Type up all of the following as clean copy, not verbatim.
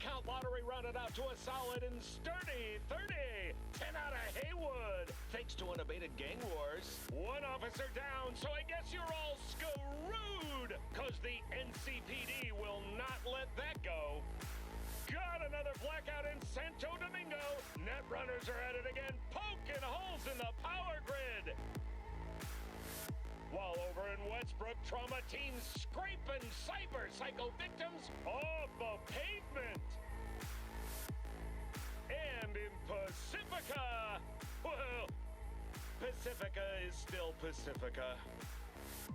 count lottery rounded out to a solid and sturdy 30. 10 out of Haywood. Thanks to unabated gang wars. One officer down, so I guess you're all screwed. Cause the NCPD will not let that go. Got another blackout in Santo Domingo. Net runners are at it again, poking holes in the power grid. While over in Westbrook, trauma teens scraping cyber psycho victims off the pavement. And in Pacifica, well, Pacifica is still Pacifica.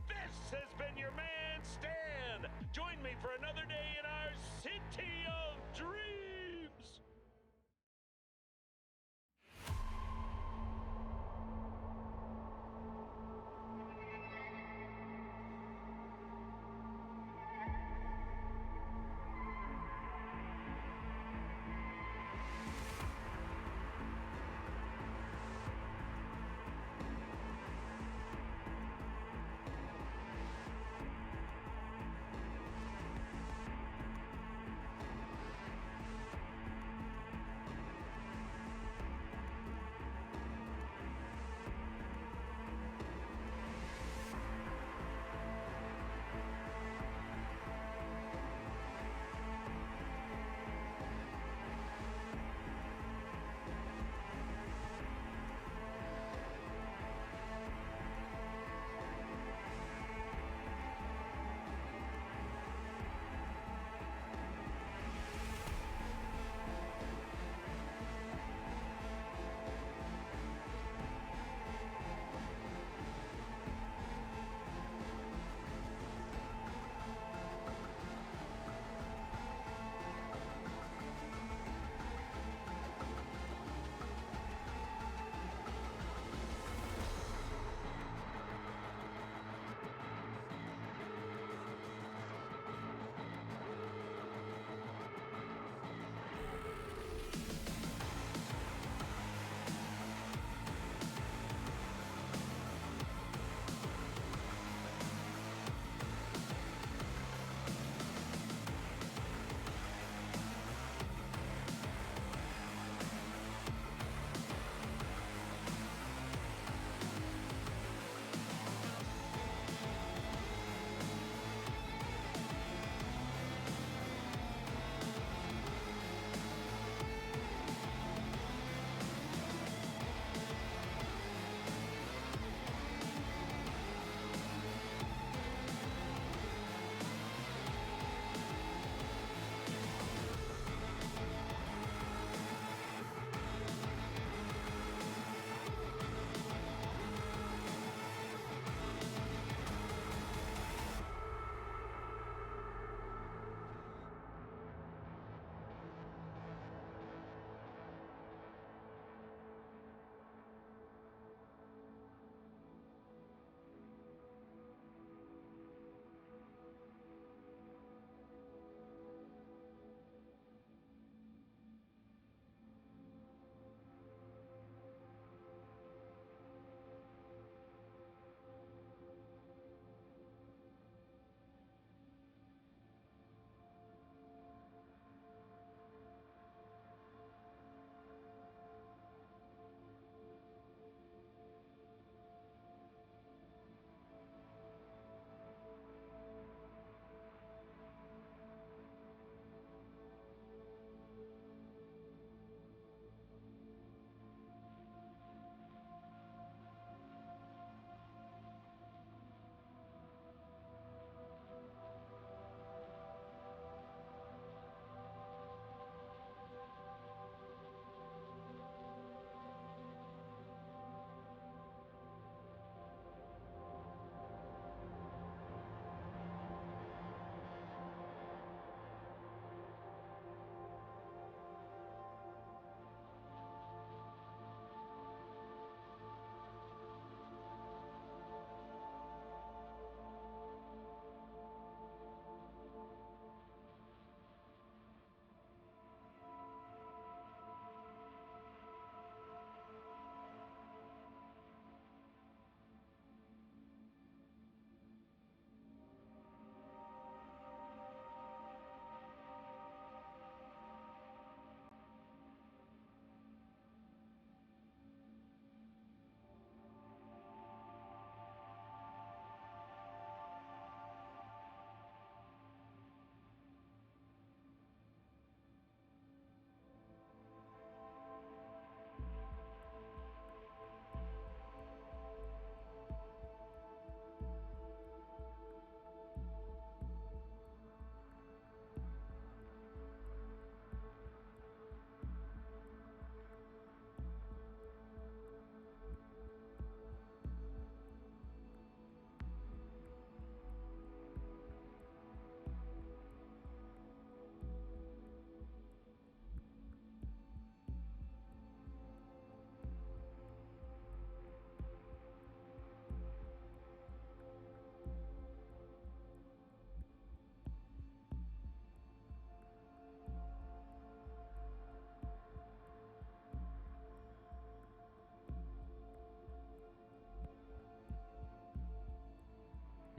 This has been your man, Stan. Join me for another day in our City of Dreams.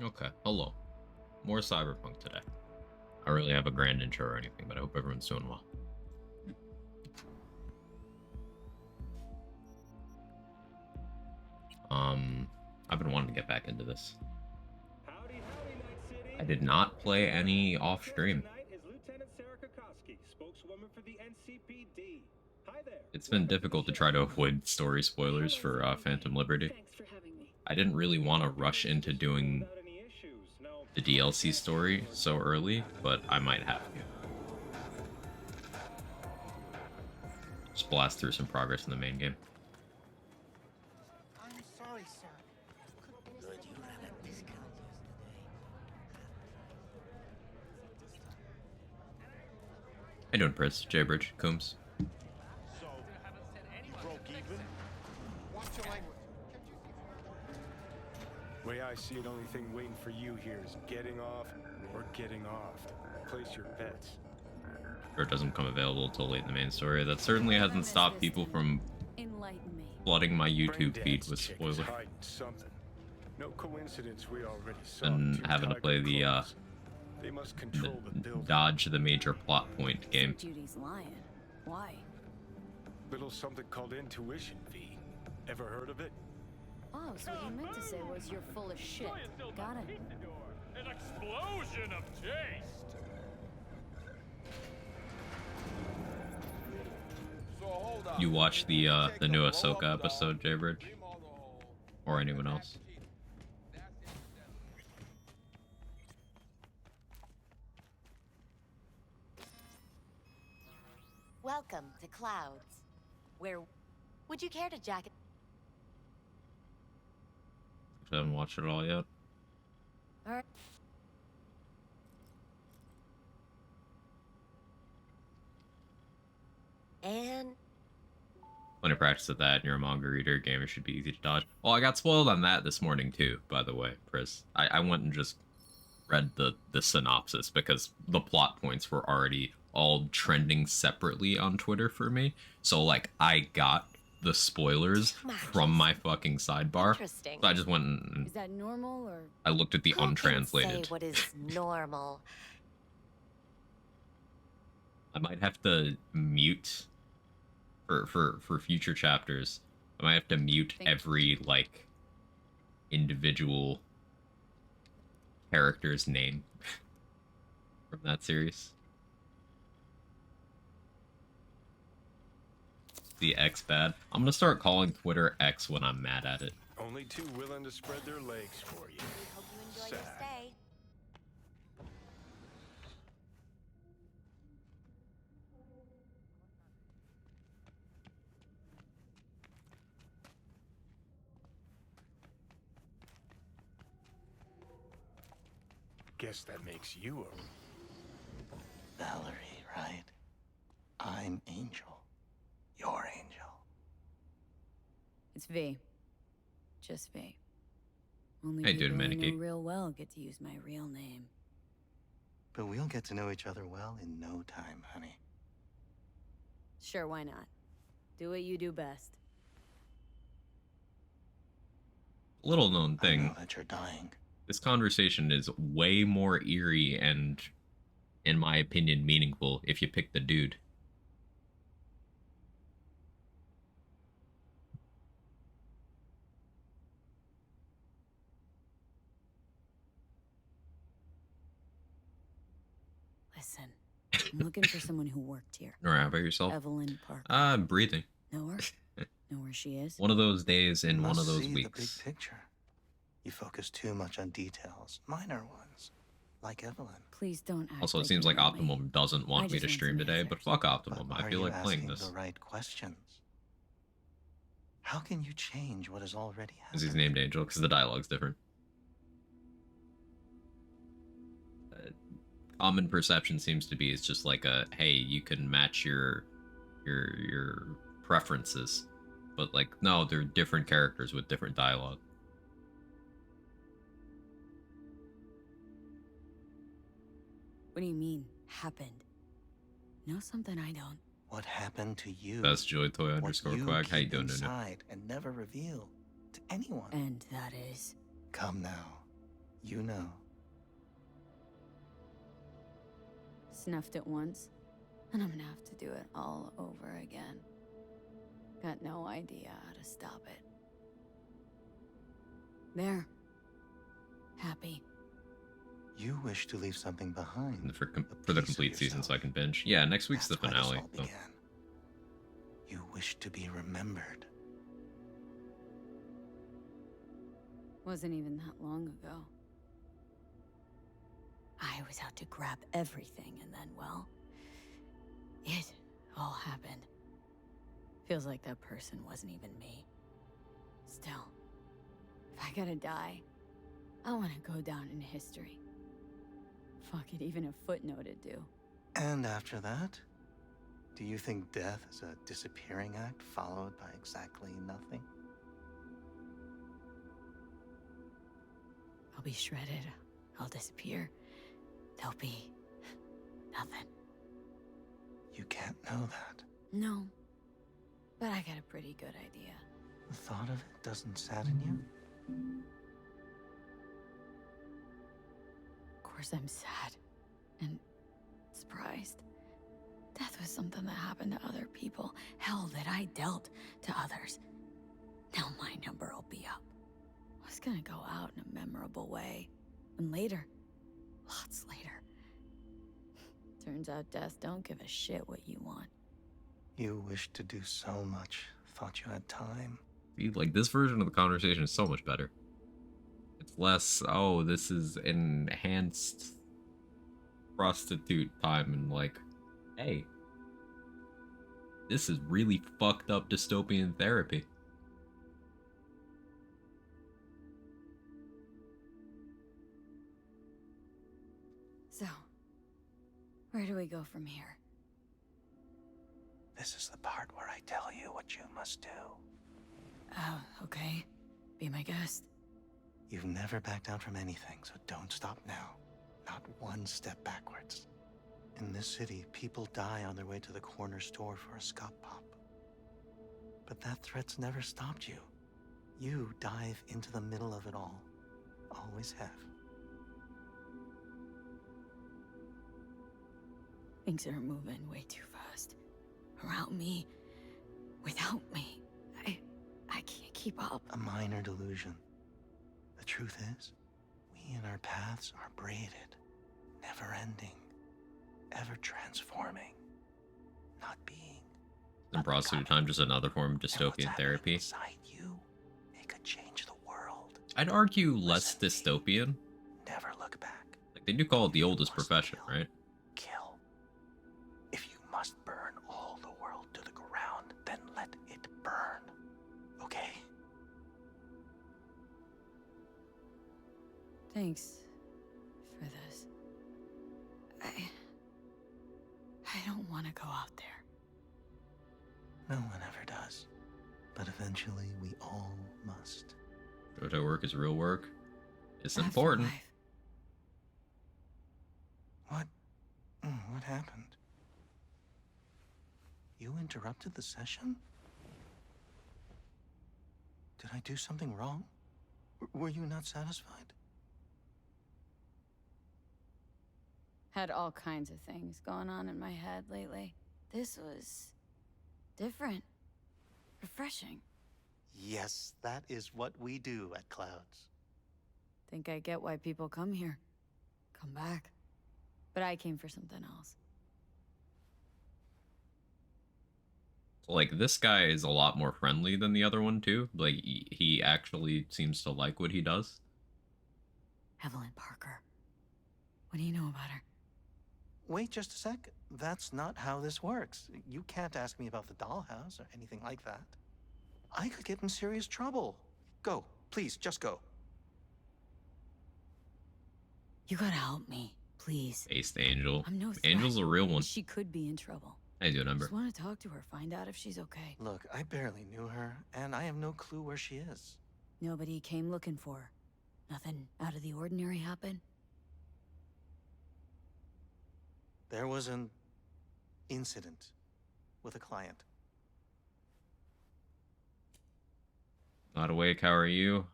Okay, hello. More Cyberpunk today. I don't really have a grand intro or anything, but I hope everyone's doing well. I've been wanting to get back into this. I did not play any off stream. It's been difficult to try to avoid story spoilers for Phantom Liberty. I didn't really want to rush into doing the DLC story so early, but I might have to. Just blast through some progress in the main game. I'm sorry, sir. Good, you ran a discount yesterday. How you doing, Pris? Jaybridge, Coombs. So, you broke even? Watch your language. Way I see it, only thing waiting for you here is getting off or getting off. Place your bets. Sure, it doesn't become available until late in the main story. That certainly hasn't stopped people from flooding my YouTube feed with spoilers. No coincidence we already saw And having to play the they must control the building. dodge the major plot point game. Judy's lying. Why? Little something called intuition, V. Ever heard of it? Oh, so what you meant to say was you're full of shit. Got it. An explosion of taste. You watched the new Ahsoka episode, Jaybridge? Or anyone else? Welcome to Clouds, where would you care to jacket? I haven't watched it all yet. All right. And Plenty of practice at that. You're a manga reader. Gamer should be easy to dodge. Well, I got spoiled on that this morning too, by the way, Pris. I went and just read the synopsis because the plot points were already all trending separately on Twitter for me. So like I got the spoilers from my fucking sidebar. interesting. So I just went and Is that normal or? I looked at the Who can untranslated. say what is normal? I might have to mute for future chapters. I might have to mute every like individual character's name from that series. The X bad. I'm gonna start calling Twitter X when I'm mad at it. Only two willing to spread their legs for you. Hope you enjoy your Sad. stay. Guess that makes you a... Valerie, right? I'm Angel. You're Angel. It's V. Just V. Only Hey, people dude, I know Maniki. real well get to use my real name. But we'll get to know each other well in no time, honey. Sure, why not? Do what you do best. Little known I know thing. that you're dying. This conversation is way more eerie and, in my opinion, meaningful if you pick the dude. Listen, I'm looking for someone who worked here. Alright, how about yourself? Evelyn Parker. I'm breathing. Know her? Know where she is? One of those days in You one of must those see weeks. the big picture. You focus too much on details, minor ones, like Evelyn. Please don't act Also, it like seems you like know me. Optimum doesn't I want me just to want stream some today, but answers. fuck Optimum. But I are feel you like playing asking this. the right questions? How can you change what has already happened? Because he's named Angel, because the dialogue's different. Common perception seems to be it's just like a, hey, you can match your preferences. But like, no, they're different characters with different dialogue. What do you mean, happened? Know something I don't? What happened to you? Best Joy Toy What underscore you quack. How you keep doing, Nunu? inside and never reveal to anyone. And that is... Come now. You know. Snuffed it once, and I'm gonna have to do it all over again. Got no idea how to stop it. There. Happy. You wish to leave something behind. And for a the piece of complete season, so I yourself. can binge. Yeah, next week's That's the why this finale. all So. began. You wish to be remembered. Wasn't even that long ago. I was out to grab everything, and then, well, it all happened. Feels like that person wasn't even me. Still, if I gotta die, I want to go down in history. Fuck it, even a footnote would do. And after that? Do you think death is a disappearing act followed by exactly nothing? I'll be shredded. I'll disappear. There'll be nothing. You can't know that. No, but I got a pretty good idea. The thought of it doesn't sadden you? Of course I'm sad and surprised. Death was something that happened to other people. Hell, that I dealt to others. Now my number will be up. I was gonna go out in a memorable way. And later, lots later. Turns out death don't give a shit what you want. You wished to do so much, thought you had time. See, like, this version of the conversation is so much better. It's less, oh, this is enhanced prostitute time, and like, hey, this is really fucked up dystopian therapy. So, where do we go from here? This is the part where I tell you what you must do. Oh, okay. Be my guest. You've never backed down from anything, so don't stop now. Not one step backwards. In this city, people die on their way to the corner store for a scop pop. But that threat's never stopped you. You dive into the middle of it all. Always have. Things are moving way too fast. Around me, without me, I can't keep up. A minor delusion. The truth is, we and our paths are braided, never ending, ever transforming, not being. And prostitute time, just another form of And what's dystopian happening therapy. inside you, it could change the world. I'd argue less Listen to me. dystopian. Never look back. Like, they do call it the If you oldest must profession, kill, right? Kill. If you must burn all the world to the ground, then let it burn. Okay? Thanks for this. I don't want to go out there. No one ever does. But eventually we all must. Go-to work is real work. It's important. Afterlife. What happened? You interrupted the session? Did I do something wrong? Were you not satisfied? Had all kinds of things going on in my head lately. This was different. Refreshing. Yes, that is what we do at Clouds. Think I get why people come here. Come back. But I came for something else. So, like, this guy is a lot more friendly than the other one, too. Like, he actually seems to like what he does. Evelyn Parker. What do you know about her? Wait just a sec. That's not how this works. You can't ask me about the dollhouse or anything like that. I could get in serious trouble. Go. Please, just go. You gotta help me, please. Faced Angel. I'm no threat. Angel's a real one. She could be in trouble. I do remember. Just want to talk to her, find out if she's okay. Look, I barely knew her, and I have no clue where she is. Nobody came looking for her. Nothing out of the ordinary happened. There was an incident with a client. Not awake, how are you?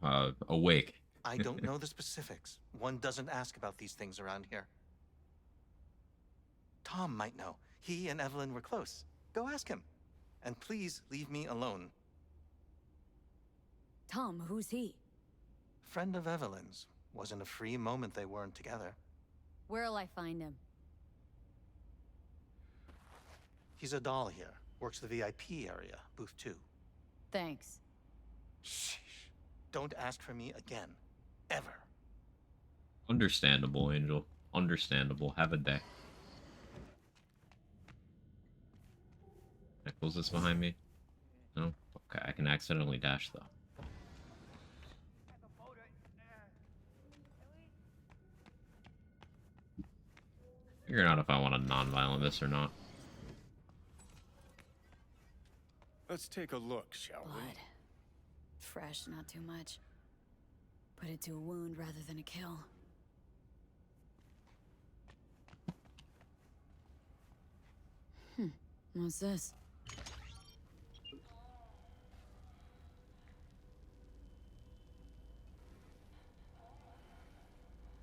Awake. I don't know the specifics. One doesn't ask about these things around here. Tom might know. He and Evelyn were close. Go ask him. And please leave me alone. Tom, who's he? Friend of Evelyn's. Wasn't a free moment they weren't together. Where'll I find him? He's a doll here. Works the VIP area, booth 2. Thanks. Shh. Don't ask for me again. Ever. Understandable, Angel. Understandable. Have a day. Can I close this behind me? No? Okay, I can accidentally dash, though. Figuring out if I want to non-violent this or not. Let's take a look, shall Blood. Fresh, not too much. Put it to a wound rather than a kill. What's this?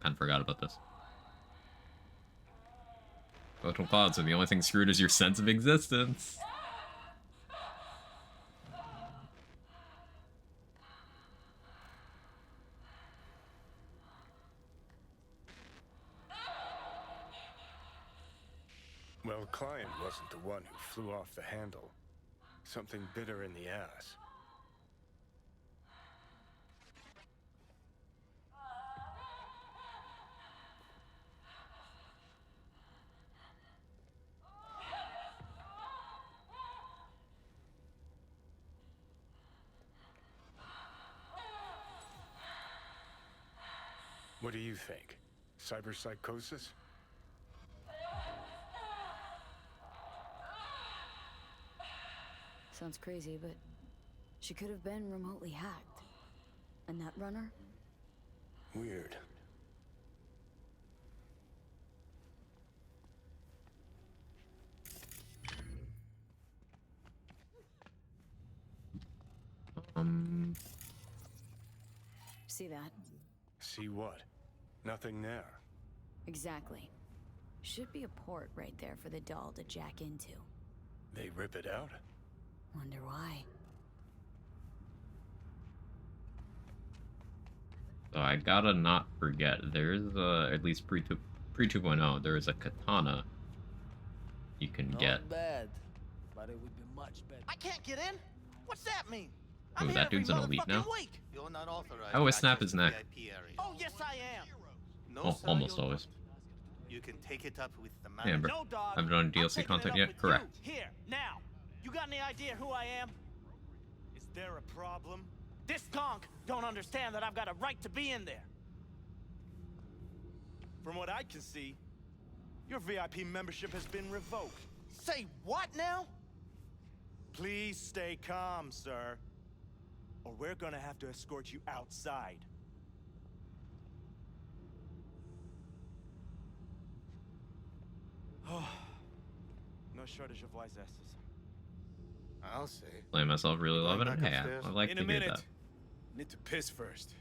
Kinda forgot about this. Total clouds, so the only thing screwed is your sense of existence. Well, Klein wasn't the one who flew off the handle. Something bit her in the ass. What do you think? Cyberpsychosis? Sounds crazy, but she could have been remotely hacked. A netrunner? Weird. See that? See what? Nothing there. Exactly. Should be a port right there for the doll to jack into. They rip it out? Wonder why. So I gotta not forget, there's at least pre 2.0, there is a katana you can get. Not bad, but it would be much better. I can't get in? What's that mean? Ooh, here that every dude's an elite now? motherfucking week. You're not authorized. I always to snap access his the neck. VIP area. Oh, yes, I am. No, Oh, sir, almost you're always. not. You can take it up with the Yeah, manager. bro. No, dog. Haven't done I'm DLC taking content it up yet? with Correct. You. Here, now. You got any idea who I am? Is there a problem? This conk don't understand that I've got a right to be in there. From what I can see, your VIP membership has been revoked. Say what now? Please stay calm, sir. Or we're gonna have to escort you outside. No shortage of wise asses. I'll say. Play myself really Going loving it. back Hey, upstairs? I like In to a hear minute. that. Need to piss first.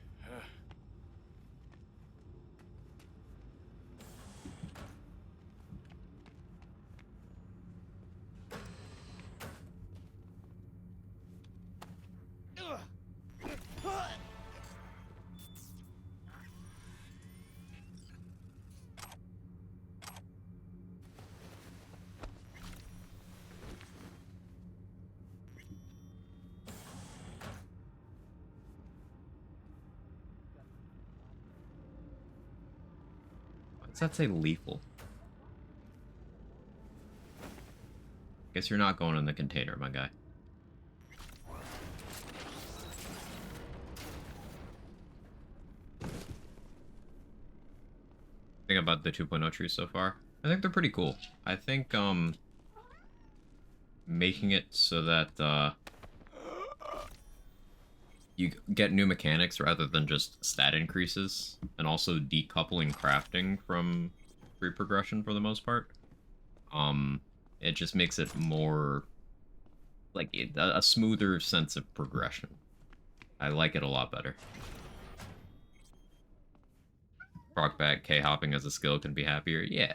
Does that say lethal? Guess you're not going in the container, my guy. Think about the 2.0 trees so far. I think they're pretty cool. I think making it so that you get new mechanics rather than just stat increases, and also decoupling crafting from free progression for the most part. It just makes it more like a smoother sense of progression. I like it a lot better. Proc back K-hopping as a skill can be happier. Yeah.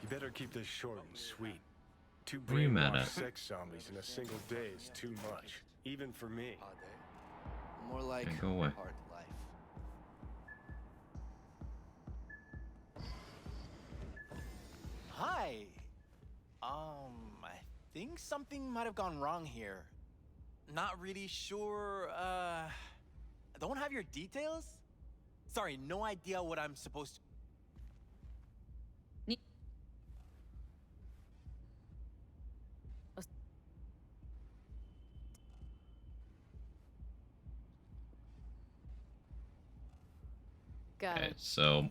You better keep this short and sweet. Two What are you mad brainwashed at? sex zombies in a single day is too much, even for me. More like Okay, go away. hard life. Hi. I think something might have gone wrong here. Not really sure, don't have your details? Sorry, no idea what I'm supposed to... Got Okay, it. so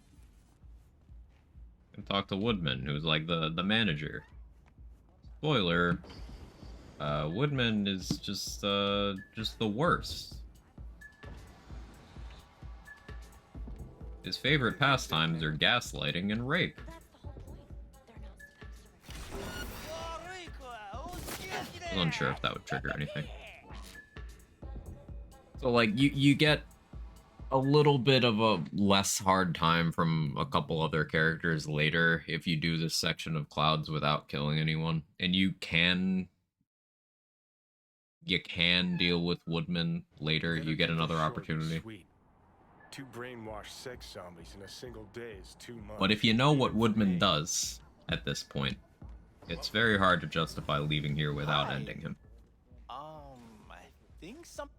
I talked to Woodman, who's like the manager. Spoiler, Woodman is just the worst. His favorite pastimes are gaslighting and rape. I was unsure if that would trigger anything. So like you get a little bit of a less hard time from a couple other characters later if you do this section of Clouds without killing anyone, and you can deal with Woodman later. Better You get keep this another short and opportunity. sweet. Two brainwashed sex zombies in a single day is too much. But if you know what even for Woodman me. does at this point, it's very hard to justify leaving here without Hi. ending him. I think some...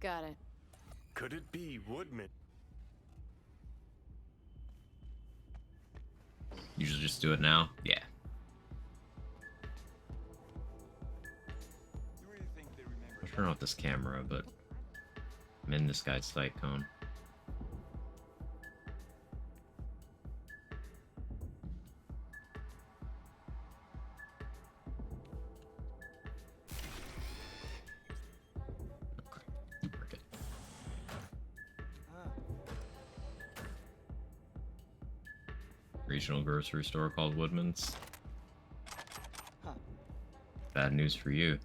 Got it. Could it be Woodman? Usually just do it now. Yeah. I'll turn off this camera, but I'm in this guy's sight cone. Okay, work it. Regional grocery store called Woodman's. Huh. Bad news for you.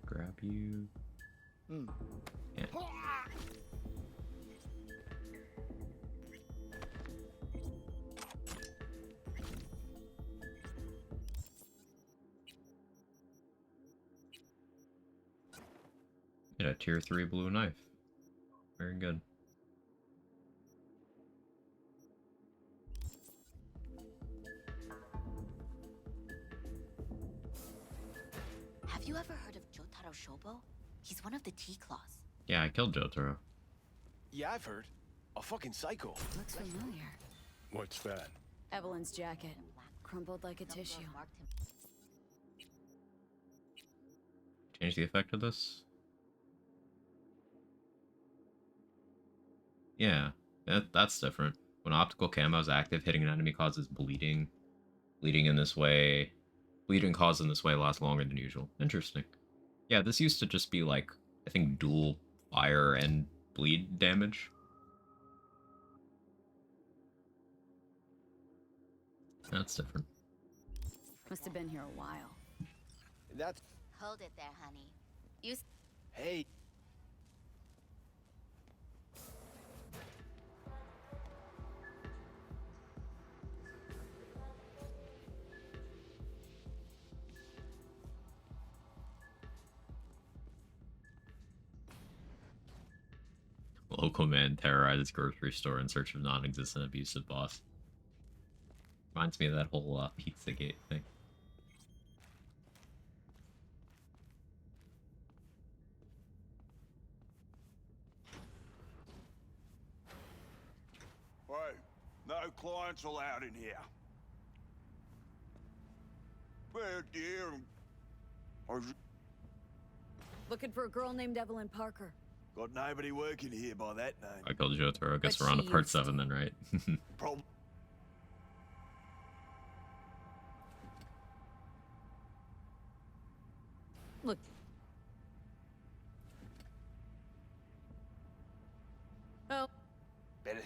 Grab you. Yeah. Get a tier 3 blue knife. Very good. Have you ever heard of Jotaro Shobo? He's one of the T-Claws. Yeah, I killed Jotaro. Yeah, I've heard. A fucking psycho. Looks familiar. What's that? Evelyn's jacket. Crumpled like a tissue. Change the effect of this? Yeah, that's different. When optical camo is active, hitting an enemy causes bleeding. Bleeding caused in this way lasts longer than usual. Interesting. Yeah, this used to just be like, I think dual fire and bleed damage. That's different. Must have been here a while. That's... Hold it there, honey. You Hey. Local man terrorizes grocery store in search of non-existent abusive boss. Reminds me of that whole Pizzagate thing. Wait, no clients allowed in here? Well, dear, Looking for a girl named Evelyn Parker. got nobody working here by that name. I killed Jotaro. I guess But we're on to she part used to. 7 then, right? Prob- Look. Oh, Better.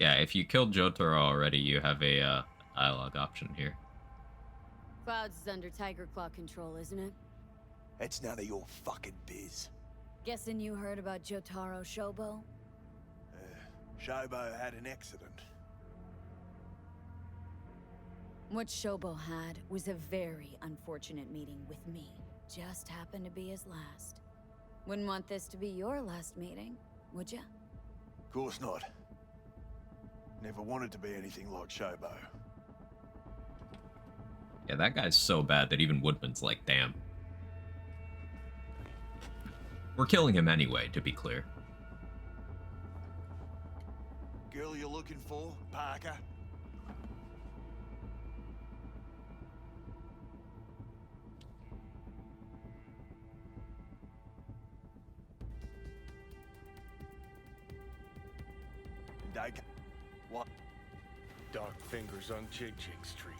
Yeah, if you killed Jotaro already, you have a dialogue option here. Clouds is under Tiger Claw control, isn't it? That's none of your fucking biz. Guessing you heard about Jotaro Shobo? Shobo had an accident. What Shobo had was a very unfortunate meeting with me. Just happened to be his last. Wouldn't want this to be your last meeting, would ya? Of course not. Never wanted to be anything like Shobo. Yeah, that guy's so bad that even Woodman's like, damn. We're killing him anyway, to be clear. Girl you're looking for, Parker? Dake. What? Dark fingers on Jig Jig Street.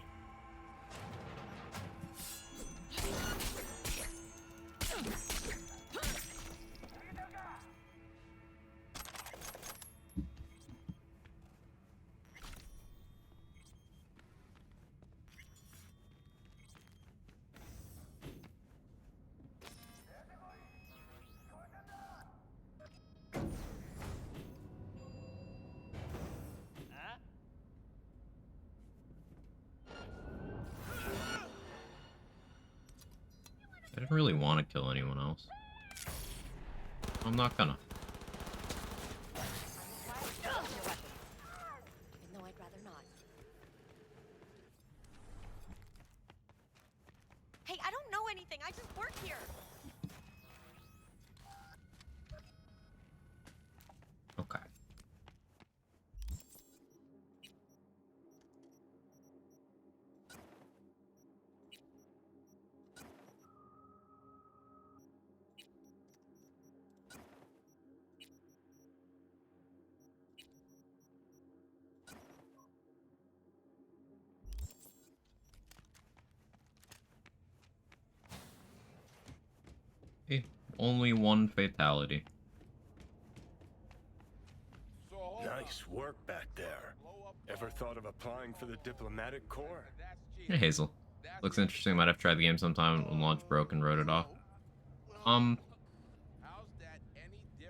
I didn't really want to kill anyone else. I'm not gonna. Even though I'd rather not. Hey, I don't know anything. I just work here. Okay. Hey, only one fatality. Nice work back there. Ever thought of applying for the diplomatic corps? Hey, Hazel. Looks interesting. Might have tried the game sometime when launch broke and wrote it off.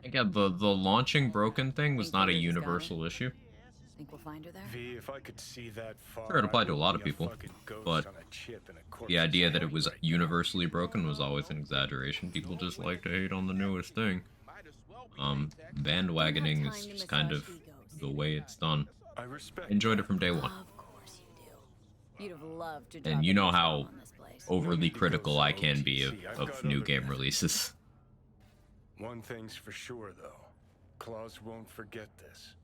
Again, the launching broken thing was not a universal issue. Think we'll find her there? V, if I could see that far, Sure, it applied to a lot of I'd be people, fucking ghost but on a chip in a the corpse's idea that it hand was right now. universally broken was always an exaggeration. People just like to hate on the newest thing. Bandwagoning is just kind of the way it's done. I respect Enjoyed it that. from day one. Of course you do. You'd have loved to And drop you a know baseball how on this place. overly critical I can be of new game releases. One thing's for sure, though. Claus won't forget this.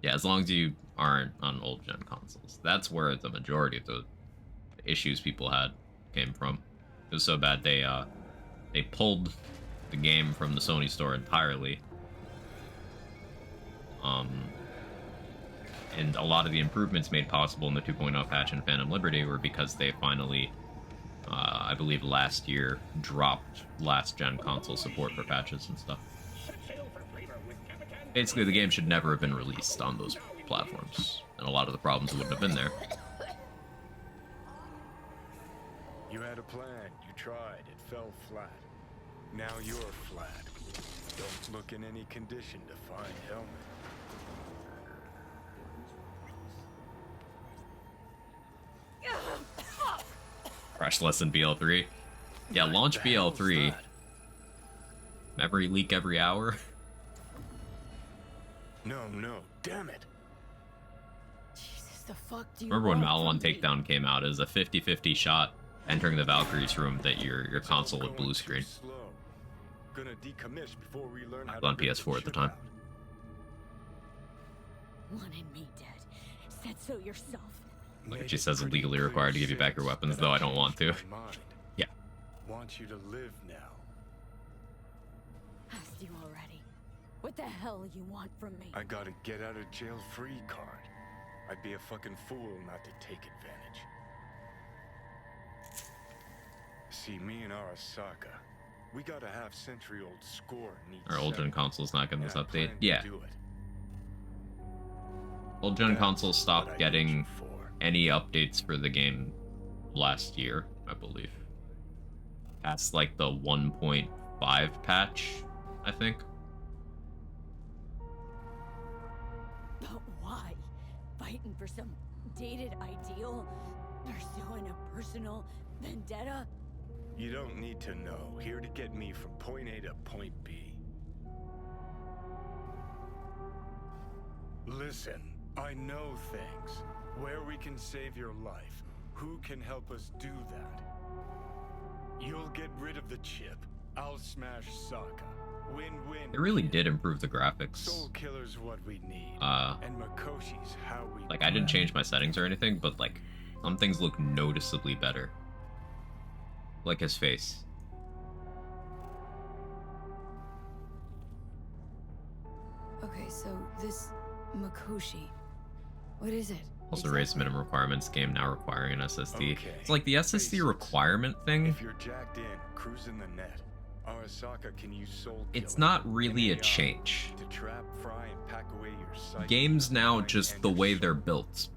Yeah, as long as you aren't on old gen consoles. That's where the majority of the issues people had came from. It was so bad they pulled the game from the Sony store entirely. And a lot of the improvements made possible in the 2.0 patch in Phantom Liberty were because they finally, I believe last year, dropped last gen console support for patches and stuff. Basically, the game should never have been released on those platforms, and a lot of the problems wouldn't have been there. You had a plan, you tried, it fell flat. Now you're flat. Don't look in any condition to find helmet. Crash less than BL3. Yeah, launch The hell's BL3. that? Memory leak every hour. No, damn it. Jesus, the fuck do you Remember when want Malwan from me? Takedown came out? It was a 50-50 shot entering the Valkyrie's room that your console would blue screen. Gonna decommiss before we learn how I was on to rip PS4 at the ship time. out. Wanted me dead. Said so yourself. Like Made she it says pretty legally clear required to give you back your since weapons, that though I I don't want to. changed my mind. Yeah. Want you to live now. Asked you already. What the hell you want from me? I got a get out of jail free card. I'd be a fucking fool not to take advantage. See, me and Arasaka, we got a half-century-old score neat Our old gen settled, console's not getting and this I update. plan to Yeah. do it. Old gen That's consoles what stopped I need getting you for. any updates for the game last year, I believe. Past like the 1.5 patch, I think. But why? Fighting for some dated ideal? Pursuing a personal vendetta? You don't need to know. Here to get me from point A to point B. Listen, I know things. Where we can save your life. Who can help us do that? You'll get rid of the chip. I'll smash Sokka. Win-win. It really did improve the graphics. Soul Killer's what we need. Uh, And Makoshi's how we Like I didn't play. change my settings or anything, but like some things look noticeably better. Like his face. Okay, so this Makoshi, what is it? Also raised minimum requirements, game now requiring an SSD. Okay, It's like the SSD basics. requirement thing. If you're jacked in, cruising the net, Arasaka can use Soul It's Killer, not really an a AI, change. to trap, fry, and pack away your psyche, Games now, mind, just and the your way soul. they're built,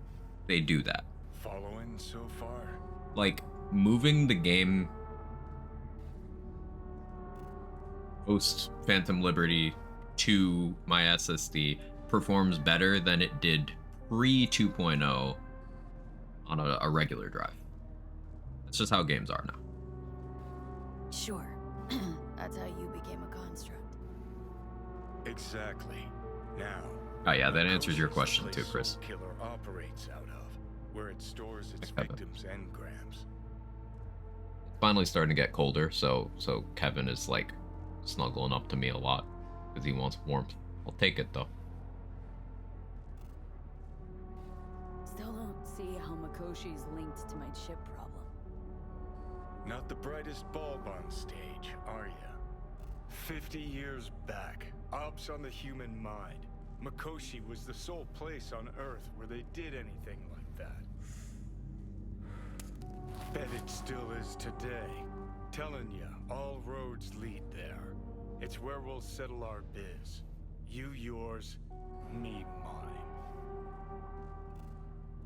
they do that. Following so far? Like, moving the game post Phantom Liberty to my SSD performs better than it did pre 2.0 on a regular drive. That's just how games are now. Sure. That's how you became a construct. Exactly. Now. Oh yeah, that answers your Makoshi's the question place too, Chris. Soul Killer operates out of, where it stores its Kevin. victims' engrams. It's finally starting to get colder, so Kevin is like snuggling up to me a lot because he wants warmth. I'll take it though. Still don't see how Makoshi's linked to my chip problem. Not the brightest bulb on stage, are ya? 50 years back, ops on the human mind. Makoshi was the sole place on Earth where they did anything like that. Bet it still is today. Telling ya, all roads lead there. It's where we'll settle our biz. You yours, me mine.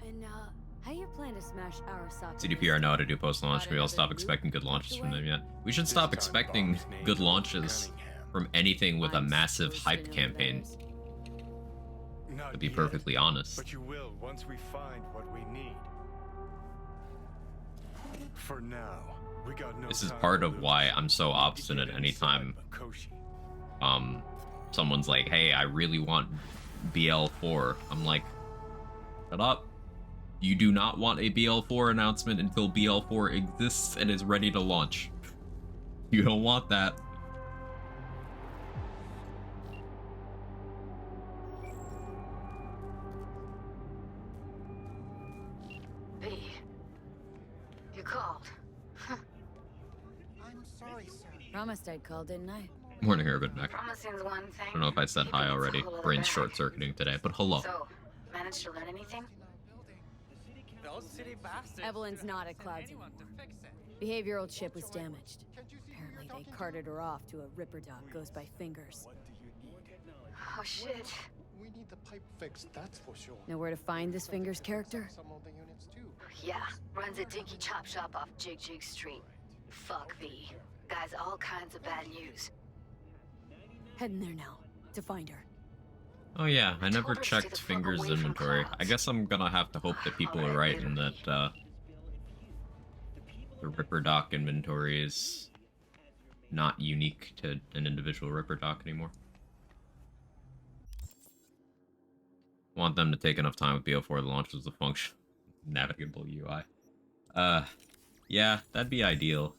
And, how you plan to smash Arasaka? CDPR know how to do post-launch. Maybe I'll stop expecting good launches from them yet. We should stop This time expecting Bob's name's good on launches Cunningham. from anything with a I'm massive supposed to hype know campaign, better. Not to be yet, perfectly honest. but you will once we find what we need. For now, we got no This is time part to of lose. why I'm so We need to obstinate get anytime inside Makoshi. someone's like, hey, I really want BL4. I'm like, shut up. You do not want a BL4 announcement until BL4 exists and is ready to launch. You don't want that. B. You called. I'm sorry, sir. Promised I'd call, didn't I? Morning, Urban Mac. Promising's one thing. I don't know if I said hi already. Brain's short-circuiting today, but hello. So, managed to learn anything? Those city bastards. Evelyn's not at Clouds anymore. Behavioral chip was damaged. Apparently they carted her off to a Ripper dock goes by Fingers. Oh shit. We need the pipe fixed, that's for sure. Know where to find this Fingers character? Some of the units too. Yeah, runs a dinky chop shop off Jig Jig Street. Fuck V. Guy's all kinds of bad news. Heading there now to find her. Oh yeah, I never told her to stay checked the fuck Fingers away from inventory. Clouds. I guess I'm gonna have to hope that people are right and that the Ripper Dock inventory is not unique to an individual Ripper Dock anymore. Want them to take enough time with BO4 to launch as a function navigable UI. Yeah, that'd be ideal.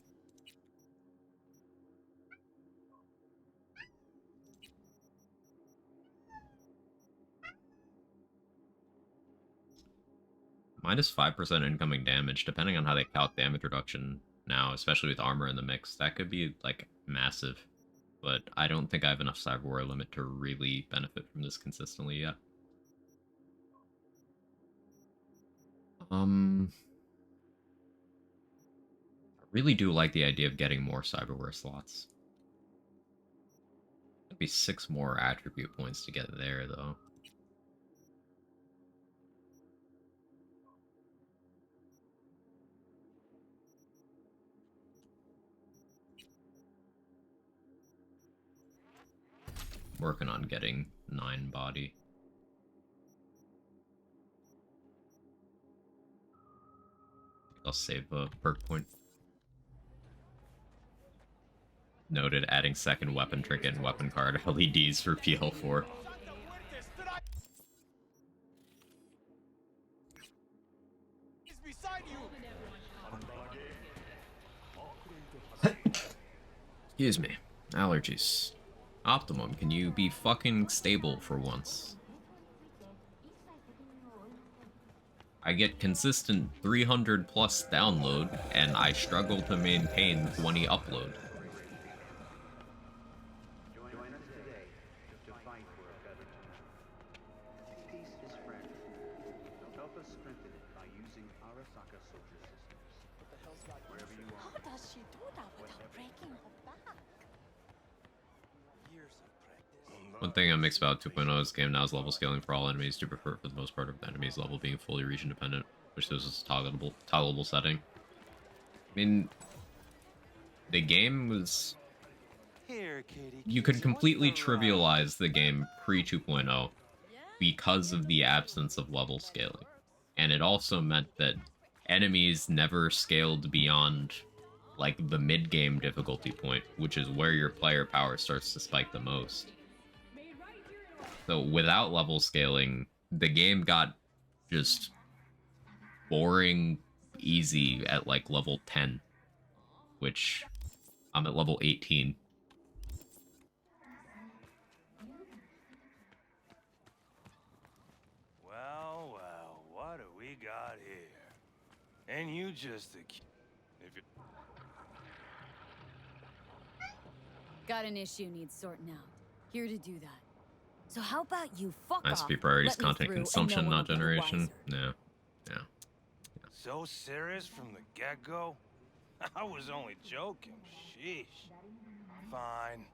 Minus 5% incoming damage, depending on how they calc damage reduction now, especially with armor in the mix. That could be, like, massive. But I don't think I have enough cyber war limit to really benefit from this consistently yet. I really do like the idea of getting more cyberware slots. It'd be 6 more attribute points to get there, though. Working on getting 9 body. I'll save a perk point. Noted, adding second weapon trinket and weapon card LEDs for PL4. Excuse me. Allergies. Optimum, can you be fucking stable for once? I get consistent 300 plus download, and I struggle to maintain 20 upload. One thing I'm mixed about 2.0 is game now is level scaling for all enemies. Do prefer for the most part of the enemies level being fully region dependent, which this is a toggleable setting. I mean, the game was... You could completely trivialize the game pre 2.0 because of the absence of level scaling. And it also meant that enemies never scaled beyond, like, the mid-game difficulty point, which is where your player power starts to spike the most. So without level scaling, the game got just boring easy at like level 10, which I'm at level 18. Well, what do we got here? And you just if you Got an issue needs sorting out. Here to do that. So how about you fuck off? ISP priorities, let me content through, consumption, and no one not will get generation. wiser. Yeah. so serious from the get-go? I was only joking. Sheesh. Fine.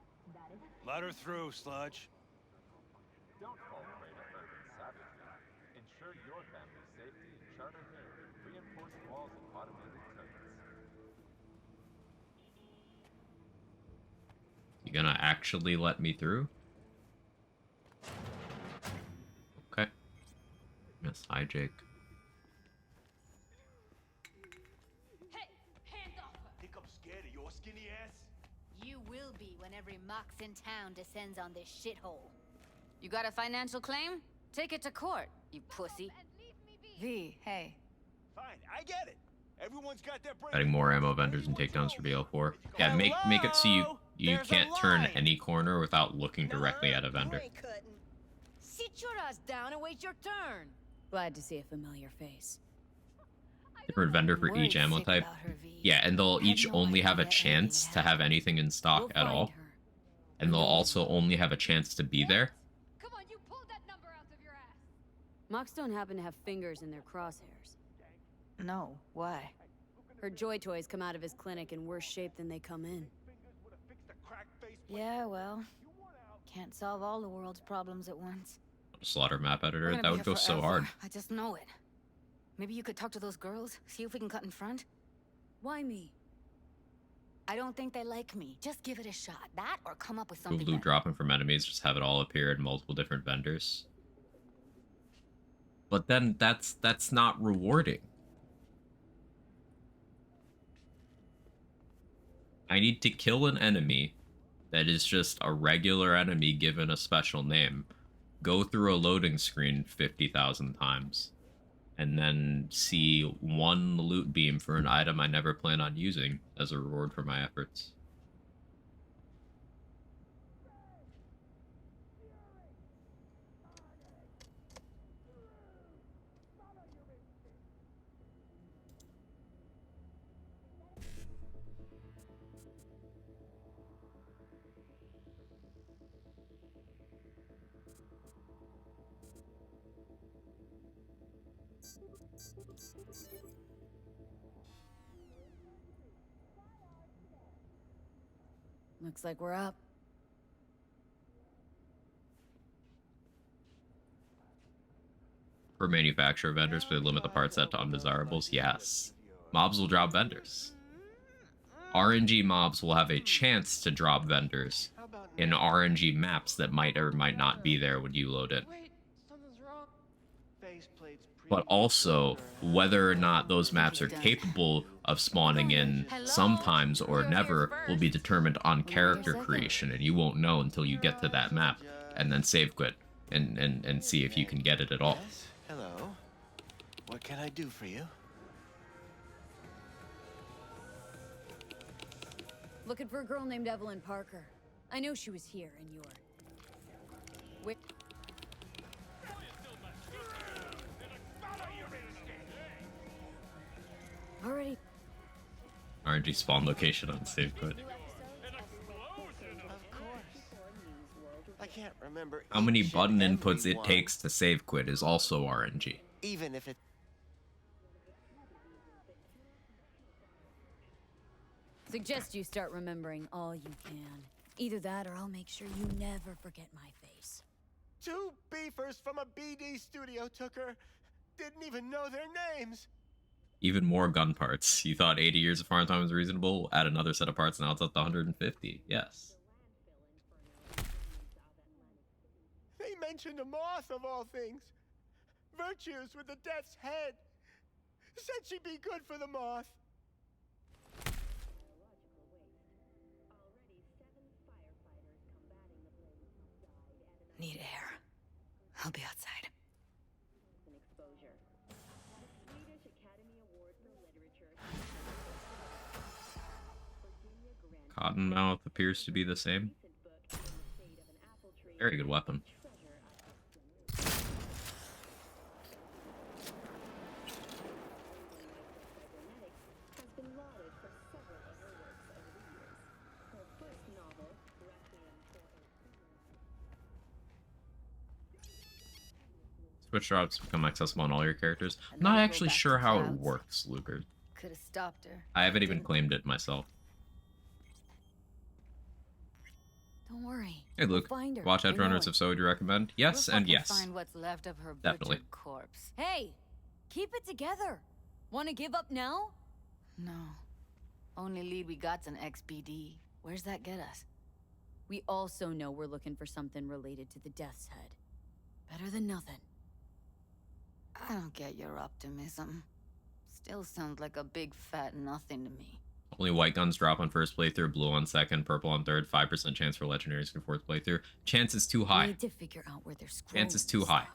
Let her through, Sludge. Don't fall prey to urban savagery. Ensure your family's safety in charter reinforced walls and automated turrets. You gonna actually let me through? Okay. Yes, hi, Jake. Hey, hands off her! Think I'm scared of your skinny ass? You will be when every mox in town descends on this shithole. You got a financial claim? Take it to court, you pussy. V, hey. Fine, I get it. Everyone's got their break. Adding more ammo vendors and takedowns for BL4. Yeah, make it so you can't turn any corner without looking directly at a vendor. Sit your ass down and wait your turn. Glad to see a familiar face. Different vendor for each ammo type. Yeah, and they'll each only have a chance to have anything in stock at all. And they'll also only have a chance to be there. Come on, you pulled that number out of your ass. Mox don't happen to have fingers in their crosshairs. No, why? Her joy toys come out of his clinic in worse shape than they come in. Yeah, well, can't solve all the world's problems at once. Slaughter map We're editor, gonna that be would here go so forever. hard. I just know it. Maybe you could talk to those girls, see if we can cut in front? Why me? I don't think they like me. Just give it a shot. That or come up with something Loot better. dropping from enemies, just have it all appear in multiple different vendors. But then that's not rewarding. I need to kill an enemy that is just a regular enemy given a special name, go through a loading screen 50,000 times, and then see one loot beam for an item I never plan on using as a reward for my efforts. Looks like we're up. For manufacturer vendors, they limit the part set to undesirables. Yes. Mobs will drop vendors. RNG mobs will have a chance to drop vendors in RNG maps that might or might not be there when you load it. But also, whether or not those maps are capable of spawning in sometimes or never will be determined on character creation, and you won't know until you get to that map and then save quit and see if you can get it at all. Yes? Hello. What can I do for you? Looking for a girl named Evelyn Parker. I know she was here in your... Wait. Already. RNG spawn location on save quit. I can't remember. How many button inputs it takes to save quit is also RNG. Even if it. Suggest you start remembering all you can. Either that or I'll make sure you never forget my face. 2 beefers from a BD studio took her. Didn't even know their names. Even more gun parts. You thought 80 years of farm time was reasonable? Add another set of parts, now it's up to 150. Yes. They mentioned a moth of all things. Virtues with the death's head. Said she'd be good for the moth. Need air. I'll be outside. Cottonmouth appears to be the same. Very good weapon. Switch drops become accessible on all your characters. I'm not actually sure how it works, Luker. Could have stopped her. I haven't even claimed it myself. Don't worry. Hey Luke, watch Edgerunners if so, would you recommend? Yes and yes. Find what's left of her Definitely. butchered corpse. Hey, keep it together. Want to give up now? No. Only lead we got's an XBD. Where's that get us? We also know we're looking for something related to the Death's Head. Better than nothing. I don't get your optimism. Still sounds like a big fat nothing to me. Only white guns drop on first playthrough, blue on second, purple on third, 5% chance for legendaries for fourth playthrough. Chance is too high. We need to figure out where they're scrolling. Chance is too high.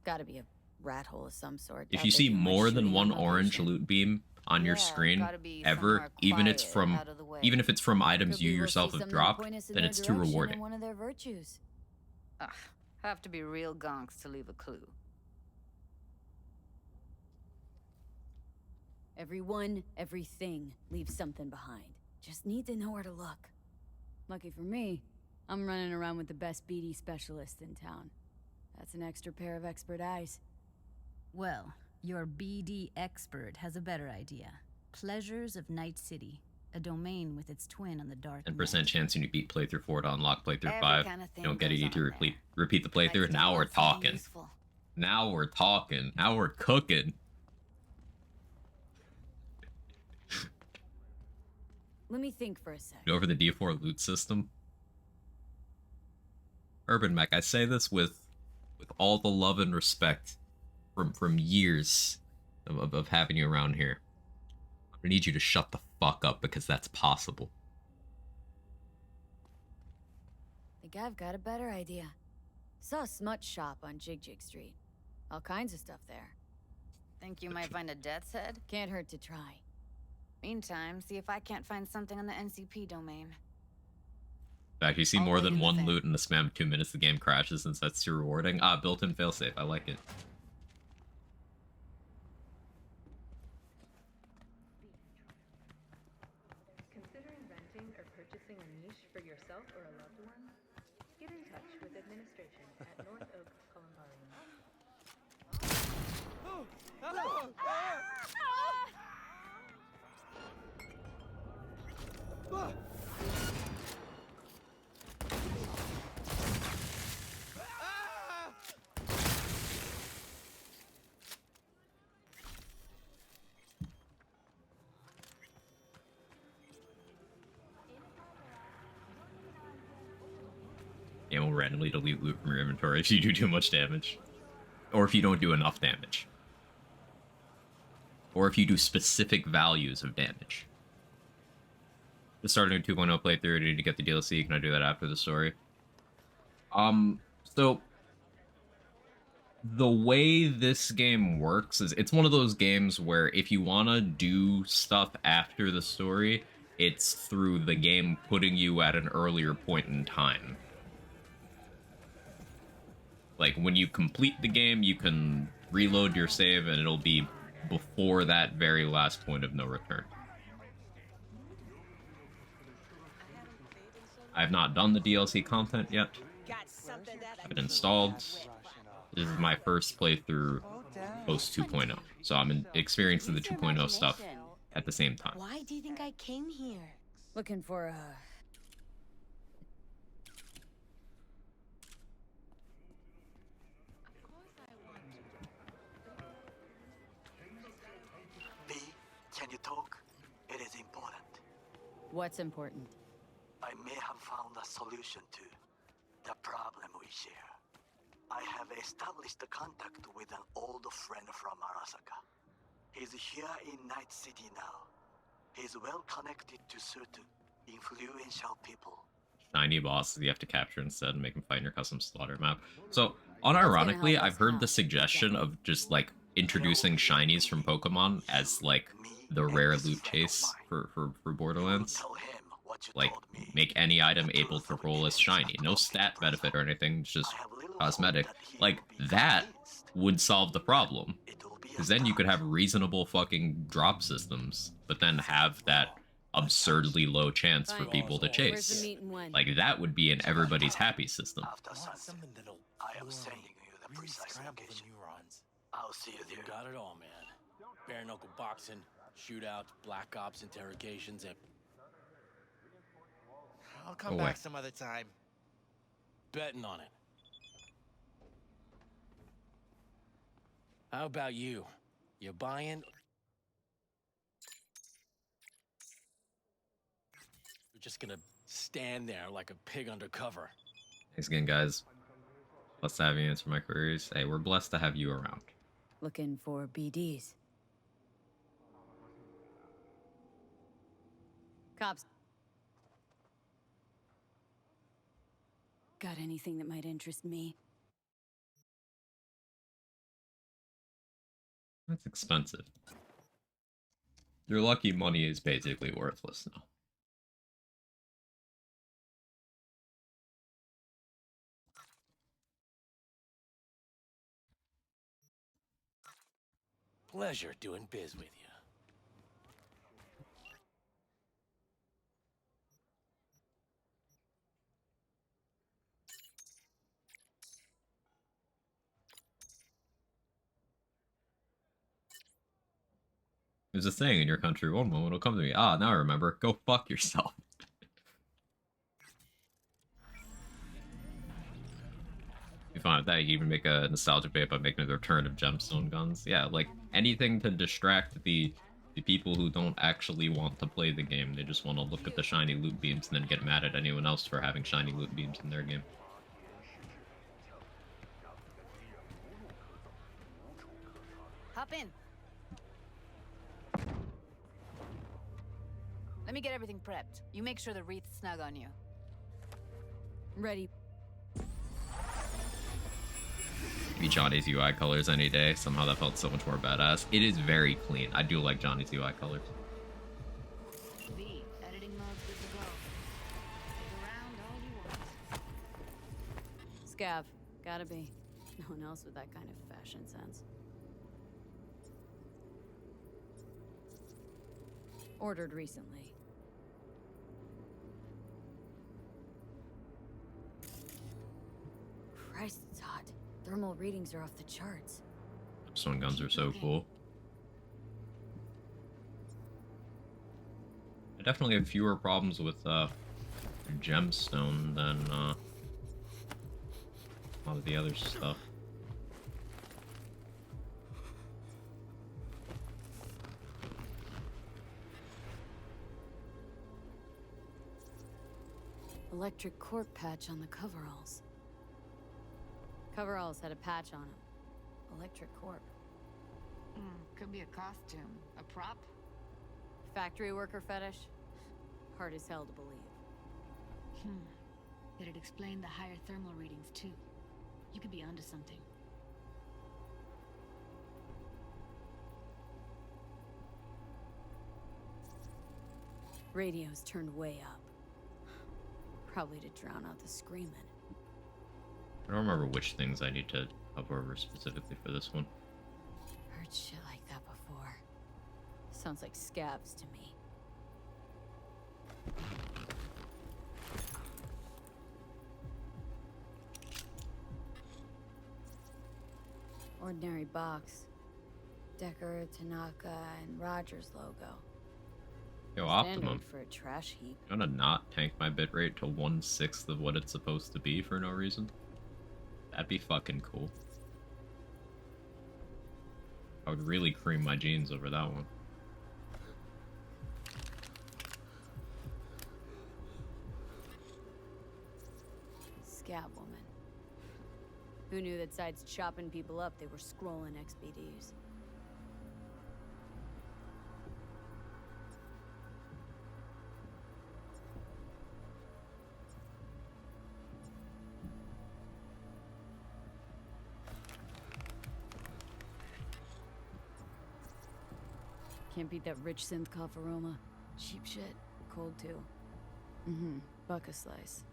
Gotta be a rat hole of some sort. If you see more than one orange loot beam on your screen ever, even if it's from items you yourself have dropped, then it's too rewarding. One of their virtues. Ugh, have to be real gonks to leave a clue. Everyone, everything leaves something behind. Just need to know where to look. Lucky for me, I'm running around with the best BD specialist in town. That's an extra pair of expert eyes. Well, your BD expert has a better idea. Pleasures of Night City, a domain with its twin on the dark. 10% chance when you beat playthrough 4 to unlock playthrough 5. You don't get it, you need to repeat the playthrough. Now we're talking. Now we're talking. Now we're cooking. Let me think for a sec. Over the D4 loot system. Urban Mech, I say this with all the love and respect from years of having you around here. I need you to shut the fuck up because that's possible. Think I've got a better idea. Saw a smut shop on Jig Jig Street. All kinds of stuff there. Think you might find a death's head? Can't hurt to try. Meantime, see if I can't find something on the NCP domain. In fact, you see I'll more wait than in the one van. loot in the span of 2 minutes, the game crashes and sets you rewarding. Ah, built-in failsafe. I like it. Considering renting or purchasing a niche for yourself or a loved one? Get in touch with administration at North Oak Columbarium. Game will randomly delete loot from your inventory if you do too much damage. Or if you don't do enough damage. Or if you do specific values of damage. Just starting a 2.0 playthrough, I need to get the DLC. Can I do that after the story? So the way this game works is it's one of those games where if you want to do stuff after the story, it's through the game putting you at an earlier point in time. Like, when you complete the game, you can reload your save, and it'll be before that very last point of no return. I have not done the DLC content yet. I've installed. This is my first playthrough post 2.0, so I'm experiencing the 2.0 stuff at the same time. Why do you think I came here? Looking for B, can you talk? It is important. What's important? I may have found a solution to the problem we share. I have established a contact with an old friend from Arasaka. He's here in Night City now. He's well connected to certain influential people. Shiny bosses you have to capture instead and make them fight in your custom slaughter map. So, unironically, I've heard the suggestion of just, like, introducing shinies from Pokemon as, like, the rare loot chase for Borderlands. Like, make any item able to roll as shiny. No stat benefit or anything, it's just cosmetic. Like, that would solve the problem. Because then you could have reasonable fucking drop systems, but then have that absurdly low chance for people to chase. Like, that would be an everybody's happy system. I am sending you the precise location. I'll see you there. You got it all, man. Bare knuckle boxing, shootouts, black ops, interrogations, and... I'll come back some other time. Betting on it. How about you? You buying? You're just gonna stand there like a pig undercover. Thanks again, guys. Blessed to have you answer my queries. Hey, we're blessed to have you around. Looking for BDs. Cops. Got anything that might interest me? That's expensive. Your lucky money is basically worthless now. Pleasure doing biz with you. There's a saying in your country, one moment will come to me. Ah, now I remember. Go fuck yourself. You find that you even make a nostalgic bait by making the return of gemstone guns. Yeah, like anything to distract the people who don't actually want to play the game. They just want to look at the shiny loot beams and then get mad at anyone else for having shiny loot beams in their game. Hop in. Let me get everything prepped. You make sure the wreath's snug on you. Ready. Give me Johnny's UI colors any day. Somehow that felt so much more badass. It is very clean. I do like Johnny's UI colors. V, editing mode's good to go. Stick around all you want. Scav. Gotta be. No one else with that kind of fashion sense. Ordered recently. Christ, it's hot. Thermal readings are off the charts. Stone guns are so cool. I definitely have fewer problems with gemstone than a lot of the other stuff. Electric corp patch on the coveralls. Coveralls had a patch on them. Electric corp. Could be a costume. A prop? Factory worker fetish? Hard as hell to believe. It'd explain the higher thermal readings, too. You could be onto something. Radios turned way up. Probably to drown out the screaming. I don't remember which things I need to hover over specifically for this one. Heard shit like that before. Sounds like scabs to me. Ordinary box. Decker, Tanaka, and Rogers logo. Yo, Standard Optimum. for a trash heap. You wanna not tank my bitrate to 1/6 of what it's supposed to be for no reason? That'd be fucking cool. I would really cream my jeans over that one. Scab woman. Who knew that sides chopping people up, they were scrolling XBDs? Can't beat that rich synth cough aroma. Cheap shit. Cold too. Buck a slice.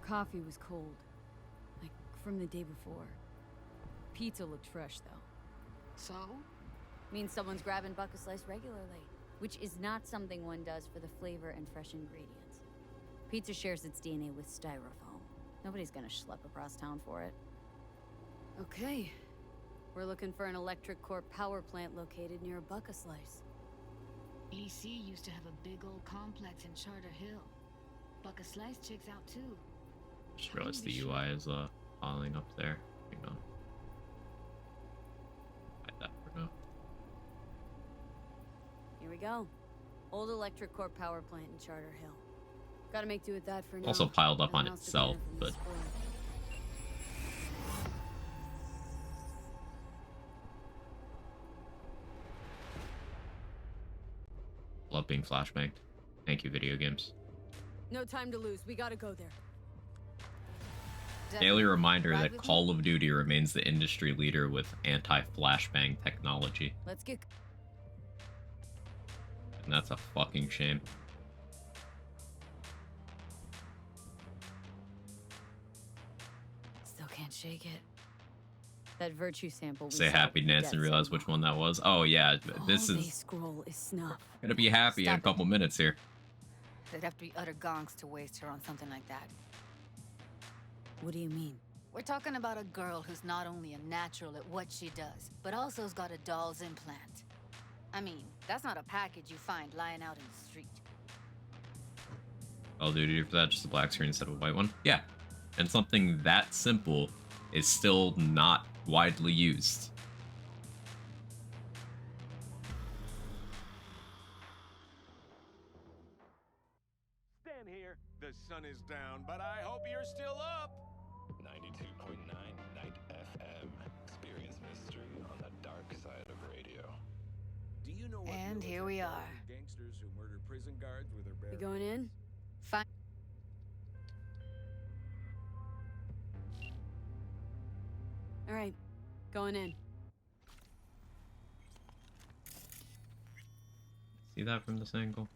Coffee was cold. Like from the day before. Pizza looked fresh though. So? Means someone's grabbing buck a slice regularly. Which is not something one does for the flavor and fresh ingredients. Pizza shares its DNA with styrofoam. Nobody's gonna schlep across town for it. Okay. We're looking for an electric core power plant located near Buck a Slice. EC used to have a big old complex in Charter Hill. Buck a Slice checks out too. Just realized the UI is piling up there. Hang on. Hide that for now. Here we go. Old electric core power plant in Charter Hill. Gotta make do with that for now. Also piled up on Nothing else to itself, benefit from but this spoil. love being flashbanged. Thank you, video games. No time to lose. We gotta go there. Daily reminder that Call of Duty remains the industry leader with anti-flashbang technology. Let's get. And that's a fucking shame. Still can't shake it. That virtue sample. We Say saw happy with dance Death and realize Symbol. which one that was. Oh yeah, this All they is scroll is snuff. gonna be happy in a Stop it. couple minutes here. They'd have to be utter gonks to waste her on something like that. What do you mean? We're talking about a girl who's not only a natural at what she does, but also's got a doll's implant. I mean, that's not a package you find lying out in the street. Call of Duty for that, just a black screen instead of a white one. Yeah, and something that simple is still not widely used. Stand here. The sun is down, but I hope you're still up. 92.9 Night FM. Experience mystery on the dark side of radio. Do you know what And here we are. gangsters who murder prison guards with their bare We going in? Fine. All right, going in. See that from this angle?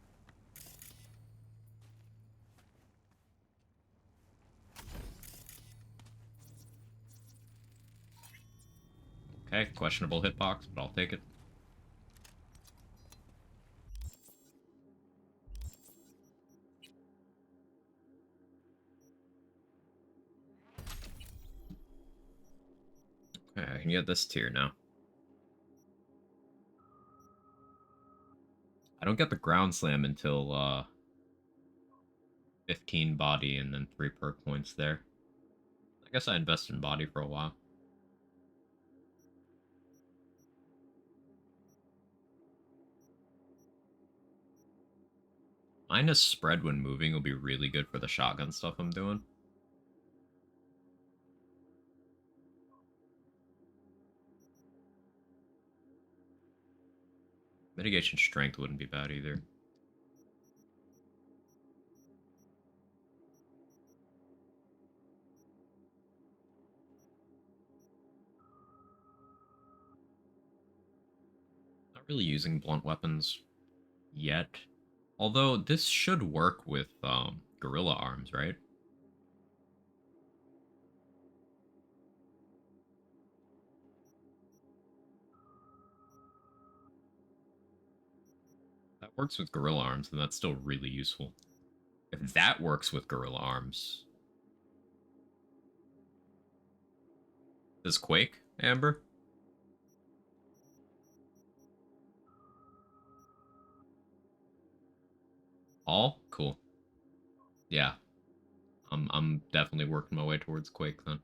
Okay, questionable hitbox, but I'll take it. Okay, I can get this tier now. I don't get the ground slam until 15 body and then 3 perk points there. I guess I invest in body for a while. Minus spread when moving will be really good for the shotgun stuff I'm doing. Mitigation strength wouldn't be bad either. Not really using blunt weapons yet. Although this should work with gorilla arms, right? That works with gorilla arms, then that's still really useful. If that works with gorilla arms. Does Quake, Amber? All? Cool. Yeah. I'm definitely working my way towards Quake then.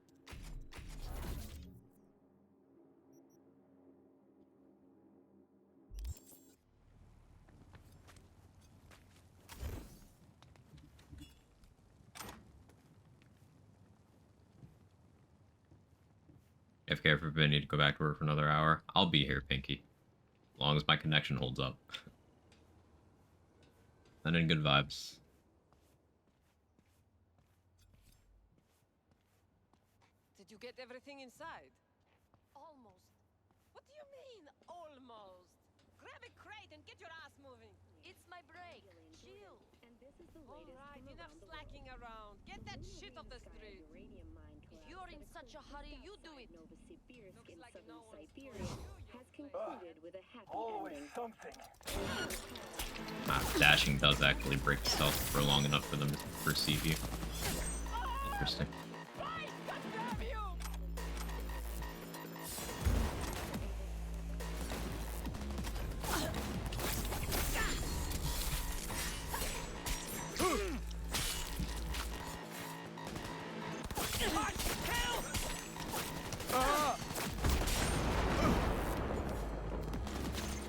AFK for a bit, need to go back to work for another hour. I'll be here, Pinky. As long as my connection holds up. Sending good vibes. Did you get everything inside? Almost. What do you mean, almost? Grab a crate and get your ass moving. It's my break. Chill. And this is the latest. All right, enough slacking around. Get that shit off the street. If you're in such a hurry, you do it. Novosibirsk in southern Siberia has concluded with a happy ending. Dashing does actually break stealth for long enough for them to perceive you. Interesting.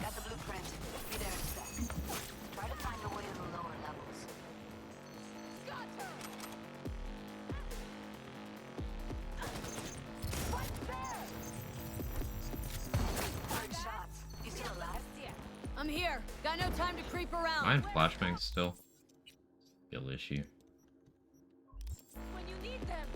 Got the blueprint. Be there in a sec. Try to find a way to the lower levels. Hard shots. You still alive? I'm here. Got no time to creep around. Mine flashbang still. Skill issue. When you need them.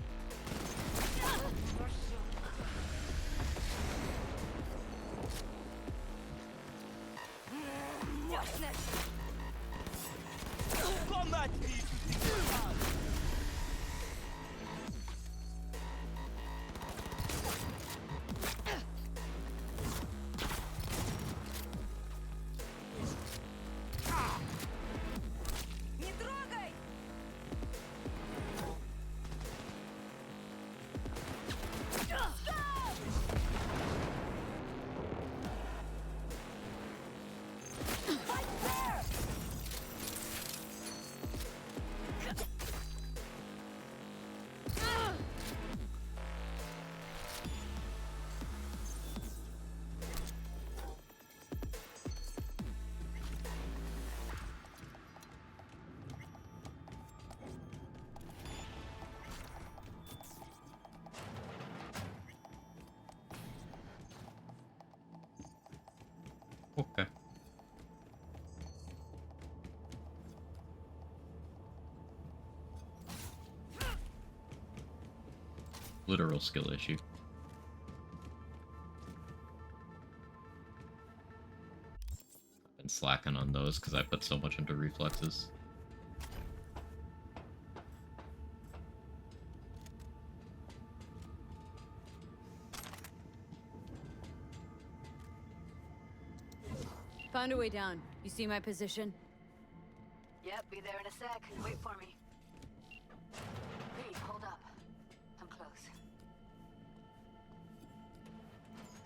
What's next? Combat Не трогай! Okay. Literal skill issue. Been slacking on those because I put so much into reflexes. Found a way down. You see my position? Yep, be there in a sec. Wait for me. Hey, hold up. I'm close.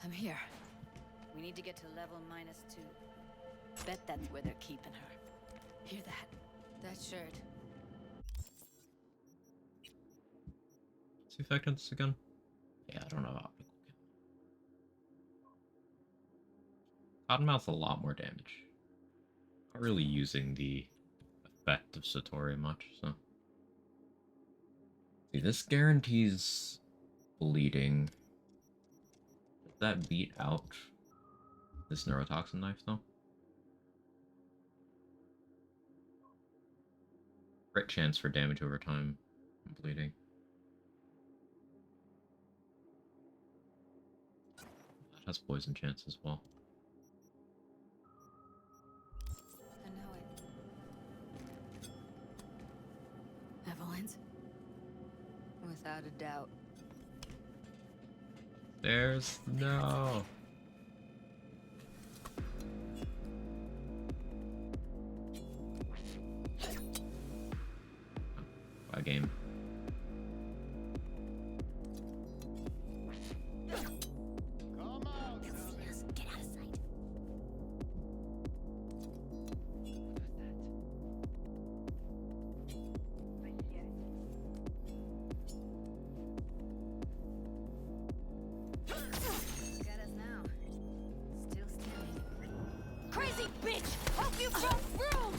I'm here. We need to get to level -2. Bet that's where they're keeping her. Hear that? That shirt. What's the effect on this again? Yeah, I don't know how people can. Cottonmouth a lot more damage. Not really using the effect of Satori much, so. See, this guarantees bleeding. Does that beat out this neurotoxin knife, though? Crit chance for damage over time and bleeding. That has poison chance as well. I know it. Evelyn's? Without a doubt. There's no. Bye game. Crazy bitch! Hope you broke room!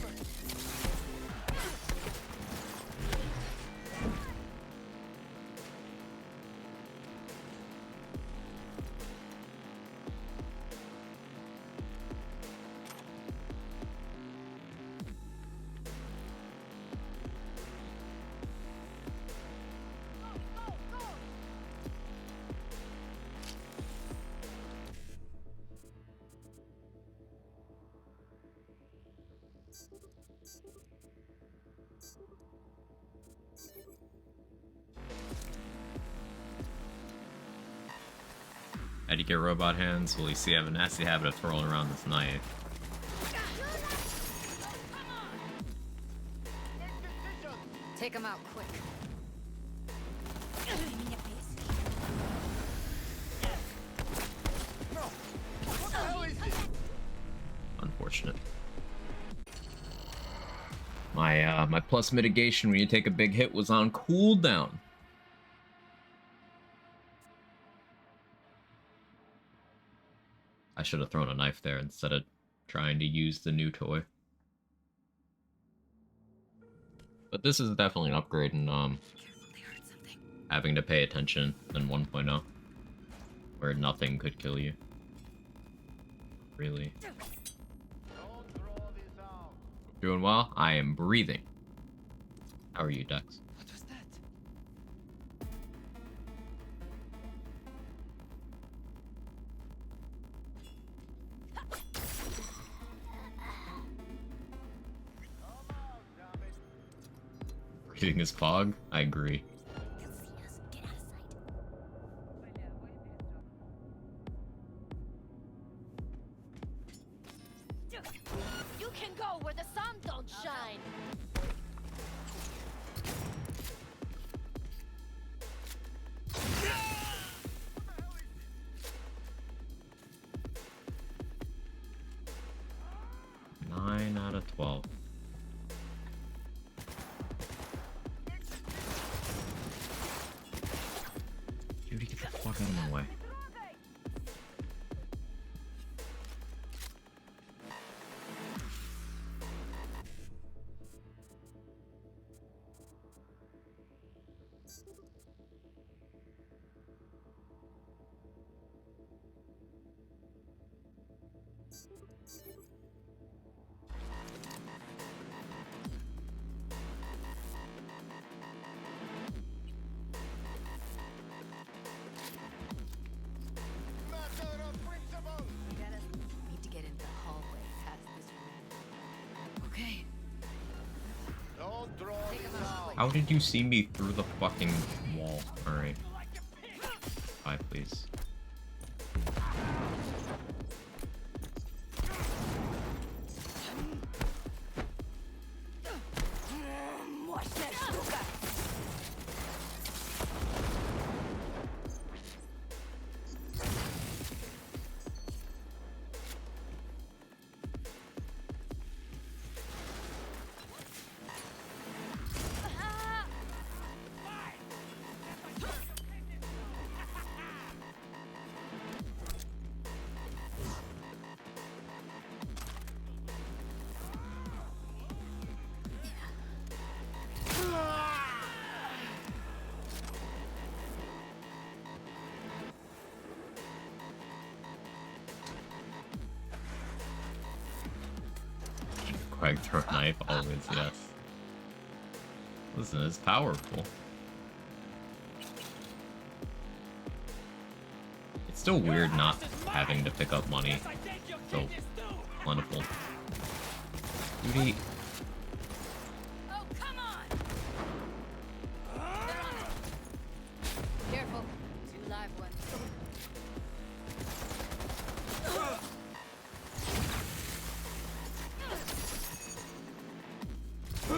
How do you get robot hands? Well, you see, I have a nasty habit of twirling around this knife. Take him out quick. Unfortunate. My plus mitigation when you take a big hit was on cooldown. I should have thrown a knife there instead of trying to use the new toy. But this is definitely an upgrade in having to pay attention than 1.0, where nothing could kill you. Really. Doing well? I am breathing. How are you, Dex? What was that? Breathing is fog? I agree. You can go where the sun don't shine! Nine out of 12. Dude, get the fuck out of my way. How did you see me through the fucking wall? Alright. Bye, please. Quag throw knife, always, yes. Listen, it's powerful. It's still weird not having to pick up money. So plentiful. Duty. Oh, come on! They're on it. Careful. 2 live ones. Now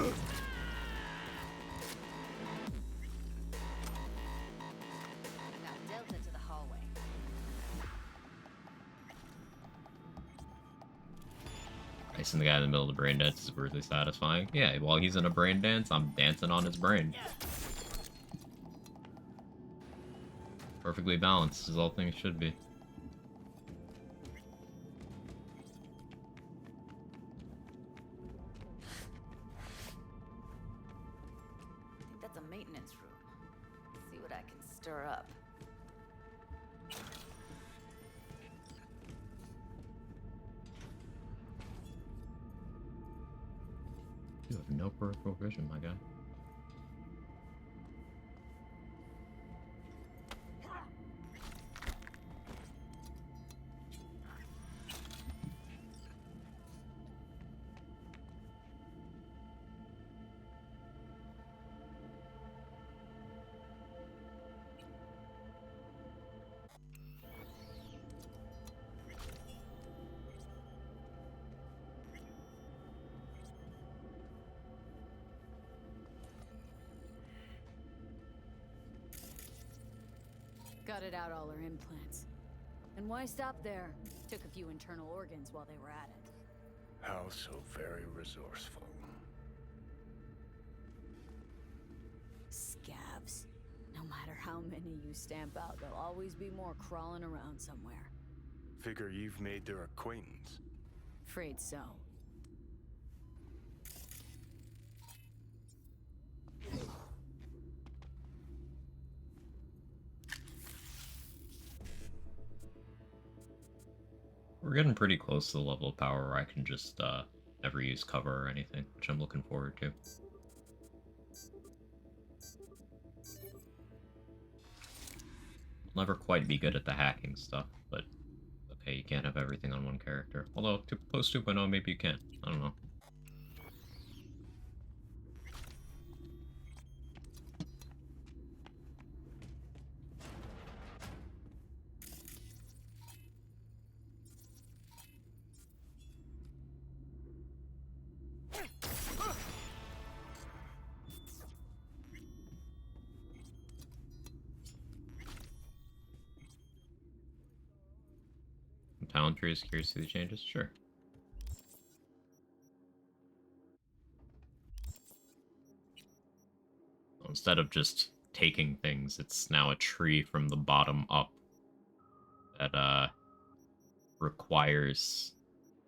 Delta to the hallway. Racing the guy in the middle of the brain dance is really satisfying. Yeah, while he's in a brain dance, I'm dancing on his brain. Perfectly balanced, as all things should be. I think that's a maintenance room. See what I can stir up. You have no peripheral vision, my guy. Gutted out all her implants. And why stop there? Took a few internal organs while they were at it. How so very resourceful. Scabs. No matter how many you stamp out, there'll always be more crawling around somewhere. Figure you've made their acquaintance. Afraid so. We're getting pretty close to the level of power where I can just never use cover or anything, which I'm looking forward to. I'll never quite be good at the hacking stuff, but okay, you can't have everything on one character. Although, post 2.0, maybe you can. I don't know. Talent tree is curious to see the changes? Sure. Instead of just taking things, it's now a tree from the bottom up that requires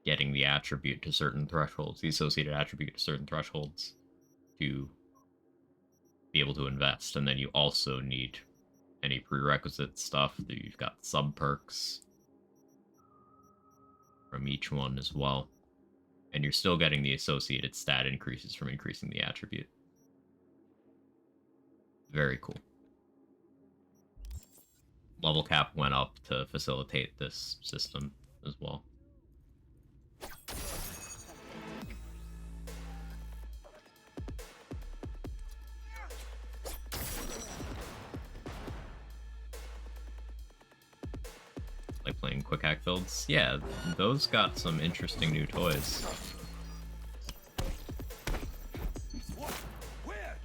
getting the attribute to certain thresholds, the associated attribute to certain thresholds to be able to invest. And then you also need any prerequisite stuff. You've got sub perks from each one as well. And you're still getting the associated stat increases from increasing the attribute. Very cool. Level cap went up to facilitate this system as well. Like playing quick hack builds. Yeah, those got some interesting new toys. Where?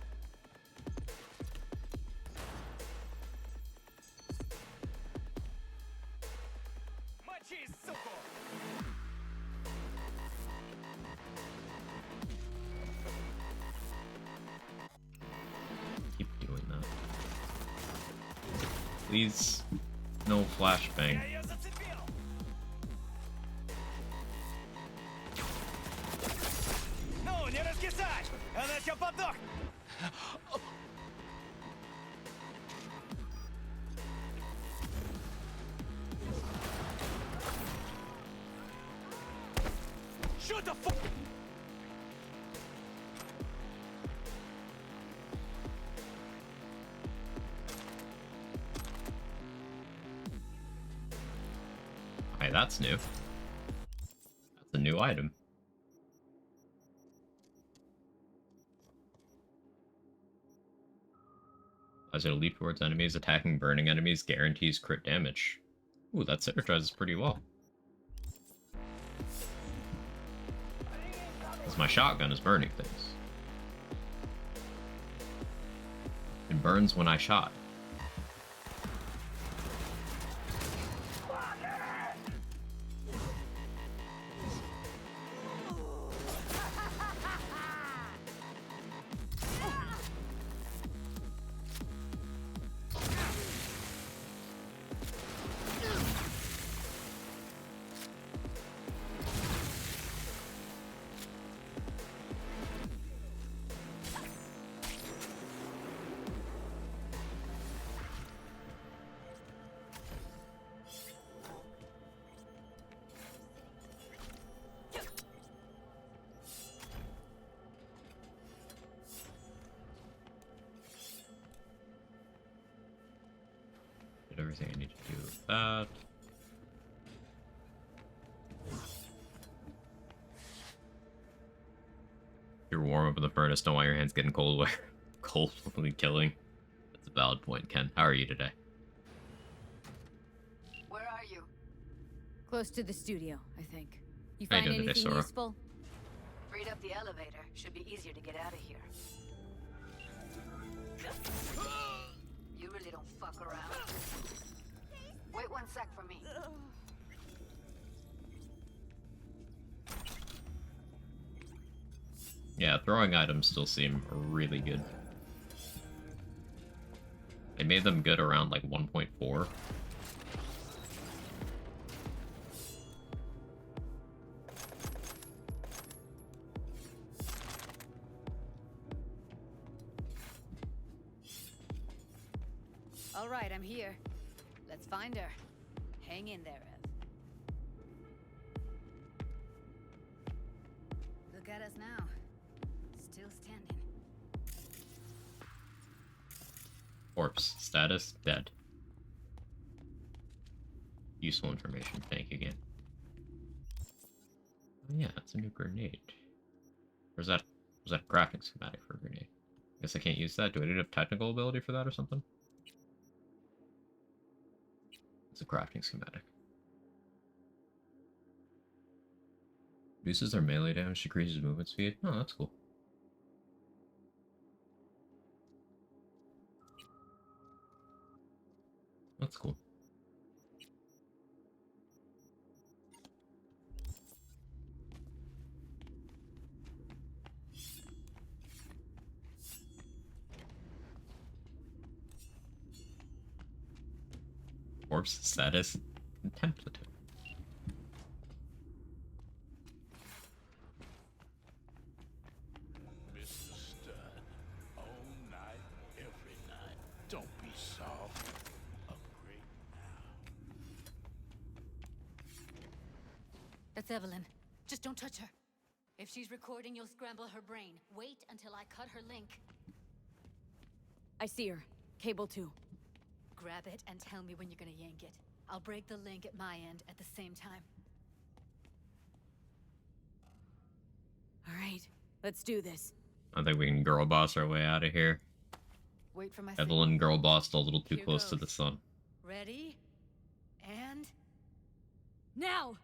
Keep doing that. Please, no flashbang. Ну, не раскисать! Она тебя подох! Shut the fuck! Hey, that's new. That's a new item. As it leap towards enemies, attacking burning enemies guarantees crit damage. Ooh, that synergizes pretty well. Because my shotgun is burning things. It burns when I shot. Did everything I need to do with that. You're warm up in the furnace, don't want your hands getting cold where coldly killing. That's a valid point, Ken. How are you today? Where are you? Close to the studio, I think. You How you find doing today, anything Sora? useful? Freed up the elevator. Should be easier to get out of here. You really don't fuck around. Wait 1 sec for me. Yeah, throwing items still seem really good. They made them good around like 1.4. All right, I'm here. Let's find her. Hang in there, Ev. Look at us now. Still standing. Corpse status dead. Useful information. Thank you again. Oh yeah, it's a new grenade. Or was that a crafting schematic for a grenade? Guess I can't use that. Do I need a technical ability for that or something? It's a crafting schematic. Reduces their melee damage, decreases movement speed. Oh, that's cool. That's cool. Corpse status contemplative. Mr. Stud, all night, every night. Don't be soft. Upgrade now. That's Evelyn. Just don't touch her. If she's recording, you'll scramble her brain. Wait until I cut her link. I see her. Cable 2. Grab it and tell me when you're gonna yank it. I'll break the link at my end at the same time. All right, let's do this. I think we can girl boss our way out of here. Wait for my Evelyn girl bossed a little too Here close to goes. the sun. Ready? And Now!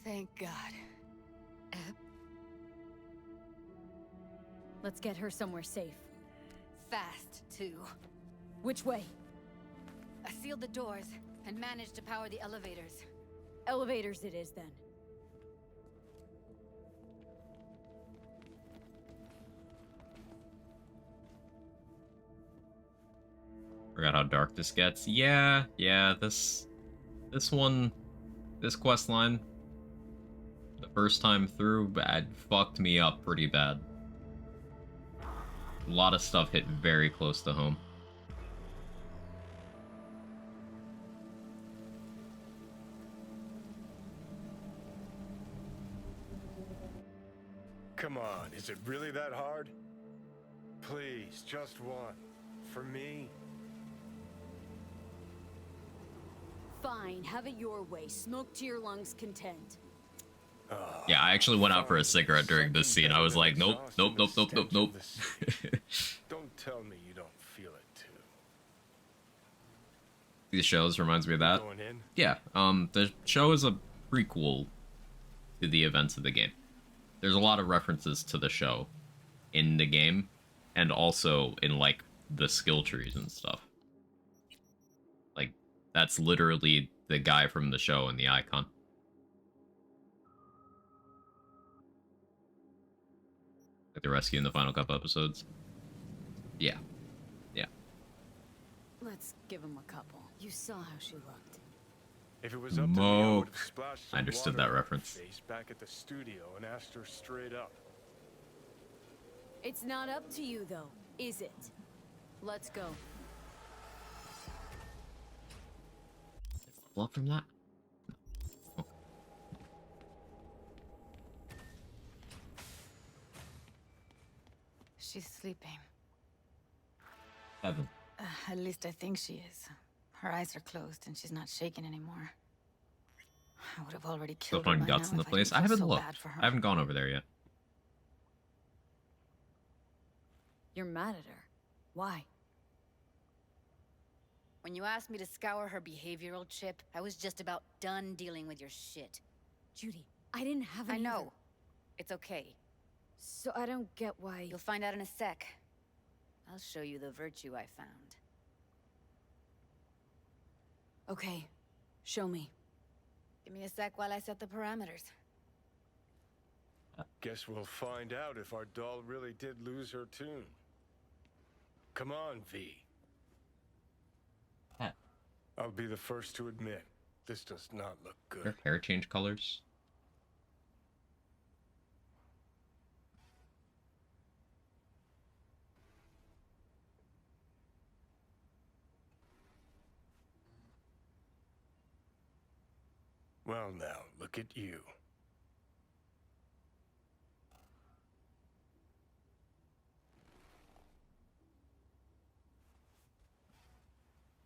Thank God. Let's get her somewhere safe. Fast, too. Which way? I sealed the doors and managed to power the elevators. Elevators it is, then. Forgot how dark this gets. Yeah, this quest line, the first time through, it fucked me up pretty bad. A lot of stuff hit very close to home. Come on, is it really that hard? Please, just one. For me? Fine, have it your way. Smoke to your lungs' content. Yeah, I actually went out for a cigarette during this scene. I was like, nope. Don't tell me you don't feel it too. These shows reminds me of that. Going in? Yeah, the show is a prequel to the events of the game. There's a lot of references to the show in the game, and also in, like, the skill trees and stuff. Like, that's literally the guy from the show in the icon. Like the rescue in the Final Cup episodes. Yeah. Yeah. Let's give him a couple. You saw how she looked. If it was up to me, I would Moke. have splashed I some understood water that on her reference. face back at the studio and asked her straight up. It's not up to you, though, is it? Let's go. Blood from that? She's sleeping. Heaven. At least I think she is. Her eyes are closed and she's not shaking anymore. I would have already Still killed her find by guts now in the if I place. didn't I feel haven't so looked. bad for her. I haven't gone over there yet. You're mad at her. Why? When you asked me to scour her behavioral chip, I was just about done dealing with your shit. Judy, I didn't have I any know. other- It's okay. So I don't get why... You'll find out in a sec. I'll show you the virtue I found. Okay, show me. Give me a sec while I set the parameters. Guess we'll find out if our doll really did lose her tune. Come on, V. Yeah. I'll be the first to admit, this does not look good. Her hair change colors. Well now, look at you.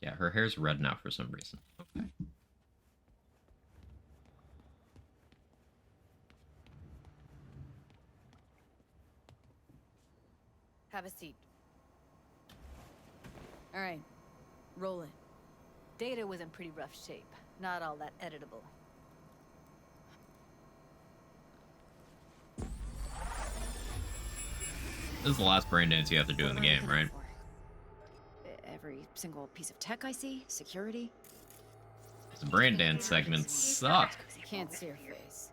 Yeah, her hair's red now for some reason. Okay. Have a seat. All right, roll it. Data was in pretty rough shape. Not all that editable. This is the last brain dance you have to do in the game, right? Every single piece of tech I see, security. The brain dance segments suck. Can't see her face.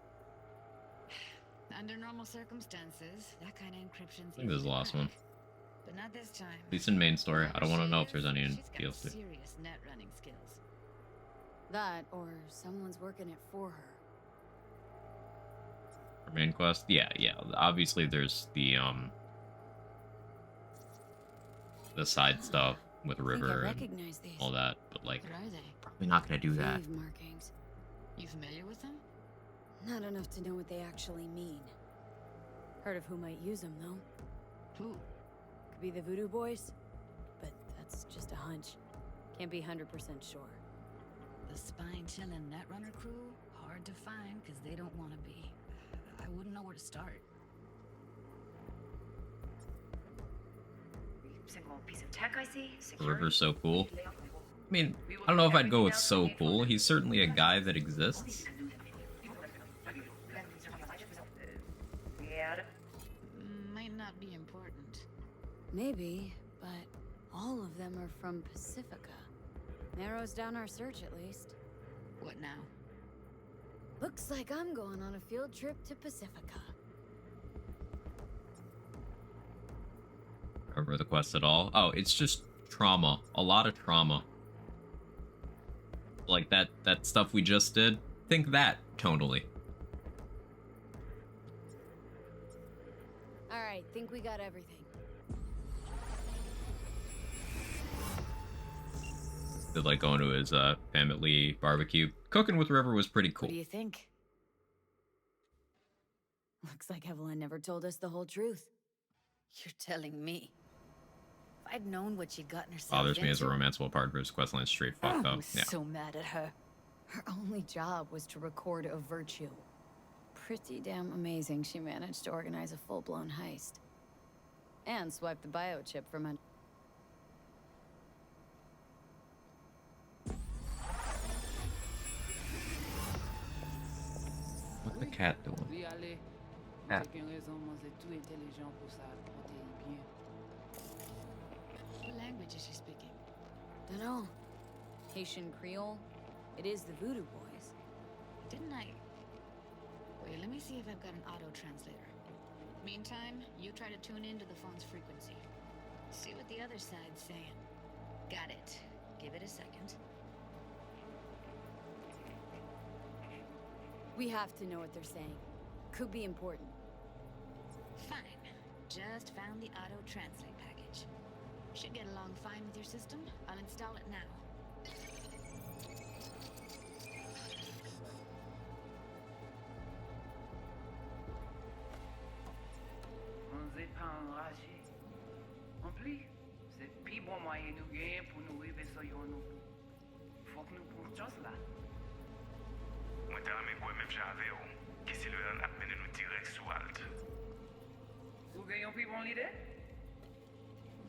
Under normal circumstances, that kind of encryption's I think this is the last one. But not this time. At least in main story. I don't want to know if there's any in She's got DLC. serious net running skills. That, or someone's working it for her. For main quest? Yeah. Obviously there's the side stuff with River and recognize these. all that, but like What are they? probably not gonna do that. Cave markings. You familiar with them? Not enough to know what they actually mean. Heard of who might use them, though. Who? Could be the Voodoo Boys, but that's just a hunch. Can't be 100% sure. The spine-chilling Netrunner crew? Hard to find, because they don't want to be. I wouldn't know where to start. single piece of tech I see. River's so cool. I mean, I don't know if I'd go with so cool. He's certainly a guy that exists. Might not be important. Maybe, but all of them are from Pacifica. Narrows down our search at least. What now? Looks like I'm going on a field trip to Pacifica. Remember the quest at all? Oh, it's just trauma. A lot of trauma. Like that stuff we just did. Think that tonally. Alright, think we got everything. Did like going to his family barbecue. Cooking with River was pretty cool. What do you think? Looks like Evelyn never told us the whole truth. You're telling me. If I'd known what she'd gotten herself Bothers me as a into- romanceable part of his questline straight fucked I up. was Yeah. so mad at her. Her only job was to record a virtue. Pretty damn amazing she managed to organize a full-blown heist. And swipe the biochip from under. What's the cat doing? Oui, allez. Cat. C'est qu'une raison, moi, c'est tout intelligent pour ça. Comptez bien. What language is she speaking? Dunno. Haitian Creole? It is the Voodoo Boys. Didn't I? Wait, let me see if I've got an auto translator. Meantime, you try to tune into the phone's frequency. See what the other side's saying. Got it. Give it a second. We have to know what they're saying. Could be important. Fine. Just found the auto translate package. Should get along fine with your system. I'll install it now. On n'est pas enragé. En plus, c'est le plus bon moyen nous gagner pour nous arriver sur nous. Faut que nous prenions chance là. Mwen te rame kwe mèm jave yo, ki si le an ap mene nou direk sou alt. Vous gagnez plus bon l'idée?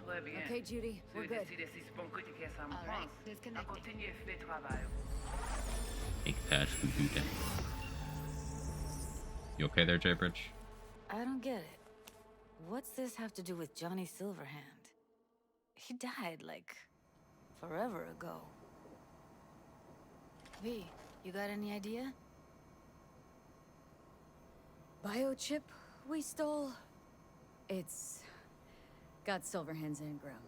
Très bien. Okay, Judy, we're good. Décider si c'est bon côté que ça me All right, pense. disconnected. À continuer à faire travail. Take patch for Buddha. You okay there, J-Bridge? I don't get it. What's this have to do with Johnny Silverhand? He died, like, forever ago. V, you got any idea? Biochip we stole? It's got Silverhand's engram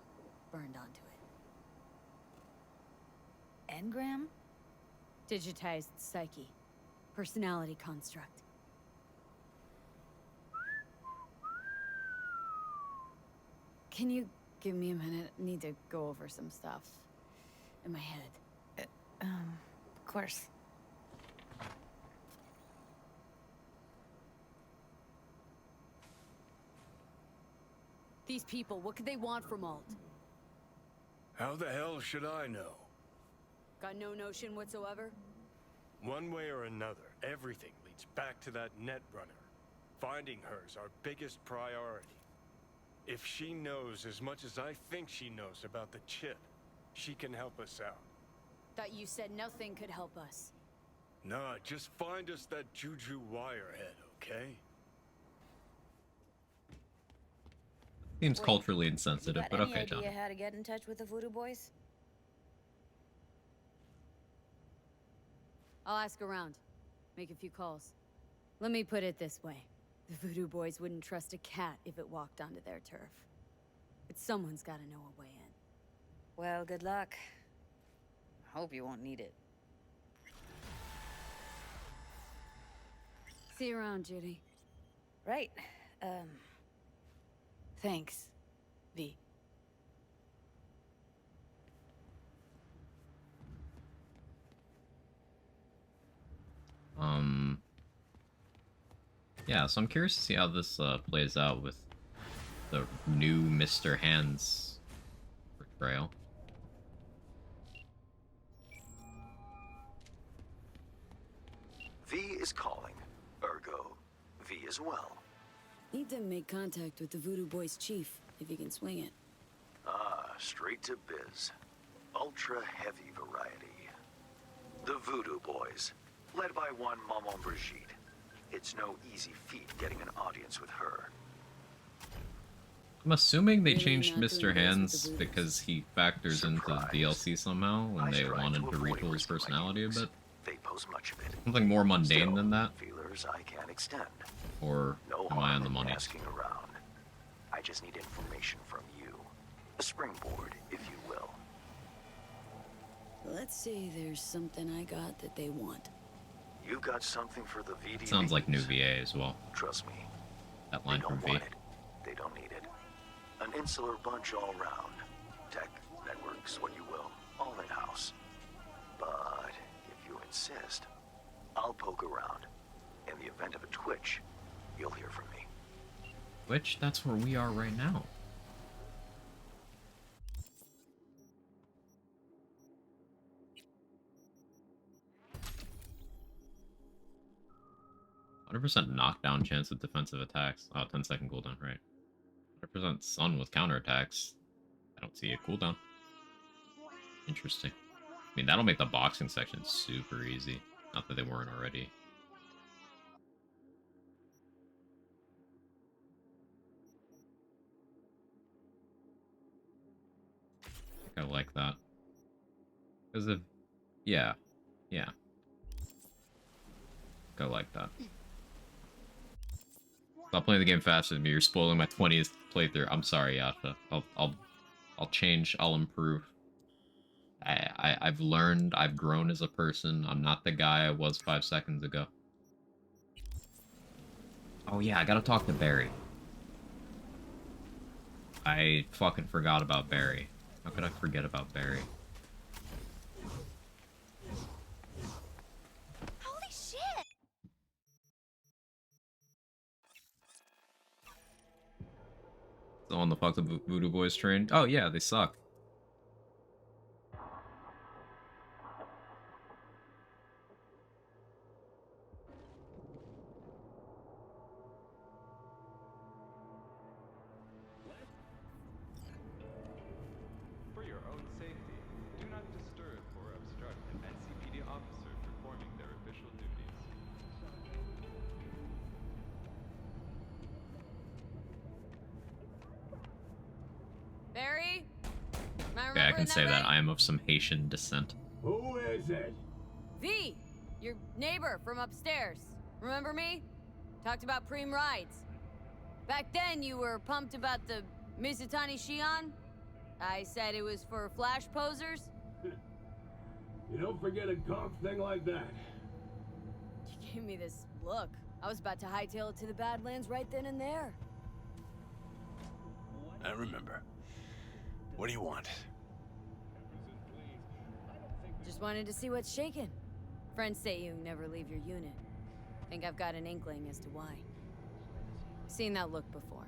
burned onto it. Engram? Digitized psyche. Personality construct. Can you give me a minute? I need to go over some stuff in my head. Of course. These people, what could they want from Alt? How the hell should I know? Got no notion whatsoever? One way or another, everything leads back to that Netrunner. Finding her's our biggest priority. If she knows as much as I think she knows about the chip, she can help us out. Thought you said nothing could help us. Nah, just find us that Juju wirehead, okay? Seems Wait, culturally You insensitive, got but any okay, idea John. how to get in touch with the Voodoo Boys? I'll ask around. Make a few calls. Let me put it this way. The Voodoo Boys wouldn't trust a cat if it walked onto their turf. But someone's gotta know a way in. Well, good luck. Hope you won't need it. See you around, Judy. Right. Thanks, V. Yeah, so I'm curious to see how this plays out with the new Mr. Hands portrayal. V is calling. Ergo, V is well. Need to make contact with the Voodoo Boys chief, if you can swing it. straight to biz. Ultra heavy variety. The Voodoo Boys, led by one Maman Brigitte. It's no easy feat getting an audience with her. I'm assuming they Really changed not Mr. doing this with Hands the because he factors into the DLC somehow, and they wanted to retool his personality a bit. They pose much of it. Something more mundane Still, than that? feelers I can extend. Or No am I harm on the in money? asking around. I just need information from you. A springboard, if you will. Let's say there's something I got that they want. You've got something for the VD. Sounds like new VA as well. Trust me. That line They from don't V. want it. They don't need it. An insular bunch all round. Tech, networks, what you will. All in-house. But if you insist, I'll poke around. In the event of a twitch, you'll hear from me. Which, that's where we are right now. %, knockdown chance with defensive attacks. Oh, 10-second cooldown, right. 100% stun with counterattacks. I don't see a cooldown. Interesting. I mean, that'll make the boxing section super easy. Not that they weren't already. I think I like that. Because of... Yeah. Yeah. I like that. Stop playing the game faster than me. You're spoiling my 20th playthrough. I'm sorry, Yasha. I'll change. I'll improve. I've learned. I've grown as a person. I'm not the guy I was 5 seconds ago. Oh yeah, I gotta talk to Barry. I fucking forgot about Barry. How could I forget about Barry? Holy shit! So on the fuck the Voodoo Boys train? Oh yeah, they suck. For your own safety, do not disturb or obstruct an NCPD officer performing their official duties. Barry? Am I Okay, I can say that. right? I am of some Haitian descent. Who is it? V! Your neighbor from upstairs. Remember me? Talked about preem rides. Back then, you were pumped about the Mizutani Shion. I said it was for flash posers. You don't forget a conk thing like that. You gave me this look. I was about to hightail it to the Badlands right then and there. I remember. What do you want? Just wanted to see what's shaking. Friends say you never leave your unit. Think I've got an inkling as to why. Seen that look before.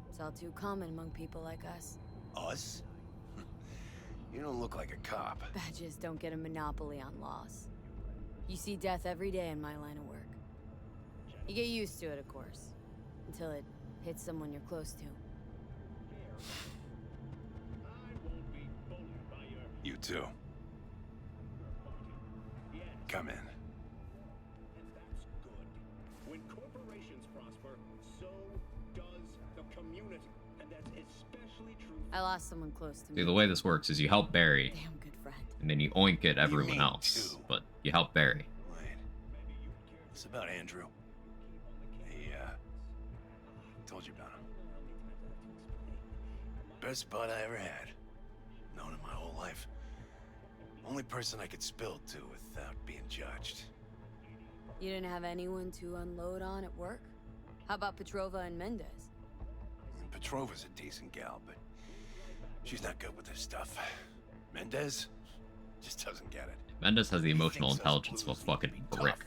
It's all too common among people like us. Us? You don't look like a cop. Badges don't get a monopoly on loss. You see death every day in my line of work. You get used to it, of course. Until it hits someone you're close to. You too. Come in. When corporations prosper, so does the community. And that's especially true. I lost someone close to me. See, the way this works is you help Barry, Damn good friend. and then you oink at everyone else. But you help Barry. It's about Andrew. He, told you about him. Best bud I ever had. Known him my whole life. Only person I could spill to without being judged. You didn't have anyone to unload on at work? How about Petrova and Mendez? Petrova's a decent gal, but she's not good with this stuff. Mendez just doesn't get it. Mendes has the emotional intelligence of a fucking brick.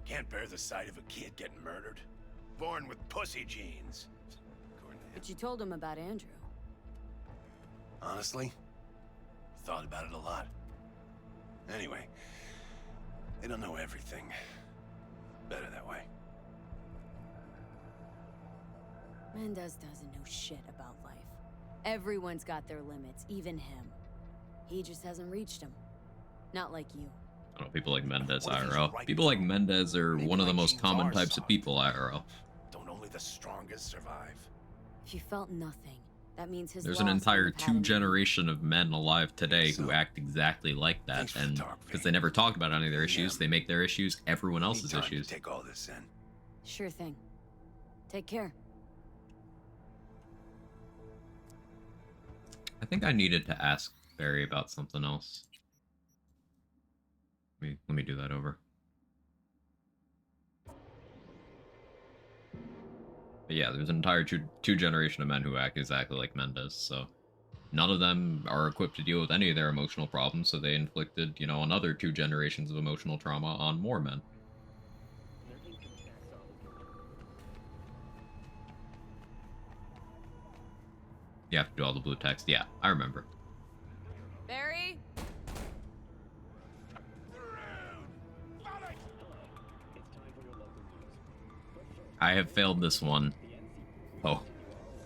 Can't bear the sight of a kid getting murdered. Born with pussy genes. But you told him about Andrew. Honestly, thought about it a lot. Anyway, they don't know everything. Better that way. Mendez doesn't know shit about life. Everyone's got their limits, even him. He just hasn't reached them. Not like you. I don't know, people like Mendez IRL. People like Mendez are one of the most common types of people IRL. Don't only the strongest survive? If you felt nothing, that means his There's an loss entire wouldn't have had him. generation of men alive today who act exactly like that, and because they never talk about any of their issues, they make their issues everyone else's issues. Take all this in. Sure thing. Take care. I think I needed to ask Barry about something else. Let me do that over. But yeah, there's an entire two generation of men who act exactly like Mendez, so none of them are equipped to deal with any of their emotional problems, so they inflicted, you know, another 2 generations of emotional trauma on more men. You have to do all the blue text. Yeah, I remember. Barry? I have failed this one. Oh,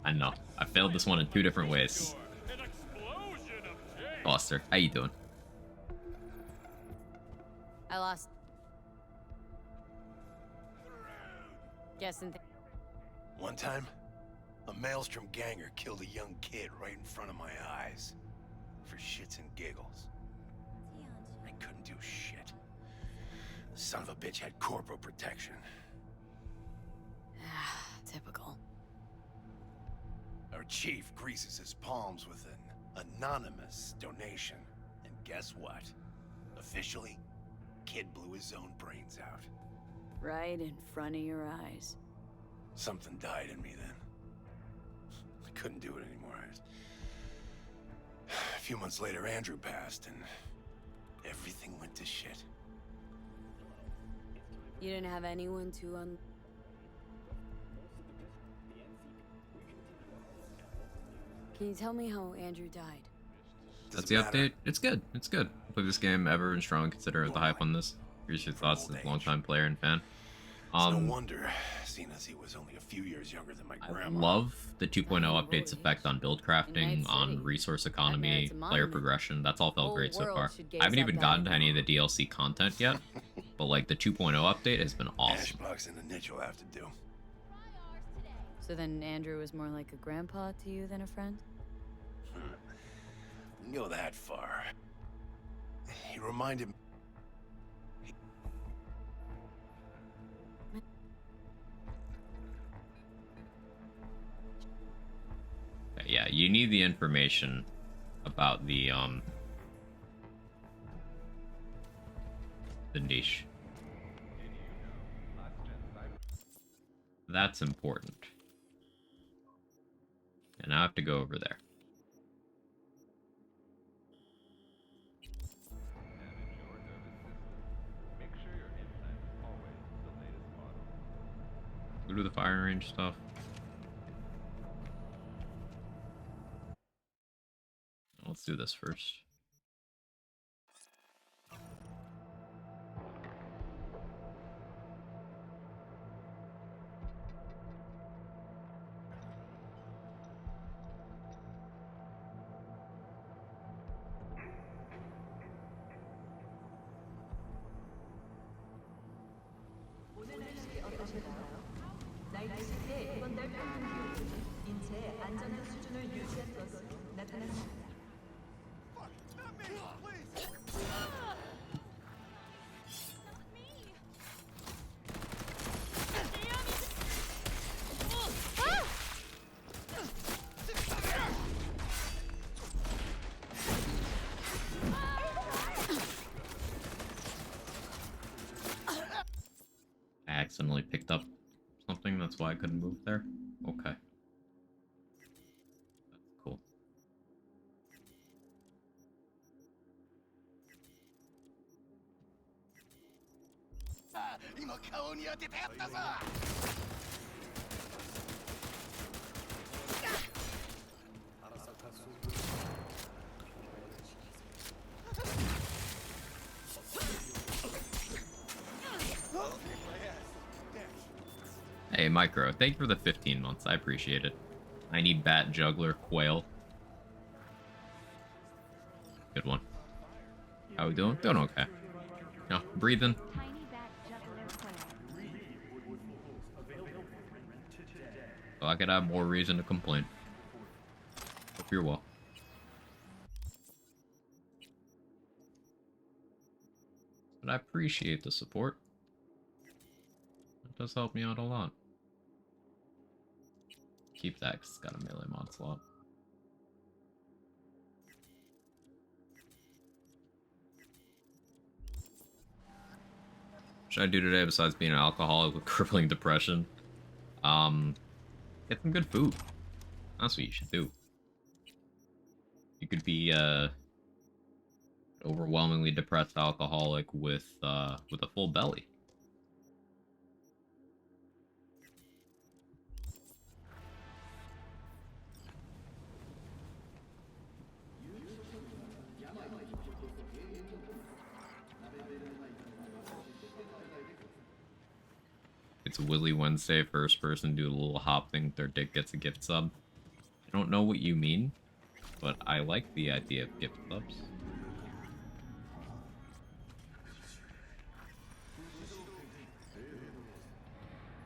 I know. I failed this one in 2 different ways. Foster, how you doing? I lost. Guessing. One time, a Maelstrom ganger killed a young kid right in front of my eyes. For shits and giggles. I couldn't do shit. The son of a bitch had corporal protection. Typical. Our chief greases his palms with an anonymous donation. And guess what? Officially, kid blew his own brains out. Right in front of your eyes. Something died in me then. I couldn't do it anymore. A few months later, Andrew passed, and everything went to shit. You didn't have anyone to Can you tell me how Andrew died? That's the update. It's good. It's good. Play this game ever and strong. Consider the hype on this. Here's your thoughts as a longtime player and fan. No wonder, seeing as he was only a few years younger than my grandma. Love the 2.0 update's effect on build crafting, on resource economy, player progression. That's all felt great so far. I haven't even gotten to any of the DLC content yet, but like the 2.0 update has been awesome. Ashbox and the niche will have to do. So then Andrew was more like a grandpa to you than a friend? Didn't go that far. He reminded me. Yeah, you need the information about the niche. That's important. And I have to go over there. Go do the firing range stuff. Let's do this first. 나이트시티의 이번 달 평균 기온은 인체의 안전한 수준을 유지할 것으로 나타났습니다. I accidentally picked up something, that's why I couldn't move there. Okay. That's cool. Hey, Micro, thank you for the 15 months. I appreciate it. I need Bat, Juggler, Quail. Good one. How we doing? Doing okay. No, breathing. So I could have more reason to complain. Hope you're well. But I appreciate the support. It does help me out a lot. Keep that, 'cause it's got a melee mod slot. What should I do today besides being an alcoholic with crippling depression? Get some good food. That's what you should do. You could be overwhelmingly depressed alcoholic with a full belly. It's Willy Wednesday, first person do a little hop thing, their dick gets a gift sub. I don't know what you mean, but I like the idea of gift subs.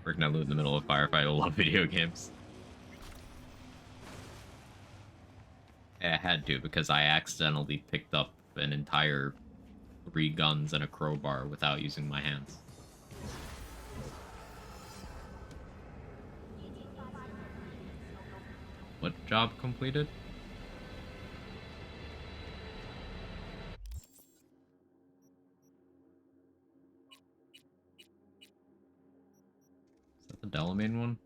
Freaking out in the middle of a firefight, I love video games. I had to, because I accidentally picked up an entire 3 guns and a crowbar without using my hands. What job completed? Is that the Delamain one?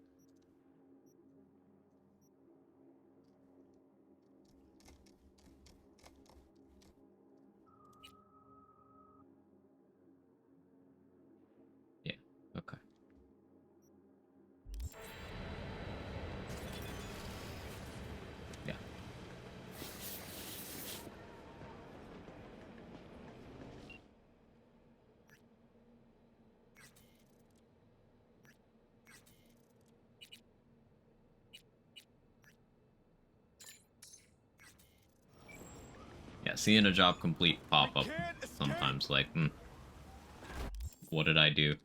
Yeah, okay. Yeah. Yeah, seeing a job complete pop up sometimes, like, what did I do?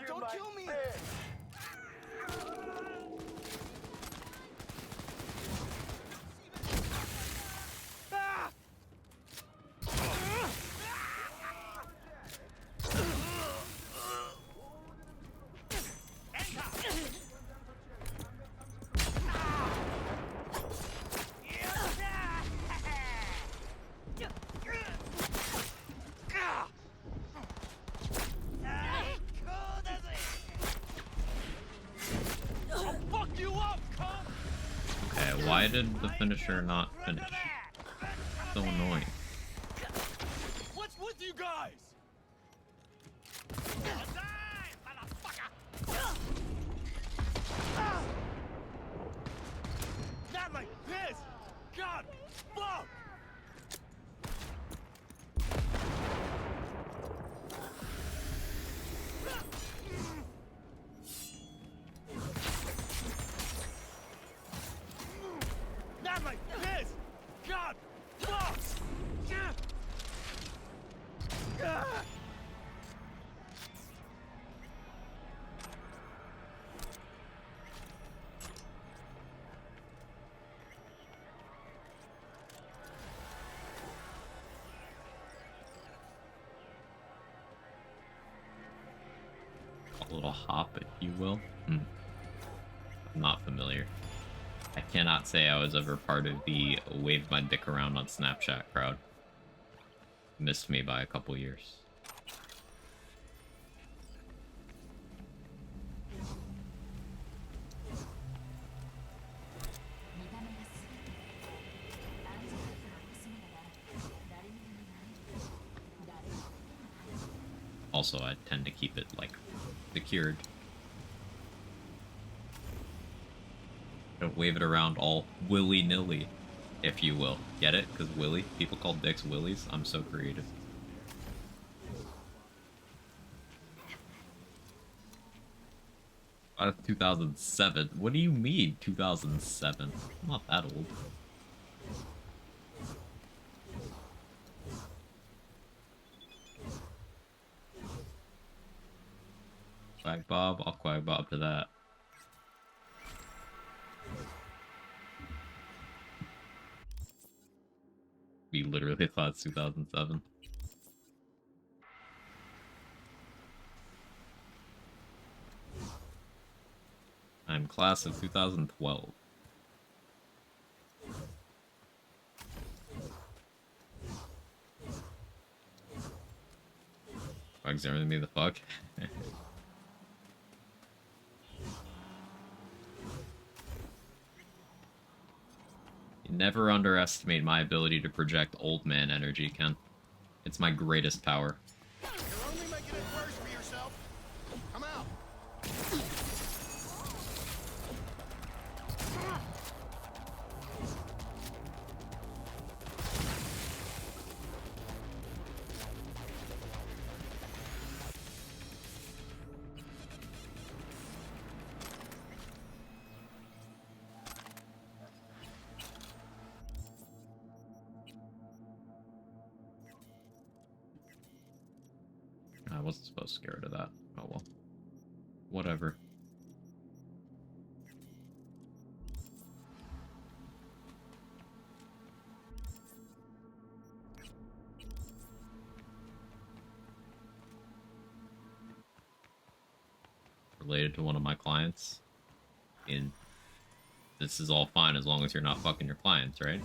Don't kill me! Okay, why did the finisher not finish? So annoying. What's with you guys? Not like this! God, fuck! Not like this! God, fuck! A little hop, if you will. I'm not familiar. I cannot say I was ever part of the wave my dick around on Snapchat crowd. Missed me by a couple years. Also, I tend to keep it, like, secured. Don't wave it around all willy-nilly, if you will. Get it? Because Willy? People call dicks willies? I'm so creative. 2007. What do you mean 2007? I'm not that old. Quack Bob, I'll Quack Bob to that. We literally thought it's 2007. I'm class of 2012. Examining me the fuck? You never underestimate my ability to project old man energy, Ken. It's my greatest power. You're only making it worse for yourself. Come out. I wasn't supposed to get rid of that. Oh well. Whatever. Related to one of my clients. In this is all fine as long as you're not fucking your clients, right?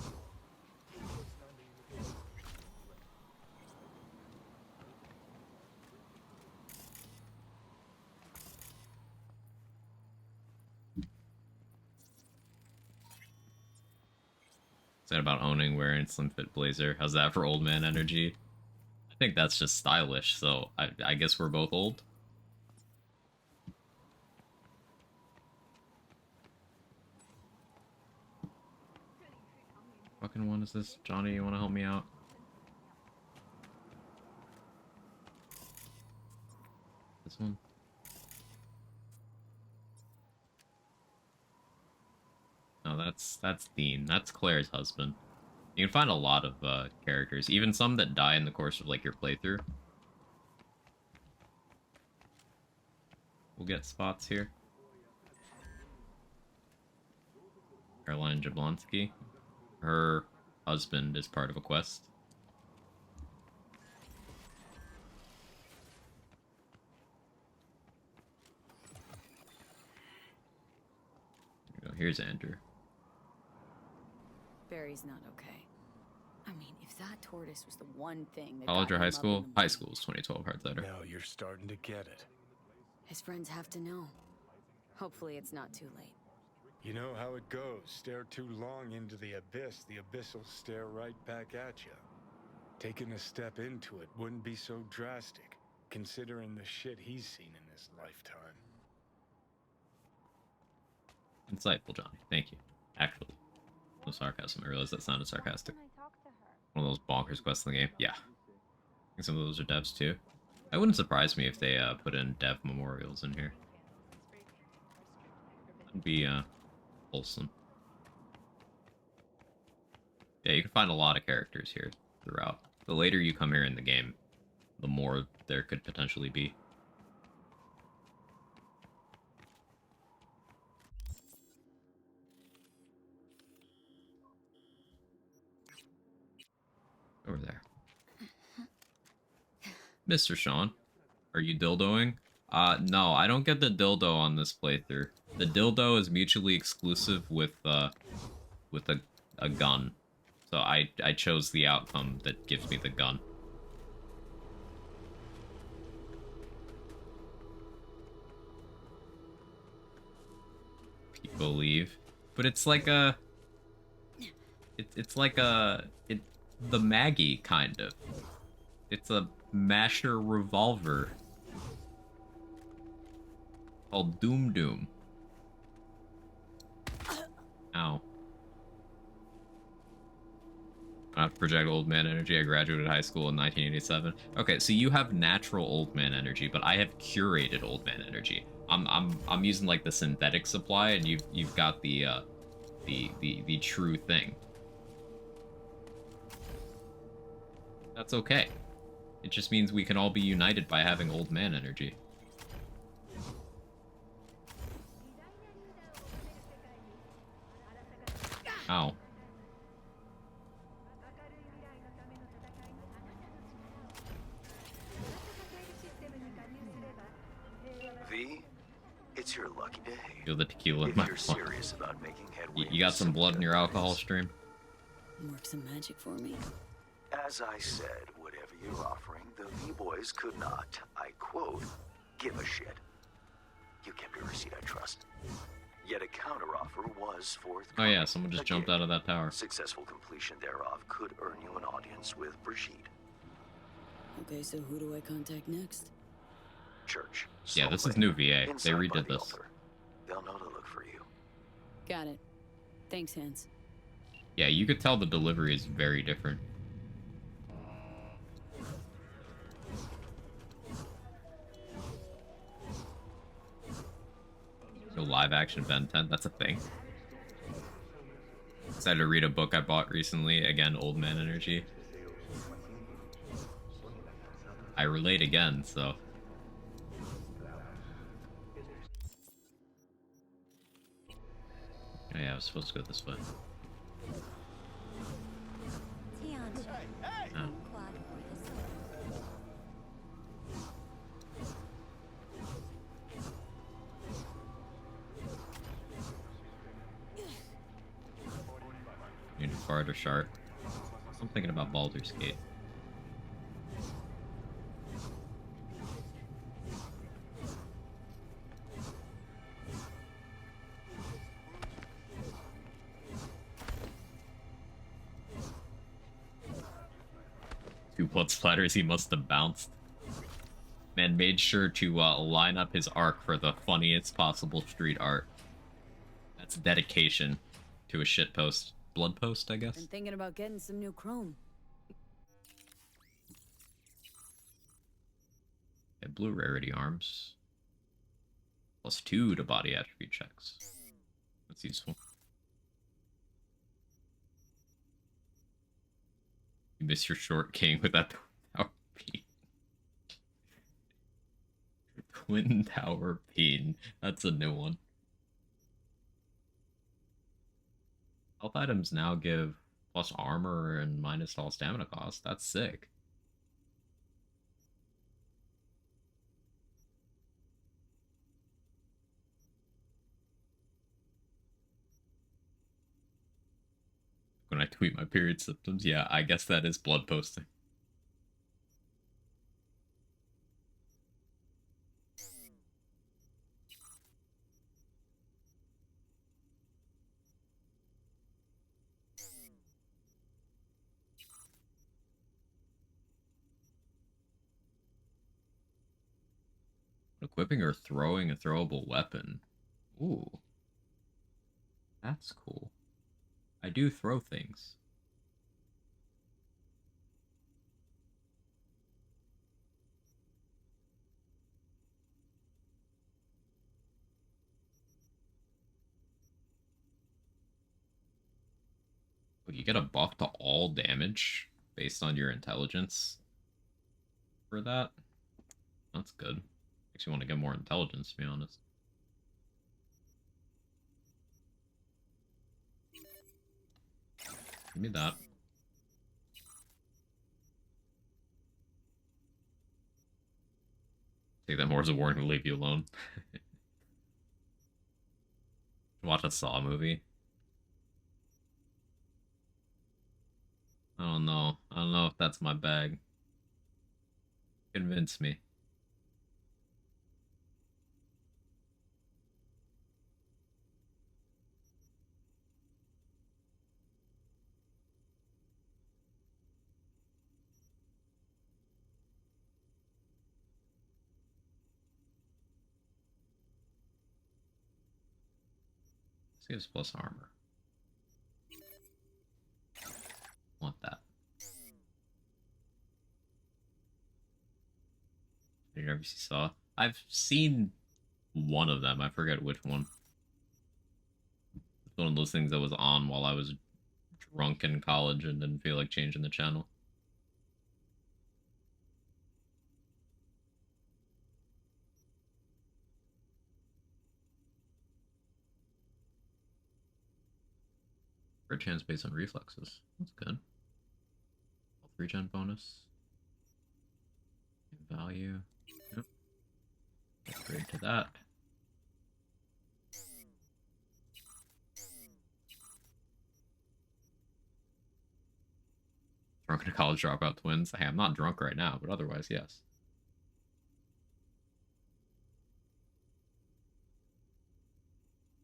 Is that about owning wearing slim fit blazer? How's that for old man energy? I think that's just stylish, so I guess we're both old. Fucking one is this? Johnny, you wanna help me out? This one? No, that's Dean. That's Claire's husband. You can find a lot of characters, even some that die in the course of like your playthrough. We'll get spots here. Caroline Jablonski. Her husband is part of a quest. There you go. Here's Andrew. Barry's not okay. I mean, if that tortoise was the one thing that College got or him high up school? in the High school is 2012 Hardsider. Now you're starting to get it. His friends have to know. Hopefully it's not too late. You know how it goes. Stare too long into the abyss will stare right back at you. Taking a step into it wouldn't be so drastic, considering the shit he's seen in his lifetime. Insightful, Johnny. Thank you. Actually. No sarcasm. I realized that sounded sarcastic. One of those bonkers quests in the game. Yeah. I think some of those are devs too. It wouldn't surprise me if they put in dev memorials in here. That'd be wholesome. Yeah, you can find a lot of characters here throughout. The later you come here in the game, the more there could potentially be. Over there. Mr. Sean, are you dildoing? No, I don't get the dildo on this playthrough. The dildo is mutually exclusive with a gun. So I chose the outcome that gives me the gun. People leave. But it's like a... It's like the Maggie, kind of. It's a masher revolver. Called Doom Doom. Ow. Not project old man energy. I graduated high school in 1987. Okay, so you have natural old man energy, but I have curated old man energy. I'm using like the synthetic supply, and you've got the true thing. That's okay. It just means we can all be united by having old man energy. Ow. V, it's your lucky day. Feel the tequila in If my you're blood. serious about making headway, You got some blood in your alcohol stream? Work some magic for me. As I said, whatever you're offering, the V-Boys could not, I quote, give a shit. You kept your receipt, I trust. Yet a counteroffer was Oh forthcoming. yeah, someone just jumped out of that tower. Successful completion thereof could earn you an audience with Brigitte. Okay, so who do I contact next? Church. Yeah, this is new VA. They Inside by redid the this. altar. They'll know to look for you. Got it. Thanks, Hans. Yeah, you could tell the delivery is very different. No live action Ben 10, that's a thing. Decided to read a book I bought recently, again, Old Man Energy. I relate again, so. Oh yeah, I was supposed to go this way. Oh. Need to fart or shark. I'm thinking about Baldur's Gate. Two blood splatters, he must have bounced. Man made sure to line up his arc for the funniest possible street art. That's dedication to a shitpost. Blood post, I guess? Been thinking about getting some new chrome. Yeah, blue rarity arms. +2 to body attribute checks. That's useful. You miss your short king with that tower peen. Twin tower peen. That's a new one. Health items now give plus armor and minus all stamina cost. That's sick. When I tweet my period symptoms, yeah, I guess that is blood posting. Equipping or throwing a throwable weapon. Ooh. That's cool. I do throw things. Oh, you get a buff to all damage based on your intelligence for that? That's good. Makes you want to get more intelligence, to be honest. Give me that. Take that more as a warning to leave you alone. Watch a Saw movie. I don't know. I don't know if that's my bag. Convince me. This gives plus armor. Want that. never saw. I've seen one of them. I forget which one. It's one of those things that was on while I was drunk in college and didn't feel like changing the channel. Crit chance based on reflexes. That's good. Health regen bonus. Value. Yep. Upgrade to that. Drunken college dropout twins. Hey, I'm not drunk right now, but otherwise, yes.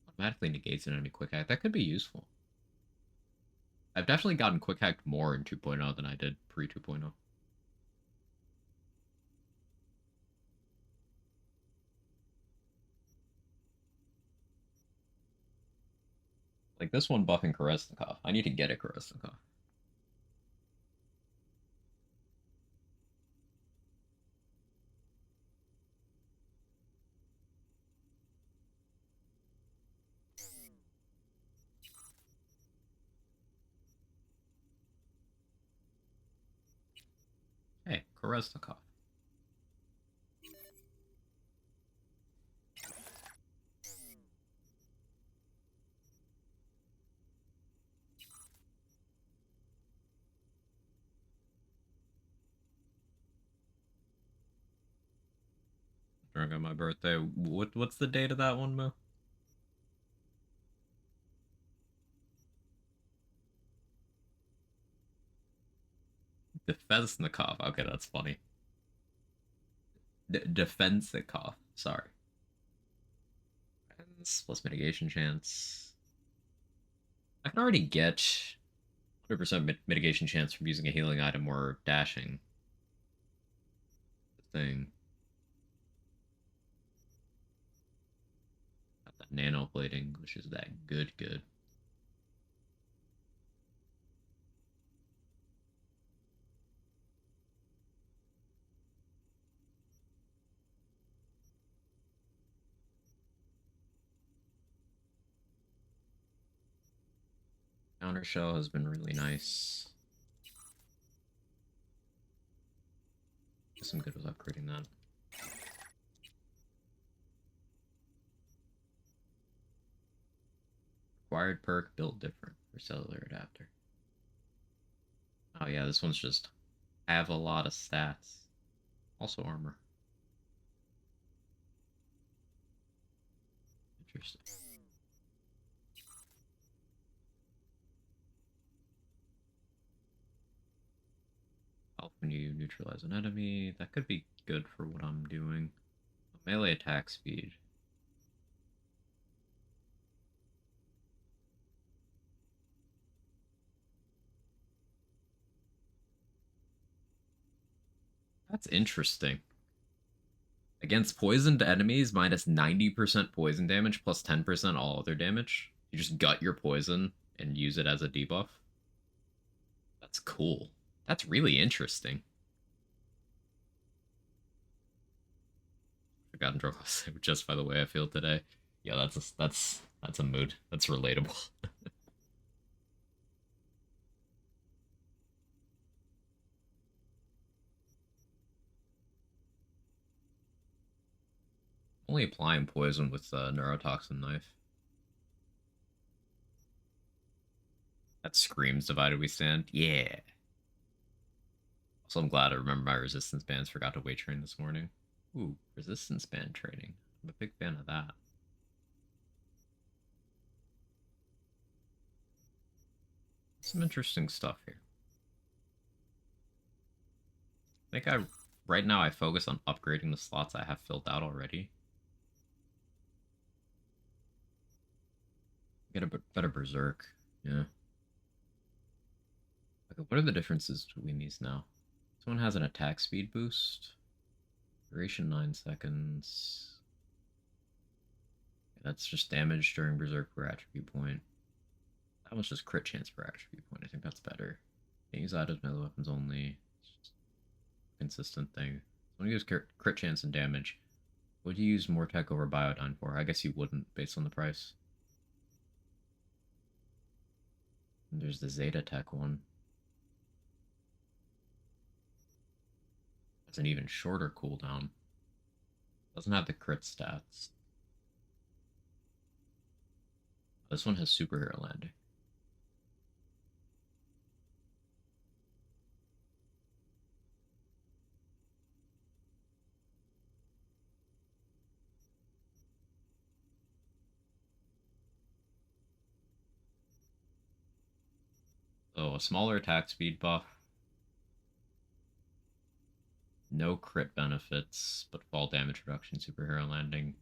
Automatically negates an enemy quick hack. That could be useful. I've definitely gotten quick hacked more in 2.0 than I did pre 2.0. Like this one buffing Koreznikov. I need to get a Koreznikov. Hey, Koreznikov. Drunk on my birthday. What's the date of that one, Moo? Defensnikov. Okay, that's funny. Defensikov. Sorry. Plus mitigation chance. I can already get 100% mitigation chance from using a healing item or dashing. The thing. Got that nano plating, which is that good. Counter shell has been really nice. Guess I'm good with upgrading that. Required perk, build different for cellular adapter. Oh yeah, this one's just have a lot of stats. Also armor. Interesting. Help when you neutralize an enemy. That could be good for what I'm doing. Melee attack speed. That's interesting. Against poisoned enemies, minus 90% poison damage plus 10% all other damage. You just gut your poison and use it as a debuff. That's cool. That's really interesting. Forgotten Drogos just by the way I feel today. Yeah, that's a mood. That's relatable. Only applying poison with the neurotoxin knife. That screams divided we stand. Yeah. Also, I'm glad I remember my resistance bands. Forgot to weight train this morning. Ooh, resistance band training. I'm a big fan of that. Some interesting stuff here. I think right now I focus on upgrading the slots I have filled out already. Get a better berserk. Yeah. Okay, what are the differences between these now? This one has an attack speed boost. Duration 9 seconds. That's just damage during berserk per attribute point. That one's just crit chance per attribute point. I think that's better. Can't use items, melee weapons only. It's just a consistent thing. When you use crit chance and damage, would you use more tech over Biodyne for? I guess you wouldn't, based on the price. And there's the Zeta Tech one. It's an even shorter cooldown. Doesn't have the crit stats. This one has superhero landing. So a smaller attack speed buff. No crit benefits, but fall damage reduction, superhero landing.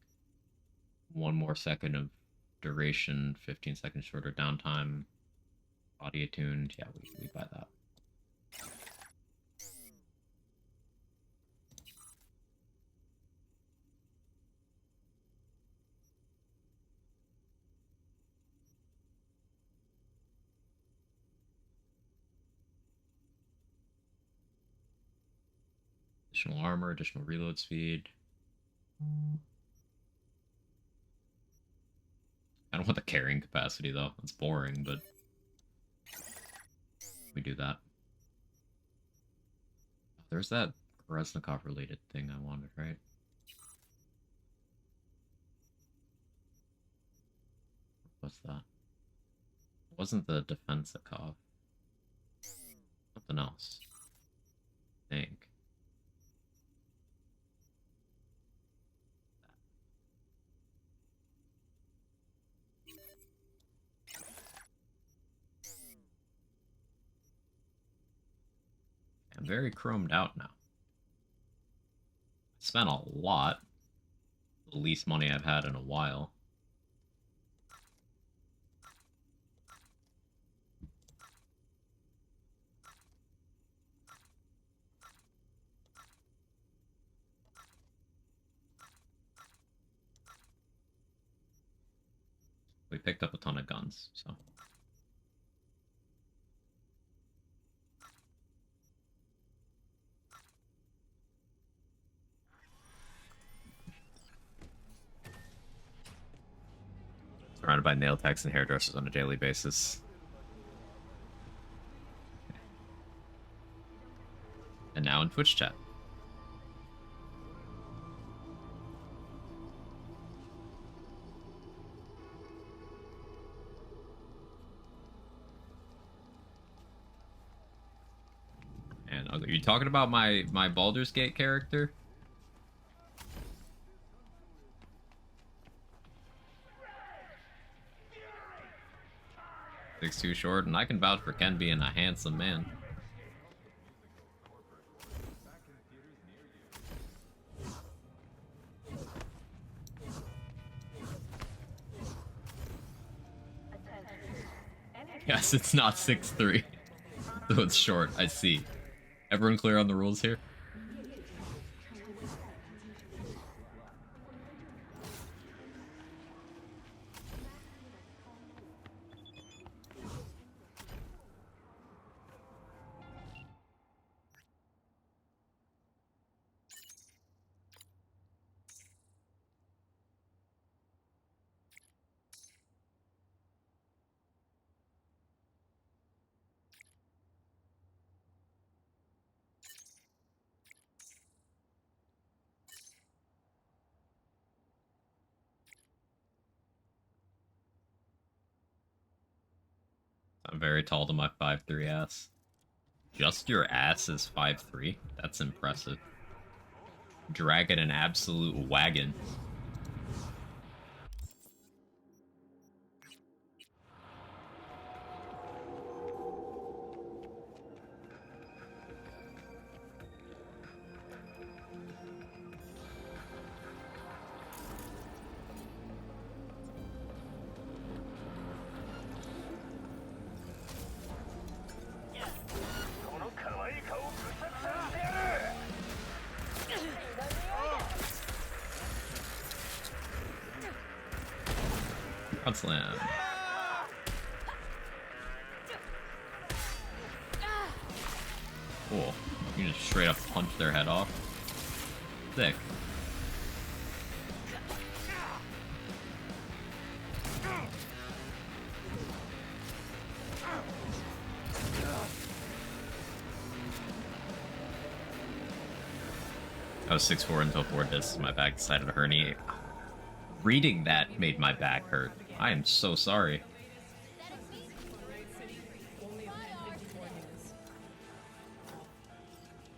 1 more second of duration, 15 seconds shorter downtime. Body attuned. Yeah, we buy that. Additional armor, additional reload speed. I don't want the carrying capacity though. It's boring, but we do that. There's that Reznikov related thing I wanted, right? What's that? It wasn't the Defensikov. Something else. I think. I'm very chromed out now. I spent a lot. The least money I've had in a while. We picked up a ton of guns, so. Surrounded by nail techs and hairdressers on a daily basis. And now in Twitch chat. And are you talking about my Baldur's Gate character? 6'2" short, and I can vouch for Ken being a handsome man. Yes, it's not 6'3", so it's short. I see. Everyone clear on the rules here? I'm very tall to my 5'3" ass. Just your ass is 5'3"? That's impressive. Dragging an absolute wagon. Front slam. Cool. You just straight up punch their head off. Sick. I was 6'4" until 4 discs. My back decided to herniate. Reading that made my back hurt. I am so sorry.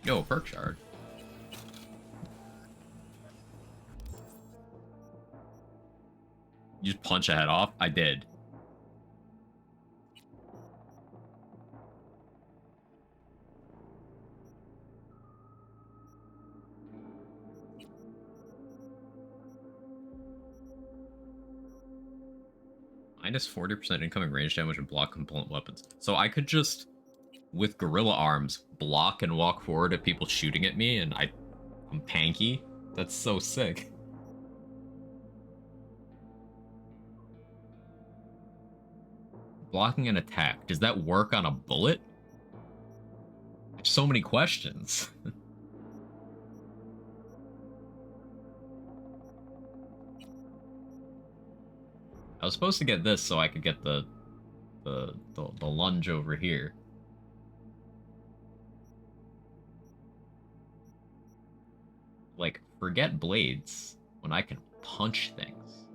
Yo, perk shard. You just punch a head off? I did. Minus 40% incoming range damage and block component weapons. So I could just, with gorilla arms, block and walk forward at people shooting at me, and I'm panky? That's so sick. Blocking an attack. Does that work on a bullet? So many questions. I was supposed to get this so I could get the lunge over here. Like, forget blades when I can punch things.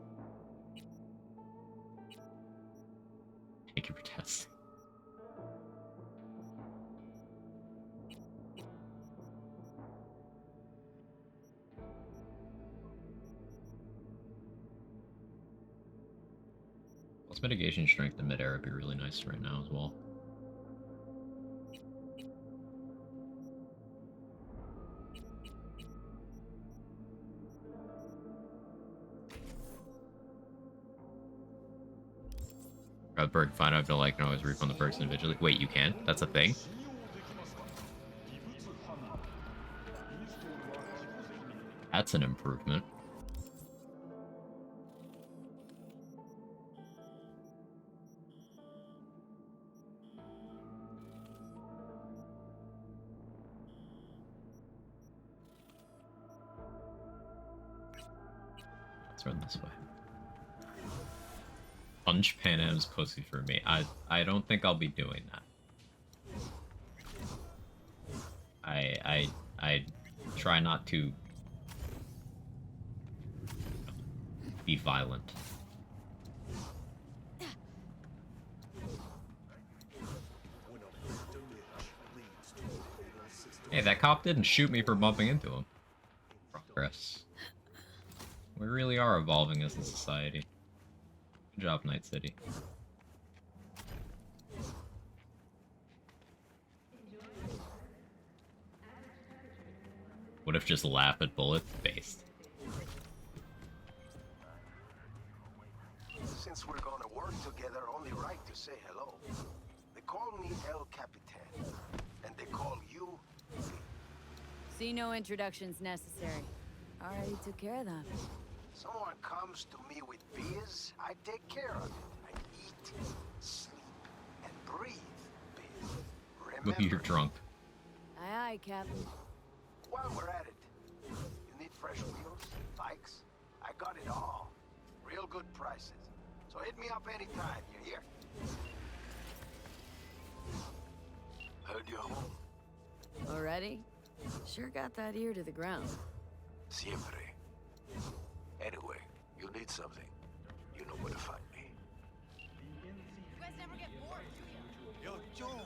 Thank you for testing. Plus mitigation strength in midair would be really nice right now as well. Grab perk, find out if you like, and always refund the perks individually. Wait, you can? That's a thing? That's an improvement. Let's run this way. Punch Pan Am's pussy for me. I don't think I'll be doing that. I try not to be violent. Hey, that cop didn't shoot me for bumping into him. Progress. We really are evolving as a society. Good job, Night City. What if just laugh at bullet based? Since we're gonna work together, only right to say hello. They call me El Capitan, and they call you... See, no introductions necessary. Already took care of that. Someone comes to me with beers, I take care of it. I eat, sleep, and breathe beer. Remember? You're drunk. Aye, aye, Captain. While we're at it, you need fresh wheels, bikes? I got it all. Real good prices. So hit me up anytime, you hear? Heard you're home. Already? Sure got that ear to the ground. Siempre. Anyway, you need something. You know where to find me. You guys never get bored, do you? Yo, Joe!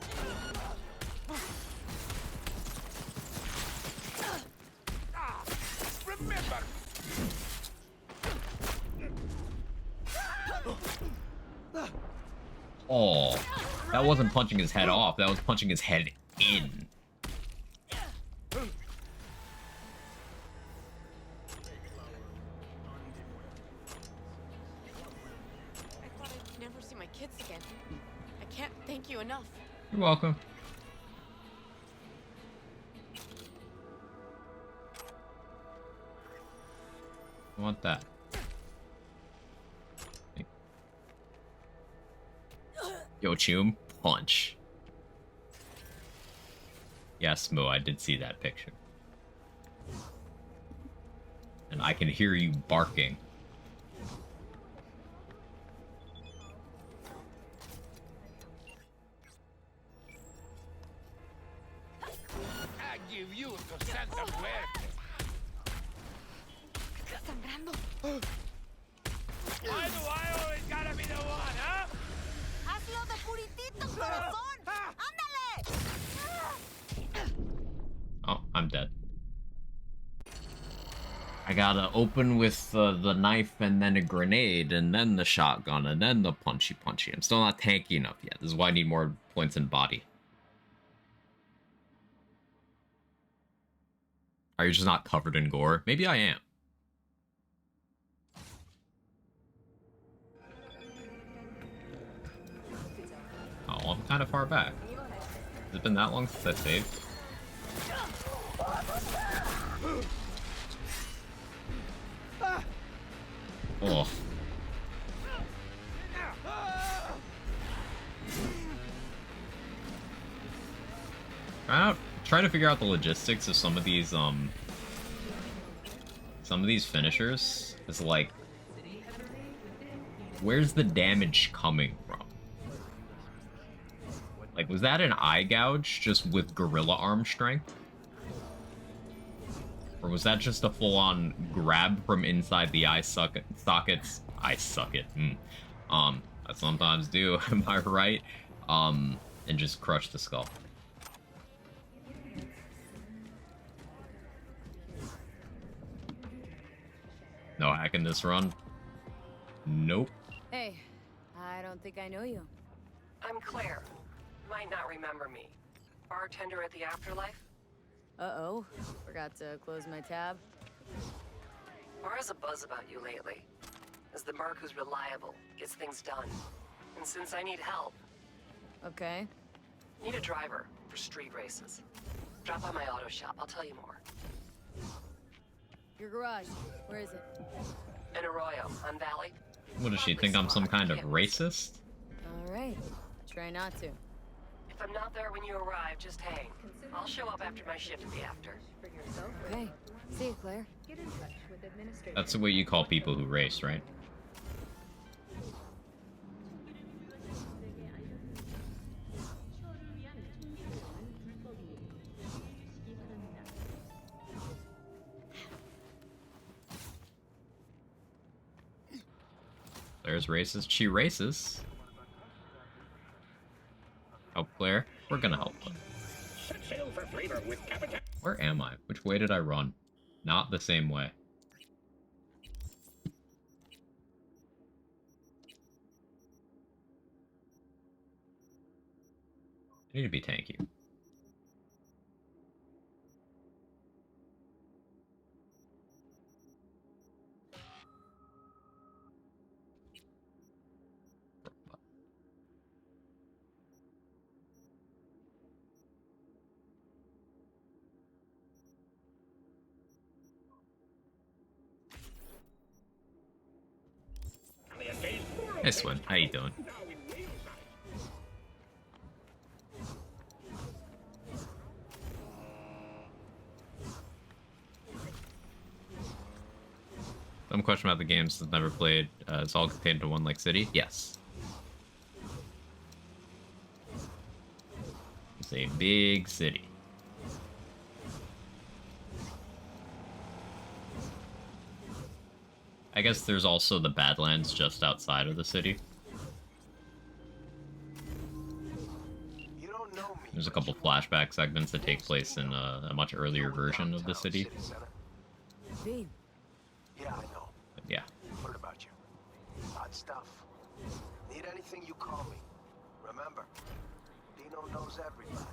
Remember! Oh, that wasn't punching his head off. That was punching his head in. I thought I'd never see my kids again. I can't thank you enough. You're welcome. I want that. Yo, Chum, punch. Yes, Moo, I did see that picture. I can hear you barking. I give you a Santa Muerte. Why do I always gotta be the one, huh? Hazlo de puritito, corazón. Ándale. Oh, I'm dead. I gotta open with the knife and then a grenade and then the shotgun and then the punchy. I'm still not tanky enough yet. This is why I need more points in body. Are you just not covered in gore? Maybe I am. Oh, I'm kind of far back. Has it been that long since I saved? Oh. Trying to figure out the logistics of some of these finishers is like, where's the damage coming from? Like, was that an eye gouge just with gorilla arm strength? Or was that just a full-on grab from inside the eye sockets? I suck it. I sometimes do, am I right? And just crush the skull. No hacking this run? Nope. Hey, I don't think I know you. I'm Claire. Might not remember me. Bartender at the Afterlife? Uh-oh. Forgot to close my tab. Bar has a buzz about you lately. As the merc who's reliable, gets things done. And since I need help... Okay. Need a driver for street races. Drop by my auto shop, I'll tell you more. Your garage. Where is it? In Arroyo, on Valley. What does she think, I'm some kind of racist? Alright. Try not to. If I'm not there when you arrive, just hang. I'll show up after my shift at the after. Okay. See you, Claire. Get in touch with administration. That's what you call people who race, right? There's racist. She races. Help Claire. We're gonna help them. Where am I? Which way did I run? Not the same way. I need to be tanky. Hey Swin, how you doing? Some question about the games that's never played. It's all contained in one like city? Yes. It's a big city. I guess there's also the Badlands just outside of the city. There's a couple flashback segments that take place in a much earlier version of the city. V. Yeah, I know. But yeah. Heard about you. Hot stuff. Need anything, you call me. Remember, Dino knows everybody.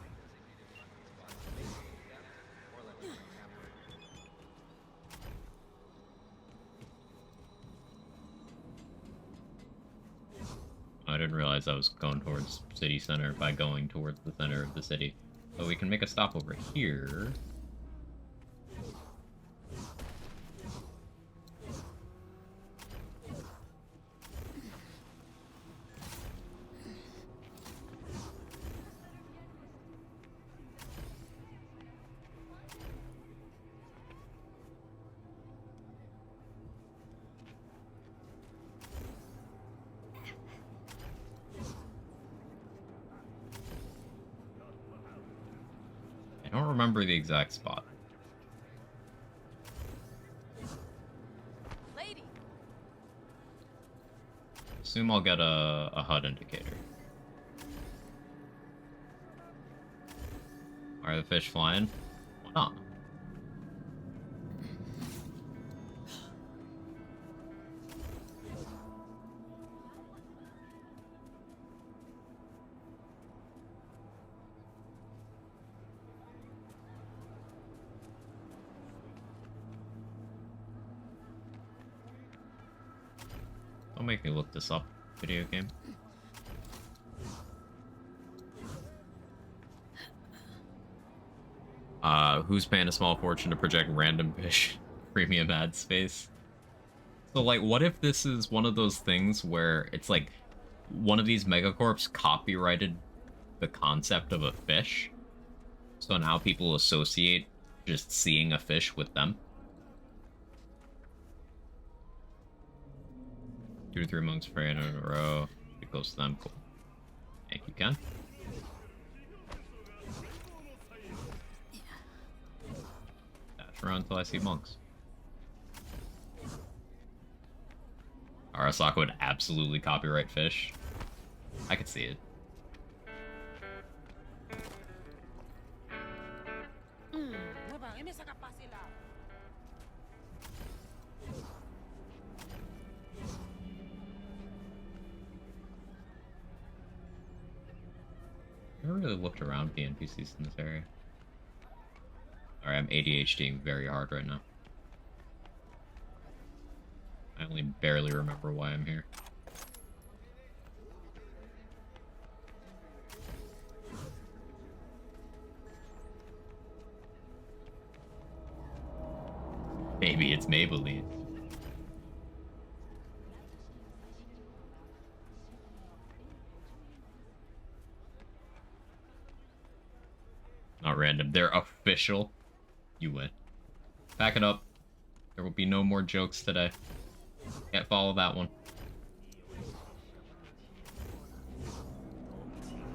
I didn't realize I was going towards city center by going towards the center of the city. So we can make a stop over here. I don't remember the exact spot. Lady. Assume I'll get a HUD indicator. Are the fish flying? Why not? Don't make me look this up, video game. Who's paying a small fortune to project random fish premium ad space? So, like, what if this is one of those things where it's like one of these megacorps copyrighted the concept of a fish, so now people associate just seeing a fish with them? 2 to 3 monks praying in a row. Get close to them. Cool. Thank you, Ken. Dash around until I see monks. Arasaka would absolutely copyright fish. I could see it. I never really looked around the NPCs in this area. Alright, I'm ADHDing very hard right now. I only barely remember why I'm here. Maybe it's Maybelline. Not random. They're official. You win. Back it up. There will be no more jokes today. Can't follow that one.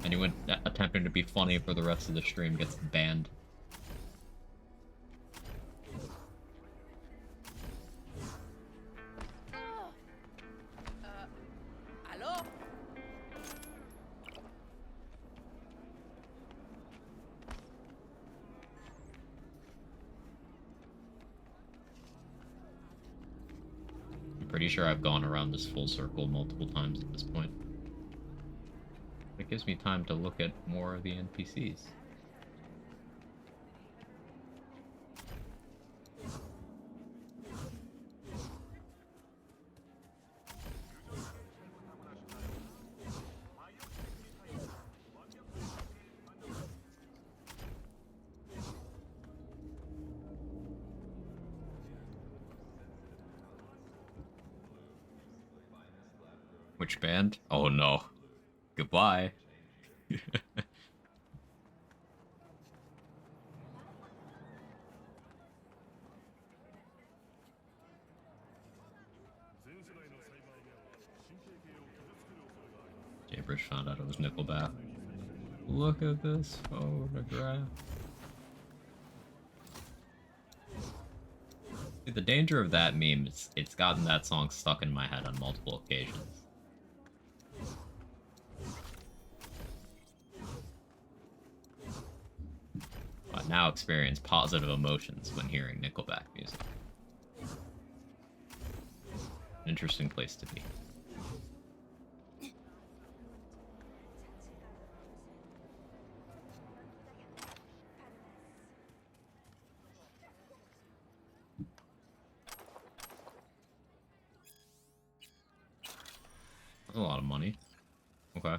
Anyone attempting to be funny for the rest of the stream gets banned. Hello? I'm pretty sure I've gone around this full circle multiple times at this point. It gives me time to look at more of the NPCs. Which band? Oh no. Goodbye. Jaybridge found out it was Nickelback. Look at this photograph. See, the danger of that meme is it's gotten that song stuck in my head on multiple occasions. I now experience positive emotions when hearing Nickelback music. Interesting place to be. That's a lot of money. Okay.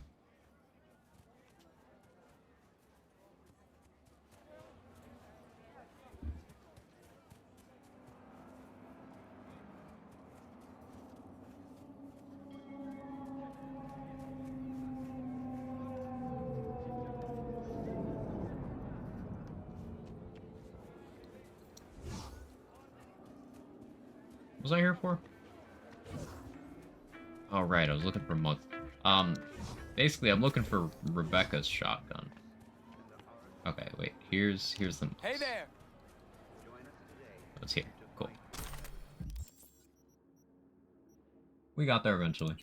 What was I here for? Oh, right, I was looking for monks. Basically, I'm looking for Rebecca's shotgun. Okay, wait. Here's the. Hey there. Let's here. Cool. We got there eventually.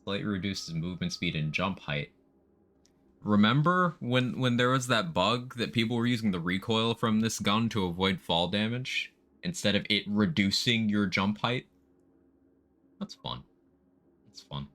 Slightly reduces movement speed and jump height. Remember when there was that bug that people were using the recoil from this gun to avoid fall damage instead of it reducing your jump height? That's fun. That's fun.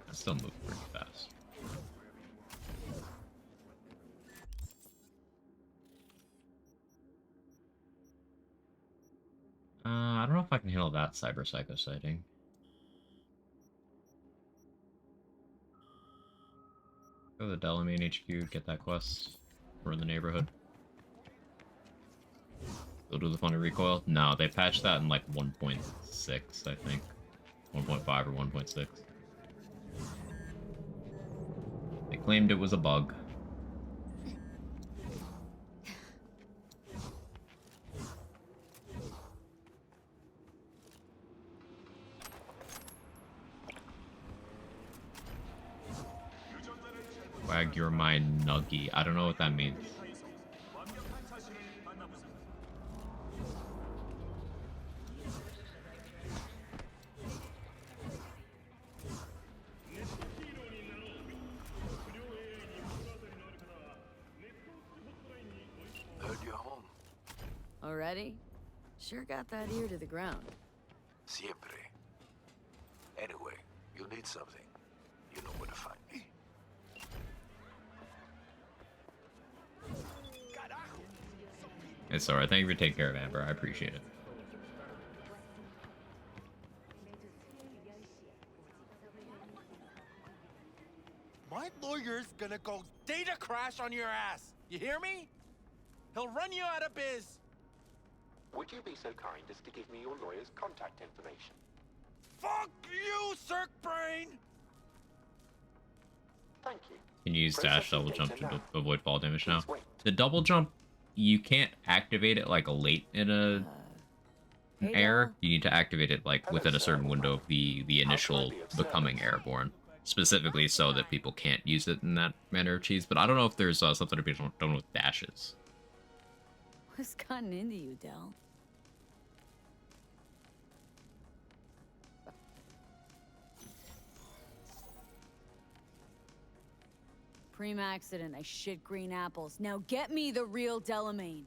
I still move pretty fast. I don't know if I can handle that Cyber Psycho sighting. Go to the Delamain HQ, get that quest. We're in the neighborhood. Go do the funny recoil. No, they patched that in like 1.6, I think. 1.5 or 1.6. They claimed it was a bug. Wag your mind, Nuggy. I don't know what that means. Heard you're home. Already? Sure got that ear to the ground. Siempre. Anyway, you'll need something. You know where to find me. It's alright. Thank you for taking care of Amber. I appreciate it. My lawyer's gonna go data crash on your ass. You hear me? He'll run you out of biz. Would you be so kind as to give me your lawyer's contact information? Fuck you, Cirque Brain! Thank you. Can you use dash double jump to now. avoid fall damage now? The double jump, you can't activate it like late in a air. You need to activate it like within a certain window of the initial becoming airborne, specifically so that people can't use it in that manner of cheese. But I don't know if there's something to be done with dashes. What's gotten into you, Del? Pre-accident, I shit green apples. Now get me the real Delamain.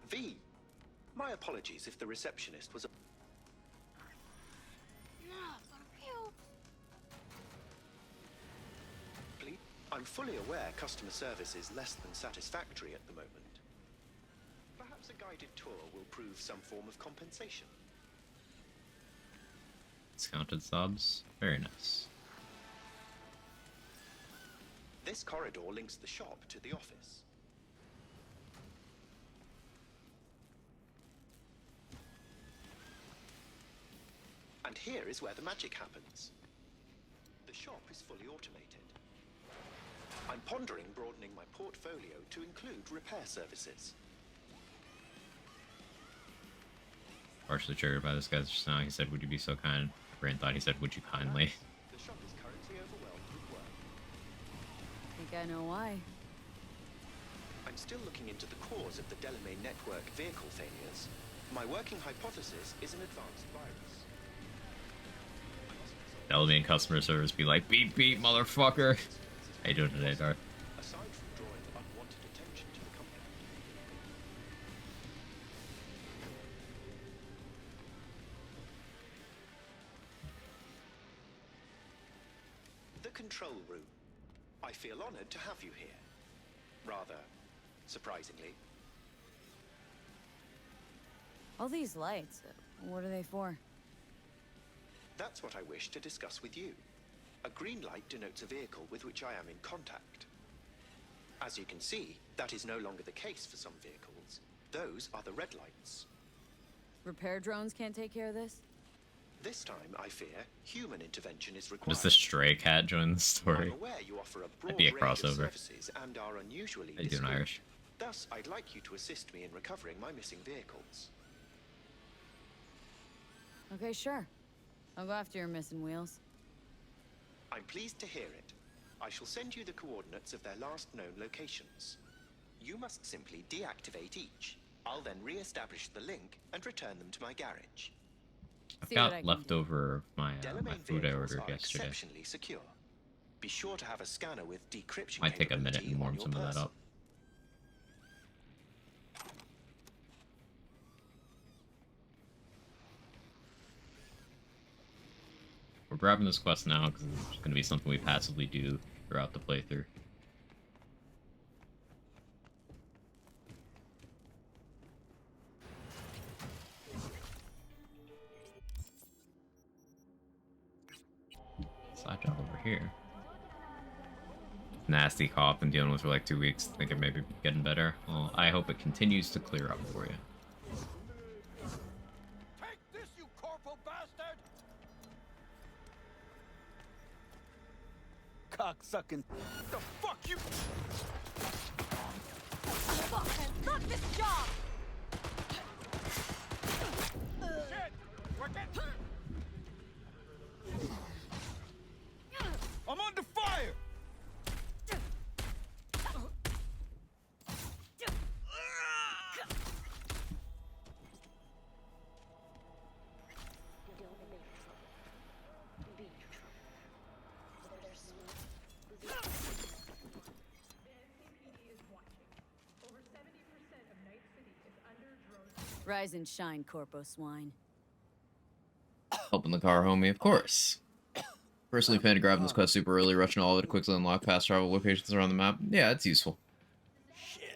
V, my apologies if the receptionist was a... Please, I'm fully aware customer service is less than satisfactory at the moment. Perhaps a guided tour will prove some form of compensation. Discounted subs. Very nice. This corridor links the shop to the office. And here is where the magic happens. The shop is fully automated. I'm pondering broadening my portfolio to include repair services. Partially triggered by this guy just now. He said, "Would you be so kind?" Brain thought he said, "Would you kindly?" The shop is currently overwhelmed with work. Think I know why. I'm still looking into the cause of the Delamain network vehicle failures. My working hypothesis is an advanced virus. Delamain customer service be like, "Beep beep, motherfucker." How you doing today, Darth? Aside from drawing unwanted attention to the company. The control room. I feel honored to have you here. Rather surprisingly. All these lights, what are they for? That's what I wish to discuss with you. A green light denotes a vehicle with which I am in contact. As you can see, that is no longer the case for some vehicles. Those are the red lights. Repair drones can't take care of this? This time, I fear, human intervention is required. Does the stray cat join the story? I'm aware you offer a broad That'd be a range of crossover. services and are unusually They do an discreet. Irish. Thus, I'd like you to assist me in recovering my missing vehicles. Okay, sure. I'll go after your missing wheels. I'm pleased to hear it. I shall send you the coordinates of their last known locations. You must simply deactivate each. I'll then re-establish the link and return them to my garage. I've got leftover my food I ordered yesterday. Exceptionally secure. Be sure to have a scanner with decryption. Might take a minute and warm some of that up. We're grabbing this quest now because it's going to be something we passively do throughout the playthrough. Side job over here. Nasty cough and dealing with for like 2 weeks. Think it may be getting better. Well, I hope it continues to clear up for you. Take this, you corporal bastard! Cocksucking. The fuck you? Fuck, fuck this job! Shit! We're getting... I'm under fire! Rise and shine, Corpo Swine. Helping the car, homie, of course. Personally plan to grab this quest super early, rushing all of it to quickly unlock past travel locations around the map. Yeah, it's useful.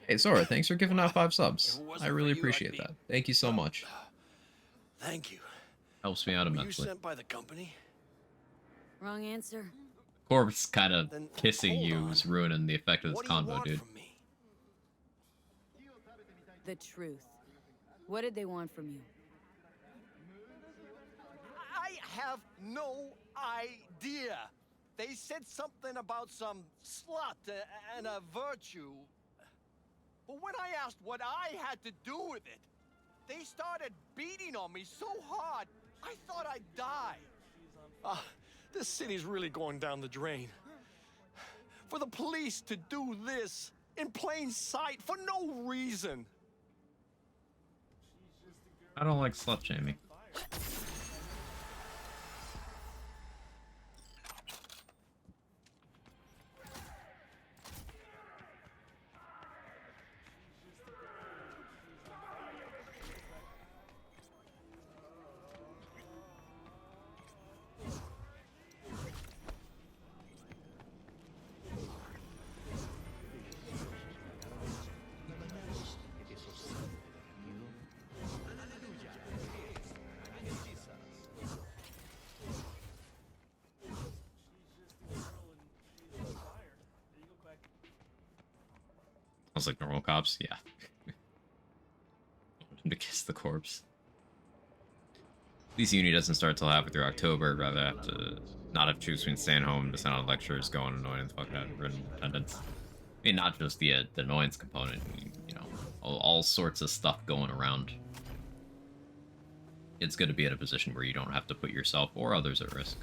Hey, Sora, thanks for giving out 5 subs. I really appreciate that. Thank you so much. Thank you. Helps me out Were you immensely. sent by the company? Wrong answer. Corpse kind of kissing you is ruining the effect of this convo, dude. The truth. What did they want from you? I have no idea. They said something about some slut and a virtue. But when I asked what I had to do with it, they started beating on me so hard, I thought I'd die. This city's really going down the drain. For the police to do this in plain sight for no reason. I don't like slut shaming. I was like, normal cops? Yeah. I want him to kiss the corpse. At least uni doesn't start till halfway through October. I'd rather have to not have to choose between staying home to send out lectures, going annoying the fuck out of written attendance. I mean, not just the annoyance component, you know, all sorts of stuff going around. It's good to be in a position where you don't have to put yourself or others at risk.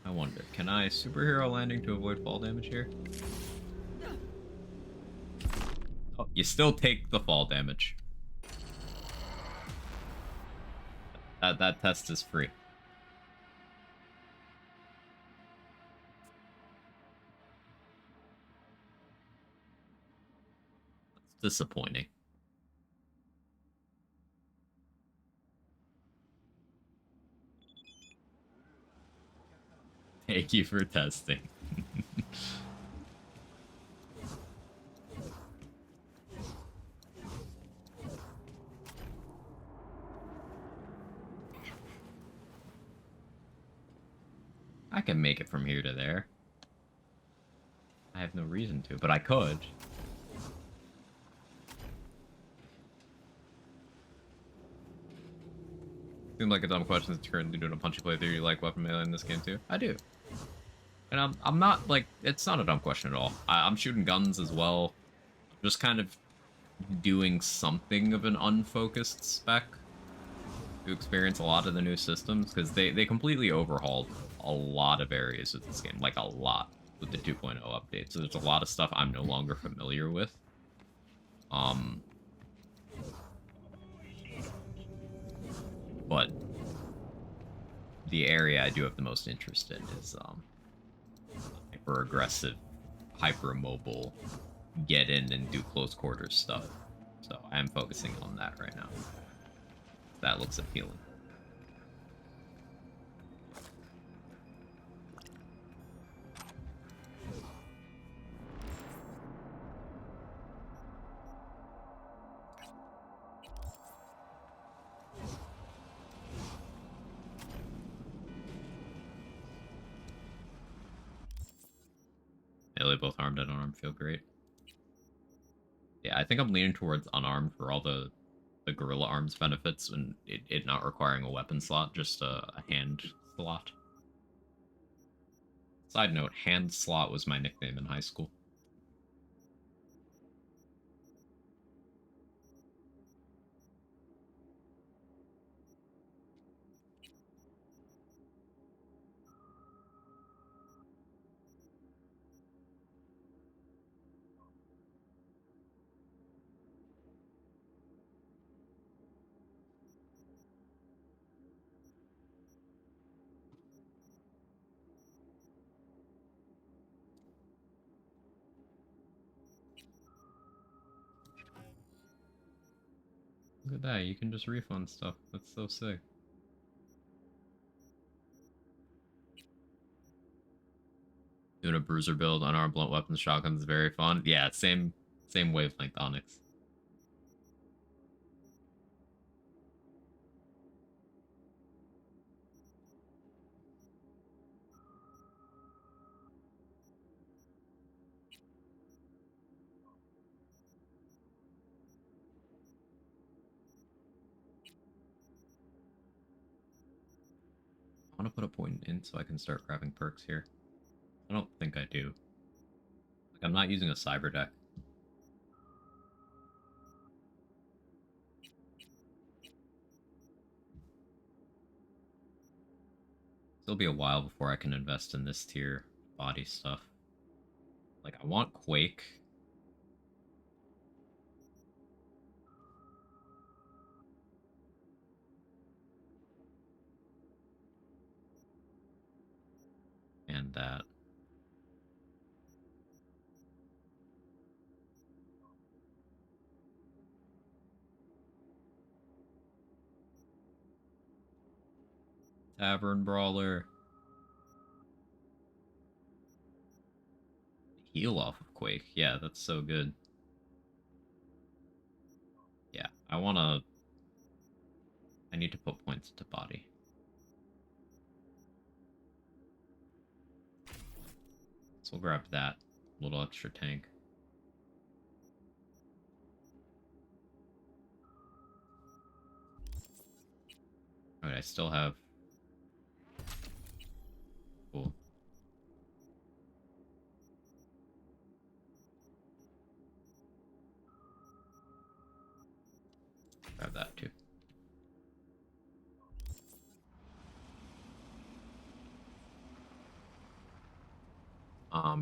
I wonder, can I superhero landing to avoid fall damage here? Oh, you still take the fall damage. That test is free. That's disappointing. Thank you for testing. I can make it from here to there. I have no reason to, but I could. Seems like a dumb question to currently doing a punchy playthrough. You like weapon melee in this game too? I do. And I'm not, like, it's not a dumb question at all. I'm shooting guns as well. I'm just kind of doing something of an unfocused spec to experience a lot of the new systems, because they completely overhauled a lot of areas of this game, like a lot, with the 2.0 update. So there's a lot of stuff I'm no longer familiar with. But the area I do have the most interest in is hyper aggressive, hyper mobile, get in and do close quarters stuff. So I am focusing on that right now. That looks appealing. Melee, both armed and unarmed, feel great. Yeah, I think I'm leaning towards unarmed for all the gorilla arms benefits and it not requiring a weapon slot, just a hand slot. Side note, hand slot was my nickname in high school. Look at that, you can just refund stuff. That's so sick. Doing a bruiser build, unarmed blunt weapons, shotguns is very fun. Yeah, same wavelength, Onyx. I want to put a point in so I can start grabbing perks here. I don't think I do. Like, I'm not using a cyber deck. It'll be a while before I can invest in this tier body stuff. Like, I want Quake. And that. Tavern Brawler. Heal off of Quake. Yeah, that's so good. Yeah, I need to put points to body. So we'll grab that little extra tank. Alright, I still have... Cool. Grab that too.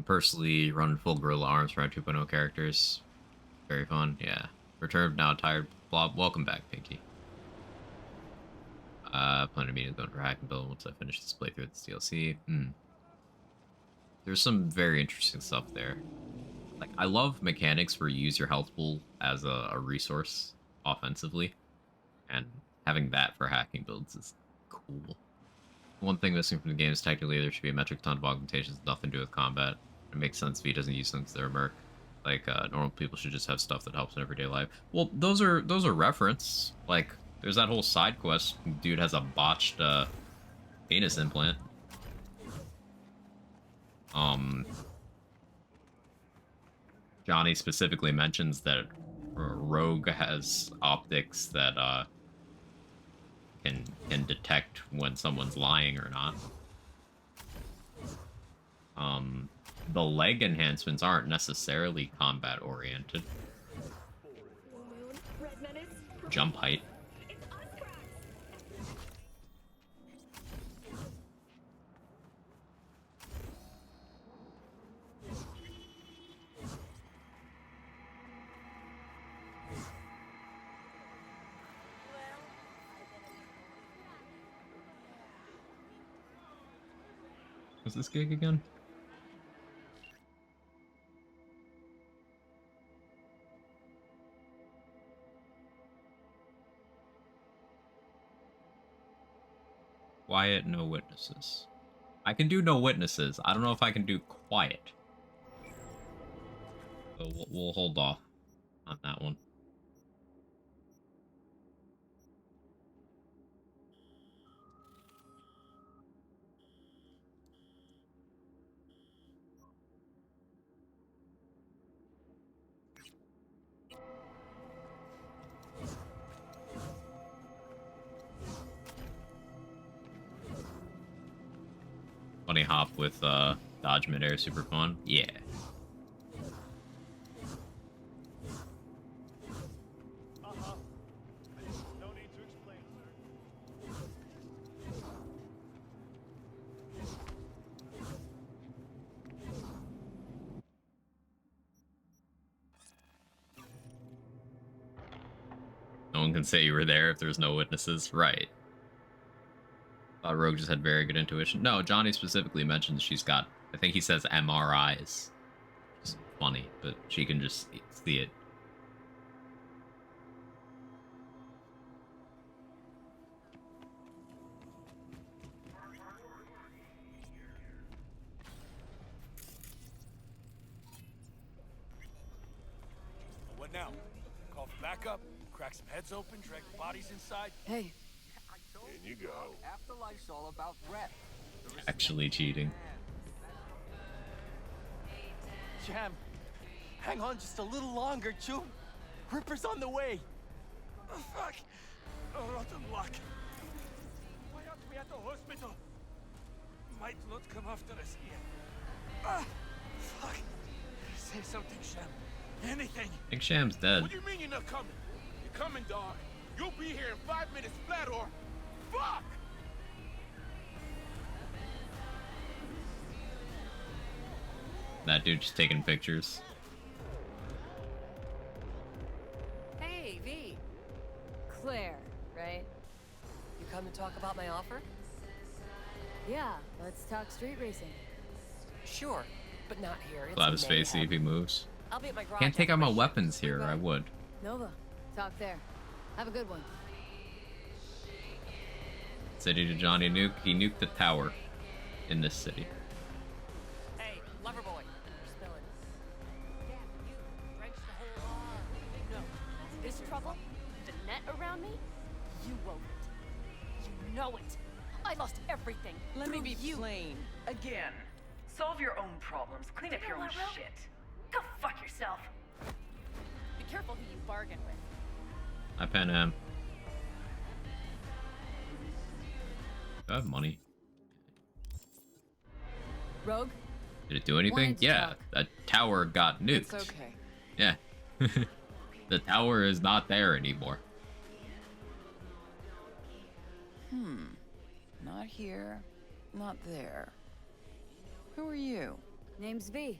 Personally, running full gorilla arms for our 2.0 characters. Very fun, yeah. Return of Now Tired Blob. Welcome back, Pinky. Plan to meet and going for hack and build once I finish this playthrough with this DLC. There's some very interesting stuff there. Like, I love mechanics where you use your health pool as a resource offensively, and having that for hacking builds is cool. One thing missing from the game is technically there should be a metric ton of augmentations, nothing to do with combat. It makes sense if he doesn't use them because they're merc. Like, normal people should just have stuff that helps in everyday life. Well, those are reference. Like, there's that whole side quest. Dude has a botched penis implant. Johnny specifically mentions that Rogue has optics that can detect when someone's lying or not. The leg enhancements aren't necessarily combat oriented. Jump height. What's this gig again? Quiet, no witnesses. I can do no witnesses. I don't know if I can do quiet. So we'll hold off on that one. Bunny hop with dodge midair, super fun. Yeah. No one can say you were there if there's no witnesses. Right. Thought Rogue just had very good intuition. No, Johnny specifically mentions she's got, I think he says MRIs. It's funny, but she can just see it. What now? Call for backup, crack some heads open, drag the bodies inside. Hey. In you go. Afterlife's all about rep. Actually cheating. Jam, hang on just a little longer, Chew. Ripper's on the way. Oh, fuck. Oh, rotten luck. Why aren't we at the hospital? Might not come after us here. Ah, fuck. Say something, Sham. Anything. I think Sham's dead. What do you mean you're not coming? You're coming, dog. You'll be here in 5 minutes flat or... Fuck! That dude just taking pictures. Hey, V. Claire, right? You come to talk about my offer? Yeah, let's talk street racing. Sure, but not here. It's We'll have his face, see mayhem. if he moves. I'll be at my garage Can't take out my after weapons here, I would. Nova, talk there. Have a good one. City to Johnny Nuke. He nuked the tower in this city. Hey, lover boy, you're spilling. Yeah, you drenched the whole No, this trouble, the net around me, you wove it. You know it. I lost everything. Let me through be you. plain. Again. Solve your own problems. Clean up your own shit. Go fuck yourself. Be careful who you bargain with. I pen him. Do I have money? Rogue? Did it do anything? Wanted to Yeah, talk. that tower got nuked. It's okay. Yeah. The tower is not there anymore. Not here, not there. Who are you? Name's V.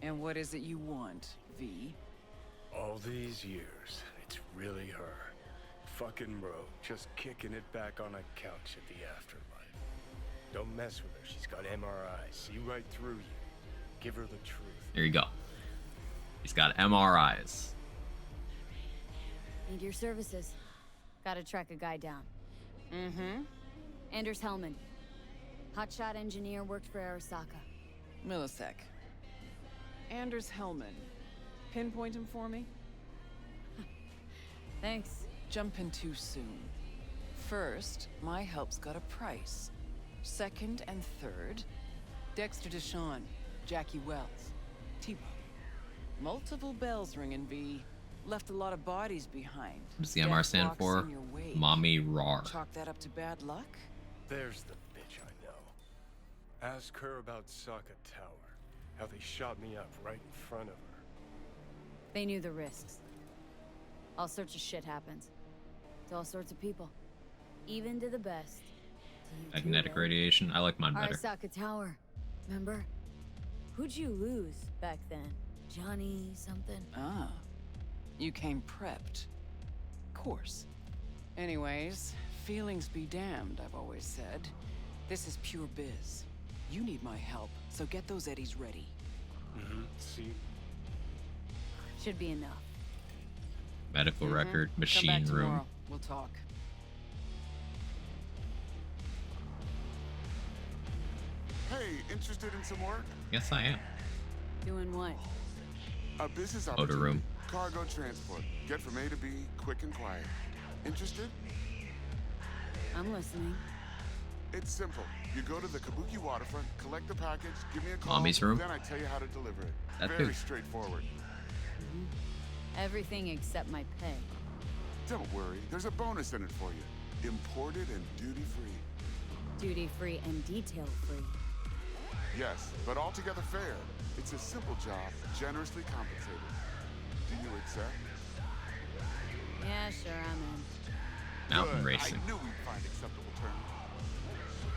And what is it you want, V? All these years, it's really her. Fucking Rogue, just kicking it back on a couch at the afterlife. Don't mess with her, she's got MRIs. See right through you. Give her the truth. There you go. He's got MRIs. Need your services. Gotta track a guy down. Mm-hmm. Anders Hellman. Hotshot engineer, worked for Arasaka. Millisec. Anders Hellman. Pinpoint him for me? Thanks. Jumping too soon. First, my help's got a price. Second and third, Dexter Deshawn, Jackie Wells, T-Bone. Multiple bells ringing, V. Left a lot of bodies behind. What does the MR stand Death for? walks in your wake. Mommy Rar. Chalk that up to bad luck? There's the bitch I know. Ask her about Sokka Tower. How they shot me up right in front of her. They knew the risks. All sorts of shit happens. To all sorts of people. Even to the best. To you too, Magnetic though. radiation. I like mine better. Arasaka Tower. Remember? Who'd you lose back then? Johnny something? Ah. You came prepped. Course. Anyways, feelings be damned, I've always said. This is pure biz. You need my help, so get those eddies ready. See? Should be enough. Medical record, Come machine back room. tomorrow. We'll talk. Hey, interested in some work? Yes, I am. Doing what? A business Motor opportunity. room. Cargo transport. Get from A to B, quick and quiet. Interested? I'm listening. It's simple. You go to the Kabuki waterfront, collect the package, give me a call, Mommy's room? then I tell you how to deliver it. That Very too. straightforward. Everything except my pay. Don't worry, there's a bonus in it for you. Imported and duty-free. Duty-free and detail-free. Yes, but altogether fair. It's a simple job, generously compensated. Do you accept? Yeah, sure, I'm in. Mountain Good. racing. I knew we'd find acceptable terms.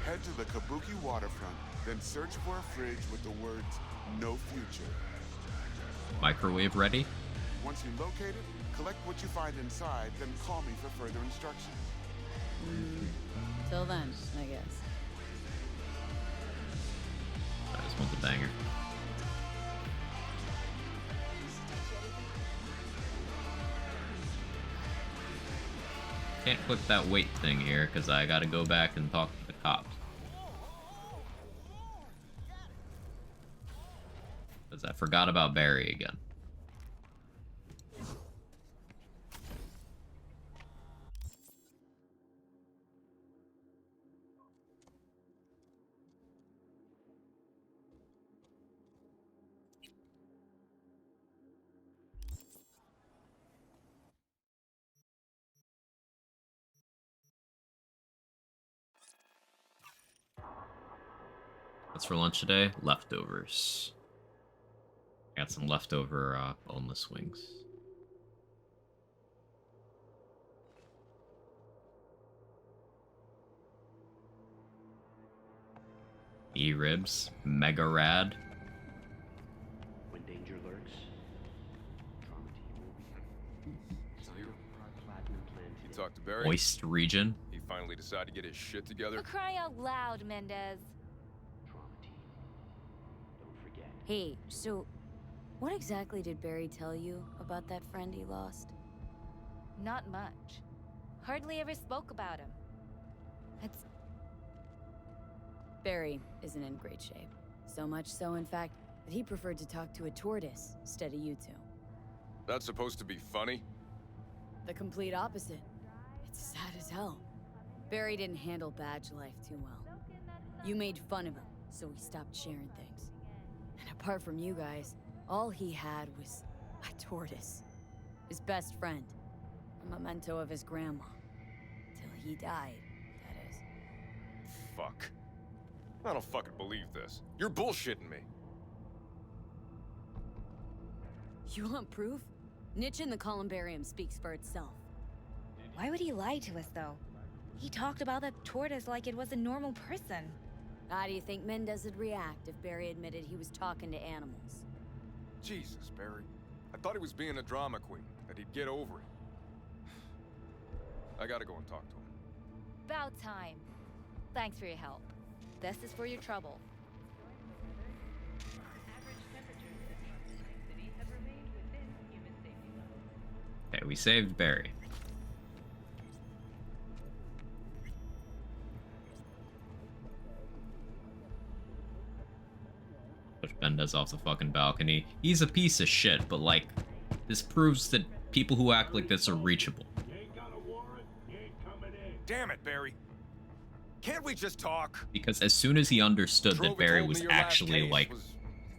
Head to the Kabuki waterfront, then search for a fridge with the words, "No future." Microwave ready? Once you locate it, collect what you find inside, then call me for further instructions. Till then, I guess. I just want the banger. Can't click that wait thing here because I gotta go back and talk to the cops. Because I forgot about Barry again. What's for lunch today? Leftovers. Got some leftover boneless wings. E-ribs. Mega rad. When danger lurks, trauma team will be here. Zero platinum plan You today. talked to Barry? Moist region. He finally decided to get his shit together? For crying out loud, Mendez. Don't forget. Hey, so what exactly did Barry tell you about that friend he lost? Not much. Hardly ever spoke about him. It's Barry isn't in great shape. So much so, in fact, that he preferred to talk to a tortoise instead of you two. That's supposed to be funny? The complete opposite. It's sad as hell. Barry didn't handle badge life too well. You made fun of him, so he stopped sharing things. And apart from you guys, all he had was a tortoise. His best friend. A memento of his grandma. Till he died, that is. Fuck. I don't fucking believe this. You're bullshitting me. You want proof? Niche in the columbarium speaks for itself. Why would he lie to us, though? He talked about that tortoise like it was a normal person. How do you think Mendez would react if Barry admitted he was talking to animals? Jesus, Barry. I thought he was being a drama queen, that he'd get over it. I gotta go and talk to him. About time. Thanks for your help. This is for your trouble. Average temperatures across the city have remained within human safety levels. Okay, we saved Barry. Push Mendez off the fucking balcony. He's a piece of shit, but like, this proves that people who act like this are reachable. Damn it, Barry. Can't we just talk? Because as soon as he understood that Drover Barry told was me your last actually, case like, was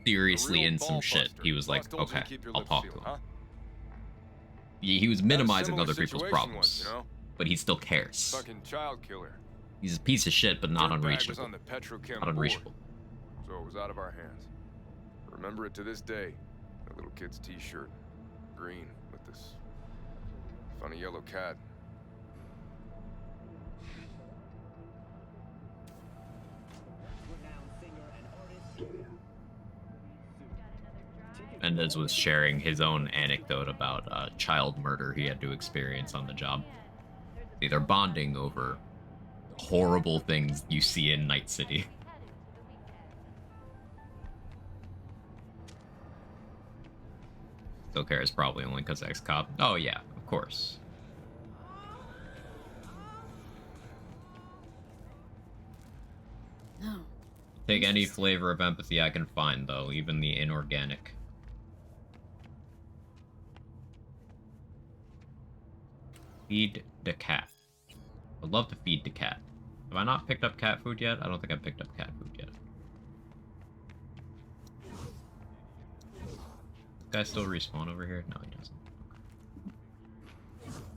seriously real in some shit, ballbuster. he was like, Boss told you to okay, keep your I'll lips talk sealed, to him. huh? He was minimizing similar other people's situation problems, once, you know? but he still cares. Fucking child killer. He's a piece of shit, but not Dirtbag was unreachable. on the petrochem Not unreachable. board, so it was out of our hands. Remember it to this day. The little kid's t-shirt, green, with this funny yellow cat. Mendez was sharing his own anecdote about child murder he had to experience on the job. They're bonding over horrible things you see in Night City. Still cares probably only because ex-cop. Oh yeah, of course. No. Take any flavor of empathy I can find, though, even the inorganic. Feed the cat. I'd love to feed the cat. Have I not picked up cat food yet? I don't think I've picked up cat food yet. Guy still respawn over here? No, he doesn't.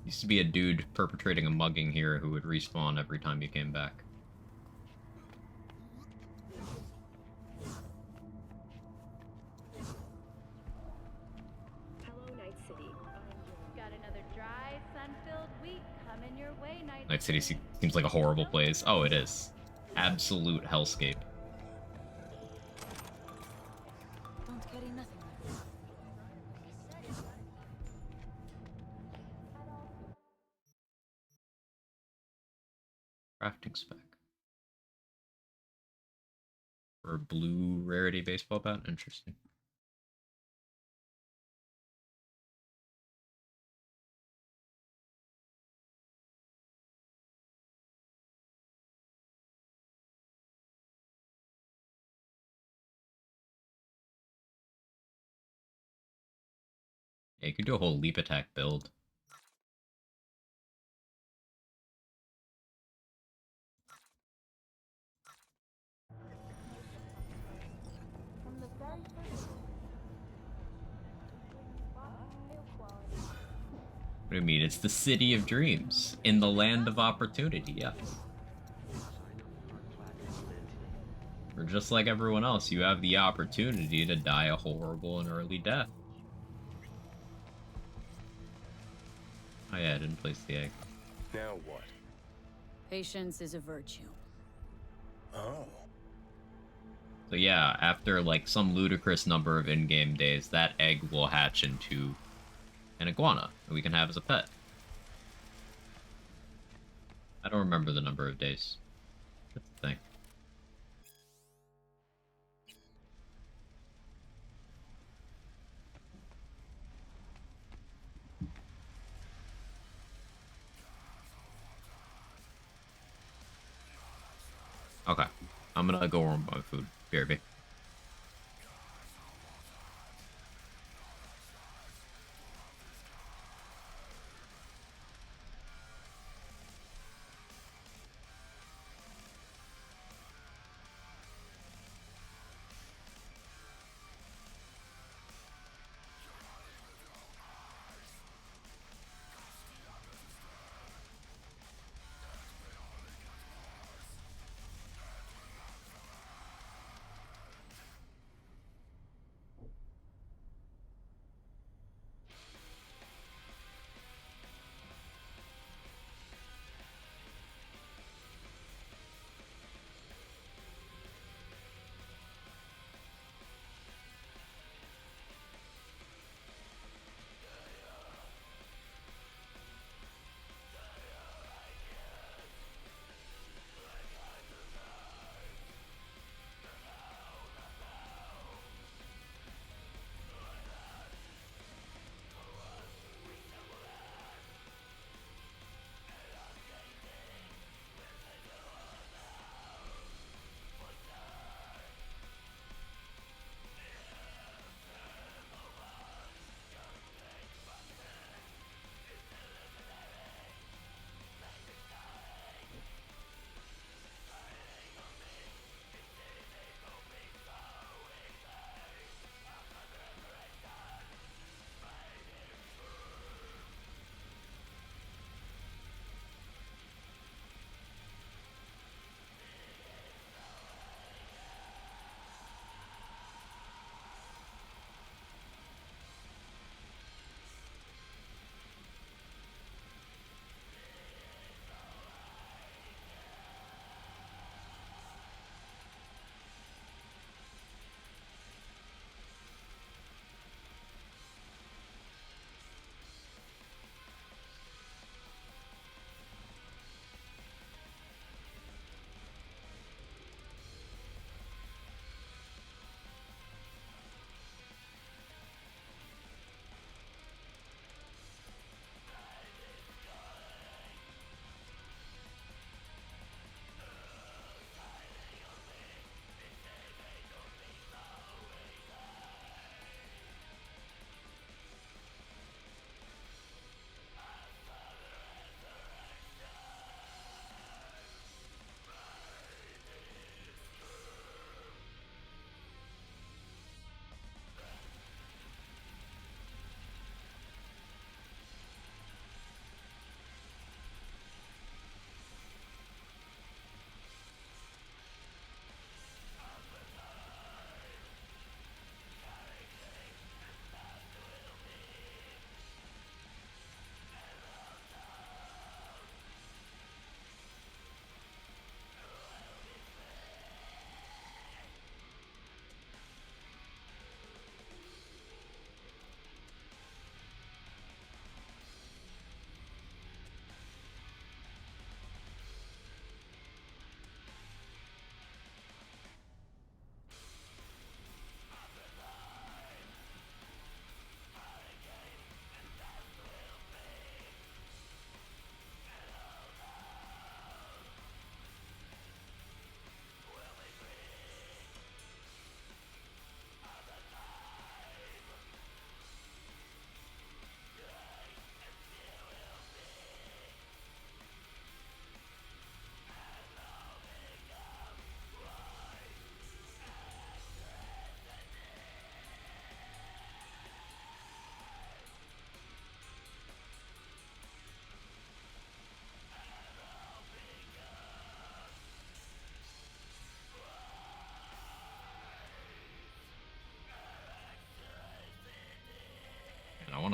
Used to be a dude perpetrating a mugging here who would respawn every time you came back. Night City seems like a horrible place. Oh, it is. Absolute hellscape. Don't carry nothing. Crafting spec. For a blue rarity baseball bat? Interesting. Yeah, you could do a whole leap attack build. What do you mean? It's the city of dreams. In the land of opportunity, yes. Or just like everyone else, you have the opportunity to die a horrible and early death. Oh yeah, I didn't place the egg. Now what? Patience is a virtue. Oh. So yeah, after like some ludicrous number of in-game days, that egg will hatch into an iguana that we can have as a pet. I don't remember the number of days. That's the thing. Okay, I'm gonna go warm my food. BRB.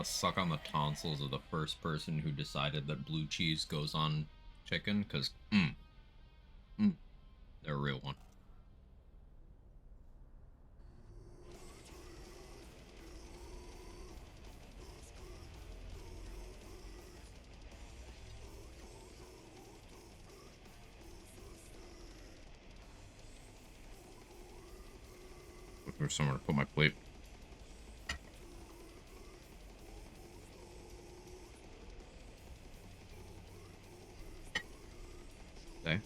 suck on the tonsils of the first person who decided that blue cheese goes on chicken, because, they're a real one. There's somewhere to put my plate. Okay.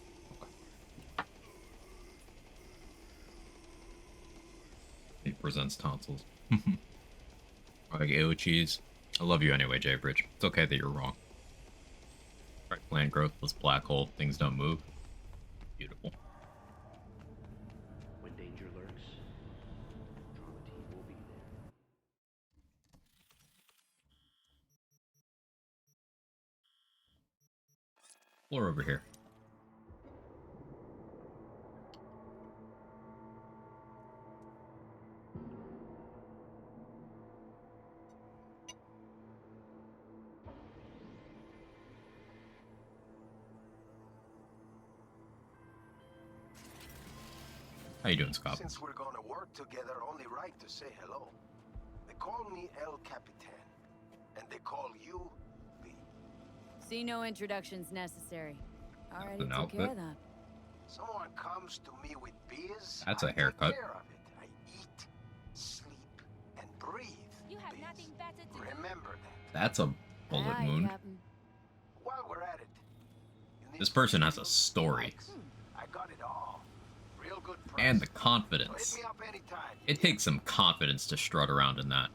He presents tonsils. Like AO cheese. I love you anyway, Jay Bridge. It's okay that you're wrong. Right, plant growth was black hole. Things don't move. Beautiful. When danger lurks, drama team will be there. Floor over here. How you doing, Scott? Since we're gonna work together, only right to say hello. They call me El Capitan, and they call you V. See, no introductions necessary. Already an took care outfit. of that. Someone comes to me with beers. That's I a haircut. Take care of it. I eat, sleep, and breathe. You have nothing better to do. Remember that. That's a bullet Aye, wound. Captain. While we're at it, This person has a story. I got it all. Real good price. And the So confidence. hit me up anytime. It takes some confidence to strut around in that.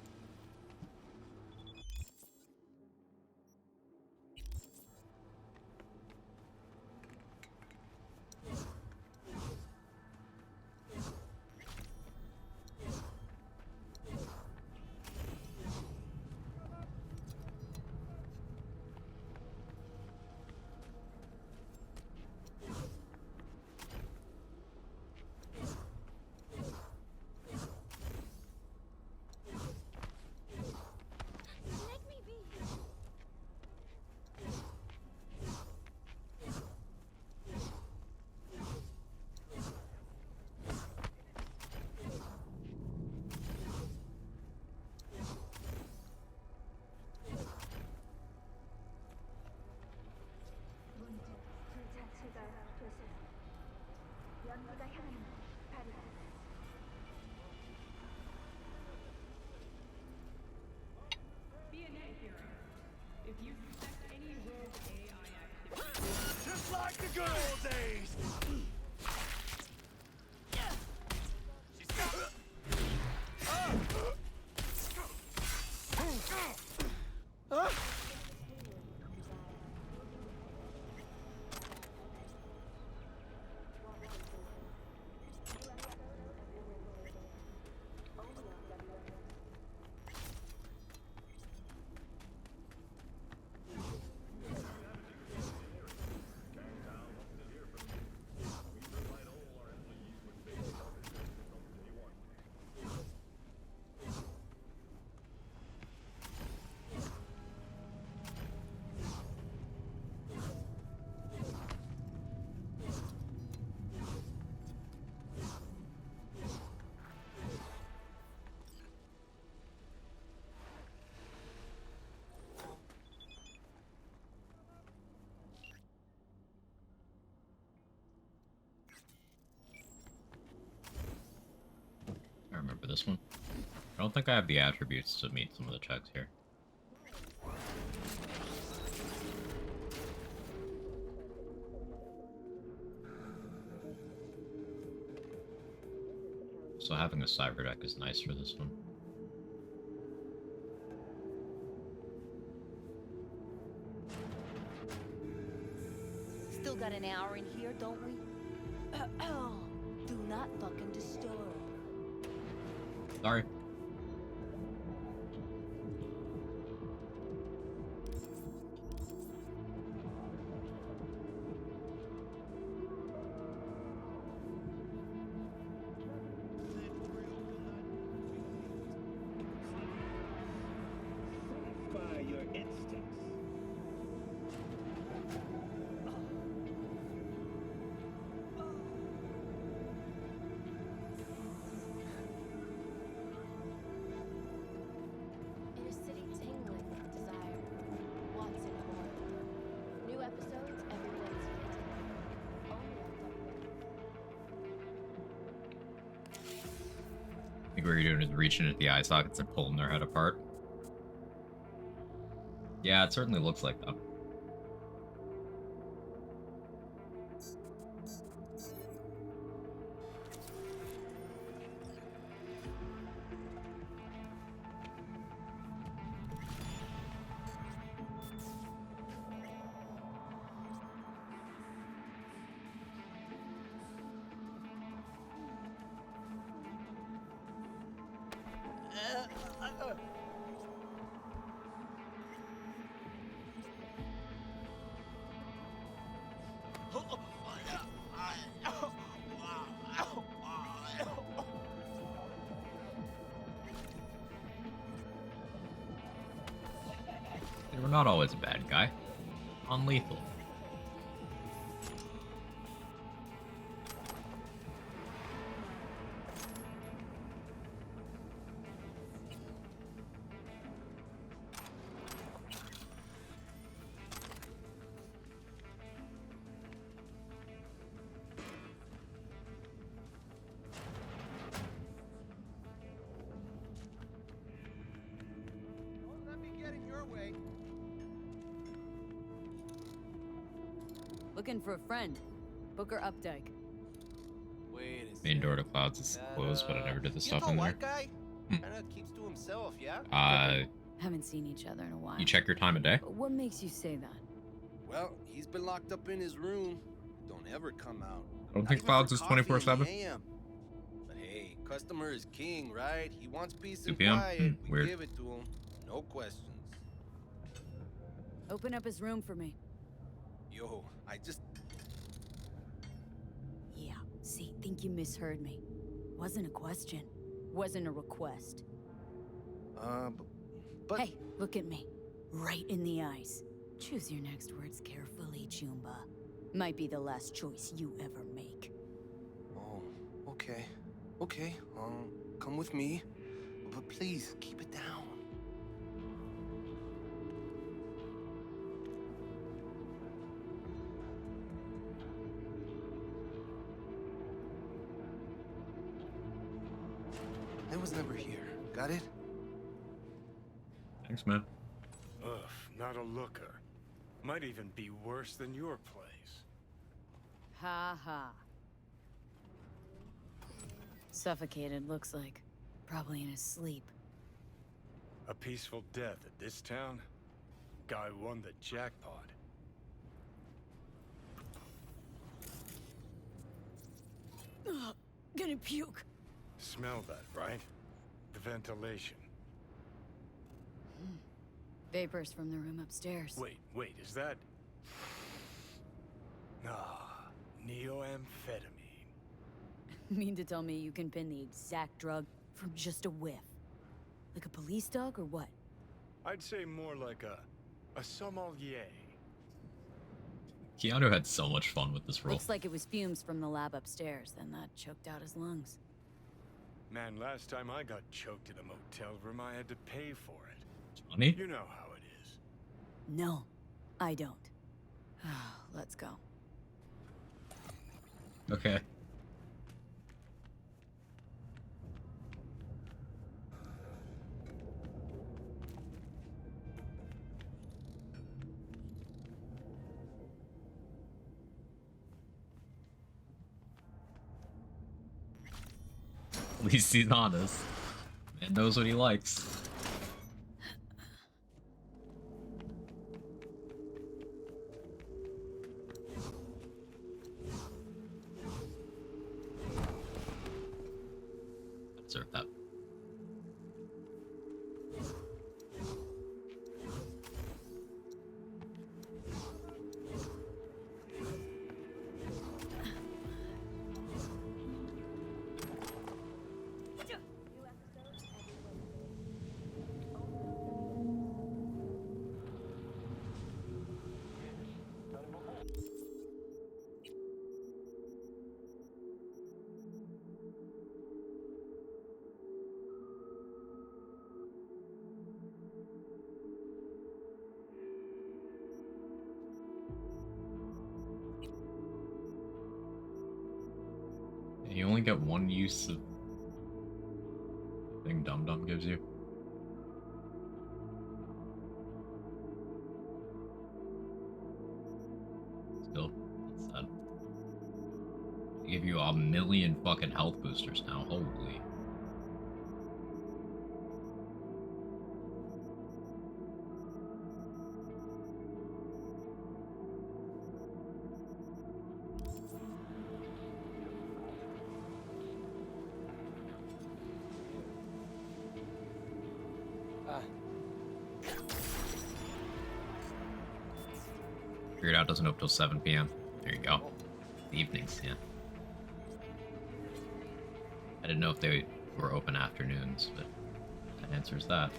Just like the good old days! I remember this one. I don't think I have the attributes to meet some of the checks here. So having a cyber deck is nice for this one. Still got an hour in here, don't we? Do not fucking disturb. Sorry. think what you're doing is reaching into the eye sockets and pulling their head apart. Yeah, it certainly looks like that. They were not always a bad guy. Non-lethal. Don't let me get in your way. Looking for a friend. Booker Updike. Wait a Main door to Clouds is closed, but I never did the stuff in there. White guy? Kinda keeps to himself, yeah? Haven't seen each other in a while. You check your time of day? What makes you say that? Well, he's been locked up in his room. Don't ever come out. I don't think Clouds is 24/7. But hey, customer is king, right? He wants peace 2 and p.m.? quiet. We Weird. give it to him. No questions. Open up his room for me. Yo, I just... Yeah, see, think you misheard me. Wasn't a question. Wasn't a request. But... Hey, look at me. Right in the eyes. Choose your next words carefully, Chumba. Might be the last choice you ever make. Oh, okay. Okay, come with me. But please, keep it down. I was never here. Got it? Thanks, man. Ugh, not a looker. Might even be worse than your place. Ha ha. Suffocated, looks like. Probably in his sleep. A peaceful death at this town? Guy won the jackpot. Ugh, gonna puke. Smell that, right? The ventilation. Vapors from the room upstairs. Wait, is that... neoamphetamine. Mean to tell me you can pin the exact drug from just a whiff? Like a police dog or what? I'd say more like a sommelier. Keanu had so much fun with this role. Looks like it was fumes from the lab upstairs, then that choked out his lungs. Man, last time I got choked in a motel room, I had to pay for it. Funny? You know how it is. No, I don't. Let's go. Okay. At least he's honest. Man knows what he likes. Observe that. You only get one use of thing Dum Dum gives you. Still, that's sad. They give you 1,000,000 fucking health boosters now. Holy. Figured out doesn't open till 7 p.m. There you go. Evenings, yeah. I didn't know if they were open afternoons, but that answers that.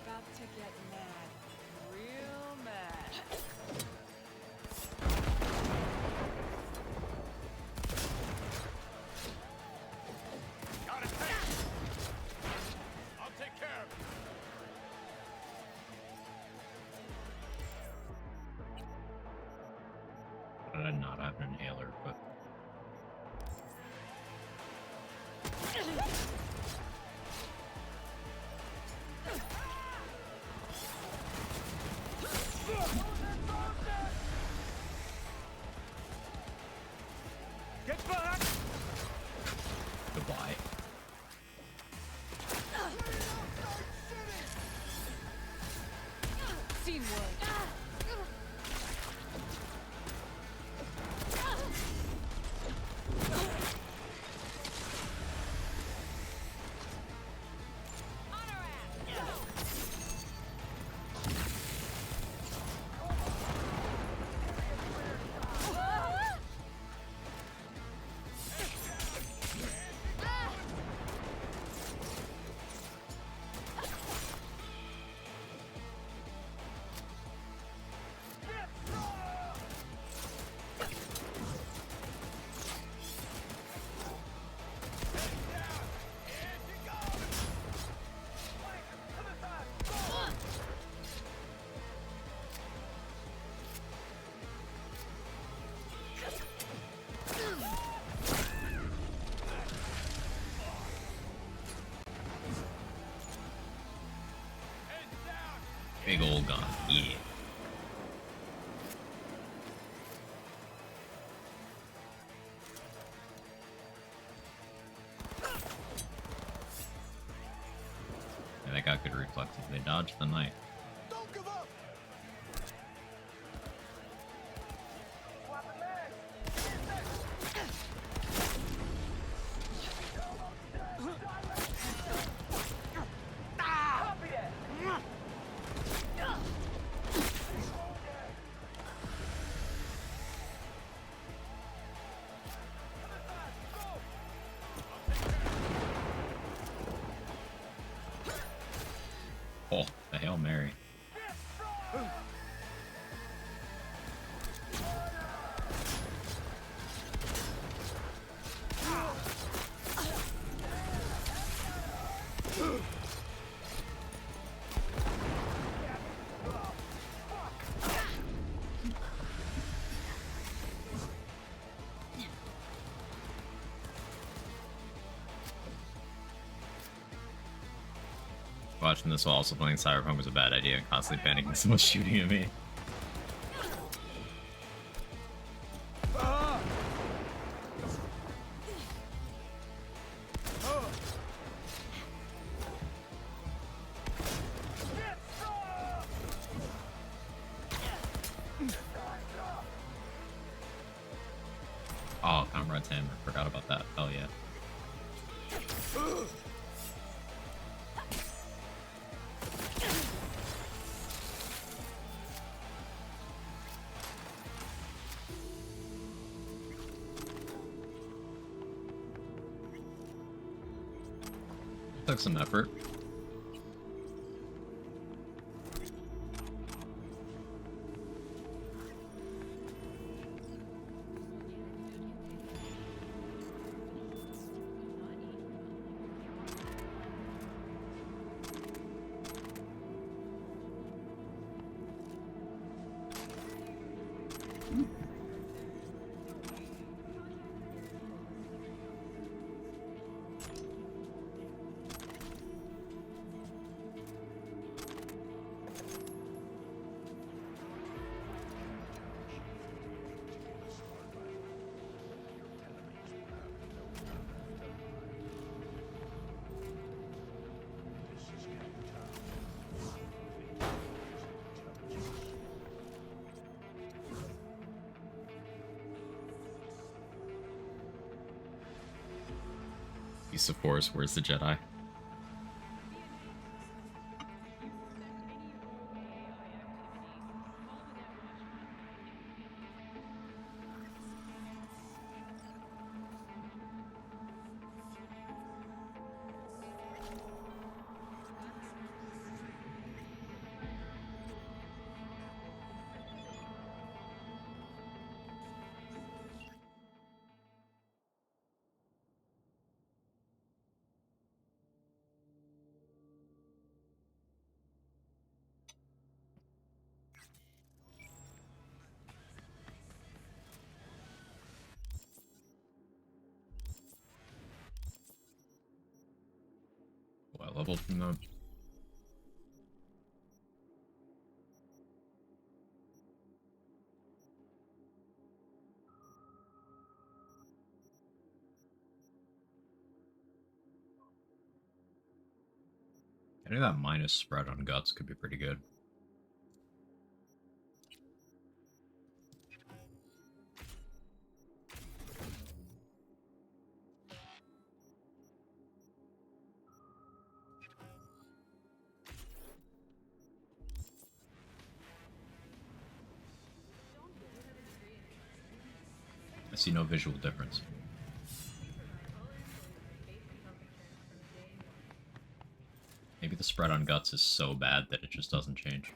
About to get mad. Real mad. Got it, I'll take care of it. I did not have an inhaler, but Get back! goodbye. Seen word. Big old gun, yeah. Yeah, they got good reflexes. They dodged the knife. Don't give up! Oh, the Hail Mary. Watching this while also playing Cyberpunk was a bad idea, and constantly panicking someone's shooting at me. Oh, Comrade's Hammer. Forgot about that. Hell yeah. Took some effort. Use of Force, where's the Jedi? Oh, I leveled from that. I think that minus spread on guts could be pretty good. I see no visual difference. Maybe the spread on guts is so bad that it just doesn't change.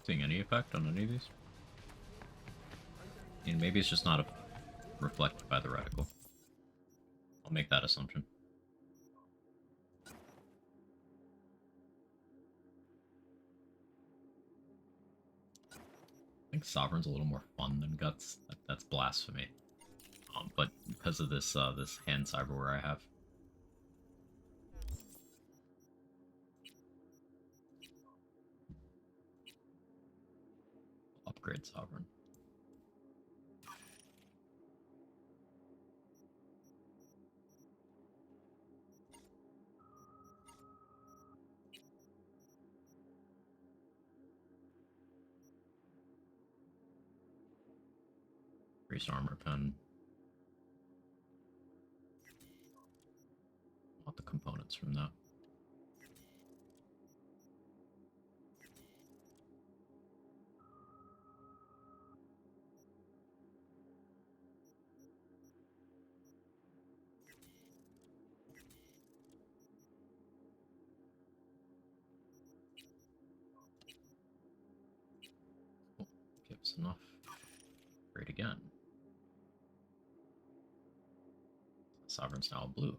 Seeing any effect on any of these? And maybe it's just not reflected by the reticle. I'll make that assumption. I think Sovereign's a little more fun than Guts. That's blasphemy. But because of this this hand cyberware I have. Upgrade Sovereign. Increased armor pen. Want the components from that. Gives enough. Great again. Sovereign's now blue.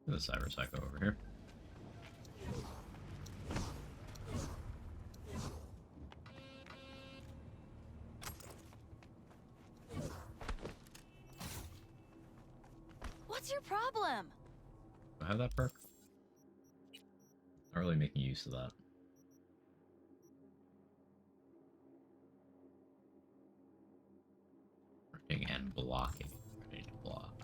The Cyber Psycho over here. What's your problem? Do I have that perk? Not really making use of that. Working and blocking. I need to block.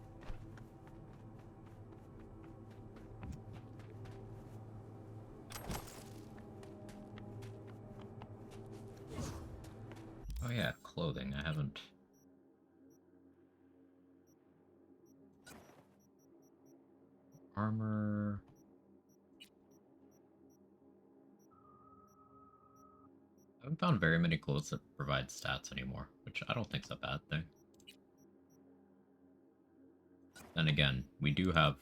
Oh yeah, clothing. I haven't. Armor. haven't found very many clothes that provide stats anymore, which I don't think's a bad thing. Then again, we do have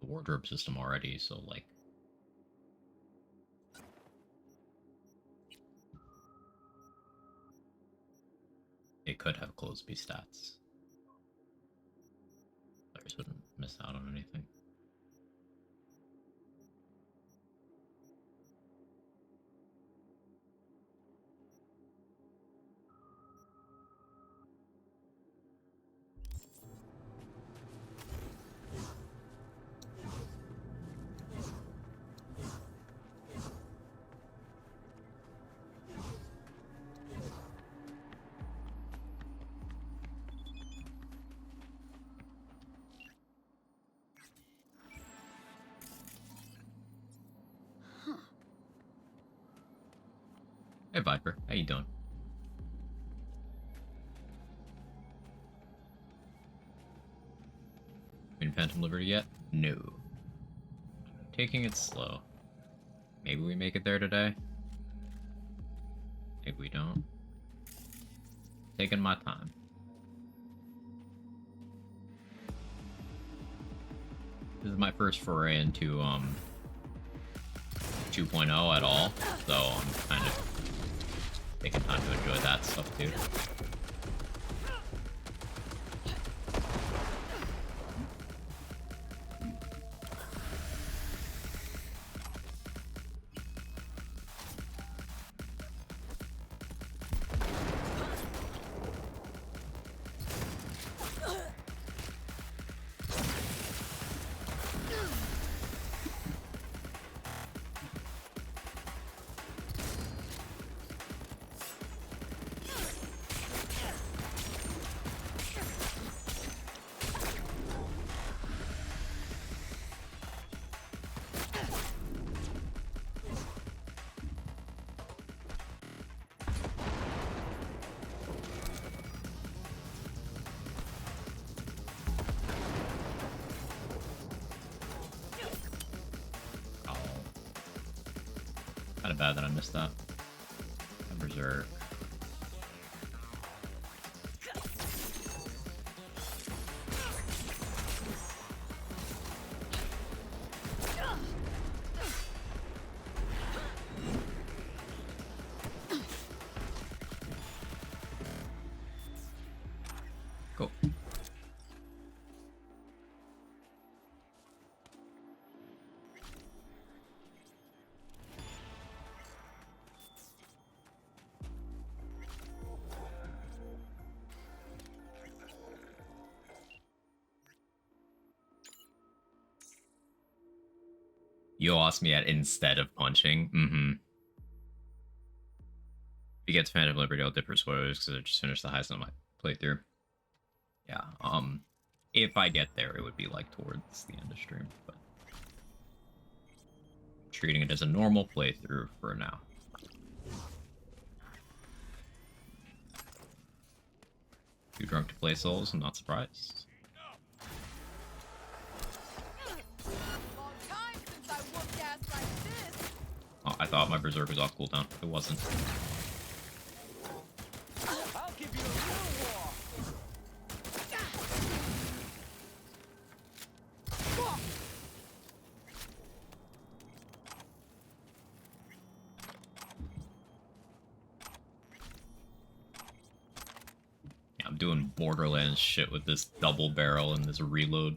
the wardrobe system already, so like... It could have clothes be stats. Players wouldn't miss out on anything. Hey Viper, how you doing? In Phantom Liberty yet? No. Taking it slow. Maybe we make it there today? Maybe we don't. Taking my time. This is my first foray into 2.0 at all, so I'm kind of taking time to enjoy that stuff too. Kind of bad that I missed that. Berserk. Cool. You asked me at instead of punching. Mm-hmm. If you get to Phantom Liberty, I'll dip for spoilers because I just finished the heist on my playthrough. Yeah, if I get there, it would be like towards the end of stream, but treating it as a normal playthrough for now. Too drunk to play Souls, I'm not surprised. Oh, I thought my Berserk was off cooldown. It wasn't. I'll give you a real war. Yeah, I'm doing Borderlands shit with this double barrel and this reload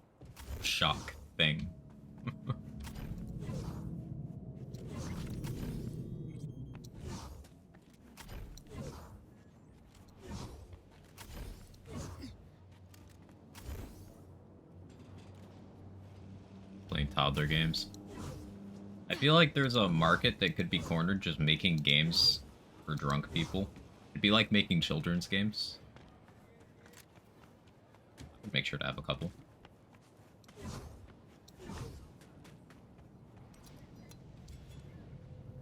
shock thing. Playing toddler games. I feel like there's a market that could be cornered just making games for drunk people. It'd be like making children's games. I'd make sure to have a couple.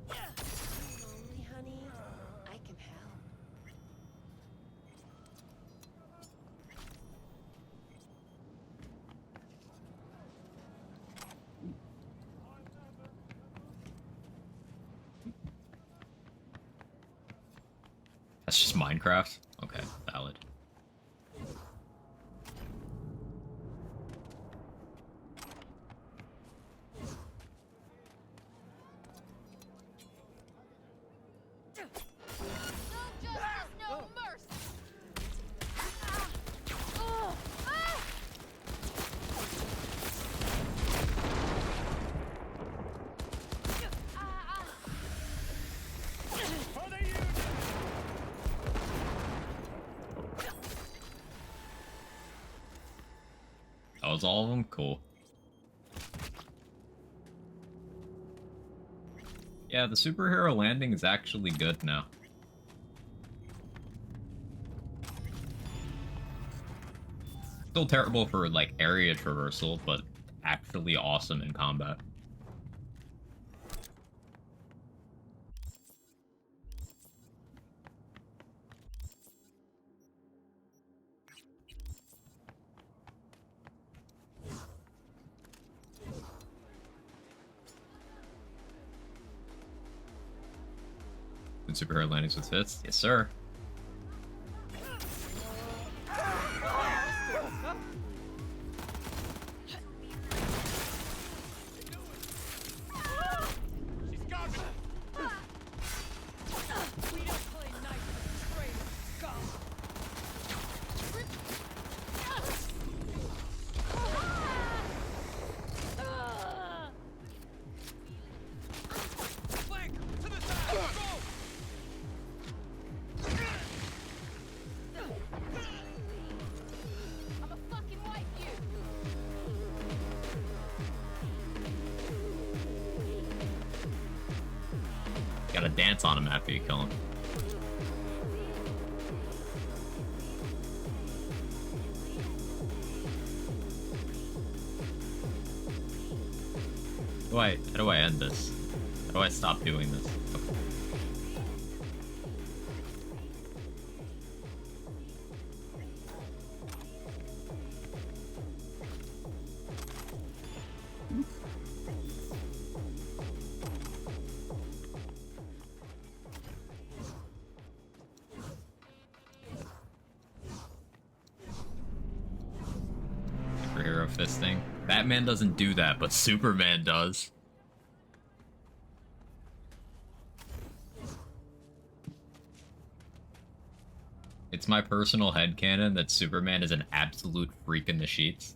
Lonely, honey? I can help. Minecraft? Okay, valid. That was all of them? Cool. Yeah, the superhero landing is actually good now. Still terrible for, like, area traversal, but actually awesome in combat. Good superhero landings with hits? Yes, sir. Gotta dance on him after you kill him. How do I end this? How do I stop doing this? Okay. Superhero fisting. Batman doesn't do that, but Superman does. It's my personal headcanon that Superman is an absolute freak in the sheets.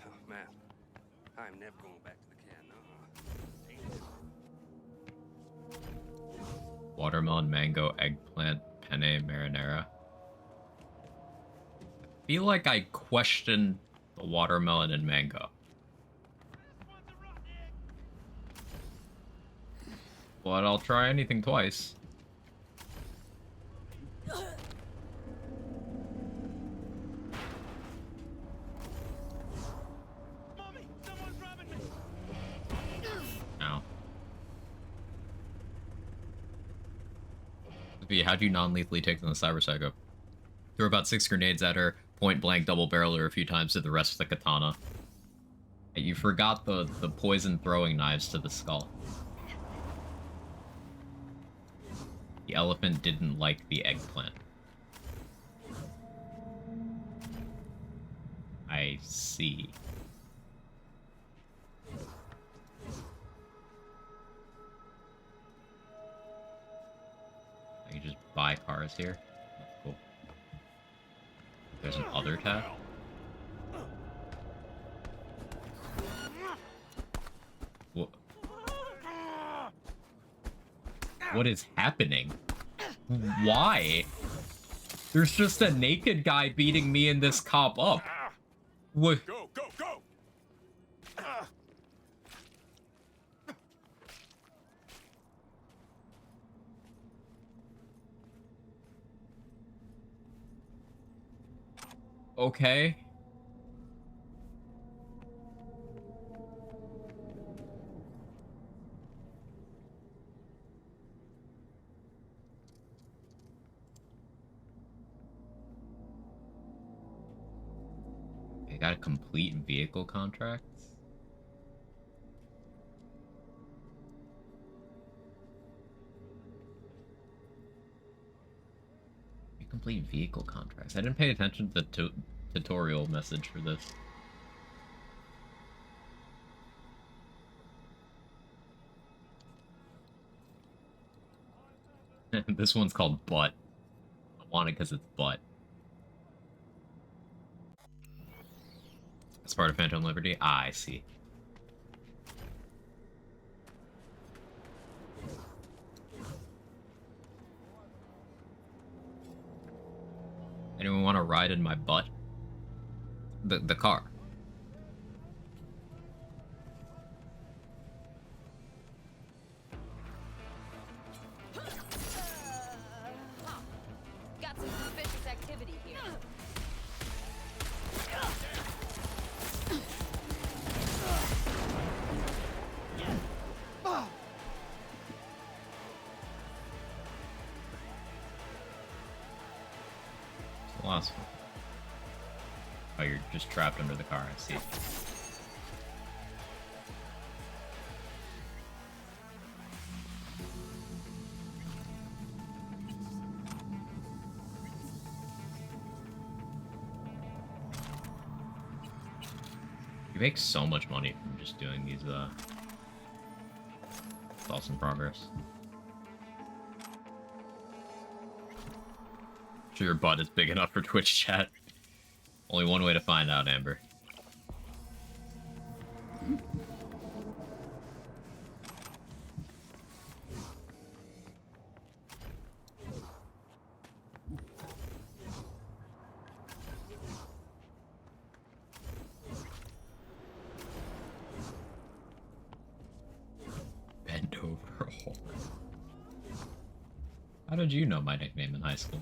Oh, man. I'm never going back to the can, Watermelon, mango, eggplant, penne, marinara. I feel like I questioned the watermelon and mango. But I'll try anything twice. Ow. How'd you non-lethally take down the Cyber Psycho? Threw about 6 grenades at her, point blank, double barreled her a few times to the rest with the katana. You forgot the poison throwing knives to the skull. The elephant didn't like the eggplant. I see. I can just buy cars here. That's cool. There's an other tab. What is happening? Why? There's just a naked guy beating me and this cop up. What? Go, go, go! Okay. got complete vehicle contracts? Complete vehicle contracts. I didn't pay attention to the tutorial message for this. This one's called Butt. I want it because it's butt. It's part of Phantom Liberty? Ah, I see. Anyone want to ride in my butt? The car. Got some suspicious activity here. The last one. Oh, you're just trapped under the car, I see. You make so much money from just doing these, it's awesome progress. Sure your butt is big enough for Twitch chat. Only one way to find out, Amber. Bend over. How did you know my nickname in high school?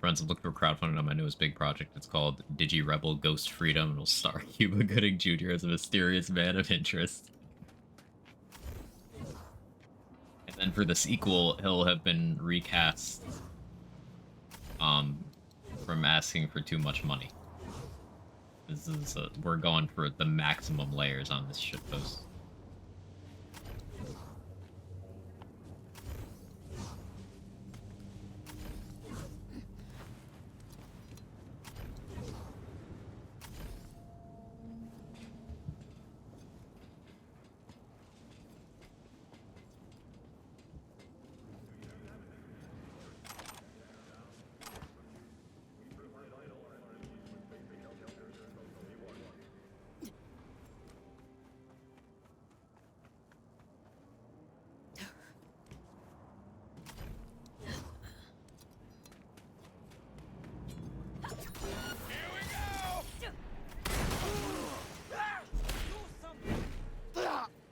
Friends, I'm looking for crowdfunding on my newest big project. It's called Digi-Rebel Ghost Freedom, and it'll star Cuba Gooding Jr. as a mysterious man of interest. And then for the sequel, he'll have been recast from asking for too much money. This is we're going for the maximum layers on this shitpost.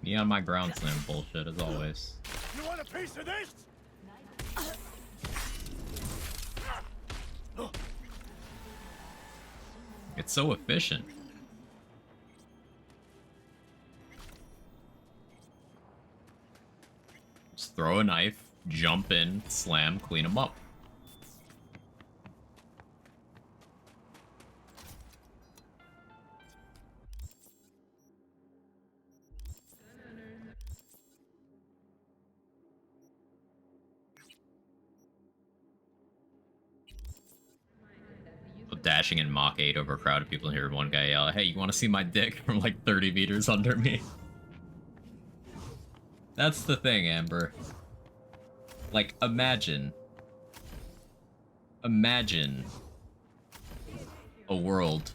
Me on my ground slam bullshit as always. You want a piece of this? It's so efficient. Just throw a knife, jump in, slam, clean them up. Dashing in Mach 8 over a crowd of people and hear one guy yell, "Hey, you want to see my dick?" from like 30 meters under me. That's the thing, Amber. Like, imagine a world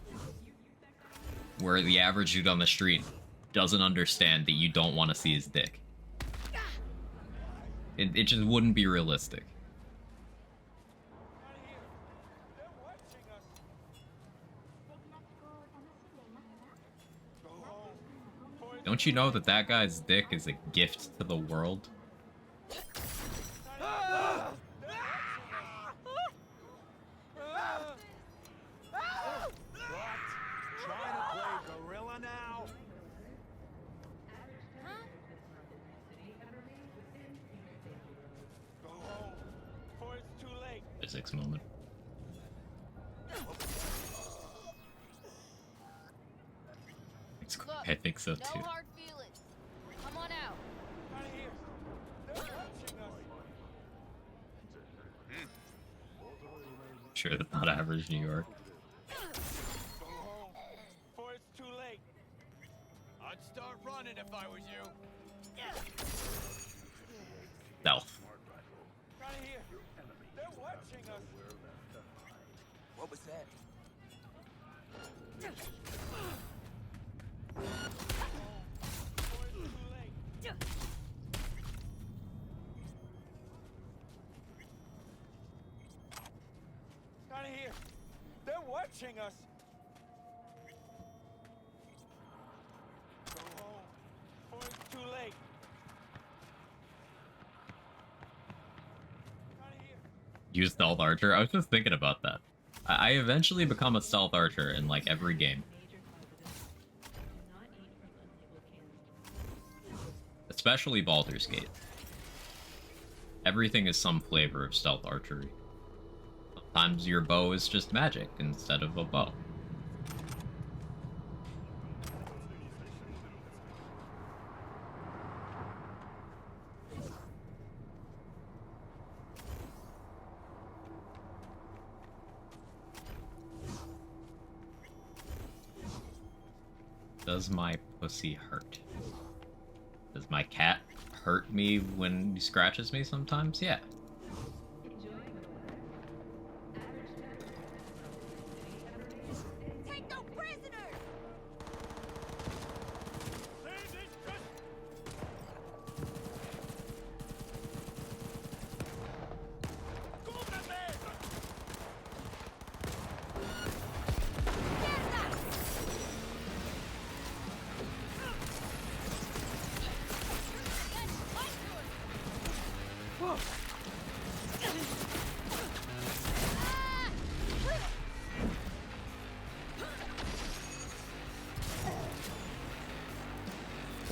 where the average dude on the street doesn't understand that you don't want to see his dick. It just wouldn't be realistic. Don't you know that that guy's dick is a gift to the world? Trying to play gorilla now? Go home, before it's too physics moment. Look, I think so no too. hard feelings. Come on out. Sure, that's not average New York. Go home before it's too late. I'd start running if I was you. Stealth. Out of here. They're watching us. What was that? Out of here. They're watching us. Go home before it's too late. Use stealth archer. I was just thinking about that. I eventually become a stealth archer in like every game. Especially Baldur's Gate. Everything is some flavor of stealth archery. Sometimes your bow is just magic instead of a bow. Does my pussy hurt? Does my cat hurt me when he scratches me sometimes? Yeah. Take no prisoners!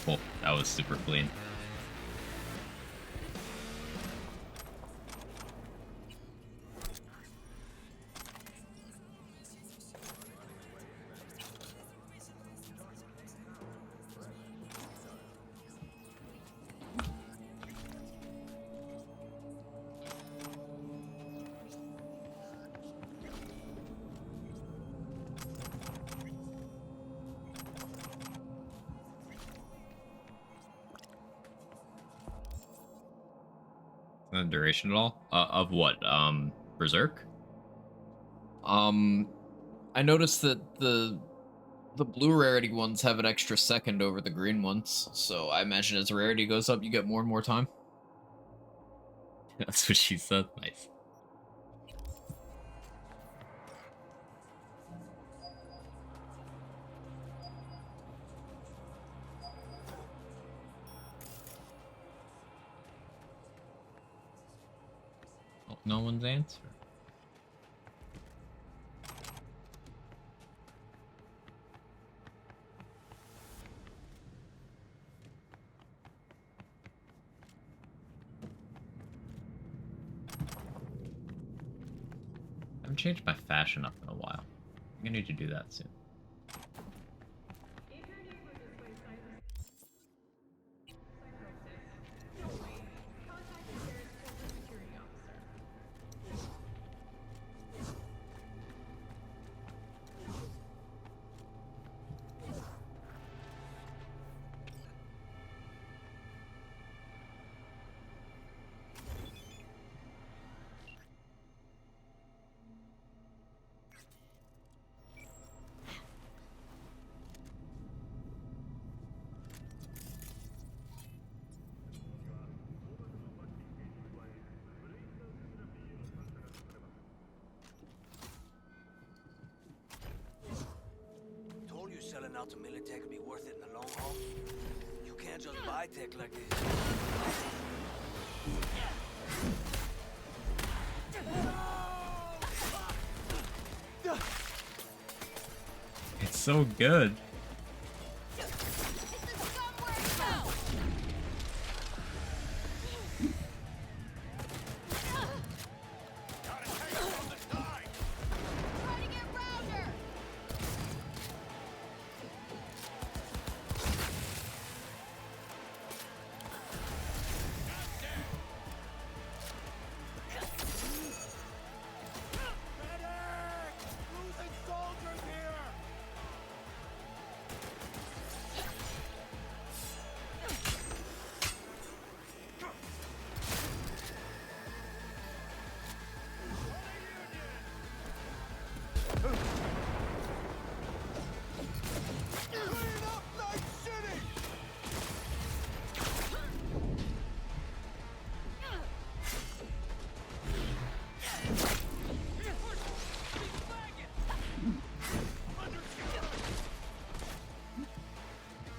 Cool. That was super clean. The duration at all? Of what? Berserk? I noticed that the blue rarity ones have an extra second over the green ones, so I imagine as rarity goes up, you get more and more time. That's what she said. Nice. Oh, no one's answer. I haven't changed my fashion up in a while. I'm gonna need to do that soon. Told you selling out to Militech would be worth it in the long haul. You can't just buy tech like this. It's so good.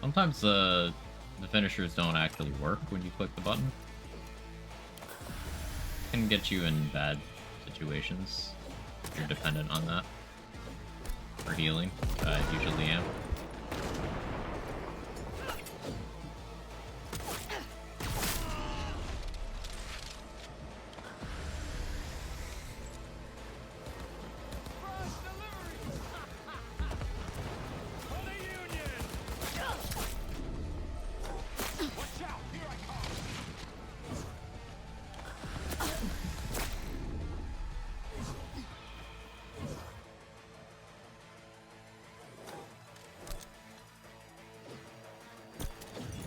Sometimes the finishers don't actually work when you click the button. Can get you in bad situations if you're dependent on that for healing. I usually am.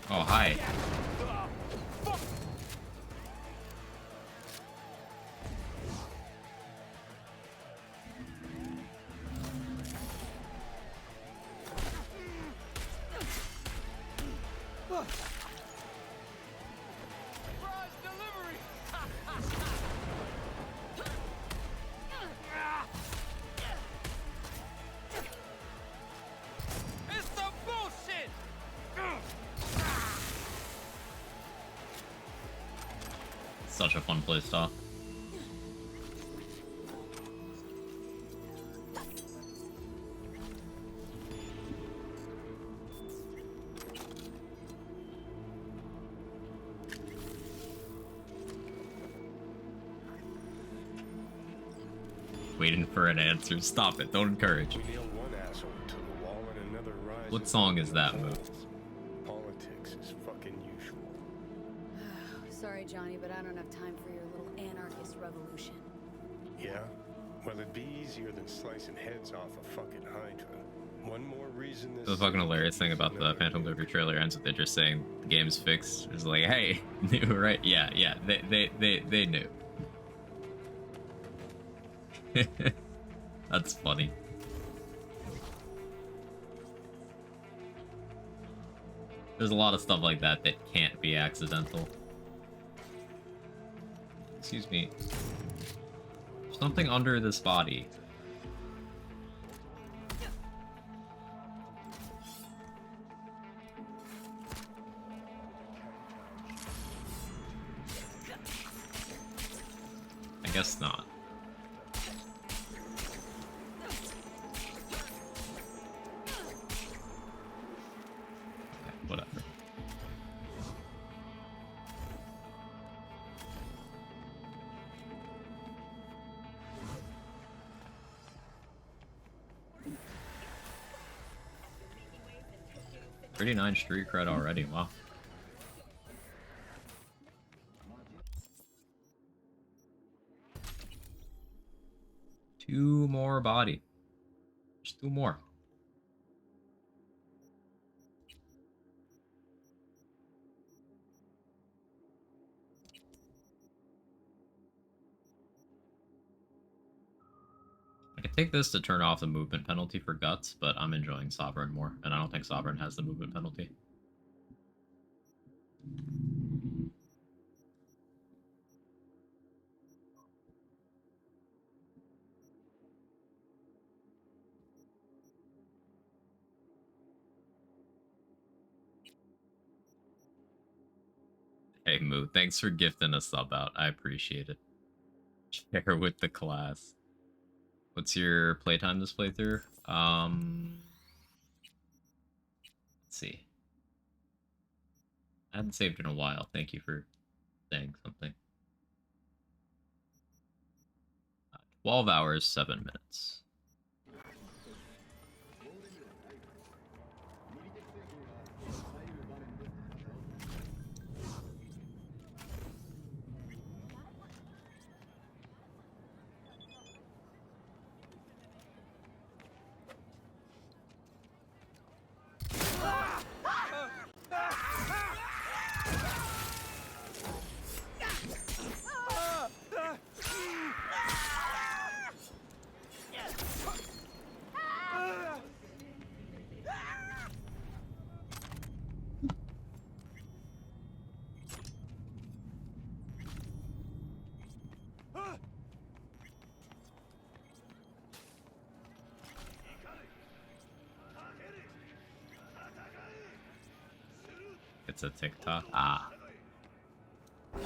Oh, hi. It's some bullshit! Such a fun playstyle. Waiting for an answer. Stop it. Don't encourage. We nailed one asshole to the wall and another rise. What song is that move? Politics is fucking usual. Sorry, Johnny, but I don't have time for your little anarchist revolution. Yeah? Well, it'd be easier than slicing heads off a fucking Hydra. One more reason this. The fucking hilarious thing about the Phantom Liberty trailer ends with it just saying the game's fixed. It's like, hey, new, right? Yeah, they knew. That's funny. There's a lot of stuff like that that can't be accidental. Excuse me. There's something under this body. I guess not. Whatever. Pretty 9 street cred already, wow. Two more body. Just 2 more. I could take this to turn off the movement penalty for Guts, but I'm enjoying Sovereign more, and I don't think Sovereign has the movement penalty. Hey Moo, thanks for gifting a sub out. I appreciate it. Share with the class. What's your playtime this playthrough? Let's see. I haven't saved in a while. Thank you for saying something. 12 hours, 7 minutes. It's a TikTok. Ah.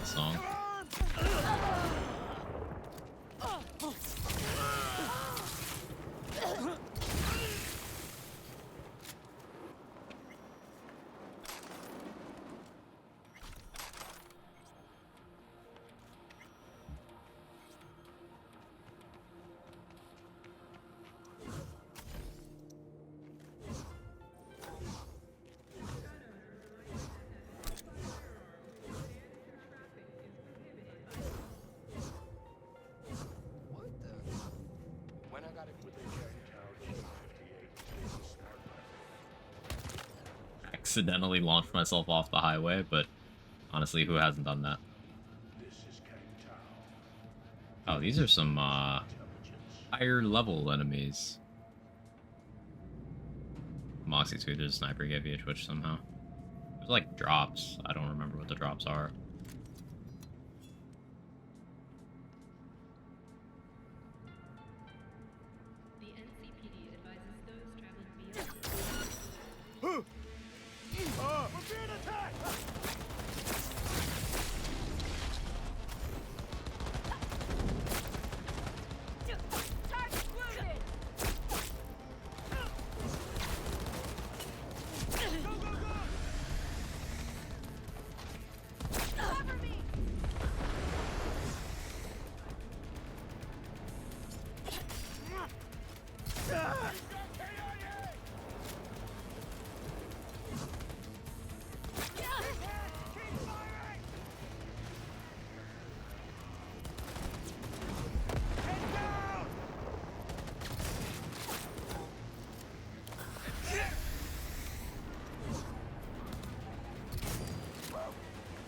Song. When I got it with the Accidentally launched myself off the highway, but honestly, who hasn't done that? Oh, these are some higher level enemies. Moxie 2, there's a sniper gave you a twitch somehow. There's like drops. I don't remember what the drops are. The NCPD advises those traveling via. We're being attacked! Target wounded! Go, go, go! Cover me!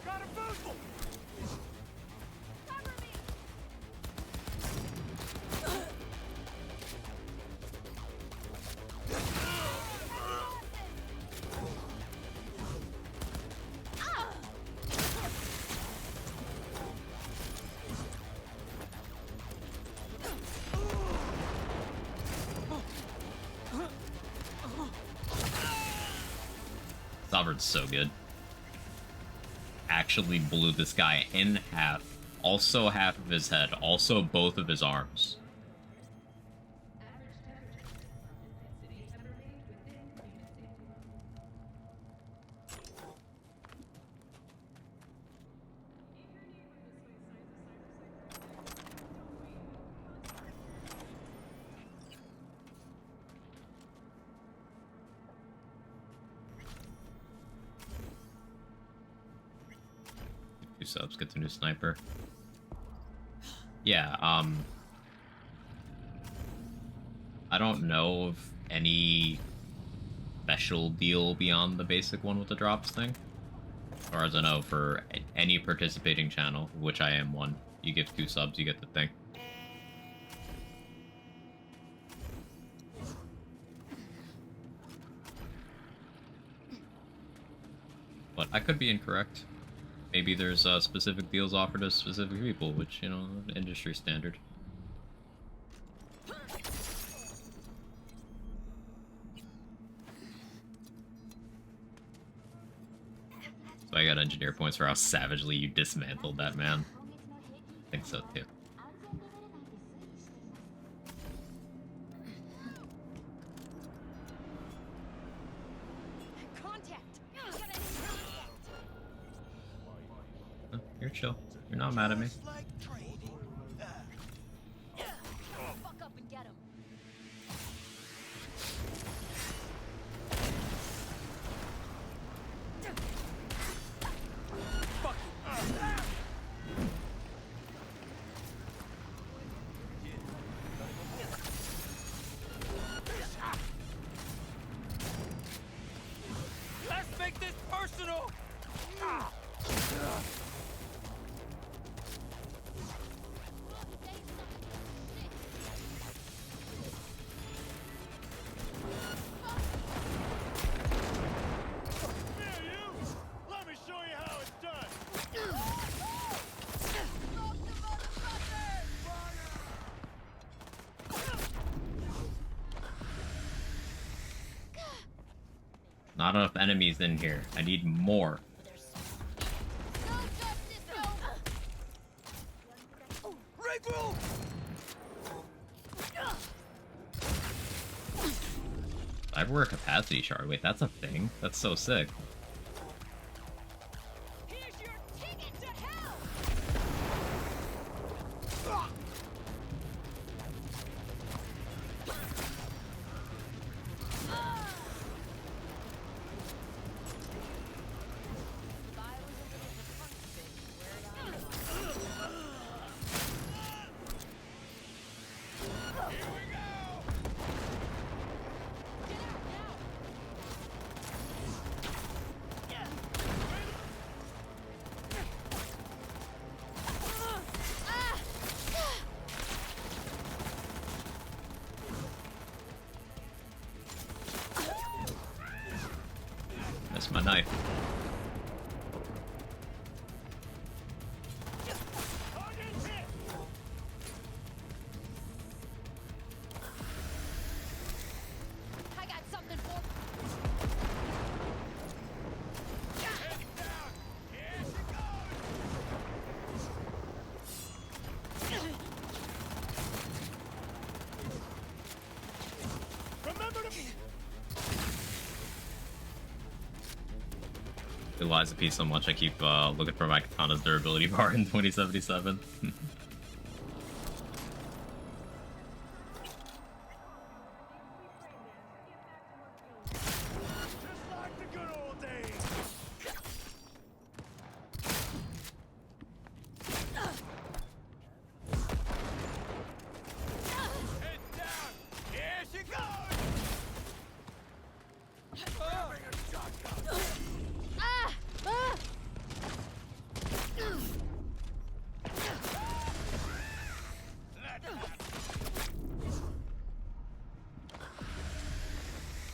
Got a boost! Sovereign's so good. Actually blew this guy in half. Also half of his head. Also both of his arms. Two subs, get the new sniper. Yeah, I don't know of any special deal beyond the basic one with the drops thing. As far as I know, for any participating channel, which I am one, you give 2 subs, you get the thing. But I could be incorrect. Maybe there's specific deals offered to specific people, which, you know, industry standard. So I got engineer points for how savagely you dismantled that man. I think so too. Huh, you're chill. You're not mad at me. Fuck up and get him. Let's make this personal! Let me show you how it's done! Not enough enemies in here. I need more. Cyberware capacity shard. Wait, that's a thing? That's so sick. That's my knife. I got something for. Eliza P so much I keep looking for my katana's durability bar in 2077.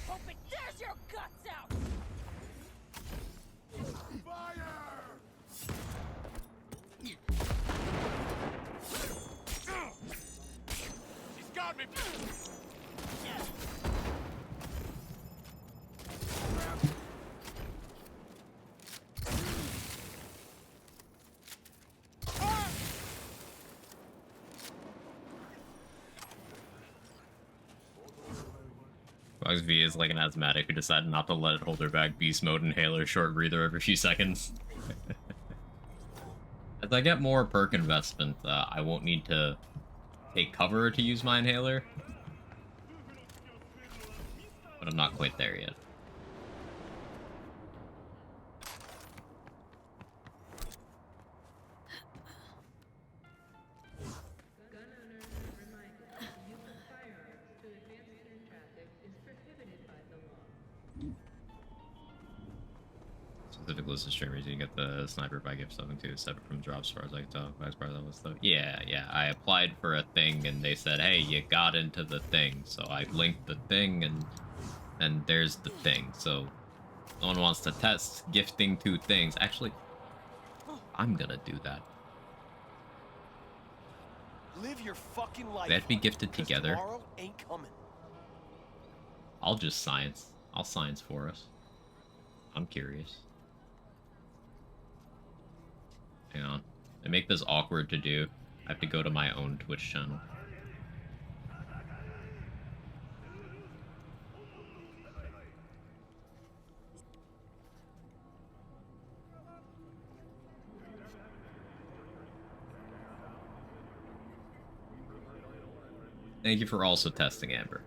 Hope it tears your guts out! She's got me! Bugs V is like an asthmatic who decided not to let it hold her back. Beast mode, inhaler, short breather every few seconds. As I get more perk investment, I won't need to take cover to use my inhaler. But I'm not quite there yet. Specific list of streamers, you get the sniper by gift something too, separate from drops as far as I can tell. As part of that list though. Yeah, I applied for a thing and they said, hey, you got into the thing. So I linked the thing and there's the thing. So no one wants to test gifting two things. Actually, I'm gonna do that. Live your fucking life. They have to be gifted 'cause together. Tomorrow ain't coming. I'll just science. I'll science for us. I'm curious. Hang on. To make this awkward to do, I have to go to my own Twitch channel. Thank you for also testing, Amber.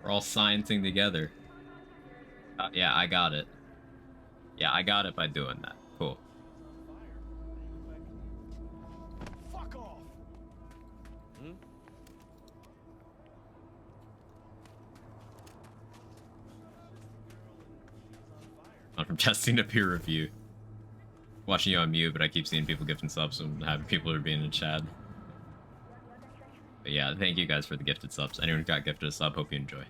We're all sciencing together. Yeah, I got it. Yeah, I got it by doing that. Cool. Fuck off. Not from testing to peer review. Watching you on mute, but I keep seeing people gifting subs and having people who are being in chat. But yeah, thank you guys for the gifted subs. Anyone who got gifted a sub, hope you enjoy.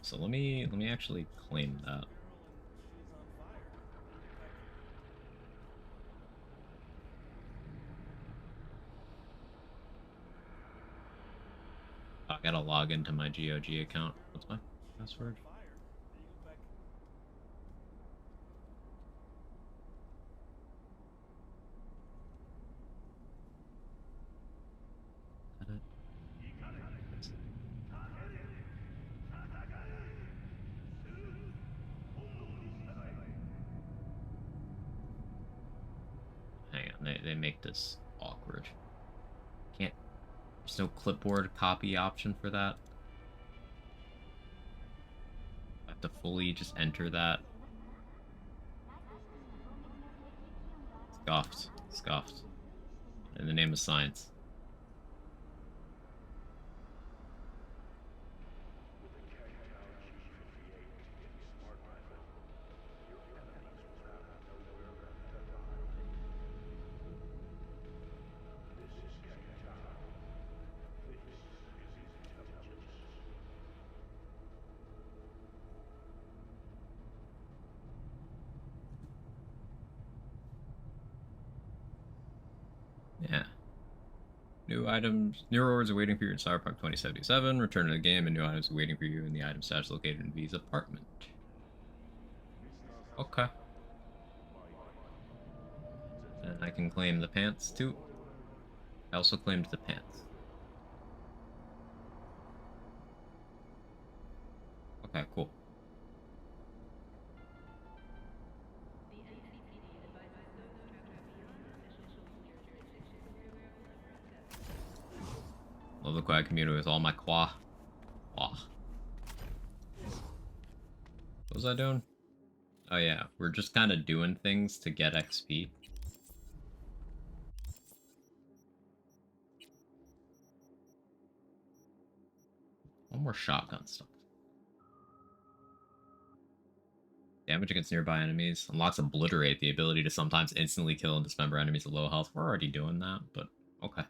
So let me actually claim that. I gotta log into my GOG account. What's my password? Hang on, they make this awkward. Can't. There's no clipboard copy option for that. I have to fully just enter that. Scoffed. Scoffed. In the name of science. Yeah. New items, new rewards are waiting for you in Cyberpunk 2077. Return to the game and new items are waiting for you in the item stash located in V's apartment. Okay. And I can claim the pants too. I also claimed the pants. Okay, cool. Love the quiet community with all my qua. What was I doing? Oh yeah, we're just kind of doing things to get XP. One more shotgun stuff. Damage against nearby enemies. Unlocks Obliterate, the ability to sometimes instantly kill and dismember enemies at low health. We're already doing that, but okay.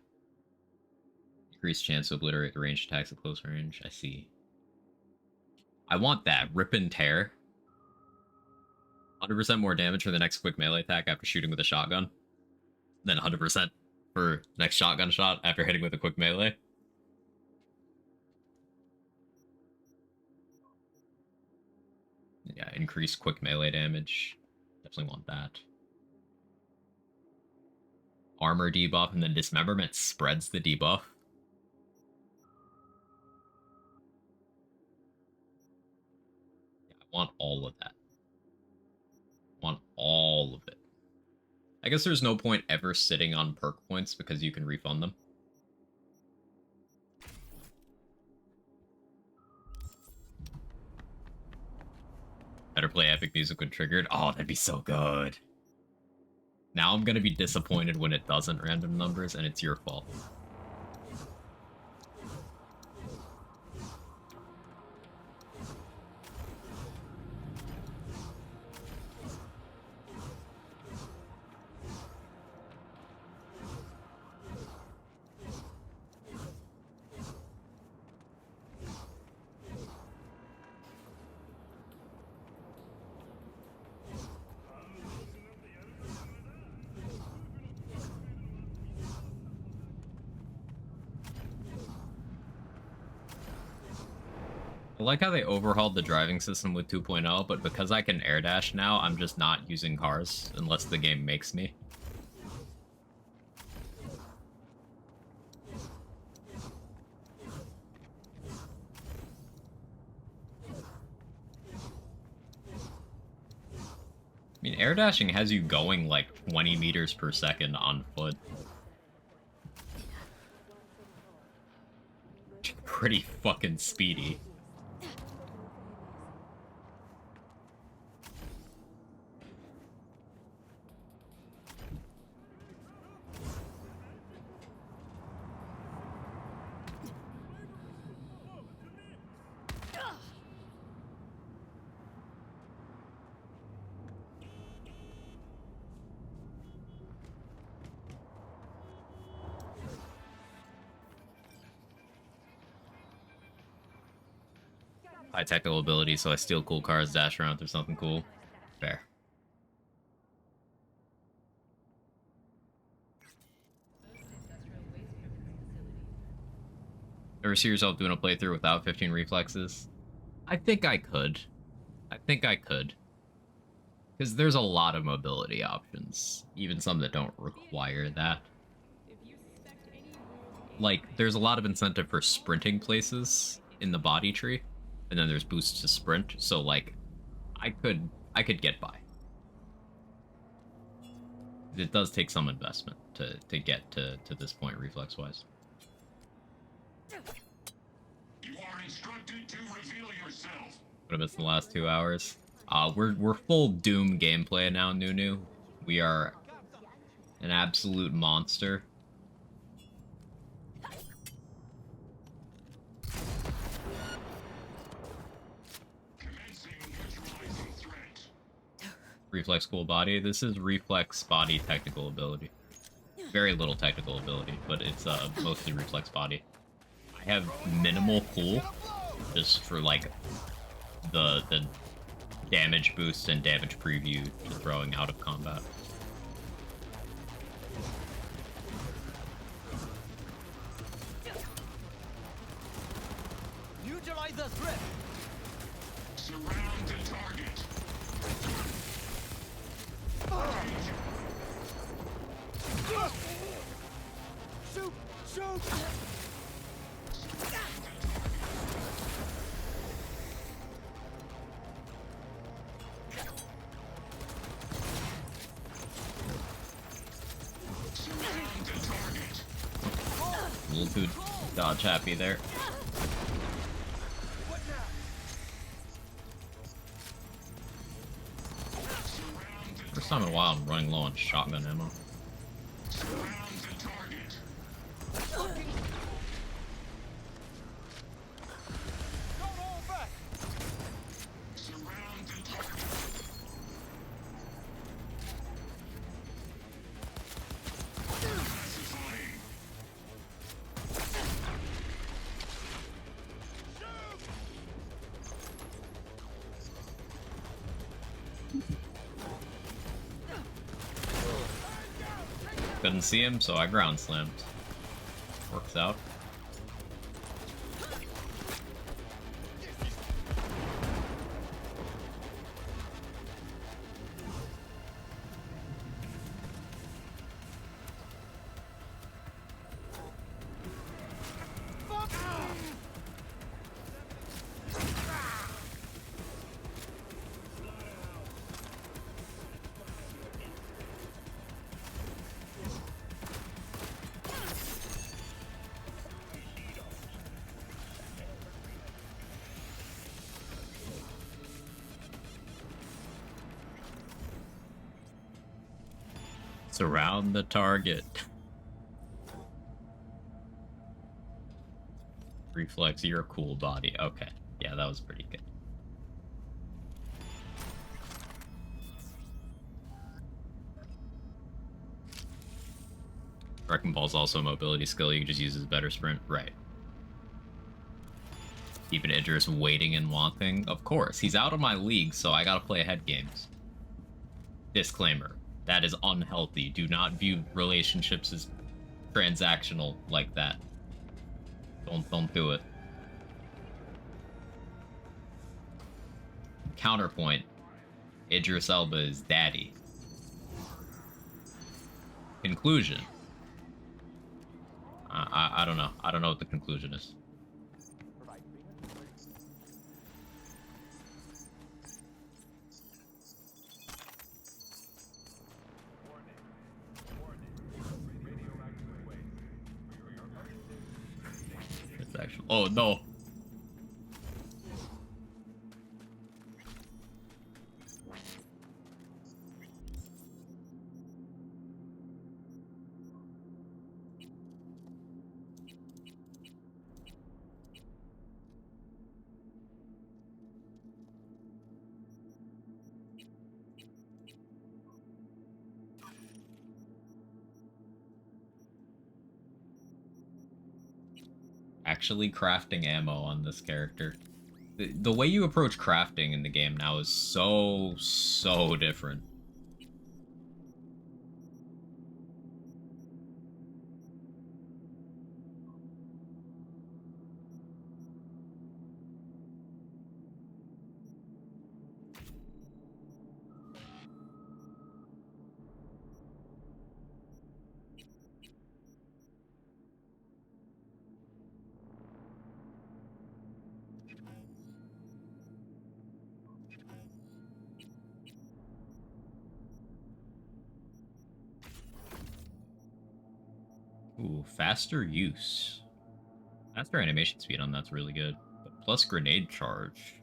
Increased chance to obliterate the ranged attacks at close range. I see. I want that. Rip and tear. 100% more damage for the next quick melee attack after shooting with a shotgun. Then 100% for next shotgun shot after hitting with a quick melee. Yeah, increased quick melee damage. Definitely want that. Armor debuff, and then dismemberment spreads the debuff. Yeah, I want all of that. I want all of it. I guess there's no point ever sitting on perk points because you can refund them. Better play epic music when triggered. Oh, that'd be so good. Now I'm gonna be disappointed when it doesn't random numbers, and it's your fault. I like how they overhauled the driving system with 2.0, but because I can air dash now, I'm just not using cars unless the game makes me. I mean, air dashing has you going like 20 meters per second on foot. Pretty fucking speedy. High technical ability, so I steal cool cars, dash around through something cool. Fair. Ever see yourself doing a playthrough without 15 reflexes? I think I could. Because there's a lot of mobility options, even some that don't require that. Like, there's a lot of incentive for sprinting places in the body tree, and then there's boosts to sprint, so, like, I could get by. It does take some investment to get to this point, reflex-wise. You are instructed to reveal yourself. What have missed the last 2 hours? We're full Doom gameplay now, Nunu. We are an absolute monster. Reflex cool body. This is reflex body technical ability. Very little technical ability, but it's mostly reflex body. I have minimal cool, just for like the damage boost and damage preview to throwing out of combat. Neutralize the threat. Surround the target. Shoot! Shoot! A little too dodge happy there. First time in a while I'm running low on shotgun ammo. Couldn't see him, so I ground slammed. Works out. Surround the target. Reflex, you're a cool body. Okay. Yeah, that was pretty good. Wrecking Ball's also a mobility skill. You can just use as better sprint. Right. Keeping Idris waiting and wanting. Of course. He's out of my league, so I gotta play ahead games. Disclaimer. That is unhealthy. Do not view relationships as transactional like that. Don't do it. Counterpoint. Idris Elba is daddy. Conclusion. I don't know. I don't know what the conclusion is. It's actually. Oh no. Actually crafting ammo on this character. The way you approach crafting in the game now is so different. Ooh, faster use. Faster animation speed on that's really good. But plus grenade charge.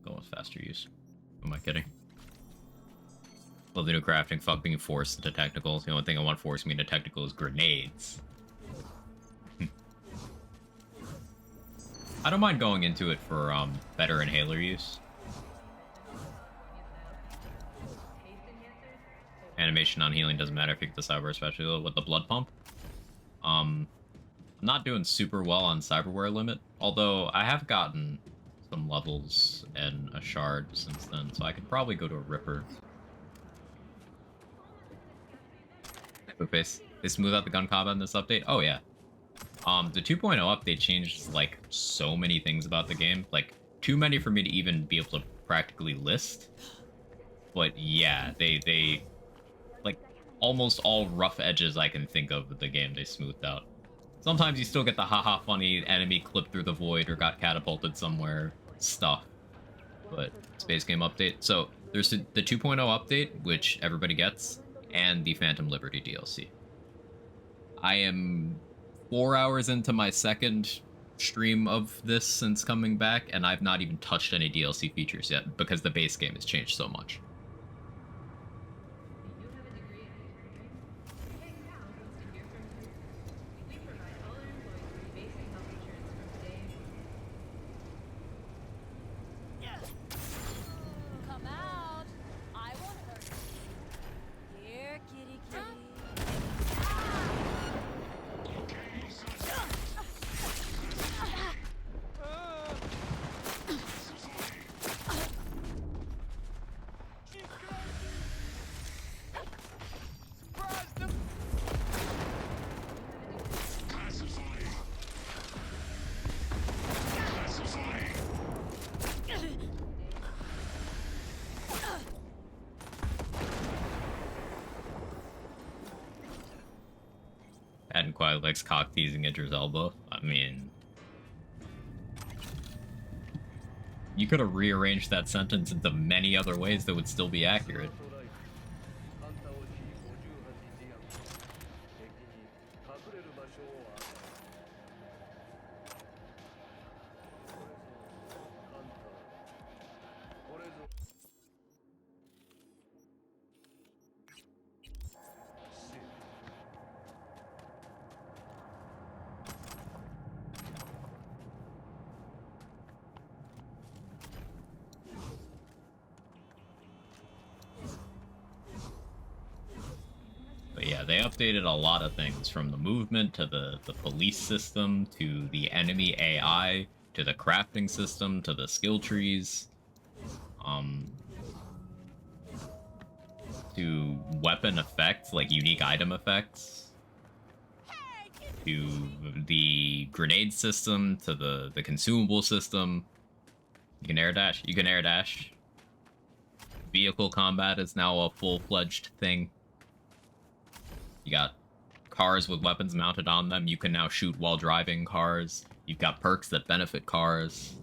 Go with faster use. Who am I kidding? Love the new crafting. Fuck being forced into technicals. The only thing I want forcing me into technical is grenades. I don't mind going into it for better inhaler use. Animation on healing doesn't matter if you get the cyber, especially with the blood pump. I'm not doing super well on cyberware limit, although I have gotten some levels and a shard since then, so I could probably go to a Ripper. Face. They smooth out the gun combat in this update? Oh yeah. The 2.0 update changed like so many things about the game. Like too many for me to even be able to practically list. But yeah, they like almost all rough edges I can think of the game they smoothed out. Sometimes you still get the haha funny enemy clipped through the void or got catapulted somewhere stuff. But space game update. So there's the 2.0 update, which everybody gets, and the Phantom Liberty DLC. I am 4 hours into my second stream of this since coming back, and I've not even touched any DLC features yet because the base game has changed so much. Come out. I won't hurt you. Here, kitty kitty. And quite likes cock teasing Idris Elba. I mean, you could have rearranged that sentence into many other ways that would still be accurate. But yeah, they updated a lot of things, from the movement to the police system to the enemy AI to the crafting system to the skill trees, to weapon effects like unique item effects, to the grenade system to the consumable system. You can air dash. You can air dash. Vehicle combat is now a full-fledged thing. You got cars with weapons mounted on them. You can now shoot while driving cars. You've got perks that benefit cars.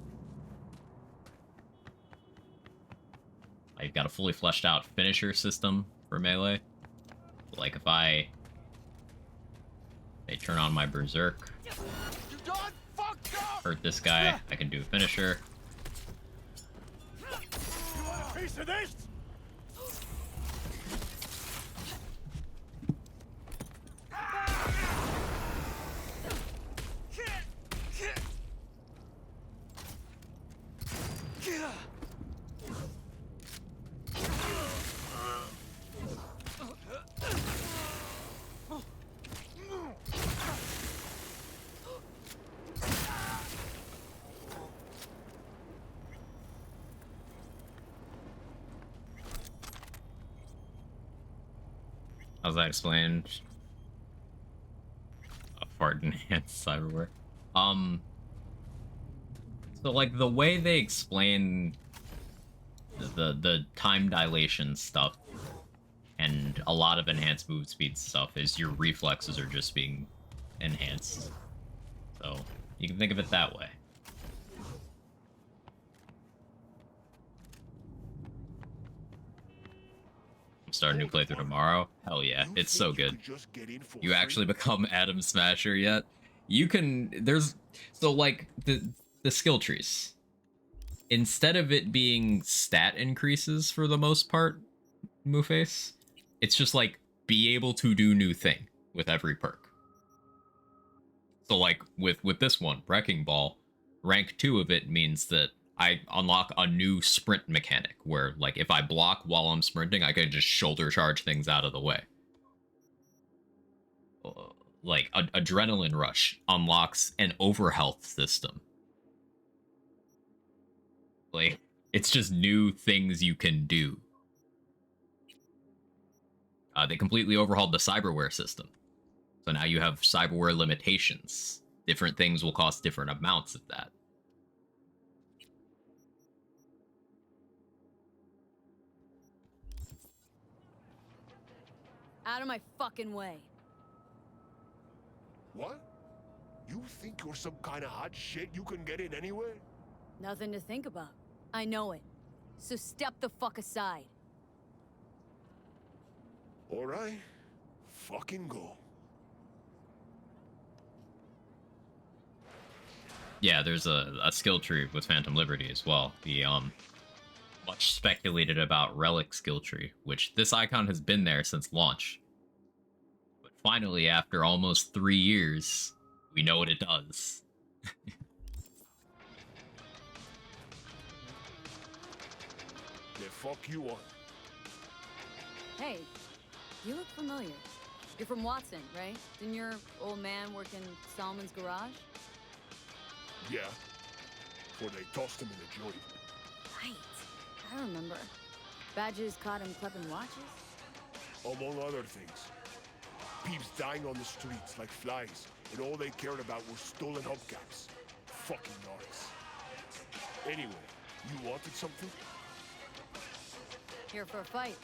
You've got a fully fleshed out finisher system for melee. Like if I turn on my berserk, hurt this guy, I can do a finisher. You want a piece of this? As I explained, a fart enhanced cyberware. So like the way they explain the time dilation stuff and a lot of enhanced move speed stuff is your reflexes are just being enhanced. So you can think of it that way. I'm starting a new playthrough tomorrow. Hell yeah, it's so good. You actually become Atom Smasher yet? You can. There's so like the skill trees. Instead of it being stat increases for the most part, Moonface, it's just like be able to do new thing with every perk. So like with this one, Wrecking Ball, rank 2 of it means that I unlock a new sprint mechanic where like if I block while I'm sprinting, I can just shoulder charge things out of the way. Like Adrenaline Rush unlocks an overhealth system. Like it's just new things you can do. They completely overhauled the cyberware system. So now you have cyberware limitations. Different things will cost different amounts of that. Out of my fucking way. What? You think you're some kind of hot shit you can get in anywhere? Nothing to think about. I know it. So step the fuck aside. Alright. Fucking go. Yeah, there's a skill tree with Phantom Liberty as well. The much speculated about Relic skill tree, which this icon has been there since launch. But finally, after almost 3 years, we know what it does. The fuck you want? Hey, you look familiar. You're from Watson, right? Didn't your old man work in Salmon's garage? Yeah. Before they tossed him in the joint. Right. I remember. Badges caught him clipping watches? Among other things. Peeps dying on the streets like flies, and all they cared about were stolen hubcaps. Fucking narcs. Anyway, you wanted something? Here for a fight.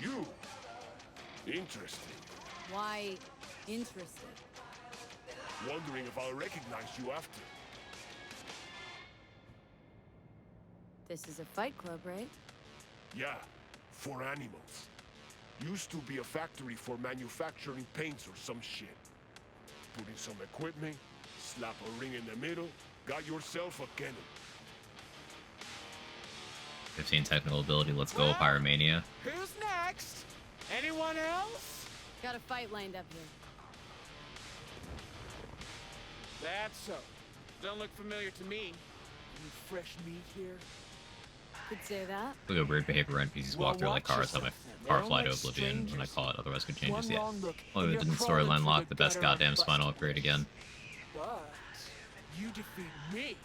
You? Interesting. Why interested? Wondering if I'll recognize you after. This is a fight club, right? Yeah, for animals. Used to be a factory for manufacturing paints or some shit. Put in some equipment, slap a ring in the middle, got yourself a cannon. 15 technical ability, let's go, Pyromania. Who's next? Anyone else? Got a fight lined up here. That's so. Don't look familiar to me. Any fresh meat here? Could say that. Look at weird behavior when NPCs walk through like cars, how my car fly to oblivion when I call it, otherwise could change it. Yeah. Oh, it didn't storyline lock the best goddamn spinal upgrade again. But you defeat me.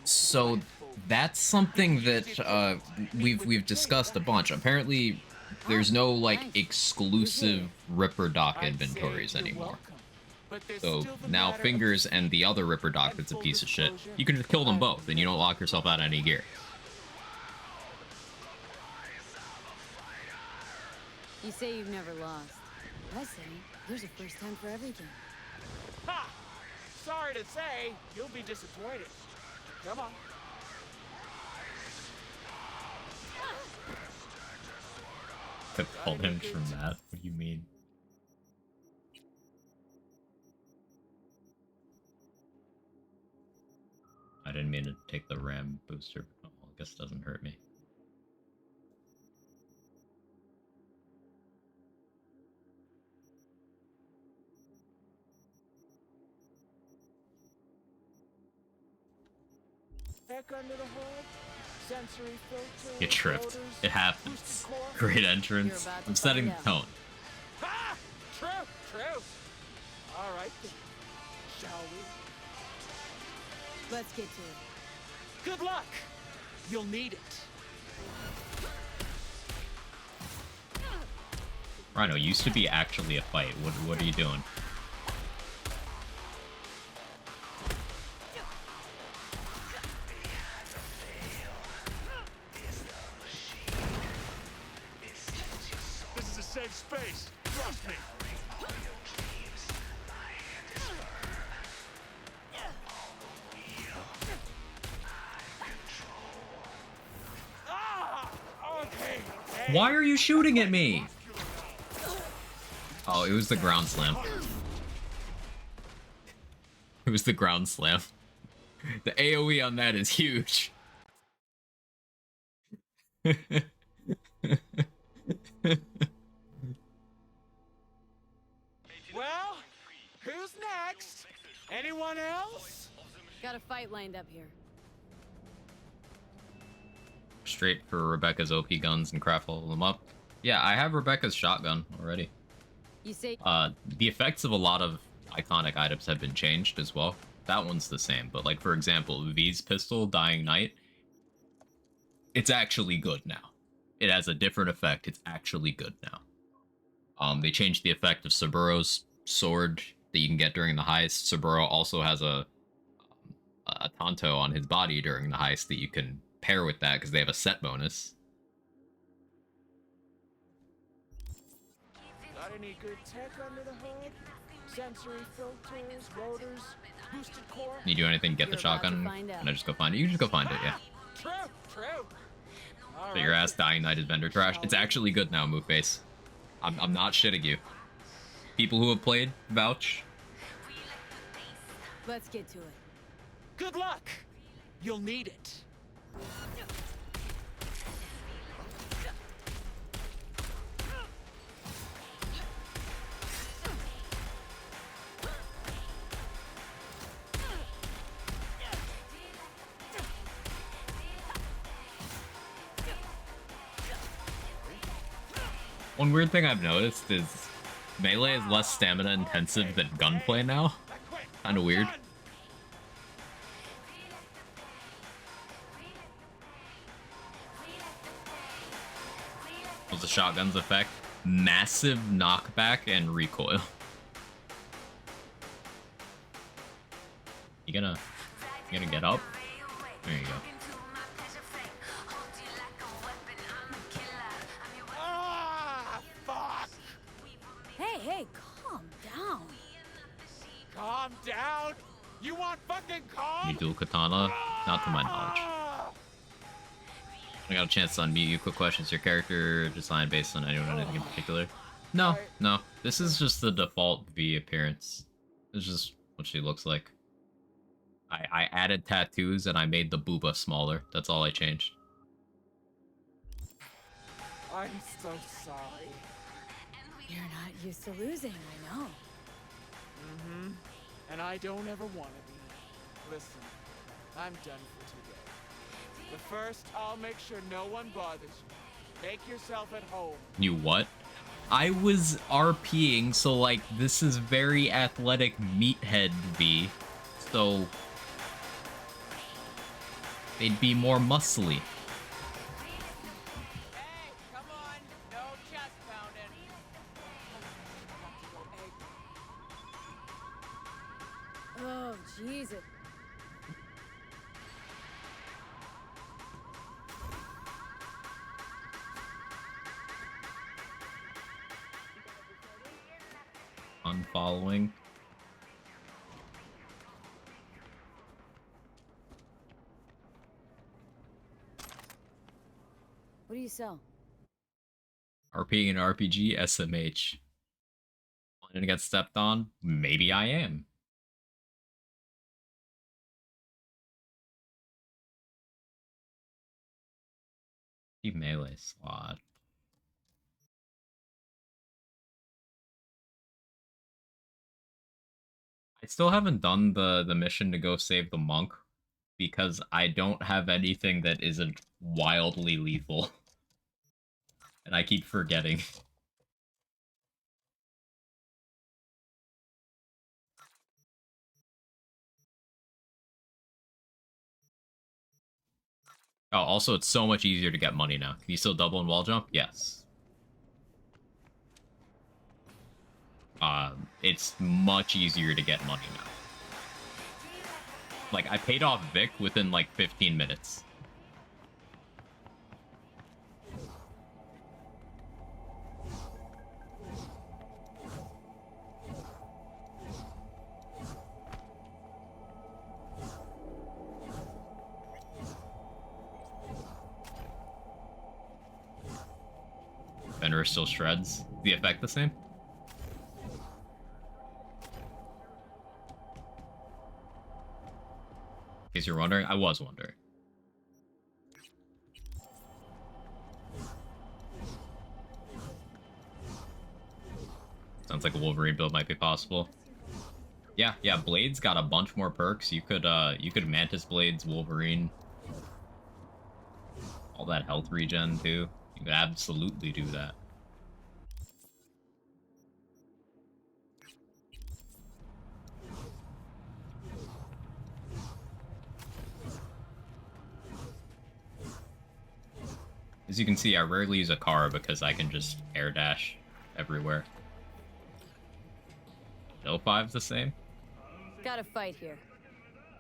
So that's something that we've discussed a bunch. Apparently, there's no like exclusive Ripper Doc inventories anymore. So now Fingers and the other Ripper Doc that's a piece of shit, you can just kill them both and you don't lock yourself out of any gear. You say you've never lost. I say there's a first time for everything. Ha! Sorry to say, you'll be disappointed. Come on. To pull him from that? What do you mean? I didn't mean to take the RAM booster. Oh, well, I guess it doesn't hurt me. Heck under the hood. Sensory filter. Get tripped. It happens. Great entrance. I'm setting the tone. Ha! True, true. All right then. Shall we? Let's get to it. Good luck. You'll need it. Rhino used to be actually a fight. What are you doing? This is a safe space. Trust me. Why are you shooting at me? Oh, it was the ground slam. It was the ground slam. The AoE on that is huge. Well, who's next? Anyone else? Got a fight lined up here. Straight for Rebecca's OP guns and craft level them up. Yeah, I have Rebecca's shotgun already. You say The effects of a lot of iconic items have been changed as well. That one's the same, but like for example, V's pistol, Dying Knight, it's actually good now. It has a different effect. It's actually good now. They changed the effect of Saburo's sword that you can get during the heist. Saburo also has a Tonto on his body during the heist that you can pair with that because they have a set bonus. Got any good tech under the hood? Sensory filters, rotors, boosted core? Can you do anything? Get the shotgun? Can I just go find it? You can just go find it, yeah. True, true. So your ass Dying Knight is vendor trash. It's actually good now, Moveface. I'm not shitting you. People who have played vouch. Let's get to it. Good luck. You'll need it. One weird thing I've noticed is melee is less stamina intensive than gunplay now. Kinda weird. What's the shotgun's effect? Massive knockback and recoil. You gonna get up? There you go. Hey, calm down. Calm down. You want fucking calm? You dual katana? Not to my knowledge. I got a chance to unmute you. Quick questions. Your character design based on anyone, anything in particular? No, no. This is just the default V appearance. This is just what she looks like. I added tattoos and I made the booba smaller. That's all I changed. I'm so sorry. You're not used to losing, I know. Mm-hmm. And I don't ever want to be. Listen, I'm done for today. But first, I'll make sure no one bothers you. Make yourself at home. You what? I was RPing, so like this is very athletic meathead V. So they'd be more muscly. Oh, Jesus. Unfollowing. What do you sell? RPing and RPG, SMH. Wanting to get stepped on? Maybe I am. The melee slot. I still haven't done the mission to go save the monk because I don't have anything that isn't wildly lethal. And I keep forgetting. Oh, also it's so much easier to get money now. Can you still double and wall jump? Yes. it's much easier to get money now. Like, I paid off Vic within, like, 15 minutes. Fenrir still shreds. The effect the same? In case you're wondering, I was wondering. Sounds like a Wolverine build might be possible. Yeah, Blade's got a bunch more perks. You could Mantis Blades, Wolverine. All that health regen too. You could absolutely do that. As you can see, I rarely use a car because I can just air dash everywhere. L5's the same? Got a fight here.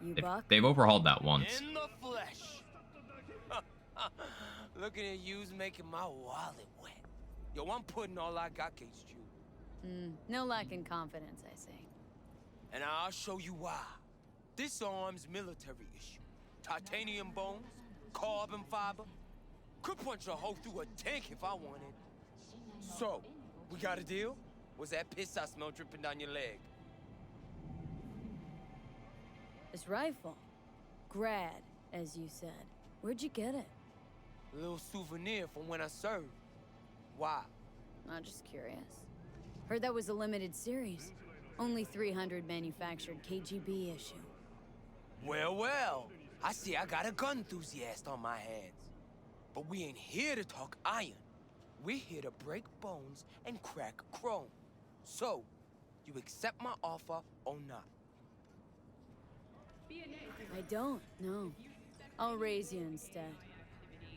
You buck? They've overhauled that once. In the flesh. Looking at you's making my wallet wet. Yo, I'm putting all I got against you. No lack in confidence, I see. And I'll show you why. This arm's military issue. Titanium bones, carbon fiber. Could punch a hole through a tank if I wanted. So, we got a deal? Was that piss I smell dripping down your leg? This rifle. Grad, as you said. Where'd you get it? A little souvenir from when I served. Why? I'm just curious. Heard that was a limited series. Only 300 manufactured KGB issue. Well. I see I got a gun enthusiast on my hands. But we ain't here to talk iron. We're here to break bones and crack chrome. So, you accept my offer or not? I don't, no. I'll raise you instead.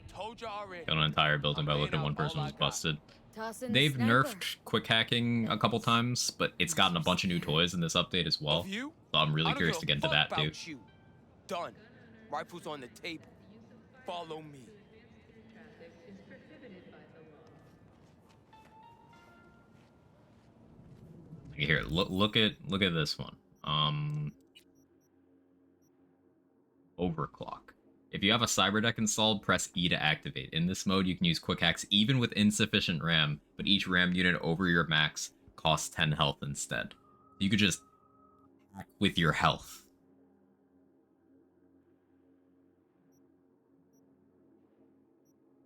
Told you already. Got an entire building by looking at one person was busted. Toss in the They've sniper. nerfed quick hacking a couple times, but it's gotten a bunch of new toys in this update as well. So I'm really curious to get into that too. You. Done. Rifles on the table. Follow me. Here, look at this one. Overclock. If you have a cyberdeck installed, press E to activate. In this mode, you can use quick hacks even with insufficient RAM, but each RAM unit over your max costs 10 health instead. You could just hack with your health.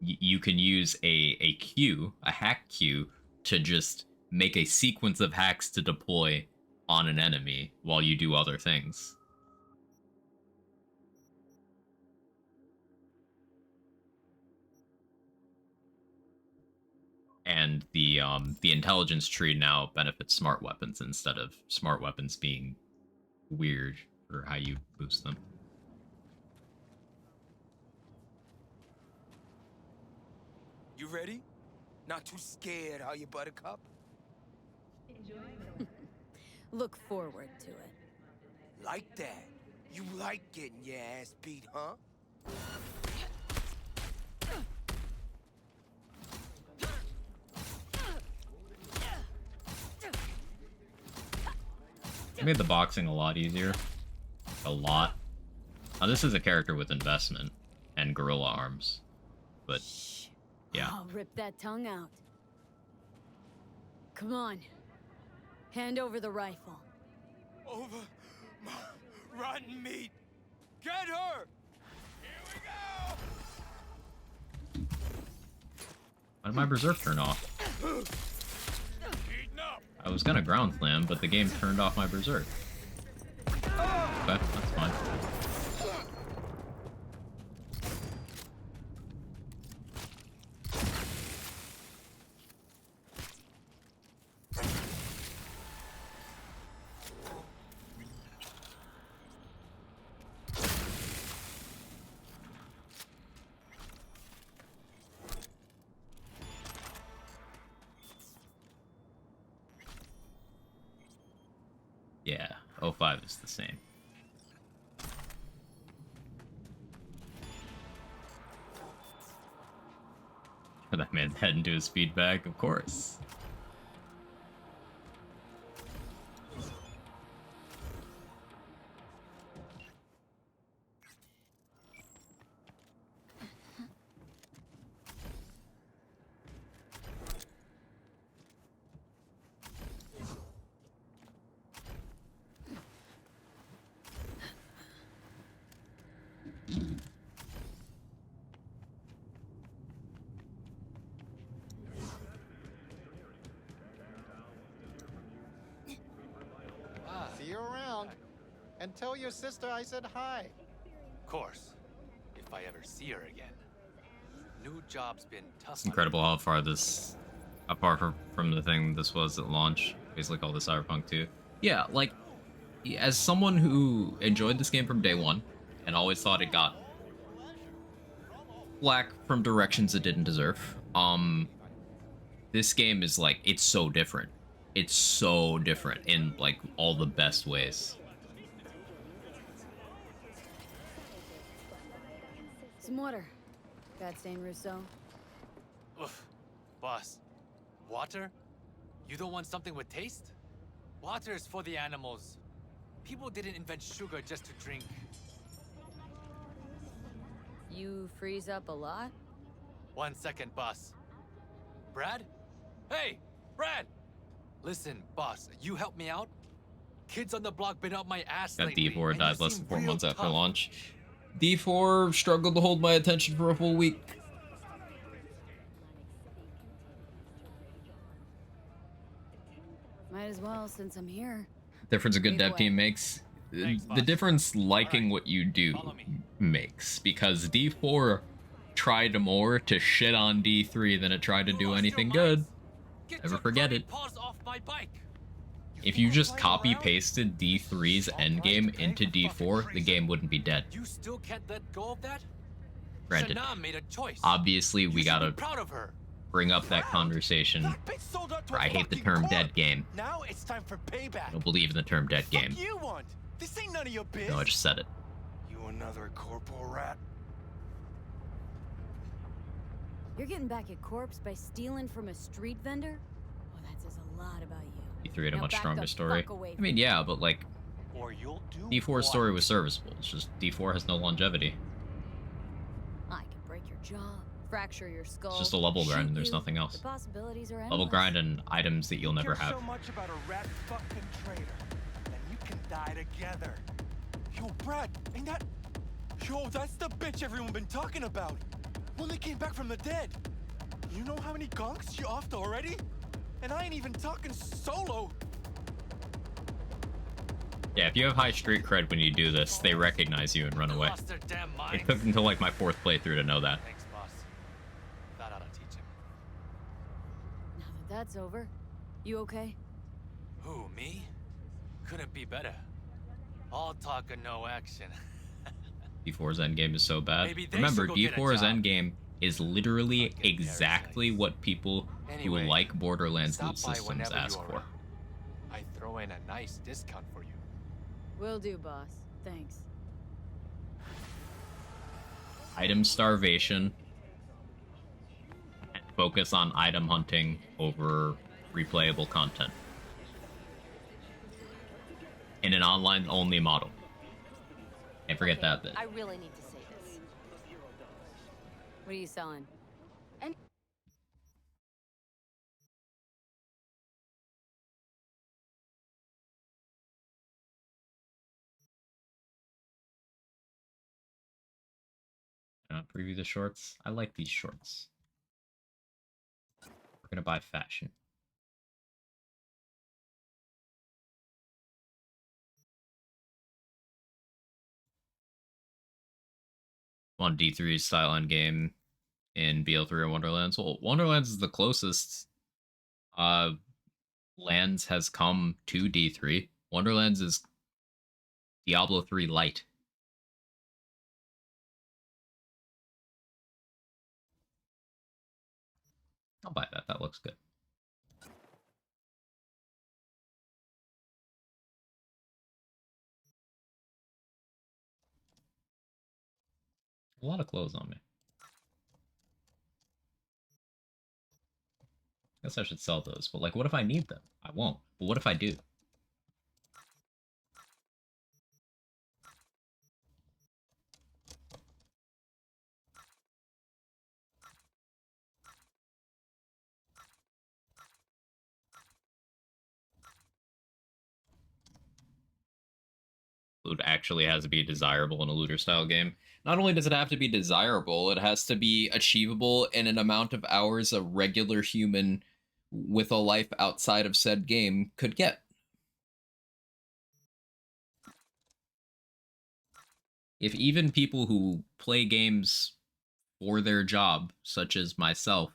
You can use a queue, a hack queue, to just make a sequence of hacks to deploy on an enemy while you do other things. And the intelligence tree now benefits smart weapons instead of smart weapons being weird for how you boost them. You ready? Not too scared, are you, Buttercup? Look forward to it. Like that. You like getting your ass beat, huh? It made the boxing a lot easier. A lot. Now, this is a character with investment and gorilla arms. But, yeah. I'll rip that tongue out. Come on. Hand over the rifle. Over my rotten meat. Get her! Here we go! Why did my berserk turn off? I was gonna ground slam, but the game turned off my berserk. Okay, that's fine. Yeah, '05 is the same. That man's heading to his feedback, of course. See you around. And tell your sister I said hi. Of course, if I ever see her again. New job's been tough. It's incredible how far from the thing this was at launch. Basically called the Cyberpunk 2. Yeah, like, as someone who enjoyed this game from day one, and always thought it got flack from directions it didn't deserve, this game is like, it's so different. It's so different in like all the best ways. Some water. Bad stain, Russo. Oof. Boss, water? You don't want something with taste? Water is for the animals. People didn't invent sugar just to drink. You freeze up a lot? 1 second, boss. Brad? Hey, Brad! Listen, boss, you help me out? Kids on the block been up my ass That lately, D4 and died you less seem than 4 real months after tough. launch. D4 struggled to hold my attention for a full week. Might as well, since I'm here. Difference a good Either dev way. team makes. The difference liking what you do makes, because D4 tried more to shit on D3 than it tried to do anything good. Never forget it. Paws off my bike. If you just copy pasted D3's endgame into D4, the game wouldn't be dead. You still can't let go of that? Granted, Sanaa made a choice. obviously we You should gotta be proud of her. bring up that conversation. Where I hate the term dead game. Now it's time for payback. I don't believe in the term dead game. What you want? This ain't none of your biz. No, I just said it. You another corporal rat? You're getting back at Corpse by stealing from a street vendor? Well, that says a lot about you. D3 had a Now much back stronger the story. fuck away I mean, yeah, but like, Or you'll do D4's story was serviceable. It's just D4 has no longevity. I can break your jaw, fracture your skull. It's just a level grind shoot and there's you. nothing else. The possibilities are endless. Level grind and items that you'll never Care have. so much about a rat fucking traitor, then you can die together. Yo, Brad, ain't that? Yo, that's the bitch everyone been talking about. When they came back from the dead. You know how many gonks you offed already? And I ain't even talking solo. Yeah, if you have high street cred when you do this, they recognize you and run away. Lost their damn It minds. took until like my 4th playthrough to know that. Thanks, boss. That ought to teach him. Now that that's over, you okay? Who, me? Couldn't be better. All talk and no action. D4's endgame is so bad. Maybe they Remember, should go get a D4's job. endgame is literally exactly what people Anyway, who like Borderlands stop loot by systems whenever ask you are for. around. I throw in a nice discount for you. Will do, boss. Thanks. Item starvation. And focus on item hunting over replayable content. In an online-only model. Can't forget that bit. I really need to say this. What are you selling? Preview the shorts. I like these shorts. We're gonna buy fashion. On D3's style end game in BL3 or Wonderlands. Well, Wonderlands is the closest Lands has come to D3. Wonderlands is Diablo 3 Lite. I'll buy that. That looks good. A lot of clothes on me. Guess I should sell those, but like, what if I need them? I won't. But what if I do? Loot actually has to be desirable in a looter style game. Not only does it have to be desirable, it has to be achievable in an amount of hours a regular human with a life outside of said game could get. If even people who play games for their job, such as myself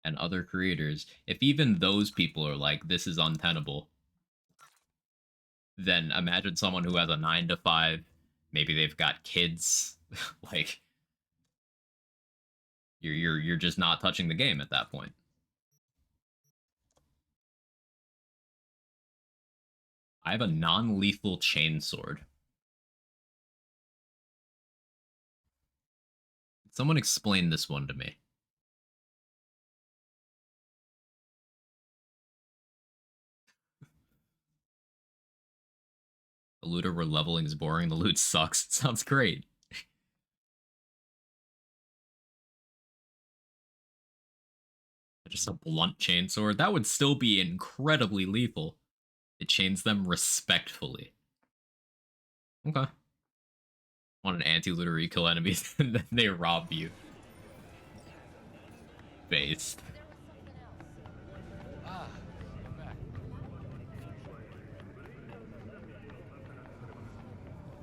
and other creators, if even those people are like, this is untenable, then imagine someone who has a 9 to 5, maybe they've got kids, like you're just not touching the game at that point. I have a non-lethal chainsword. Someone explain this one to me. The looter where leveling is boring, the loot sucks. It sounds great. Just a blunt chainsword? That would still be incredibly lethal. It chains them respectfully. Okay. Want an anti-looter you kill enemies and then they rob you. Based. Ah, I'm back.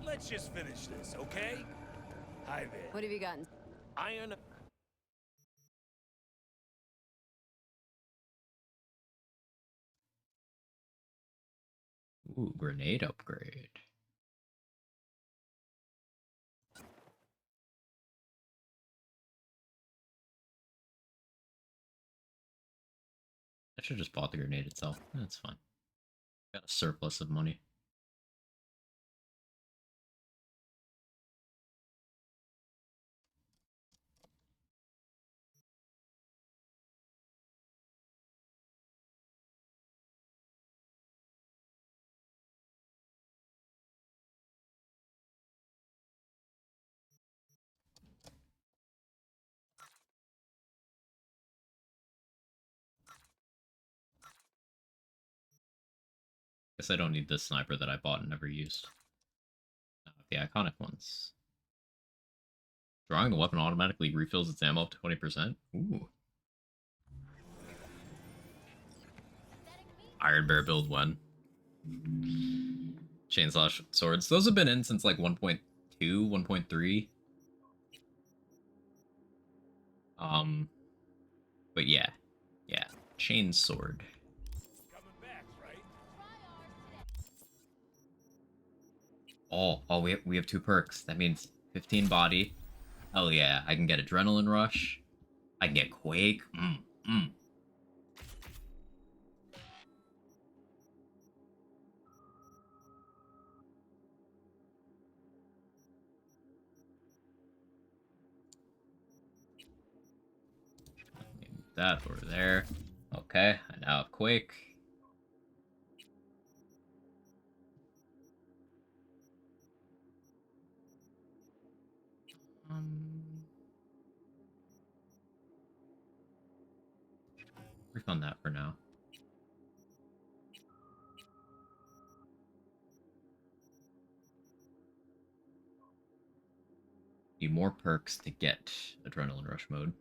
Let's just finish this, okay? Hi there. What have you gotten? Iron. Ooh, grenade upgrade. I should have just bought the grenade itself. That's fine. Got a surplus of money. Guess I don't need this sniper that I bought and never used. The iconic ones. Drawing the weapon automatically refills its ammo up to 20%. Ooh. Iron Bear build when? Chainsaw swords. Those have been in since like 1.2, 1.3. But yeah. Yeah. Chain sword. Oh, we have 2 perks. That means 15 body. Hell yeah, I can get Adrenaline Rush. I can get Quake. Move that over there. Okay, I now have Quake. Refund that for now. Need more perks to get Adrenaline Rush mode.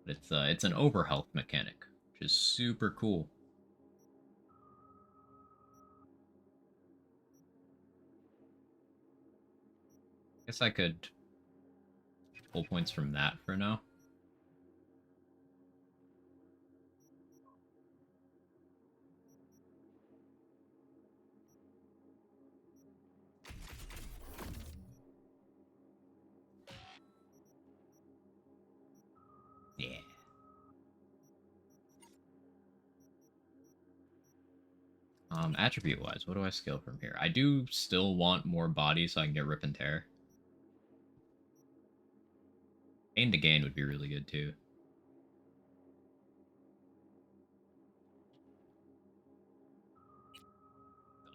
But it's an overhealth mechanic, which is super cool. Guess I could pull points from that for now. Yeah. Attribute-wise, what do I skill from here? I do still want more body so I can get Rip and Tear. Pain to Gain would be really good, too.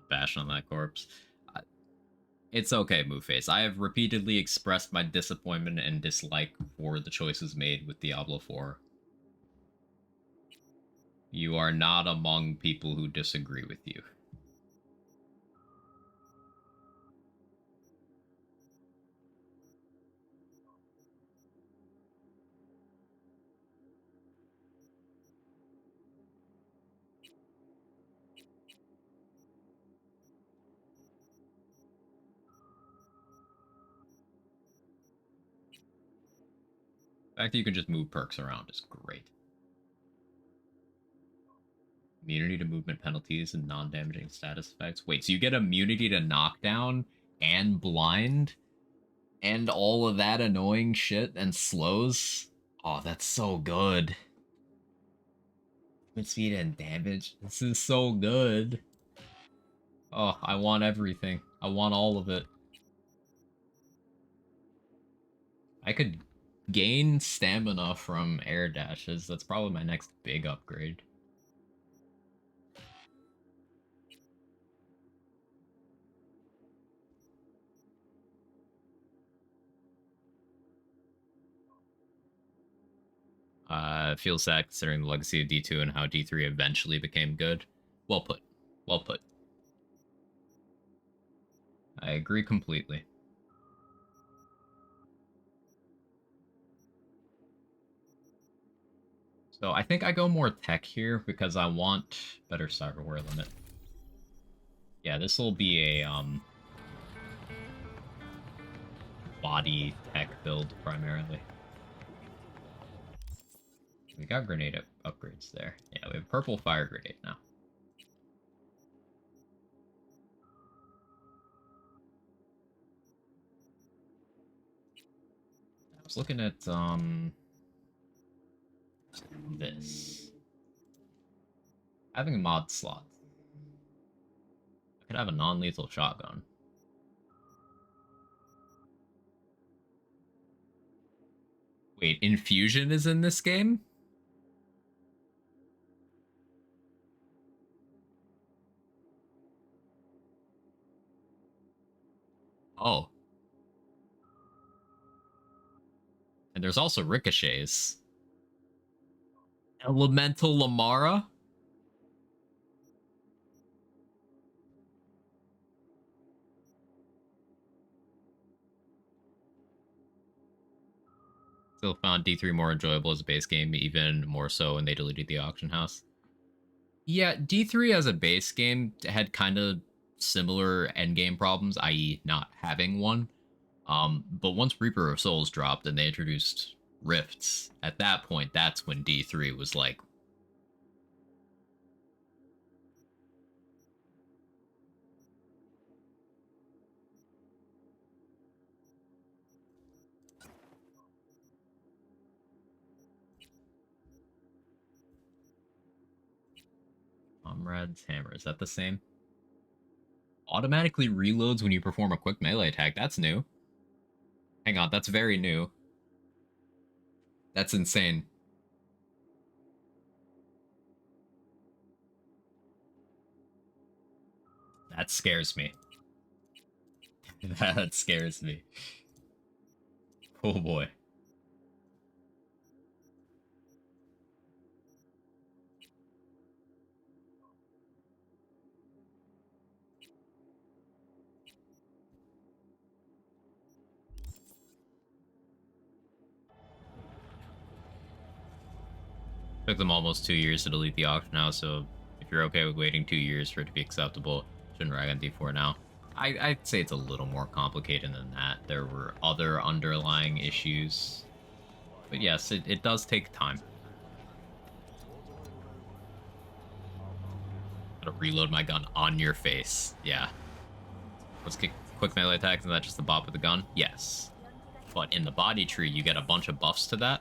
Bash on that corpse. It's okay, Moveface. I have repeatedly expressed my disappointment and dislike for the choices made with Diablo 4. You are not among people who disagree with you. The fact that you can just move perks around is great. Immunity to movement penalties and non-damaging status effects. Wait, so you get immunity to knockdown and blind and all of that annoying shit and slows? Oh, that's so good. Movement speed and damage. This is so good. Oh, I want everything. I want all of it. I could gain stamina from air dashes. That's probably my next big upgrade. Feels sad considering the legacy of D2 and how D3 eventually became good. Well put. Well put. I agree completely. So I think I go more tech here because I want better cyberware limit. Yeah, this will be a body tech build primarily. We got grenade upgrades there. Yeah, we have purple fire grenade now. I was looking at this. Having a mod slot. I could have a non-lethal shotgun. Wait, infusion is in this game? Oh. And there's also ricochets. Elemental Lamara? Still found D3 more enjoyable as a base game, even more so when they deleted the auction house. Yeah, D3 as a base game had kind of similar endgame problems, i.e. not having one. But once Reaper of Souls dropped and they introduced Rifts, at that point, that's when D3 was like... Comrade's Hammer, is that the same? Automatically reloads when you perform a quick melee attack, that's new. Hang on, that's very new. That's insane. That scares me. That scares me. Oh boy. Took them almost 2 years to delete the auction house, so if you're okay with waiting 2 years for it to be acceptable, shouldn't rag on D4 now. I'd say it's a little more complicated than that. There were other underlying issues. But yes, it does take time. Gotta reload my gun on your face. Yeah. Let's kick quick melee attacks, and that's just the bop with the gun? Yes. But in the body tree, you get a bunch of buffs to that.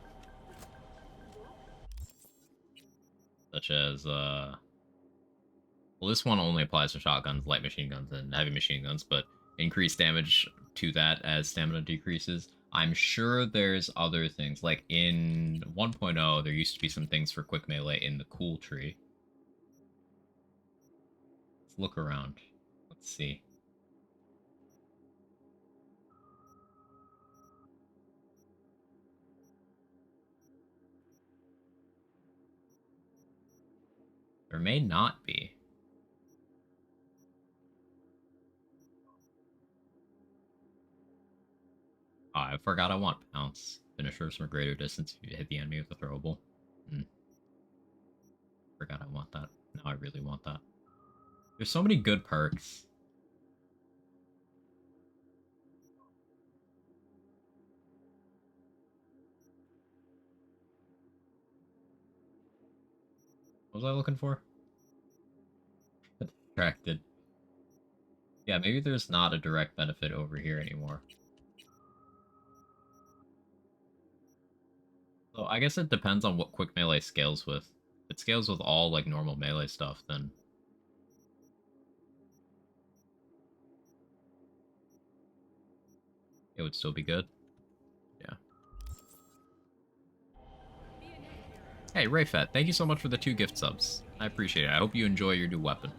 Such as, Well, this one only applies to shotguns, light machine guns, and heavy machine guns, but increased damage to that as stamina decreases. I'm sure there's other things, like in 1.0, there used to be some things for quick melee in the cool tree. Let's look around. Let's see. There may not be. Oh, I forgot I want pounce. Finishers from a greater distance if you hit the enemy with a throwable. Forgot I want that. Now I really want that. There's so many good perks. What was I looking for? Distracted. Yeah, maybe there's not a direct benefit over here anymore. So I guess it depends on what quick melee scales with. If it scales with all like normal melee stuff, then it would still be good. Yeah. Hey, Rayfet, thank you so much for the 2 gift subs. I appreciate it. I hope you enjoy your new weapon.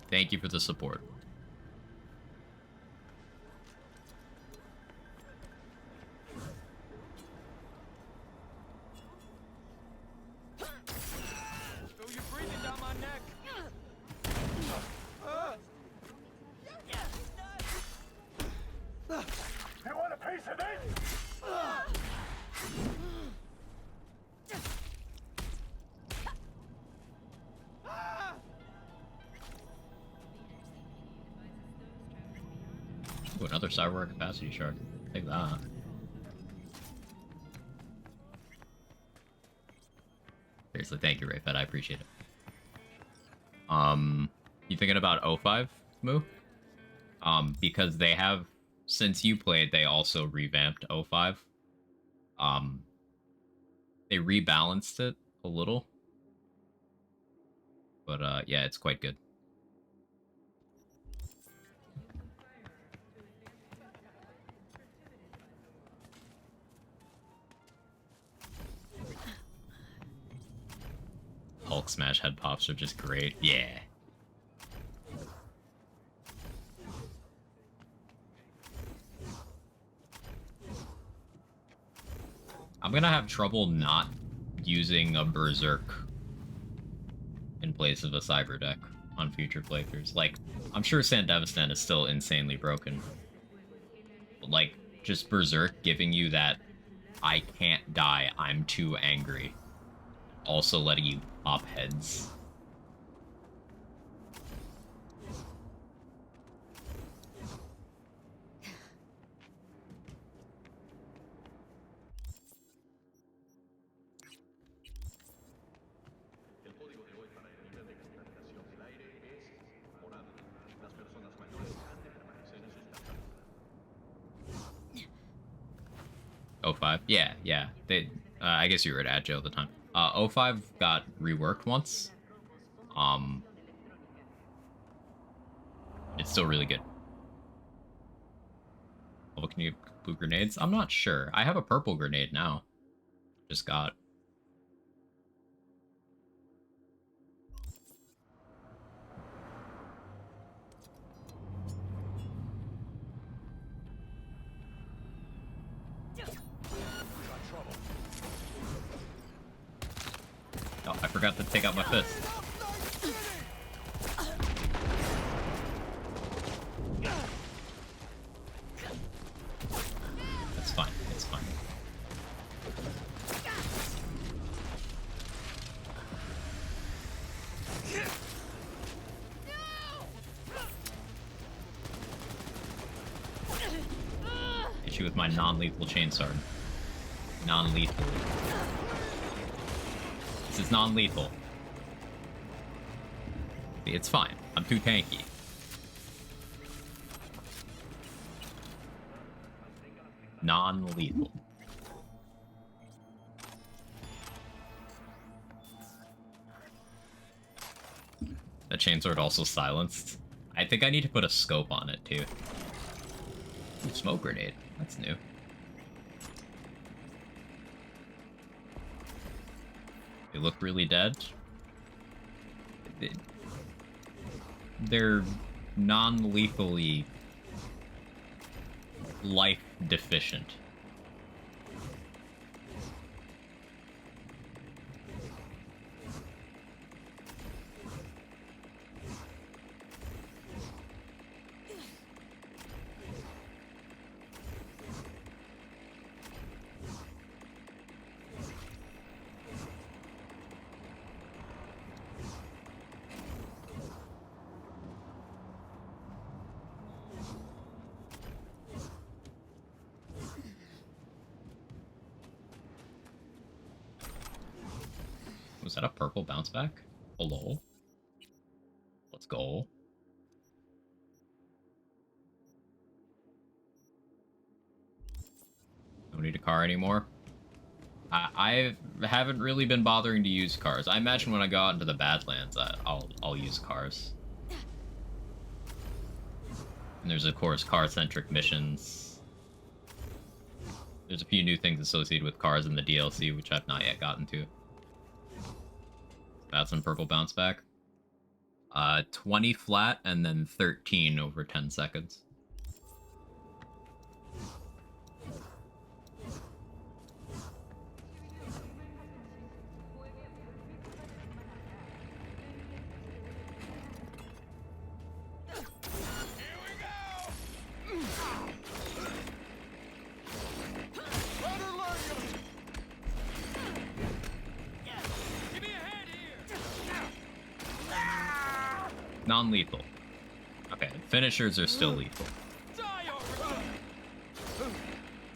Thank you for the support. Feel you breathing down my neck. You want a piece of this? Ooh, another cyber capacity shard. Take that. Seriously, thank you, Rayfed. I appreciate it. You thinking about O5, Moo? Because they have, since you played, they also revamped O5. They rebalanced it a little. But, yeah, it's quite good. Hulk smash head pops are just great. Yeah. I'm gonna have trouble not using a Berserk in place of a Cyber deck on future playthroughs. Like, I'm sure Sandevistan is still insanely broken. But, like, just Berserk giving you that I can't die, I'm too angry. Also letting you pop heads. O5? Yeah, yeah. They, I guess you were at Agile at the time. O5 got reworked once. It's still really good. Oh, can you get blue grenades? I'm not sure. I have a purple grenade now. Just got. Oh, I forgot to take out my fist. It's fine. It's fine. Hit you with my non-lethal chainsword. Non-lethal. This is non-lethal. It's fine. I'm too tanky. Non-lethal. That chainsword also silenced. I think I need to put a scope on it too. Ooh, smoke grenade. That's new. They look really dead. They're non-lethally life deficient. Was that a purple bounce back? Hello? Let's go. Don't need a car anymore. I haven't really been bothering to use cars. I imagine when I go out into the Badlands, I'll use cars. And there's of course car-centric missions. There's a few new things associated with cars in the DLC, which I've not yet gotten to. That's some purple bounce back. 20 flat and then 13 over 10 seconds. Non-lethal. Okay, finishers are still lethal.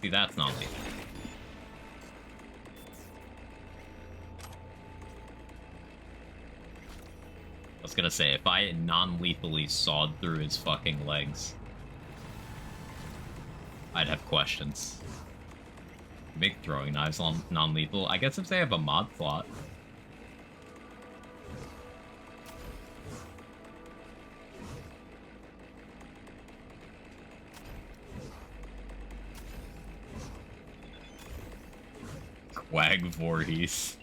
See, that's non-lethal. I was gonna say, if I non-lethally sawed through his fucking legs, I'd have questions. Make throwing knives non-lethal. I guess if they have a mod slot. Quag Voorhees.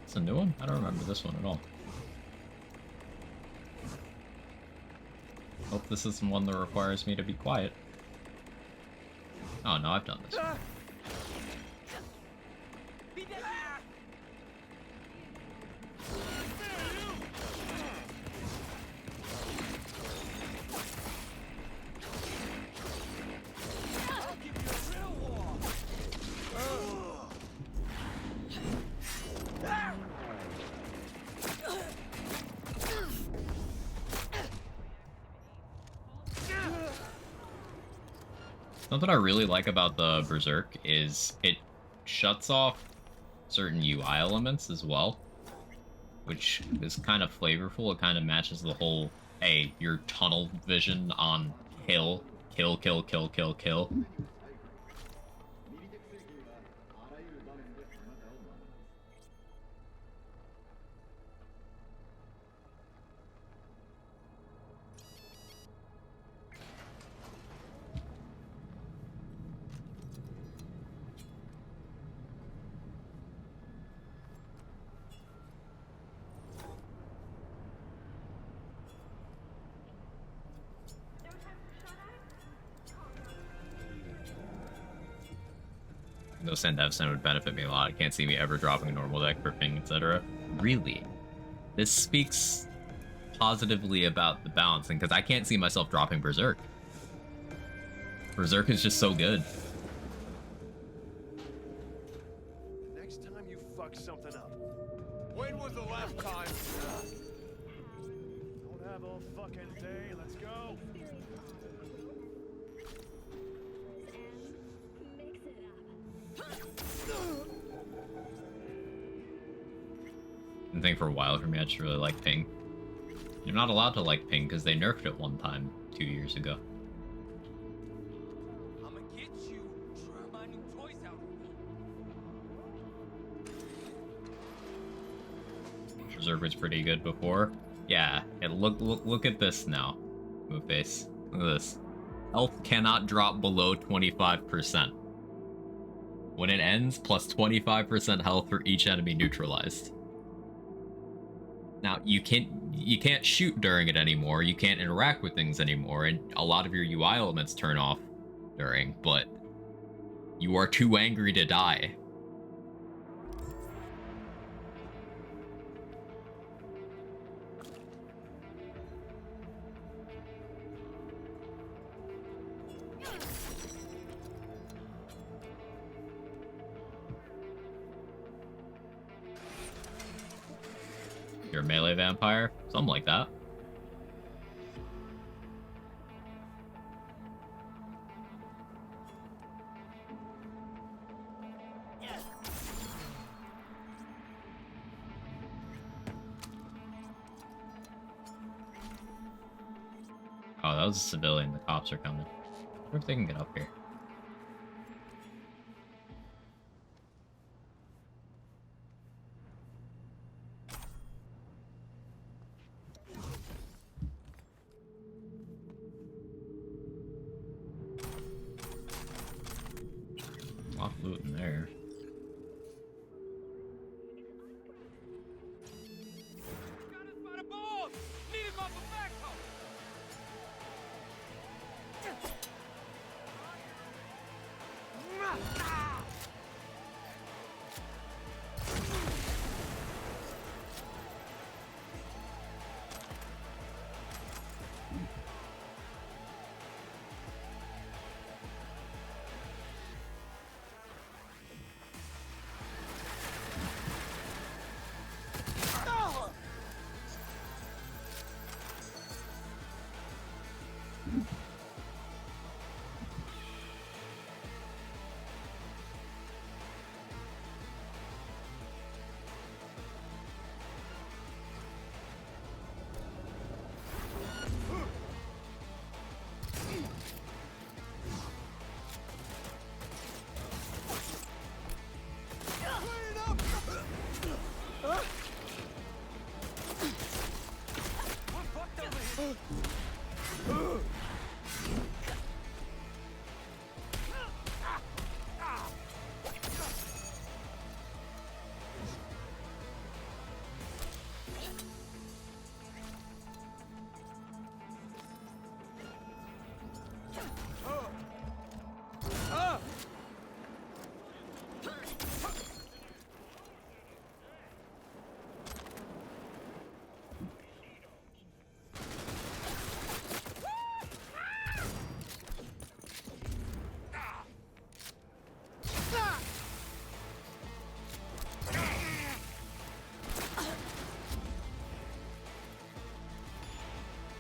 It's a new one? I don't remember this one at all. Hope this isn't one that requires me to be quiet. Oh no, I've done this one. Something I really like about the Berserk is it shuts off certain UI elements as well, which is kind of flavorful. It kind of matches the whole, hey, your tunnel vision on kill, kill, kill, kill, kill, kill. No send Evsen would benefit me a lot. I can't see me ever dropping a normal deck for ping, etc. Really? This speaks positively about the balancing, because I can't see myself dropping Berserk. Berserk is just so good. Next time you fuck something up. When was the last time? Don't have all fucking day. Let's go. I think for a while for me, I just really like ping. You're not allowed to like ping because they nerfed it one time 2 years ago. Berserk was pretty good before. Yeah, and look at this now. Move face. Look at this. Health cannot drop below 25%. When it ends, plus 25% health for each enemy neutralized. Now, you can't shoot during it anymore, you can't interact with things anymore, and a lot of your UI elements turn off during, but you are too angry to die. You're a melee vampire? Something like that. Oh, that was a civilian. The cops are coming. I wonder if they can get up here. A lot of loot in there.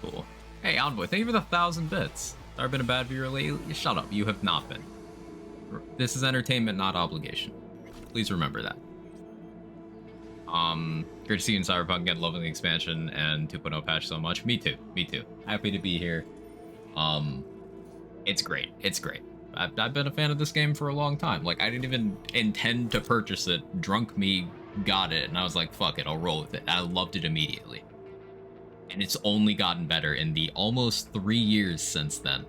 Cool. Hey, Envoy, thank you for the 1,000 bits. I've been a bad viewer lately. Shut up, you have not been. This is entertainment, not obligation. Please remember that. Great to see you in Cyberpunk again, loving the expansion and 2.0 patch so much. Me too, me too. Happy to be here. It's great, it's great. I've been a fan of this game for a long time. Like, I didn't even intend to purchase it. Drunk me got it, and I was like, fuck it, I'll roll with it. I loved it immediately. And it's only gotten better in the almost 3 years since then.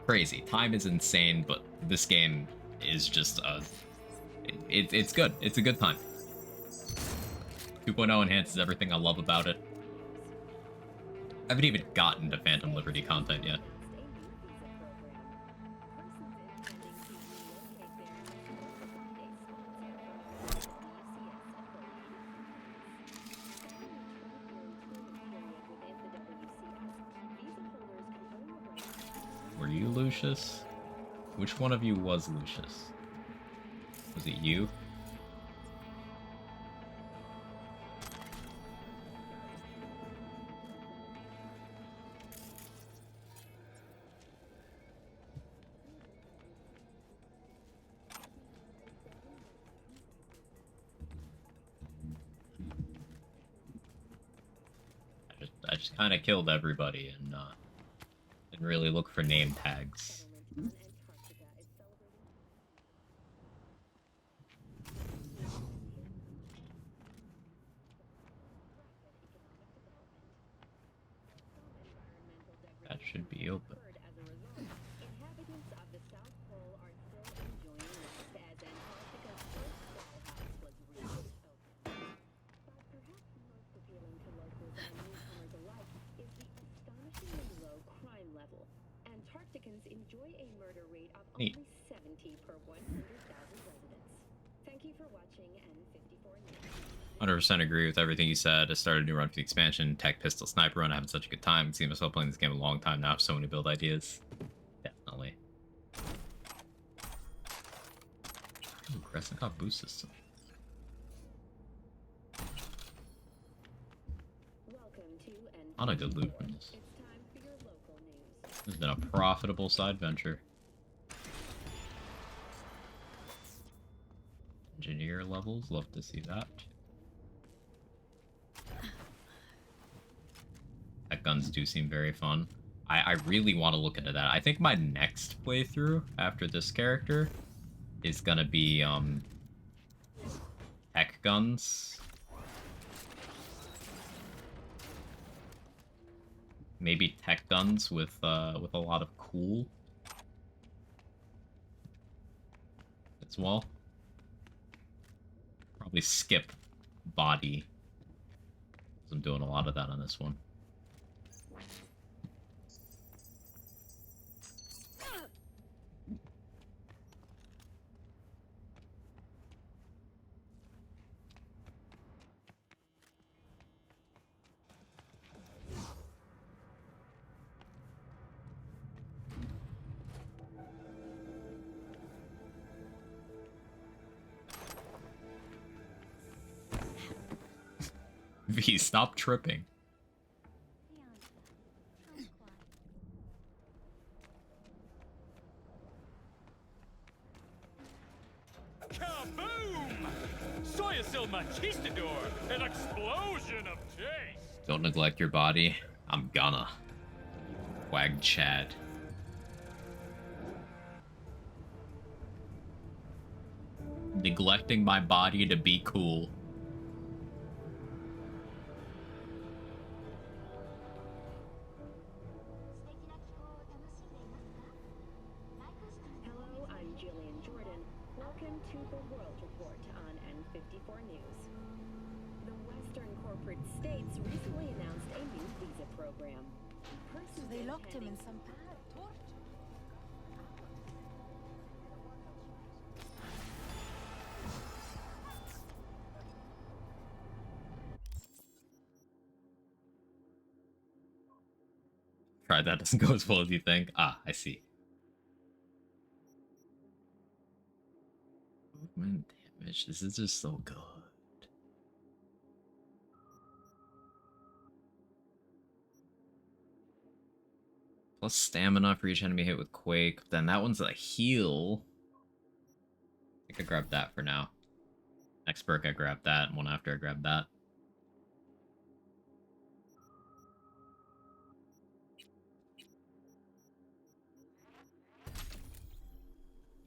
Crazy. Time is insane, but this game is just it's good. It's a good time. 2.0 enhances everything I love about it. I haven't even gotten to Phantom Liberty content yet. Were you Lucius? Which one of you was Lucius? Was it you? I just kind of killed everybody and didn't really look for name tags. That should be open. Inhabitants of the South Pole are still enjoying rest as Antarctica's first dollhouse was recently opened. But perhaps most appealing to locals and newcomers alike is the astonishingly low crime level. Antarcticans enjoy a murder rate of Neat. only 70 per 100,000 residents. Thank you for watching N54 News. 100% agree with everything you said. I started a new run for the expansion, tech pistol sniper run. I'm having such a good time. See myself playing this game a long time now. So many build ideas. Definitely. Ooh, Crescent got boost system. A lot of good loot from this. This has been a profitable side venture. Engineer levels, love to see that. Tech guns do seem very fun. I really want to look into that. I think my next playthrough after this character is gonna be tech guns. Maybe tech guns with a lot of cool as well. Probably skip body. I'm doing a lot of that on this one. V, stop tripping. Kaboom! Soyasil Machistador! An explosion of taste! Don't neglect your body. I'm gonna. Wag Chad. Neglecting my body to be cool. Hello, I'm Jillian Jordan. Welcome to the World Report on N54 News. The Western corporate states recently announced a new visa program. So they locked him in some pad. Try that, doesn't go as well as you think. Ah, I see. Movement damage. This is just so good. Plus stamina for each enemy hit with Quake. Then that one's a heal. I think I grabbed that for now. Next perk I grabbed that, and one after I grabbed that.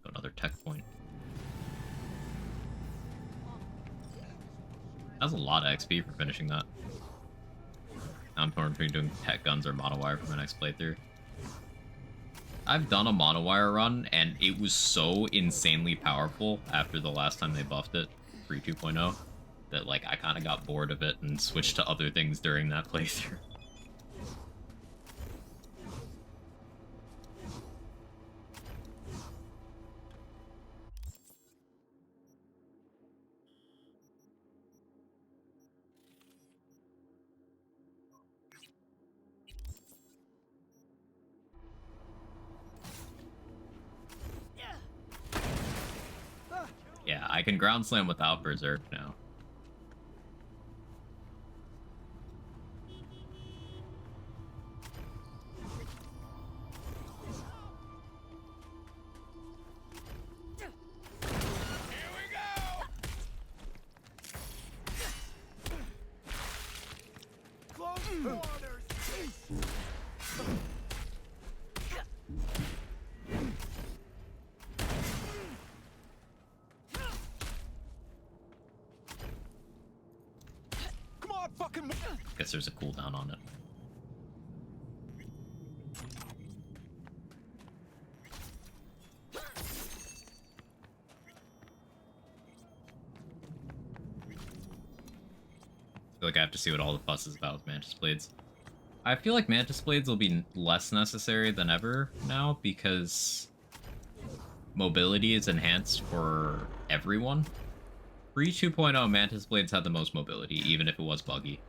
Another tech point. That's a lot of XP for finishing that. Now I'm torn between doing tech guns or monowire for my next playthrough. I've done a monowire run, and it was so insanely powerful after the last time they buffed it, 3.2.0, that like I kind of got bored of it and switched to other things during that playthrough. Yeah, I can ground slam without berserk now. Come on, fucking. Guess there's a cooldown on it. I have to see what all the fuss is about with Mantis Blades. I feel like Mantis Blades will be less necessary than ever now because mobility is enhanced for everyone. Pre 2.0, Mantis Blades had the most mobility, even if it was buggy.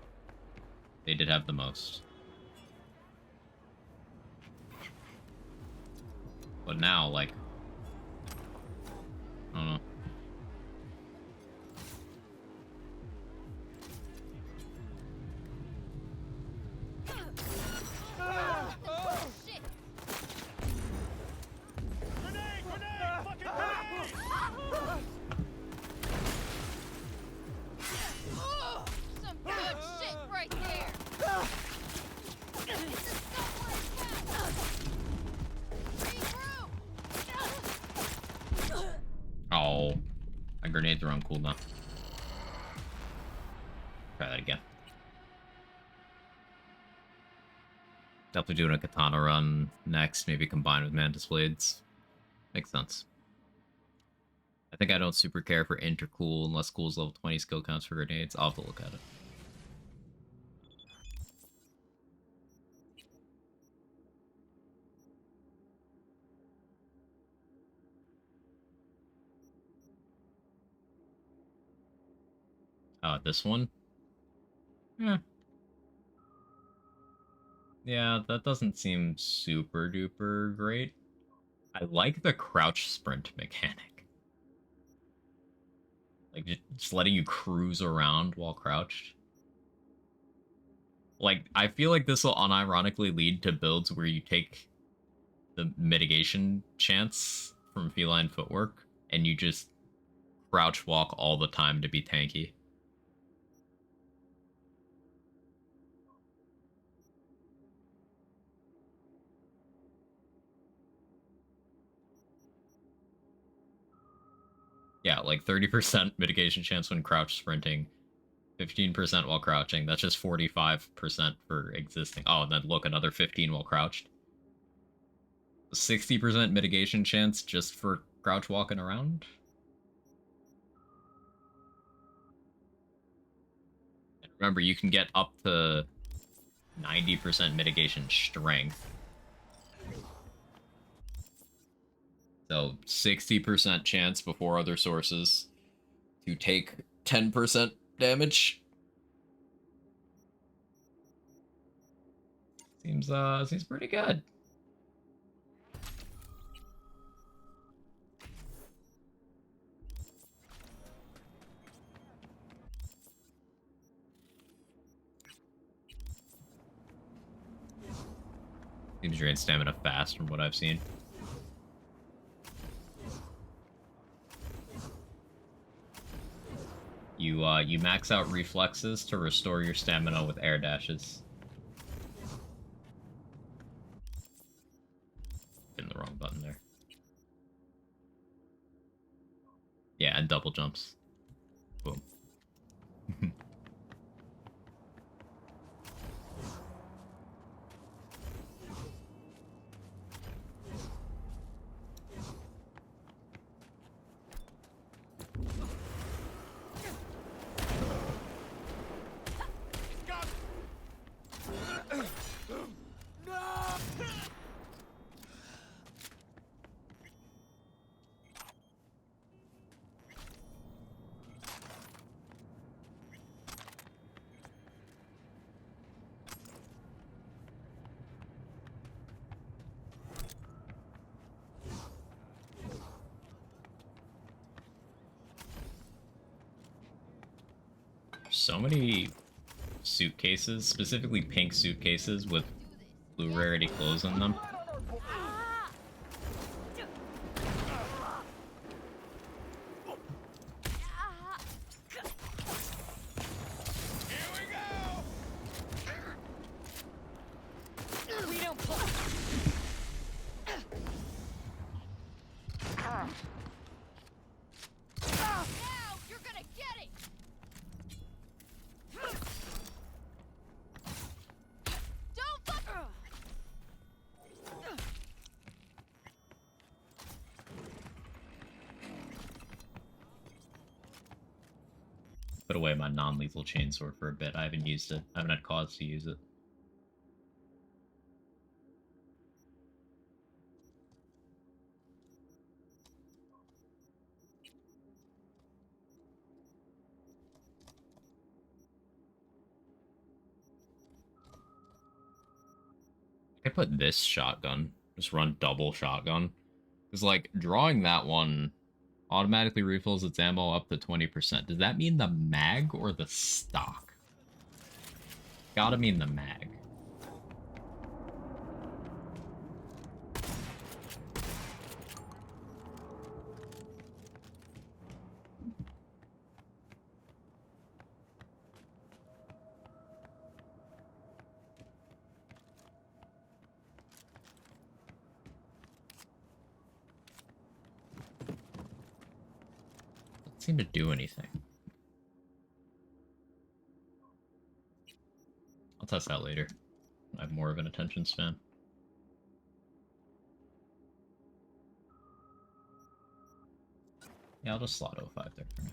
They did have the most. But now, like, I don't know. Some good shit right there. Oh, my grenades are on cooldown. Try that again. Definitely doing a katana run next, maybe combined with Mantis Blades. Makes sense. I think I don't super care for intercool unless cool's level 20 skill counts for grenades. I'll have to look at it. This one? Yeah. Yeah, that doesn't seem super duper great. I like the crouch sprint mechanic. Like, just letting you cruise around while crouched. Like, I feel like this will unironically lead to builds where you take the mitigation chance from feline footwork and you just crouch walk all the time to be tanky. Yeah, like 30% mitigation chance when crouch sprinting, 15% while crouching. That's just 45% for existing. Oh, and then look, another 15 while crouched. 60% mitigation chance just for crouch walking around. And remember, you can get up to 90% mitigation strength. So 60% chance before other sources to take 10% damage. Seems pretty good. Seems drain stamina fast from what I've seen. You max out reflexes to restore your stamina with air dashes. Hitting the wrong button there. Yeah, and double jumps. Boom. So many suitcases, specifically pink suitcases with blue rarity clothes in them. We don't pull. Now you're gonna get it. Don't fuck. Put away my non-lethal chainsword for a bit. I haven't used it. I haven't had cause to use it. I put this shotgun. Just run double shotgun. Because, like, drawing that one automatically refills its ammo up to 20%. Does that mean the mag or the stock? Gotta mean the mag. Seem to do anything. I'll test that later. I have more of an attention span. Yeah, I'll just slot 05 there for now.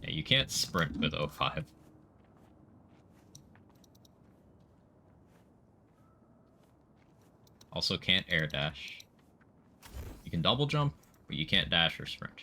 Yeah, you can't sprint with 05. Also can't air dash. You can double jump, but you can't dash or sprint.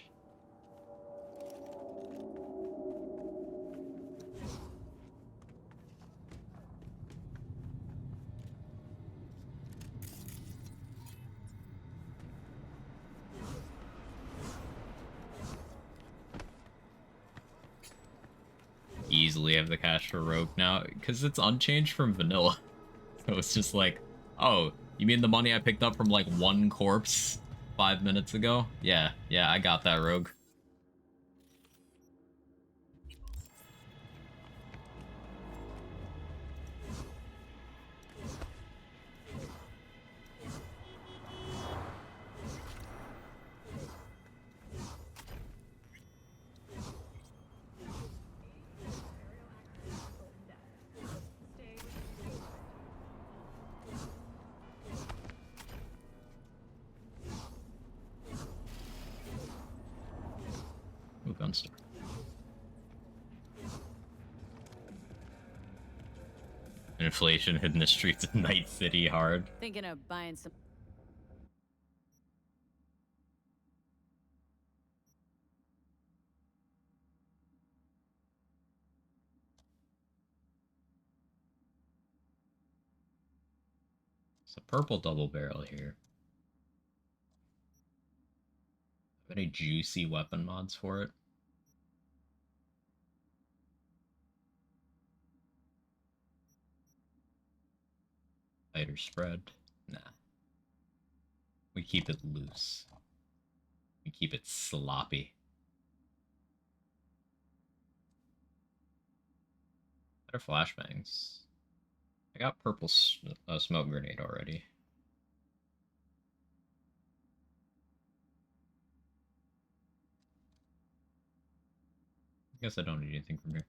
Easily have the cash for Rogue now, because it's unchanged from vanilla. So it's just like, oh, you mean the money I picked up from like one corpse 5 minutes ago? Yeah, I got that, Rogue. Ooh, Gunstar. Inflation hitting the streets of Night City hard. Thinking of buying some. It's a purple double barrel here. Have any juicy weapon mods for it? Lighter spread? Nah. We keep it loose. We keep it sloppy. Better flashbangs. I got purple smoke grenade already. I guess I don't need anything from here.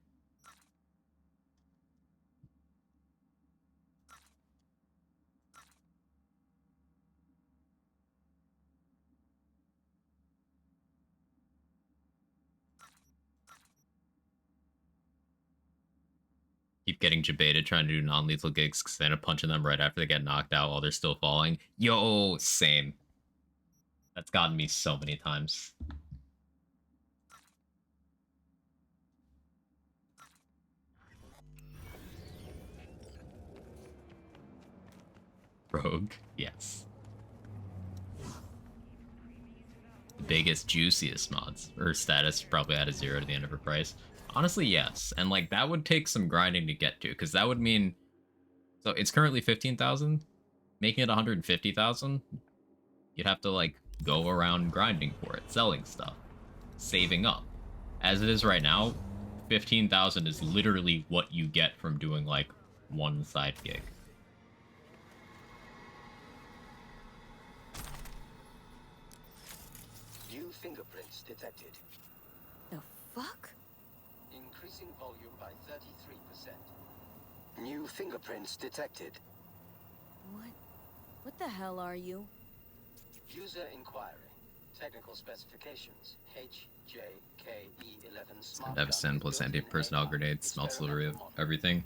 Keep getting debated trying to do non-lethal gigs because they end up punching them right after they get knocked out while they're still falling. Yo, same. That's gotten me so many times. Rogue, yes. The biggest, juiciest mods. Her status probably add a 0 to the end of her price. Honestly, yes. And like that would take some grinding to get to, because that would mean, so it's currently 15,000. Making it 150,000, you'd have to like go around grinding for it, selling stuff, saving up. As it is right now, 15,000 is literally what you get from doing like one side gig. New fingerprints detected. The fuck? Increasing volume by 33%. New fingerprints detected. What the hell are you? User inquiry. Technical specifications. HJKE11 smart Devastin plus gun anti-personnel grenades, smelts delivery of everything.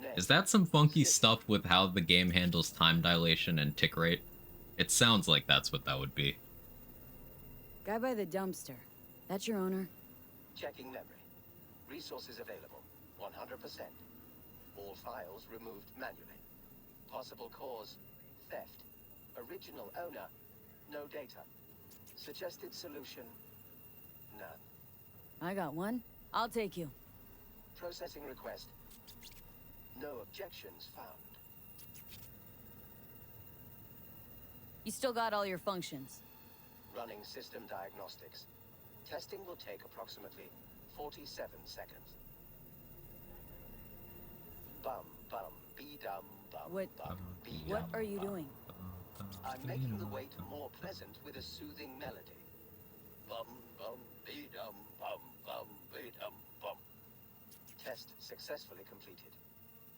Next. Is that some funky stuff with how the game handles time dilation and tick rate? It sounds like that's what that would be. Guy by the dumpster. That's your owner? Checking memory. Resources available. 100%. All files removed manually. Possible cause, theft. Original owner, no data. Suggested solution, none. I got one. I'll take you. Processing request. No objections found. You still got all your functions. Running system diagnostics. Testing will take approximately 47 seconds. Bum, bum, be-dum, bum, What? bum, be-dum, What are you bum. doing? I'm making the wait more pleasant with a soothing melody. Bum, bum, be-dum, bum, bum, be-dum, bum. Test successfully completed.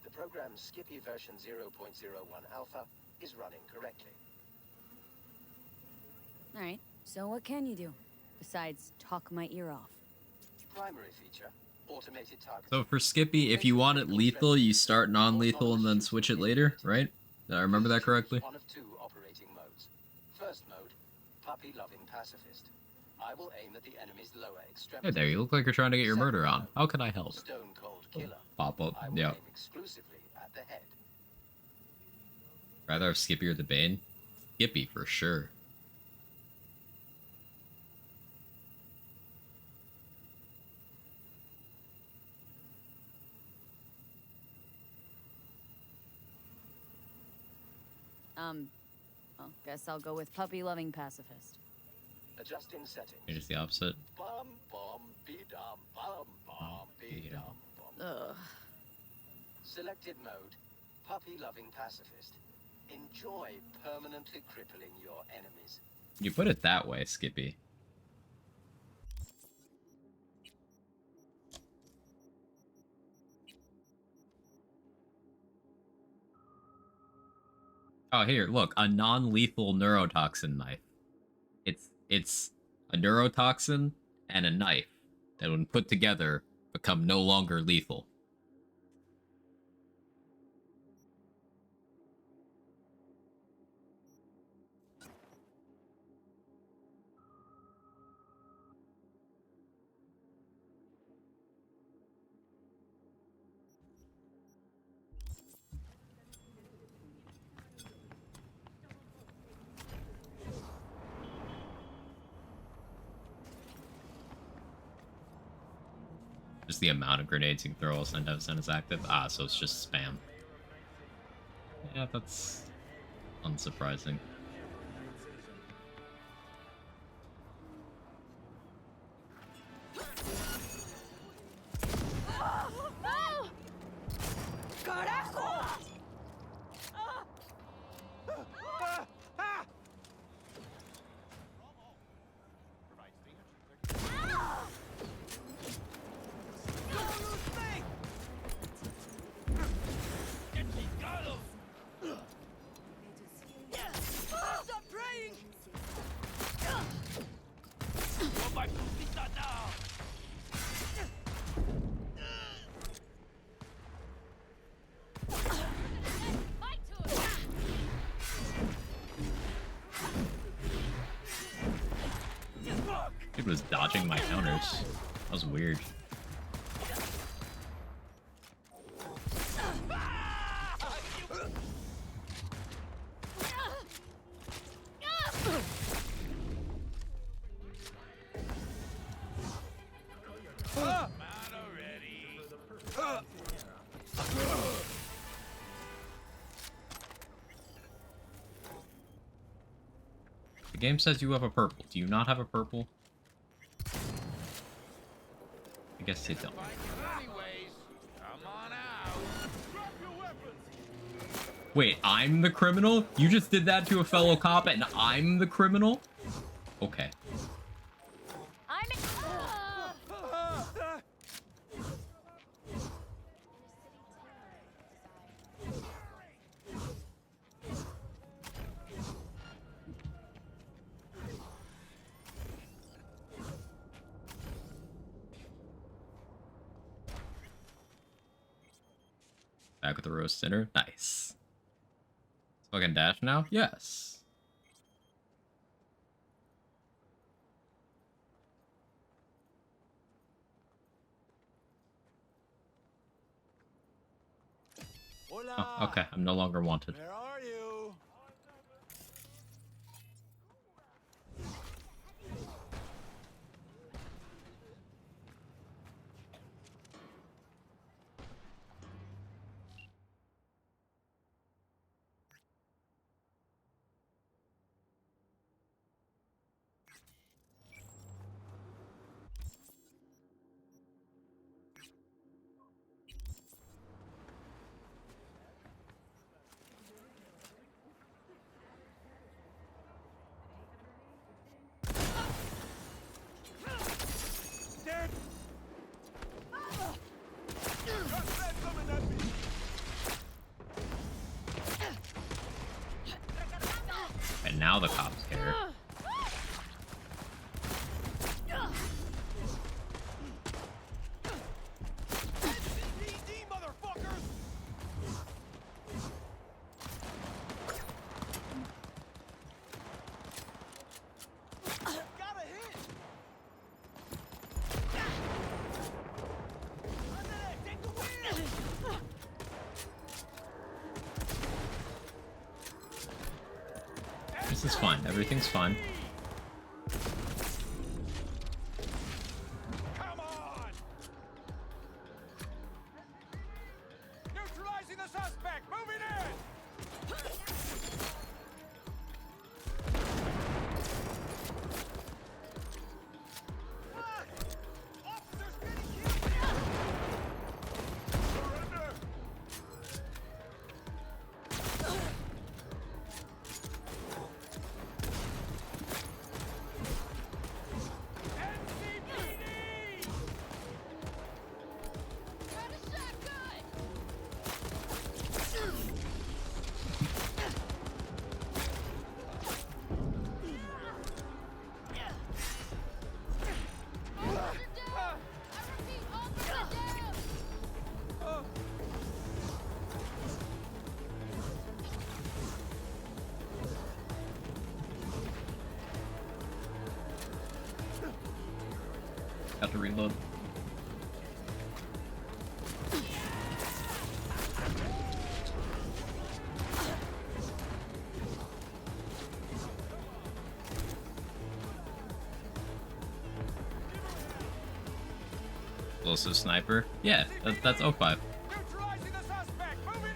The program Skippy version 0.01 alpha is running correctly. Alright, so what can you do? Besides talk my ear off. Primary feature, automated targeting. So for Skippy, if you want it lethal, you start non-lethal and then switch it later, right? Did I remember that correctly? One of two operating modes. First mode, puppy-loving pacifist. I will aim at the enemy's lower extremity. Hey there, you look like you're trying to get your murder on. How can I help? Stone cold killer. Pop up, I will yeah. aim exclusively at the head. Rather have Skippy or the Bane? Skippy, for sure. Well, guess I'll go with puppy-loving pacifist. Adjusting settings. You're just the opposite. Bum bum be-dum bum bum be-dum bum. Ugh. Selected mode, puppy-loving pacifist. Enjoy permanently crippling your enemies. You put it that way, Skippy. Oh, here, look, a non-lethal neurotoxin knife. It's a neurotoxin and a knife that, when put together, become no longer lethal. Just the amount of grenades you can throw while Send is active. Ah, so it's just spam. Yeah, that's unsurprising. It was dodging my counters. That was weird. The game says you have a purple. Do you not have a purple? I guess you don't. Wait, I'm the criminal? You just did that to a fellow cop and I'm the criminal? Okay. Back with the roast dinner. Nice. So I can dash now? Yes. Oh, okay, I'm no longer wanted. Where are you? Dead. And now the cops care. This is fun. Everything's fun. Come on! Neutralizing the suspect! Moving in! Got to reload. Explosive sniper. Yeah, that's 05. Neutralizing the suspect! Moving in!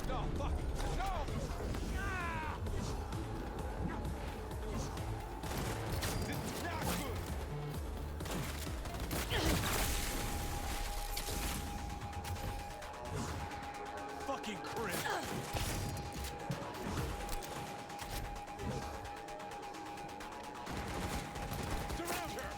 No, fuck! No! Ah! This is not good! Fucking crib! Surround her!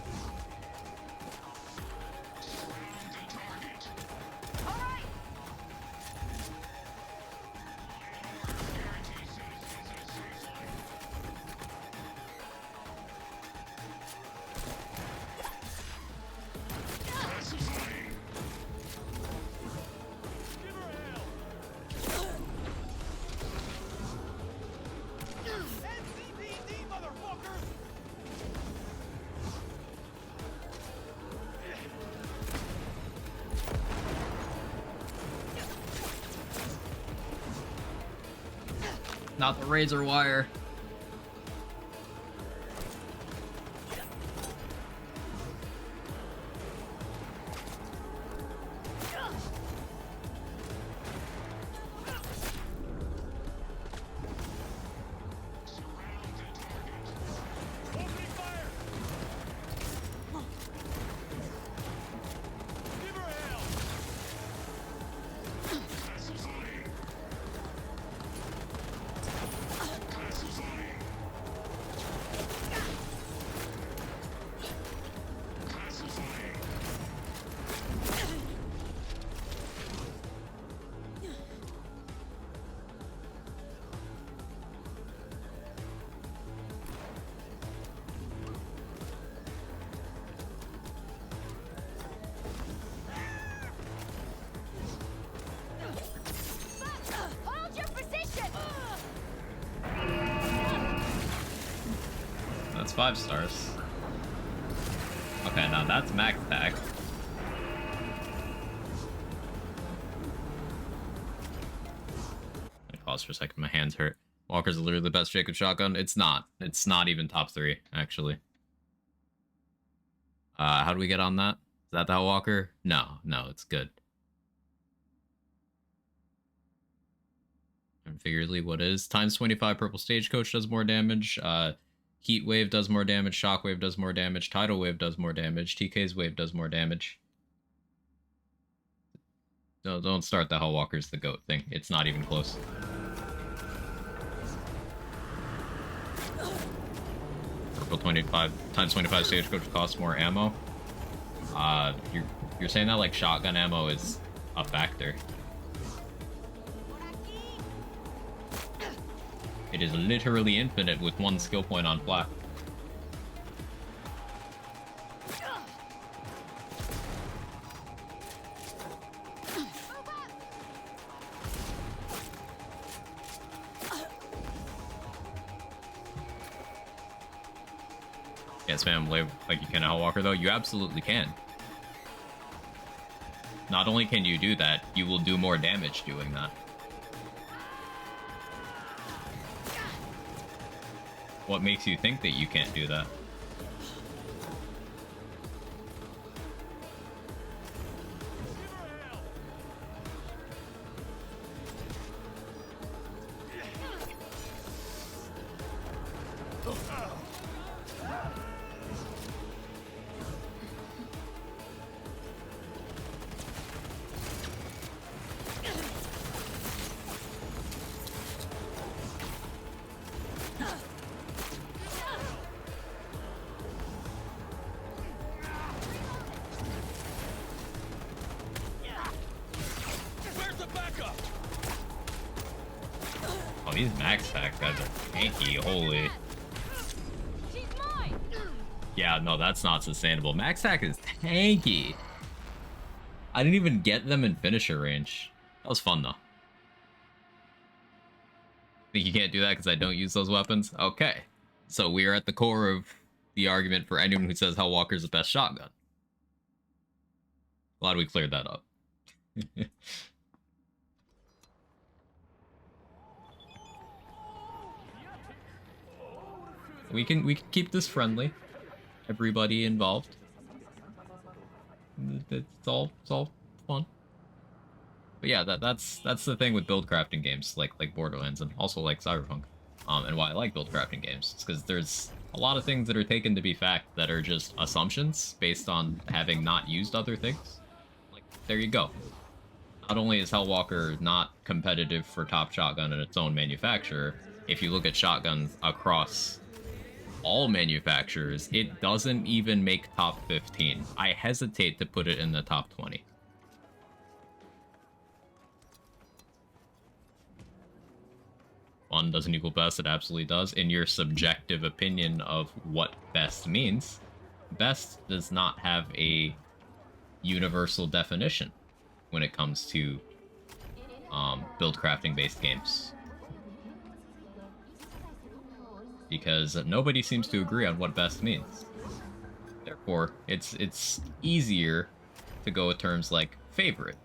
NCPD, motherfuckers! Not the razor wire. Opening fire! Give her hell! That's 5 stars. Okay, now that's max tack. Let me pause for a second, my hands hurt. Walker's literally the best Jacob shotgun. It's not. It's not even top 3, actually. How do we get on that? Is that the Hell Walker? No, it's good. And figuratively, what is? Times 25 Purple Stagecoach does more damage. Heat Wave does more damage. Shockwave does more damage. Tidal Wave does more damage. TK's Wave does more damage. No, don't start the Hell Walker's the GOAT thing. It's not even close. Purple 25 times 25 Stagecoach costs more ammo. You're saying that like shotgun ammo is a factor. It is literally infinite with 1 skill point on flat. Yeah, spam wave like you can Hell Walker though. You absolutely can. Not only can you do that, you will do more damage doing that. What makes you think that you can't do that? Oh, these max attack guys are tanky, holy. Yeah, no, that's not sustainable. Max attack is tanky. I didn't even get them in finisher range. That was fun, though. Think you can't do that because I don't use those weapons? Okay. So we are at the core of the argument for anyone who says Hell Walker's the best shotgun. Glad we cleared that up. We can keep this friendly. Everybody involved. It's all fun. But yeah, that's the thing with build crafting games like Borderlands and also like Cyberpunk. And why I like build crafting games. It's because there's a lot of things that are taken to be fact that are just assumptions based on having not used other things. Like, there you go. Not only is Hell Walker not competitive for top shotgun in its own manufacturer, if you look at shotguns across all manufacturers, it doesn't even make top 15. I hesitate to put it in the top 20. Fun doesn't equal best, it absolutely does. In your subjective opinion of what best means, best does not have a universal definition when it comes to build crafting based games. Because nobody seems to agree on what best means. Therefore, it's easier to go with terms like favorite.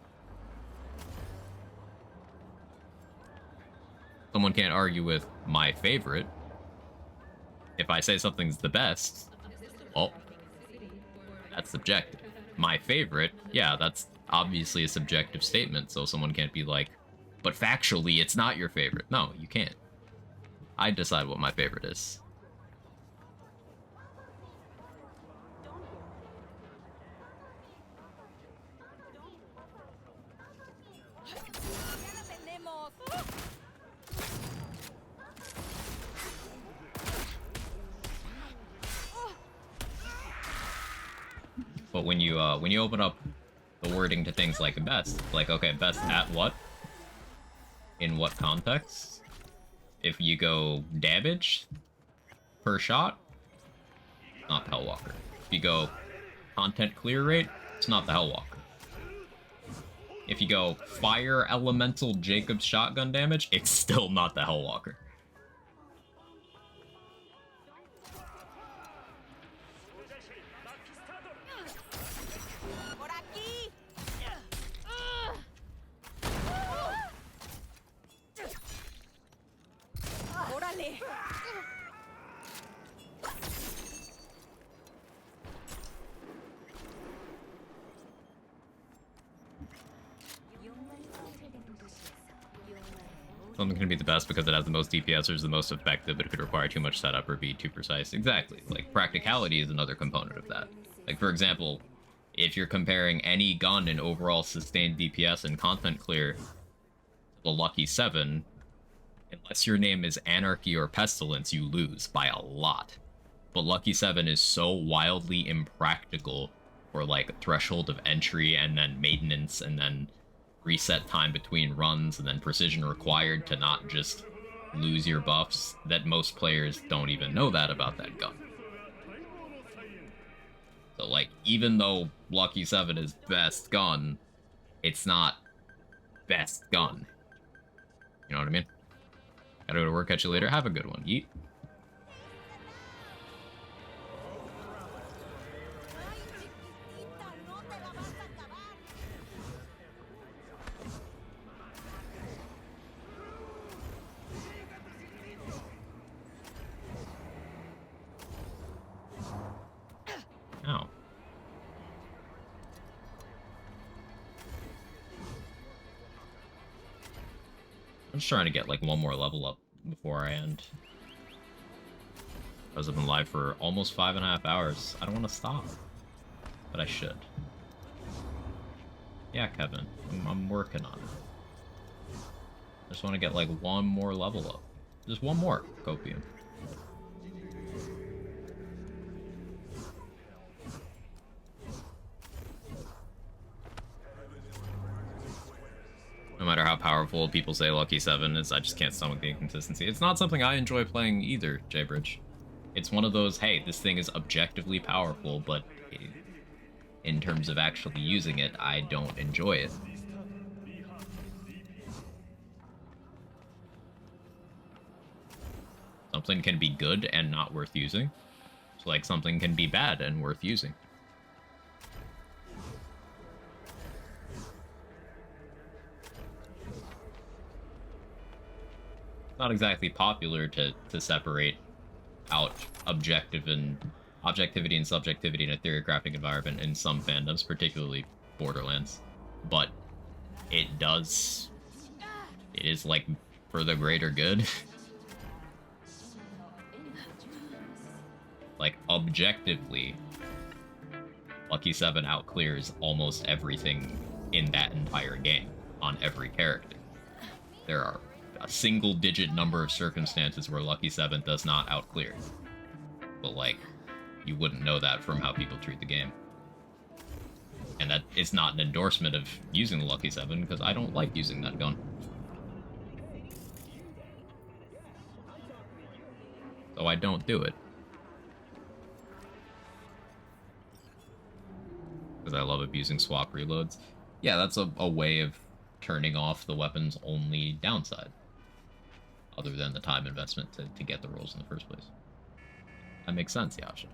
Someone can't argue with my favorite. If I say something's the best, well, that's subjective. My favorite, yeah, that's obviously a subjective statement, so someone can't be like, but factually, it's not your favorite. No, you can't. I decide what my favorite is. But when you open up the wording to things like best, like, okay, best at what? In what context? If you go damage per shot, not the Hell Walker. If you go content clear rate, it's not the Hell Walker. If you go fire elemental Jacob's shotgun damage, it's still not the Hell Walker. Something can be the best because it has the most DPS or is the most effective, but it could require too much setup or be too precise. Exactly. Like, practicality is another component of that. Like, for example, if you're comparing any gun in overall sustained DPS and content clear to the Lucky 7, unless your name is Anarchy or Pestilence, you lose by a lot. But Lucky 7 is so wildly impractical for, like, threshold of entry and then maintenance and then reset time between runs and then precision required to not just lose your buffs, that most players don't even know that about that gun. So, like, even though Lucky 7 is best gun, it's not best gun. You know what I mean? Gotta go to work, catch you later. Have a good one. Yeet. Ow. I'm just trying to get like one more level up before I end. Because I've been live for almost 5.5 hours. I don't want to stop. But I should. Yeah, Kevin. I'm working on it. I just want to get like one more level up. Just one more copium. No matter how powerful people say Lucky 7 is, I just can't stomach the inconsistency. It's not something I enjoy playing either, J-Bridge. It's one of those, hey, this thing is objectively powerful, but in terms of actually using it, I don't enjoy it. Something can be good and not worth using. So, like, something can be bad and worth using. Not exactly popular to separate out objectivity and subjectivity in a theory crafting environment in some fandoms, particularly Borderlands. But it is like for the greater good. Like, objectively, Lucky 7 outclears almost everything in that entire game on every character. There are a single-digit number of circumstances where Lucky 7 does not outclear. But, like, you wouldn't know that from how people treat the game. And that is not an endorsement of using the Lucky 7, because I don't like using that gun. So I don't do it. Because I love abusing swap reloads. Yeah, that's a way of turning off the weapon's only downside. Other than the time investment to get the rolls in the first place. That makes sense, Yasha.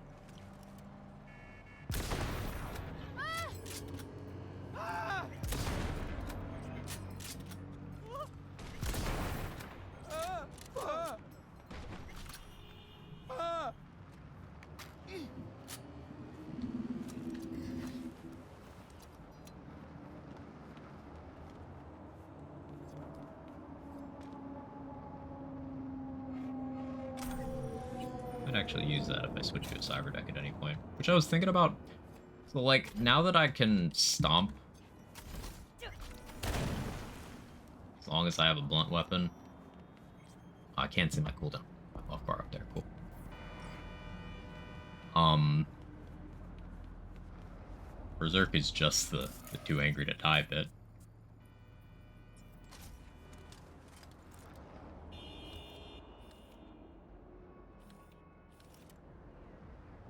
I'd actually use that if I switch to a cyber deck at any point. Which I was thinking about. So, like, now that I can stomp, as long as I have a blunt weapon. Oh, I can't see my cooldown. Off bar up there, cool. Berserk is just the too angry to die bit.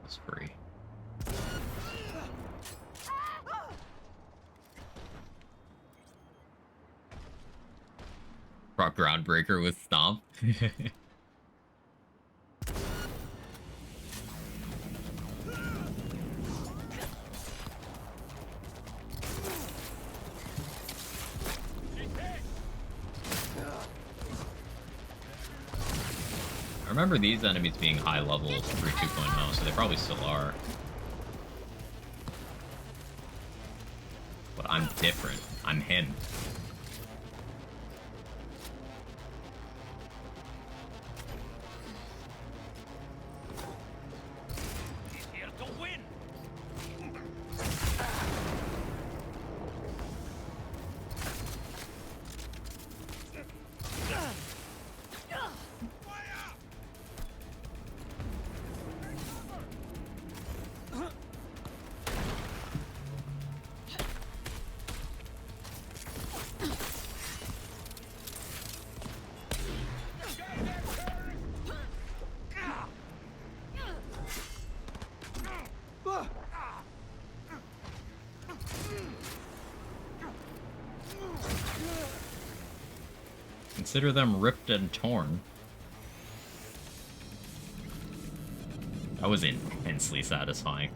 It's free. Rock Groundbreaker with Stomp. I remember these enemies being high level 3.2.0, so they probably still are. But I'm different. I'm him. Consider them ripped and torn. That was intensely satisfying.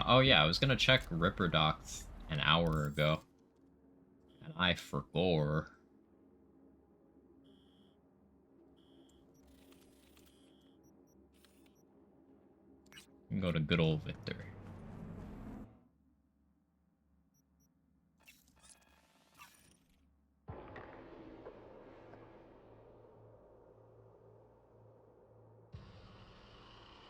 Oh yeah, I was gonna check Ripper Docs an hour ago, and I forgot. We can go to good old Victor.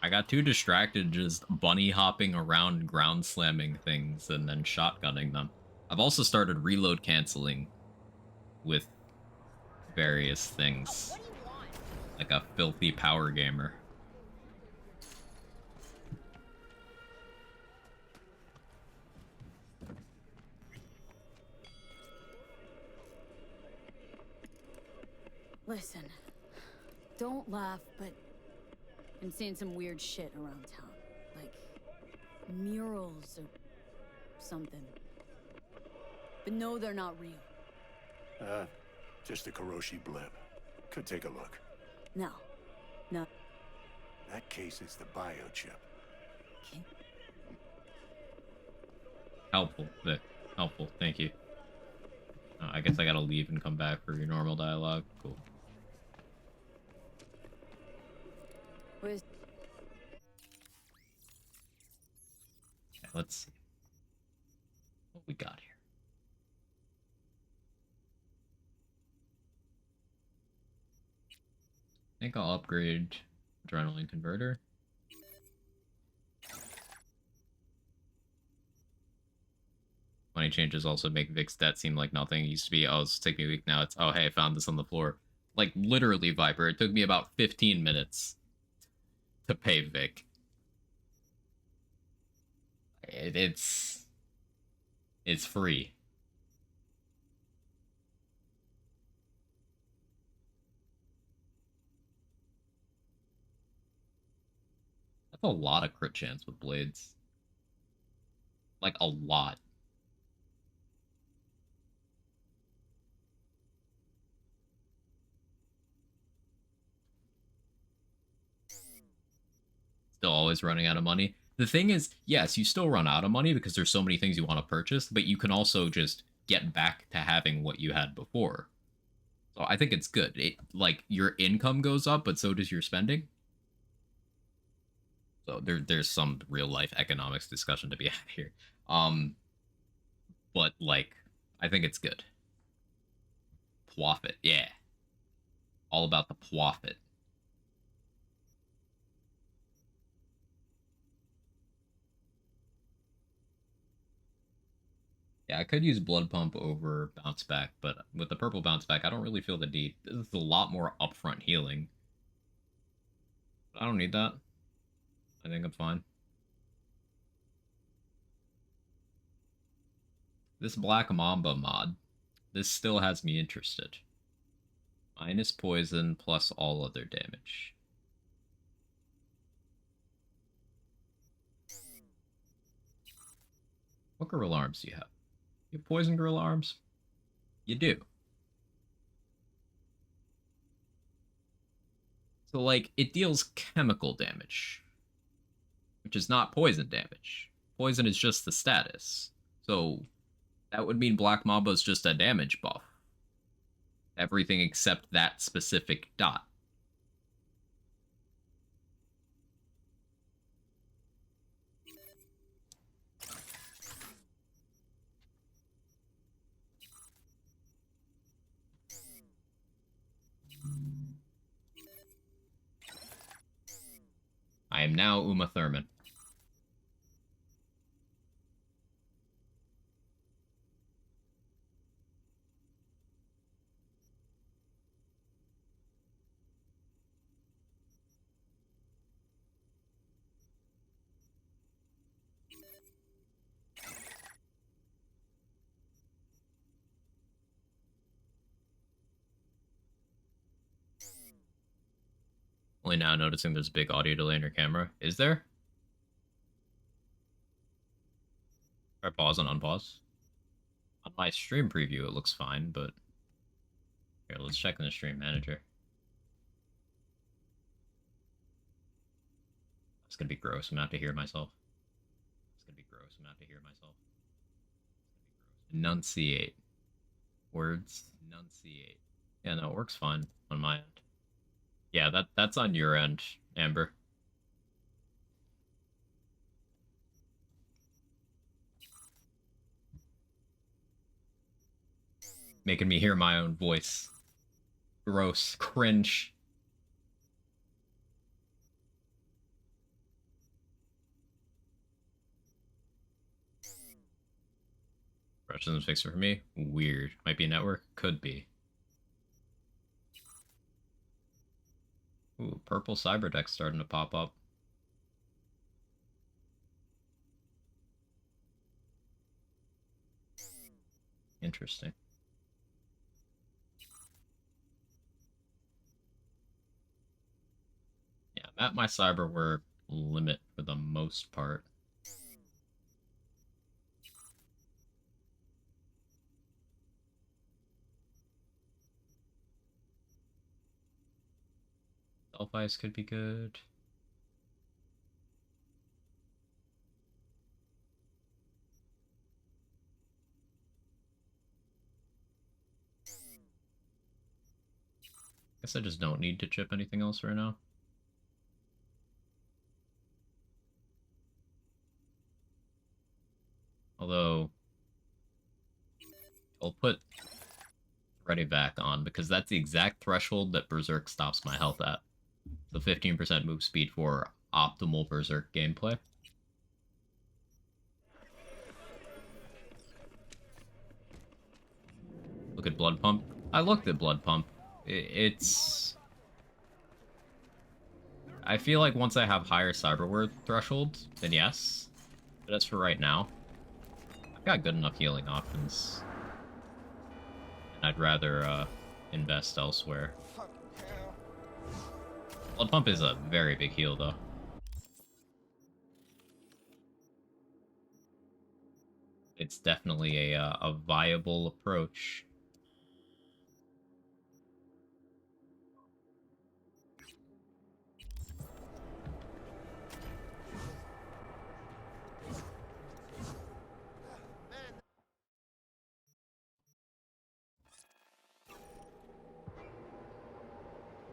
I got too distracted just bunny hopping around ground slamming things and then shotgunning them. I've also started reload canceling with various things. Like a filthy power gamer. Listen, don't laugh, but I'm seeing some weird shit around town. Like murals or something. But no, they're not real. Just a Karoshi blip. Could take a look. No. No. That case is the biochip. Helpful, Vic. Helpful, thank you. I guess I gotta leave and come back for your normal dialogue. Cool. Where's... Okay, let's see what we got here. I think I'll upgrade adrenaline converter. Money changes also make Vic's debt seem like nothing. It used to be, oh, it's taking me a week now. It's, oh, hey, I found this on the floor. Like, literally, Viper, it took me about 15 minutes to pay Vic. It's free. That's a lot of crit chance with blades. Like, a lot. Still always running out of money. The thing is, yes, you still run out of money because there's so many things you want to purchase, but you can also just get back to having what you had before. So I think it's good. It, like, your income goes up, but so does your spending. So there's some real life economics discussion to be had here. But like, I think it's good. Profit, yeah. All about the profit. Yeah, I could use Blood Pump over Bounce Back, but with the purple Bounce Back, I don't really feel the need. This is a lot more upfront healing. I don't need that. I think I'm fine. This Black Mamba mod, this still has me interested. Minus poison plus all other damage. What gorilla arms do you have? You have poison gorilla arms? You do. So, like, it deals chemical damage, which is not poison damage. Poison is just the status. So, that would mean Black Mamba is just a damage buff. Everything except that specific dot. am now Uma Thurman. Only now noticing there's a big audio delay in your camera. Is there? Try pause and unpause. On my stream preview, it looks fine, but here, let's check in the stream manager. It's gonna be gross. I'm gonna have to hear myself. It's gonna be gross. I'm gonna have to hear myself. Enunciate. Words. Enunciate. Yeah, no, it works fine on my end. Yeah, that's on your end, Amber. Making me hear my own voice. Gross. Cringe. Rush doesn't fix it for me. Weird. Might be a network. Could be. Ooh, purple cyber deck starting to pop up. Interesting. Yeah, I'm at my cyber work limit for the most part. Self ice could be good. Guess I just don't need to chip anything else right now. Although, I'll put Ready back on, because that's the exact threshold that Berserk stops my health at. So 15% move speed for optimal Berserk gameplay. Look at Blood Pump. I looked at Blood Pump. It's... I feel like once I have higher Cyberword threshold, then yes. But as for right now, I've got good enough healing options. And I'd rather invest elsewhere. Blood Pump is a very big heal, though. It's definitely a viable approach.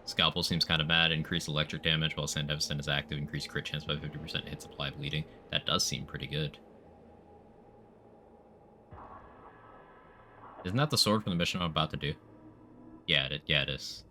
Scalpel seems kind of bad. Increase electric damage while Sandevistan is active. Increase crit chance by 50%. Hit supply bleeding. That does seem pretty good. Isn't that the sword from the mission I'm about to do? Yeah, it is.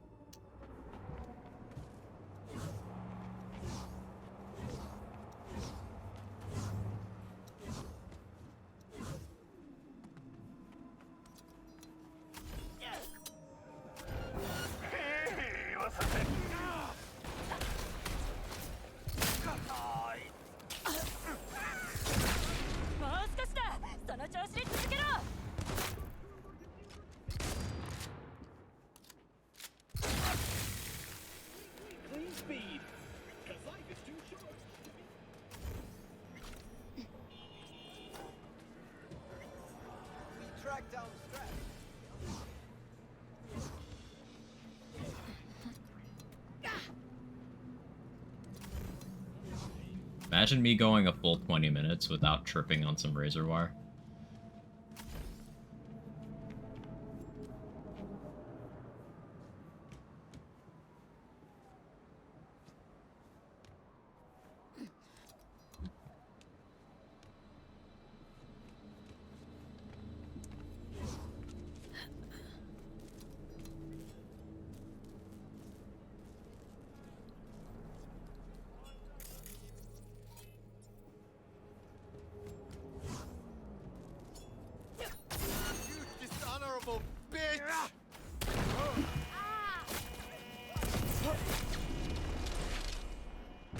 Imagine me going a full 20 minutes without tripping on some razor wire.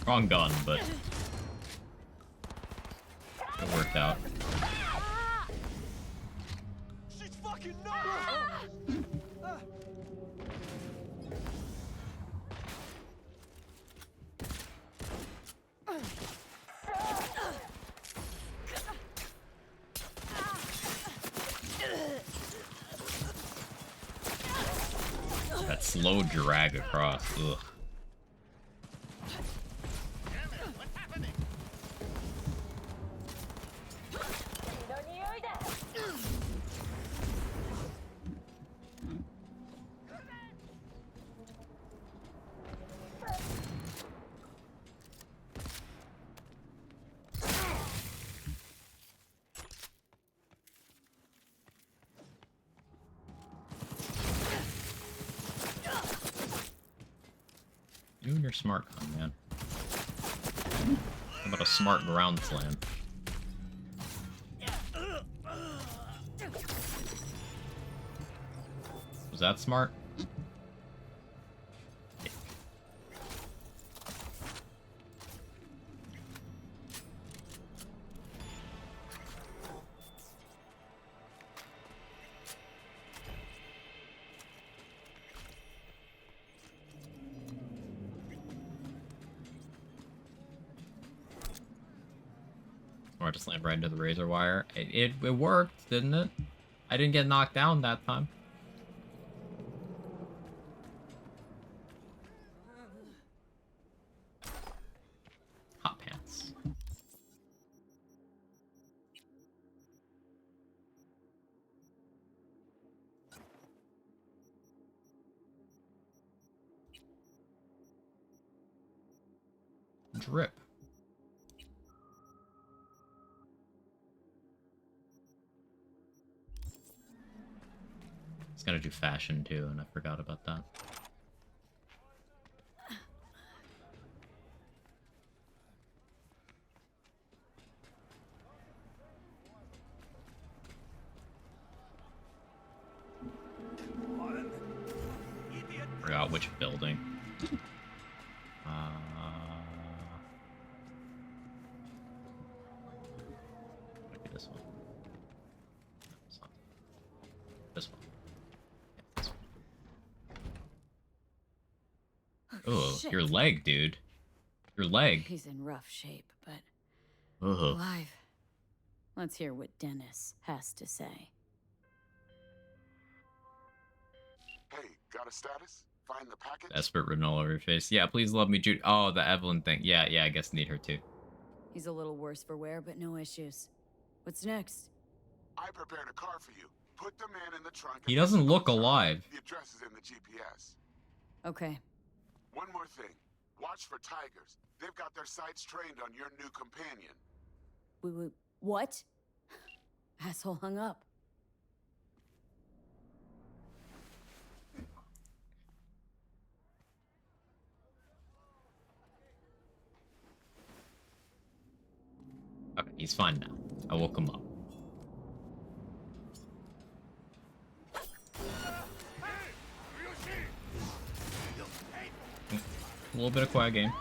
Wrong gun, but it worked out. She's fucking nuts! That slow drag across. Ugh. You and your smart gun, man. How about a smart ground slam? Was that smart? Or just slammed right into the razor wire. It worked, didn't it? I didn't get knocked down that time. Hot pants. Drip. It's gonna do fashion too, and I forgot about that. Forgot which building. Maybe this one. No, this one. This one. Oh, shit. your leg, dude. Your leg. He's in rough shape, but Ugh. alive. Let's hear what Dennis has to say. Hey, got a status? Find the package? Desperate written all over your face. Yeah, please love me, Jude. Oh, the Evelyn thing. Yeah, I guess need her too. He's a little worse for wear, but no issues. What's next? I prepared a car for you. Put the man in the trunk. He doesn't look alive. The address is in the GPS. Okay. One more thing. Watch for tigers. They've got their sights trained on your new companion. What? Asshole hung up. Okay, he's fine now. I woke him up. A little bit of quiet game.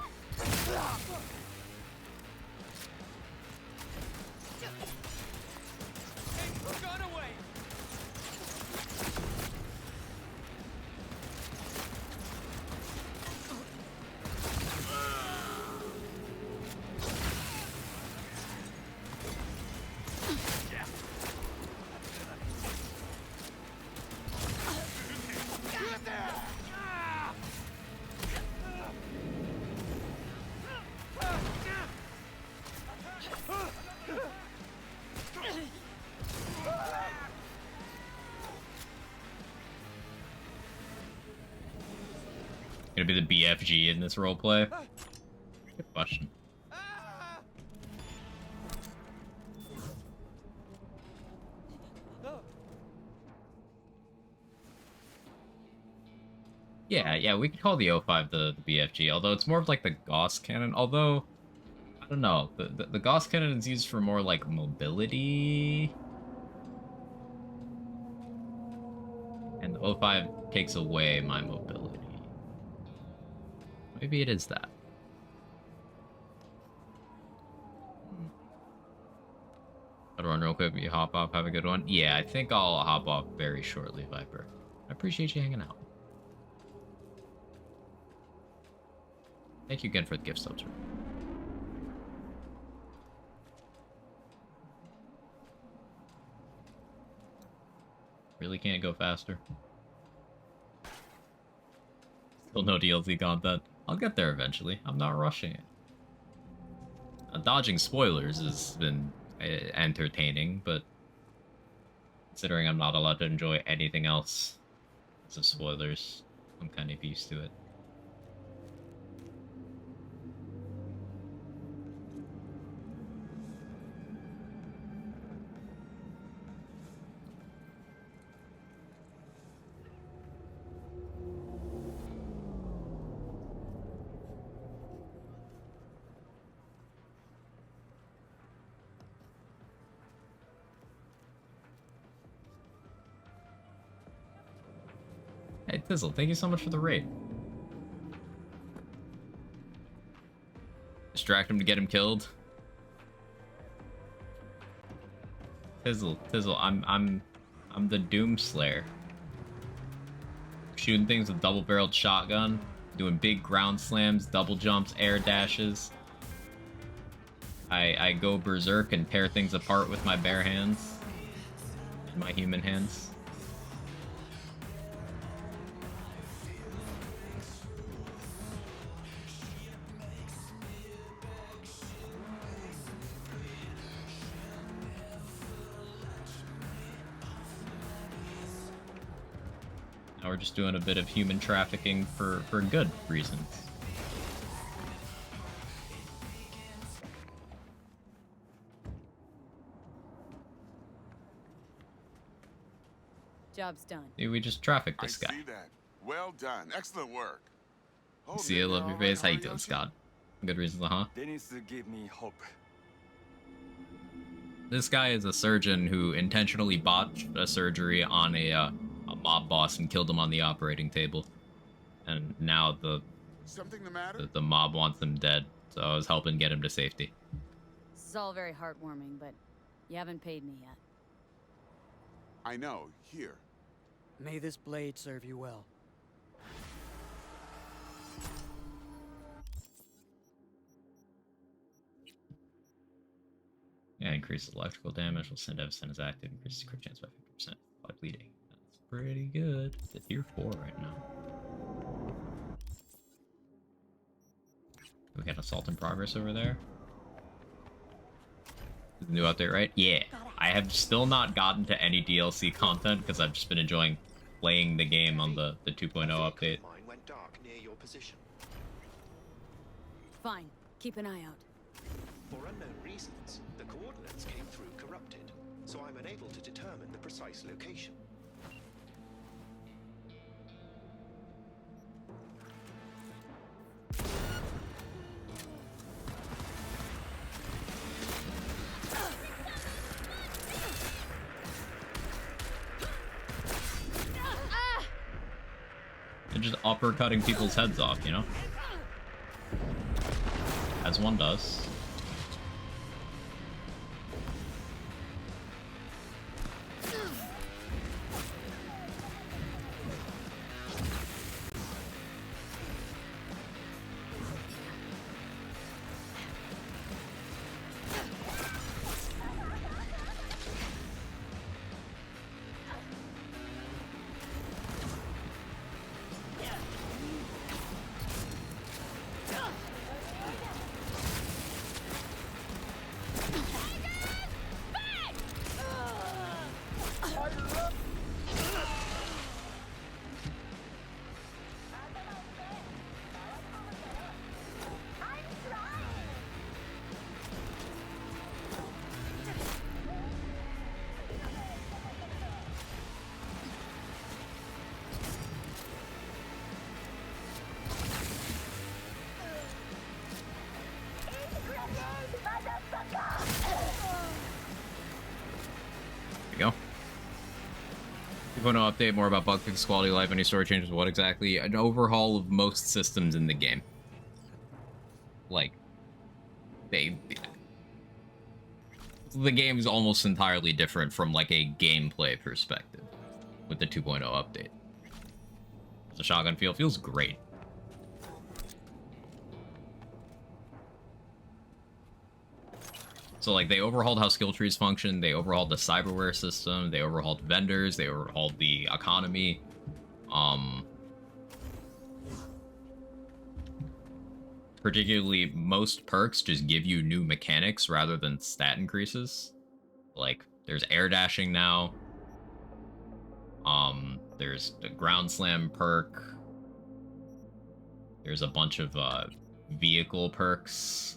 Gonna be the BFG in this roleplay? Good question. Yeah, we could call the O5 the BFG, although it's more of like the Gauss cannon, although, I don't know, the Gauss cannon is used for more like mobility, and the O5 takes away my mobility. Maybe it is that. Gotta run real quick, but you hop off. Have a good one. Yeah, I think I'll hop off very shortly, Viper. I appreciate you hanging out. Thank you again for the gift subs. Really can't go faster. Still no DLC content. I'll get there eventually. I'm not rushing it. Dodging spoilers has been entertaining, but considering I'm not allowed to enjoy anything else because of spoilers, I'm kind of used to it. Hey, Tizzle, thank you so much for the raid. Distract him to get him killed. Tizzle, I'm the Doom Slayer. Shooting things with double-barreled shotgun, doing big ground slams, double jumps, air dashes. I go berserk and tear things apart with my bare hands. My human hands. Now we're just doing a bit of human trafficking for good reasons. Job's done. Maybe we just trafficked this guy. I see that. Well done. Excellent work. See, I love your face. How you doing, Scott? Good reasons, huh? They need to give me hope. This guy is a surgeon who intentionally botched a surgery on a mob boss and killed him on the operating table. And now Something the matter? the mob wants him dead, so I was helping get him to safety. This is all very heartwarming, but you haven't paid me yet. I know. Here. May this blade serve you well. Yeah, increases electrical damage. Will send Evison is active. Increases crit chance by 50% by bleeding. That's pretty good. It's at tier 4 right now. We got assault in progress over there. New update, right? Yeah. I have still not gotten to any DLC content because I've just been enjoying playing the game on the 2.0 update. Went dark near your position. Fine. Keep an eye out. For unknown reasons, the coordinates came through corrupted, so I'm unable to determine the precise location. And just uppercutting people's heads off, you know? As one does. Going to update more about bug fix, quality of life, any story changes, what exactly? An overhaul of most systems in the game. the game's almost entirely different from like a gameplay perspective with the 2.0 update. The shotgun feels great. So like they overhauled how skill trees function, they overhauled the cyberware system, they overhauled vendors, they overhauled the economy. Particularly most perks just give you new mechanics rather than stat increases. Like there's air dashing now. There's the ground slam perk. There's a bunch of vehicle perks.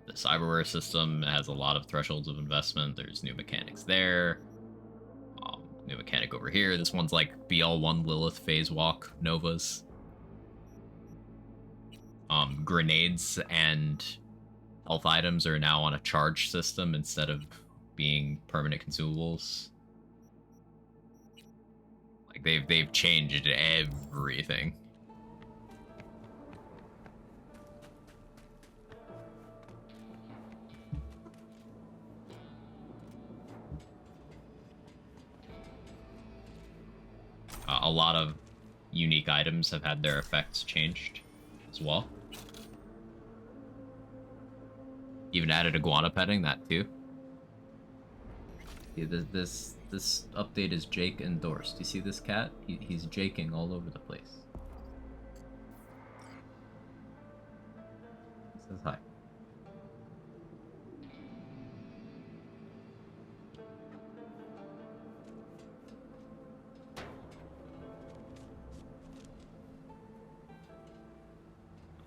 The cyberware system has a lot of thresholds of investment. There's new mechanics there. New mechanic over here. This one's like BL1 Lilith phase walk Novas. Grenades and health items are now on a charge system instead of being permanent consumables. Like they've changed everything. A lot of unique items have had their effects changed as well. Even added iguana petting, that too. Yeah, this update is Jake endorsed. You see this cat? He's jaking all over the place. He says hi.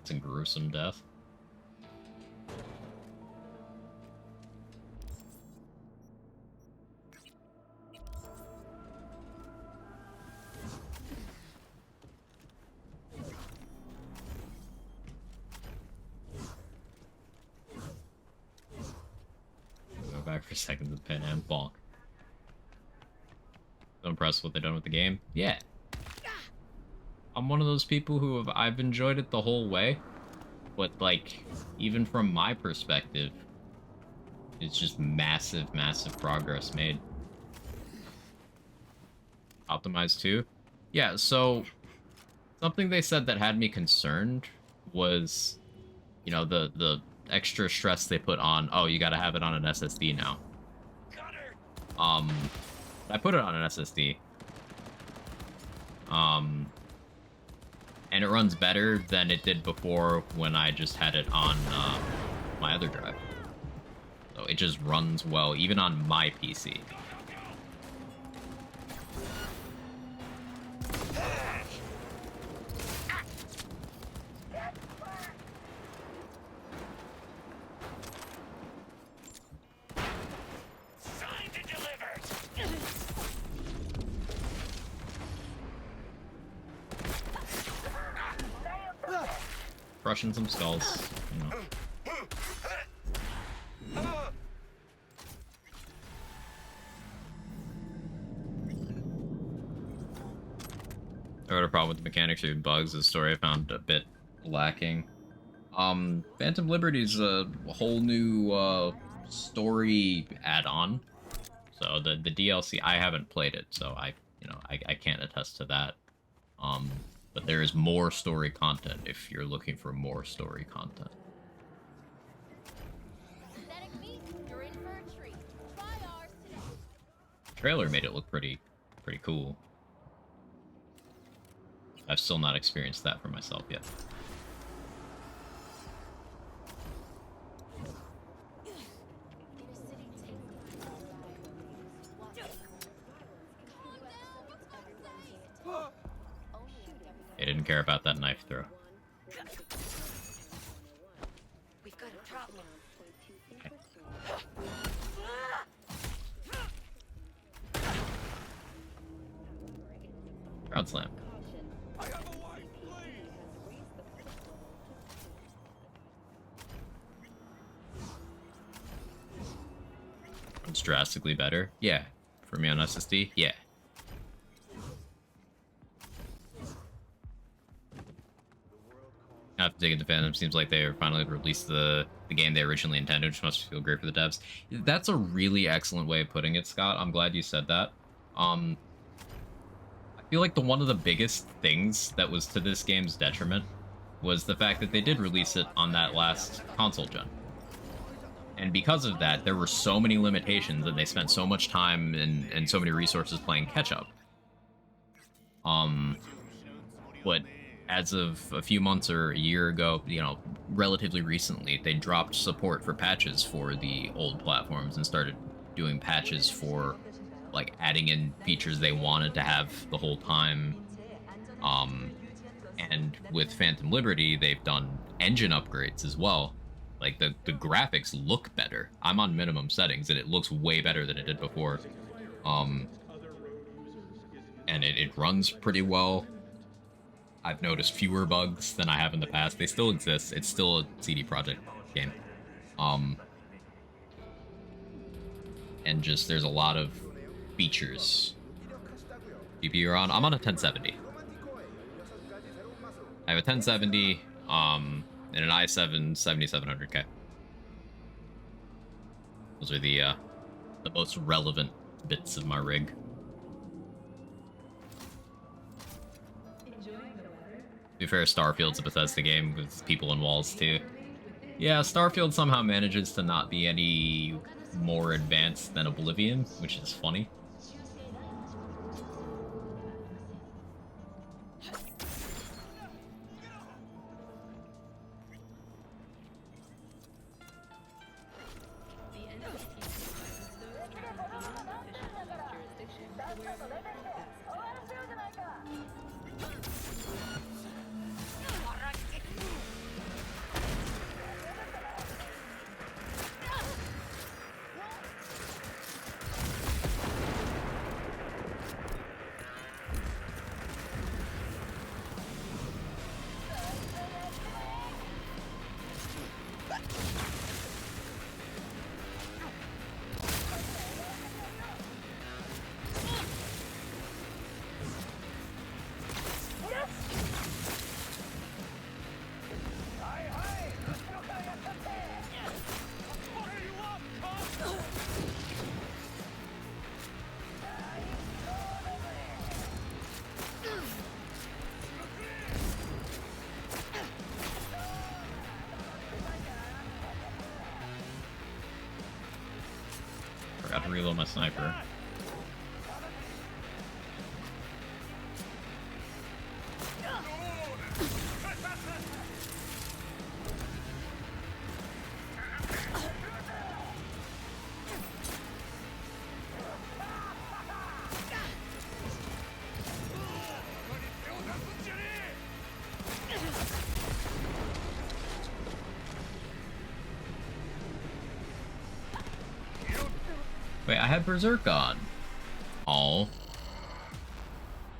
It's a gruesome death. Go back for seconds of pin and bonk. So impressed with what they've done with the game? Yeah. I'm one of those people who I've enjoyed it the whole way, but like, even from my perspective, it's just massive progress made. Optimized too? Yeah, so something they said that had me concerned was, you know, the extra stress they put on, oh, you gotta have it on an SSD now. I put it on an SSD. And it runs better than it did before when I just had it on my other drive. So it just runs well, even on my PC. Crushing some skulls, you know. I had a problem with the mechanics or bugs. The story I found a bit lacking. Phantom Liberty's a whole new story add-on. So the DLC, I haven't played it, so I can't attest to that. But there is more story content if you're looking for more story content. Trailer made it look pretty cool. I've still not experienced that for myself yet. I didn't care about that knife throw. We've got a problem. Crowd slam. It's drastically better. Yeah. For me on SSD, yeah. Now, Dig the fandom. Seems like they finally released the game they originally intended, which must feel great for the devs. That's a really excellent way of putting it, Scott. I'm glad you said that. I feel like one of the biggest things that was to this game's detriment was the fact that they did release it on that last console gen. And because of that, there were so many limitations, and they spent so much time and so many resources playing catch-up. But as of a few months or a year ago, you know, relatively recently, they dropped support for patches for the old platforms and started doing patches for, like, adding in features they wanted to have the whole time. And with Phantom Liberty, they've done engine upgrades as well. Like, the graphics look better. I'm on minimum settings, and it looks way better than it did before. And it runs pretty well. I've noticed fewer bugs than I have in the past. They still exist. It's still a CD Projekt game. And just, there's a lot of features. GPU you're on? I'm on a 1070. I have a 1070, and an i7 7700K. Those are the most relevant bits of my rig. To be fair, Starfield's a Bethesda game with people and walls too. Yeah, Starfield somehow manages to not be any more advanced than Oblivion, which is funny. Forgot to reload my sniper. Wait, I had Berserk on. Oh.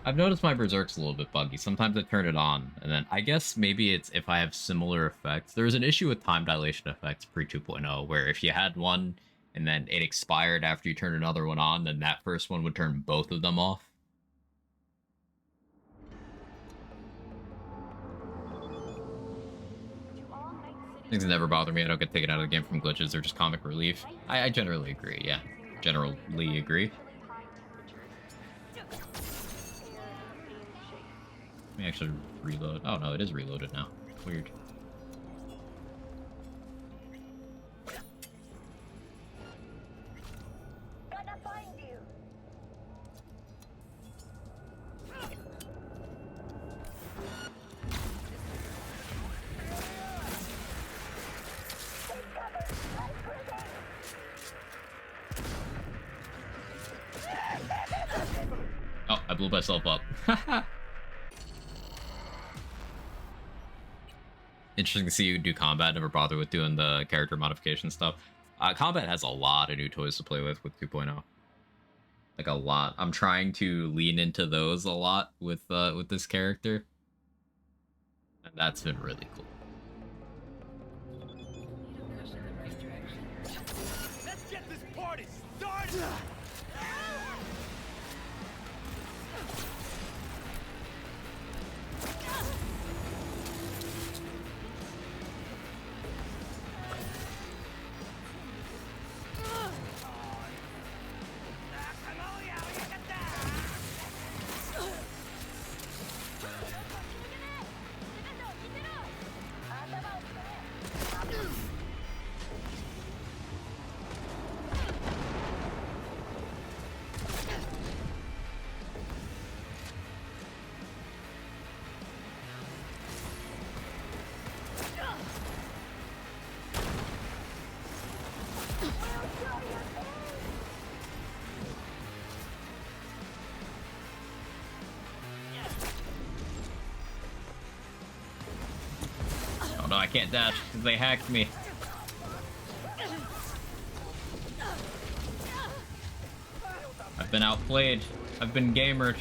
I've noticed my Berserk's a little bit buggy. Sometimes I turn it on, and then I guess maybe it's if I have similar effects. There was an issue with time dilation effects pre 2.0, where if you had one and then it expired after you turned another one on, then that first one would turn both of them off. Things that never bother me. I don't get taken out of the game from glitches. They're just comic relief. I generally agree, yeah. Generally agree. Let me actually reload. Oh no, it is reloaded now. Weird. Oh, I blew myself up. Interesting to see you do combat. Never bother with doing the character modification stuff. Combat has a lot of new toys to play with 2.0. Like a lot. I'm trying to lean into those a lot with this character, and that's been really cool. Let's get this party started! Oh no, I can't dash because they hacked me. I've been outplayed. I've been gamered.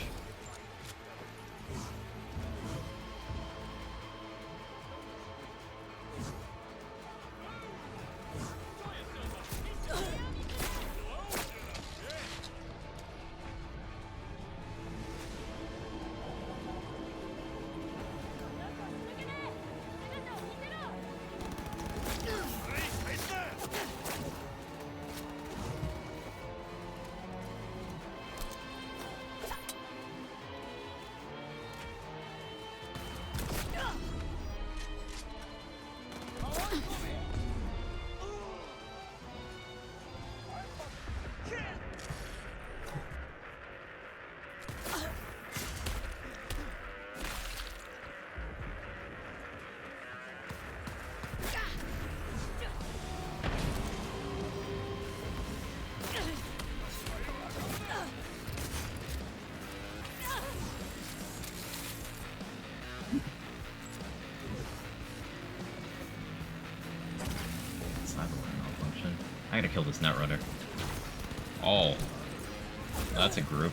I gotta kill this Netrunner. Oh. That's a group.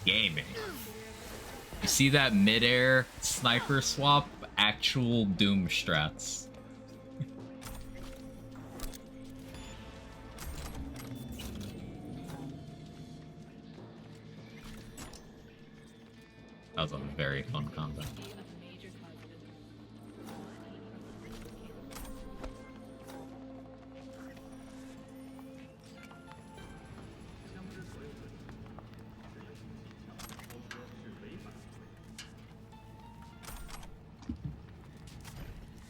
Gaming. You see that mid-air sniper swap? Actual Doom strats. That was a very fun combat.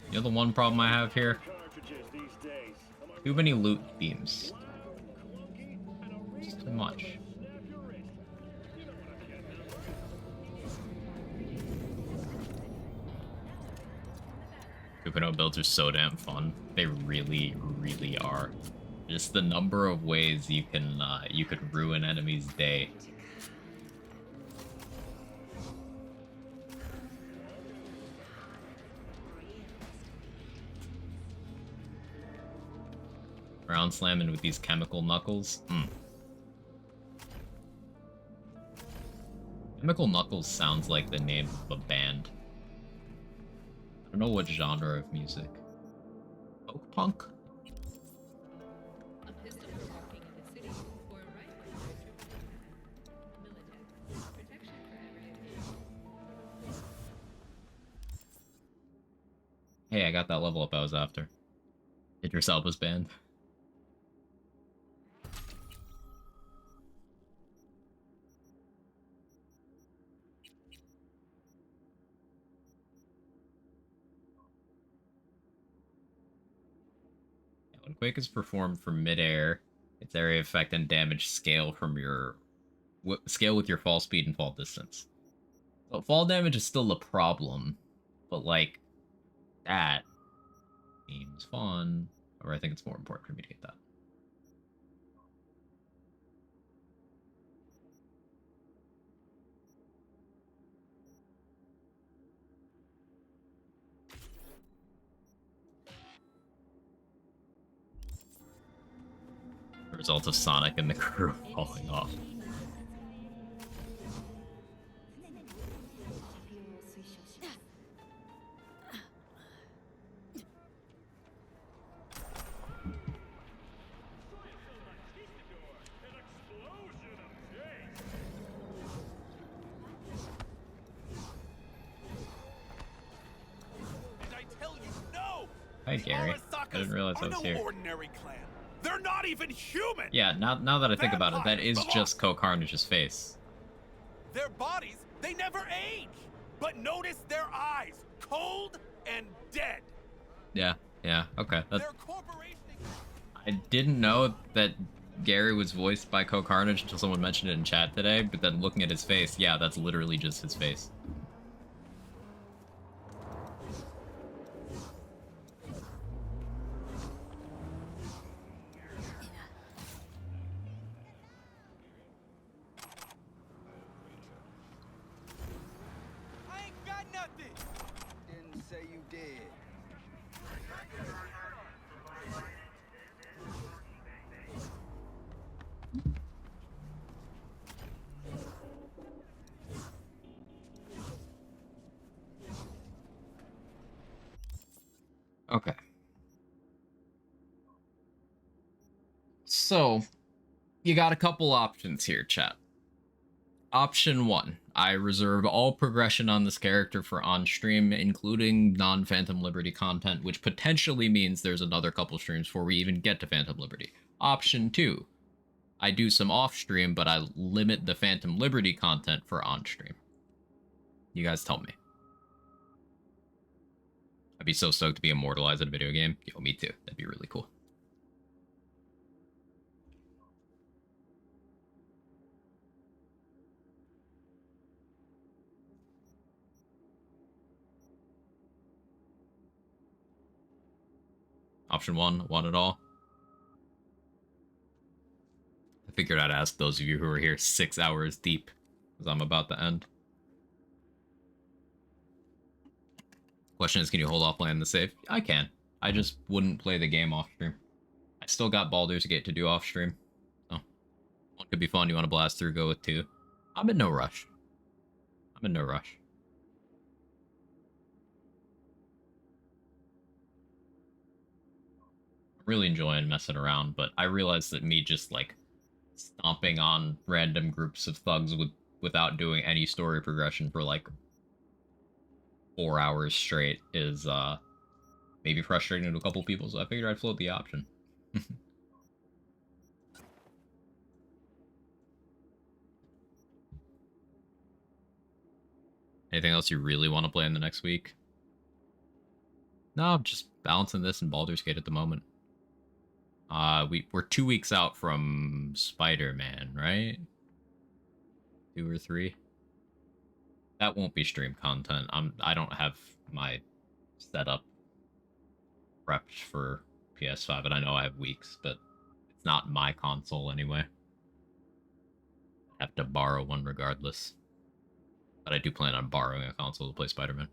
You know the one problem I have here? Too many loot themes. It's too much. Kupino builds are so damn fun. They really, really are. Just the number of ways you could ruin enemies' day. Round slamming with these chemical knuckles. Chemical Knuckles sounds like the name of a band. I don't know what genre of music. Folk punk? Hey, I got that level up I was after. Idris Elba's band. When Quake is performed from midair, its area effect and damage scale from your scale with your fall speed and fall distance. So fall damage is still a problem, but like that seems fun. Or I think it's more important for me to get that. Result of Sonic and the crew falling off. Hi, Gary. I didn't realize I was here. Ordinary clan. They're not even human. Yeah, now that I think about it, that is just Co Carnage's face. Their bodies, they never age. But notice their eyes, cold and dead. Yeah, okay. I didn't know that Gary was voiced by Co Carnage until someone mentioned it in chat today, but then looking at his face, yeah, that's literally just his face. Okay. So, you got a couple options here, chat. Option 1. I reserve all progression on this character for on-stream, including non-Phantom Liberty content, which potentially means there's another couple streams before we even get to Phantom Liberty. Option 2. I do some off-stream, but I limit the Phantom Liberty content for on-stream. You guys tell me. I'd be so stoked to be immortalized in a video game. Yo, me too. That'd be really cool. Option 1, want it all? I figured I'd ask those of you who are here 6 hours deep, because I'm about to end. Question is, can you hold off playing the save? I can. I just wouldn't play the game off stream. I still got Baldur's Gate to do off stream. So, one could be fun. You want to blast through, go with 2. I'm in no rush. I'm in no rush. I'm really enjoying messing around, but I realize that me just, like, stomping on random groups of thugs without doing any story progression for, like, 4 hours straight is maybe frustrating to a couple people, so I figured I'd float the option. Anything else you really want to play in the next week? No, I'm just balancing this and Baldur's Gate at the moment. We're 2 weeks out from Spider-Man, right? 2 or 3? That won't be stream content. I don't have my setup prepped for PS5, and I know I have weeks, but it's not my console anyway. I have to borrow one regardless. But I do plan on borrowing a console to play Spider-Man.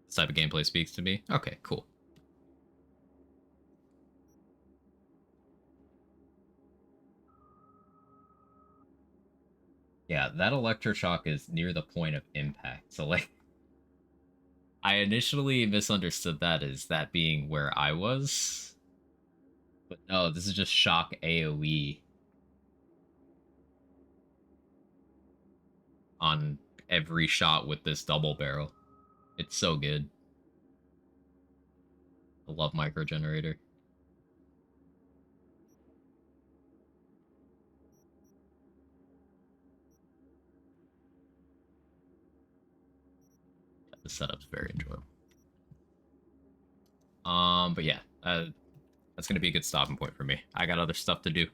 This type of gameplay speaks to me. Okay, cool. Yeah, that electroshock is near the point of impact. So, like, I initially misunderstood that as that being where I was. But no, this is just shock AoE on every shot with this double barrel. It's so good. I love Micro Generator. The setup's very enjoyable. But yeah, that's gonna be a good stopping point for me. I got other stuff to do.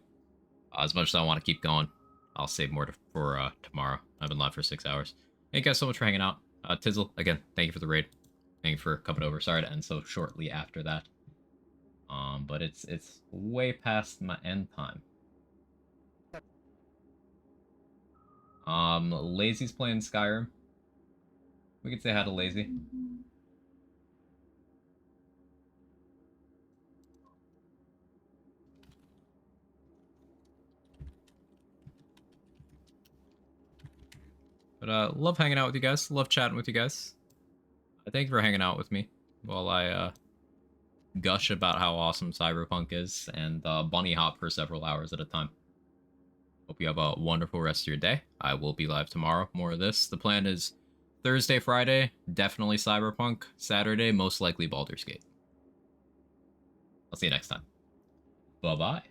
As much as I want to keep going, I'll save more for tomorrow. I've been live for 6 hours. Thank you guys so much for hanging out. Tizzle, again, thank you for the raid. Thank you for coming over. Sorry to end so shortly after that. But it's way past my end time. Lazy's playing Skyrim. We could say hi to Lazy. But love hanging out with you guys. Love chatting with you guys. Thank you for hanging out with me while I gush about how awesome Cyberpunk is and bunny hop for several hours at a time. Hope you have a wonderful rest of your day. I will be live tomorrow. More of this. The plan is Thursday, Friday, definitely Cyberpunk. Saturday, most likely Baldur's Gate. I'll see you next time. Bye-bye.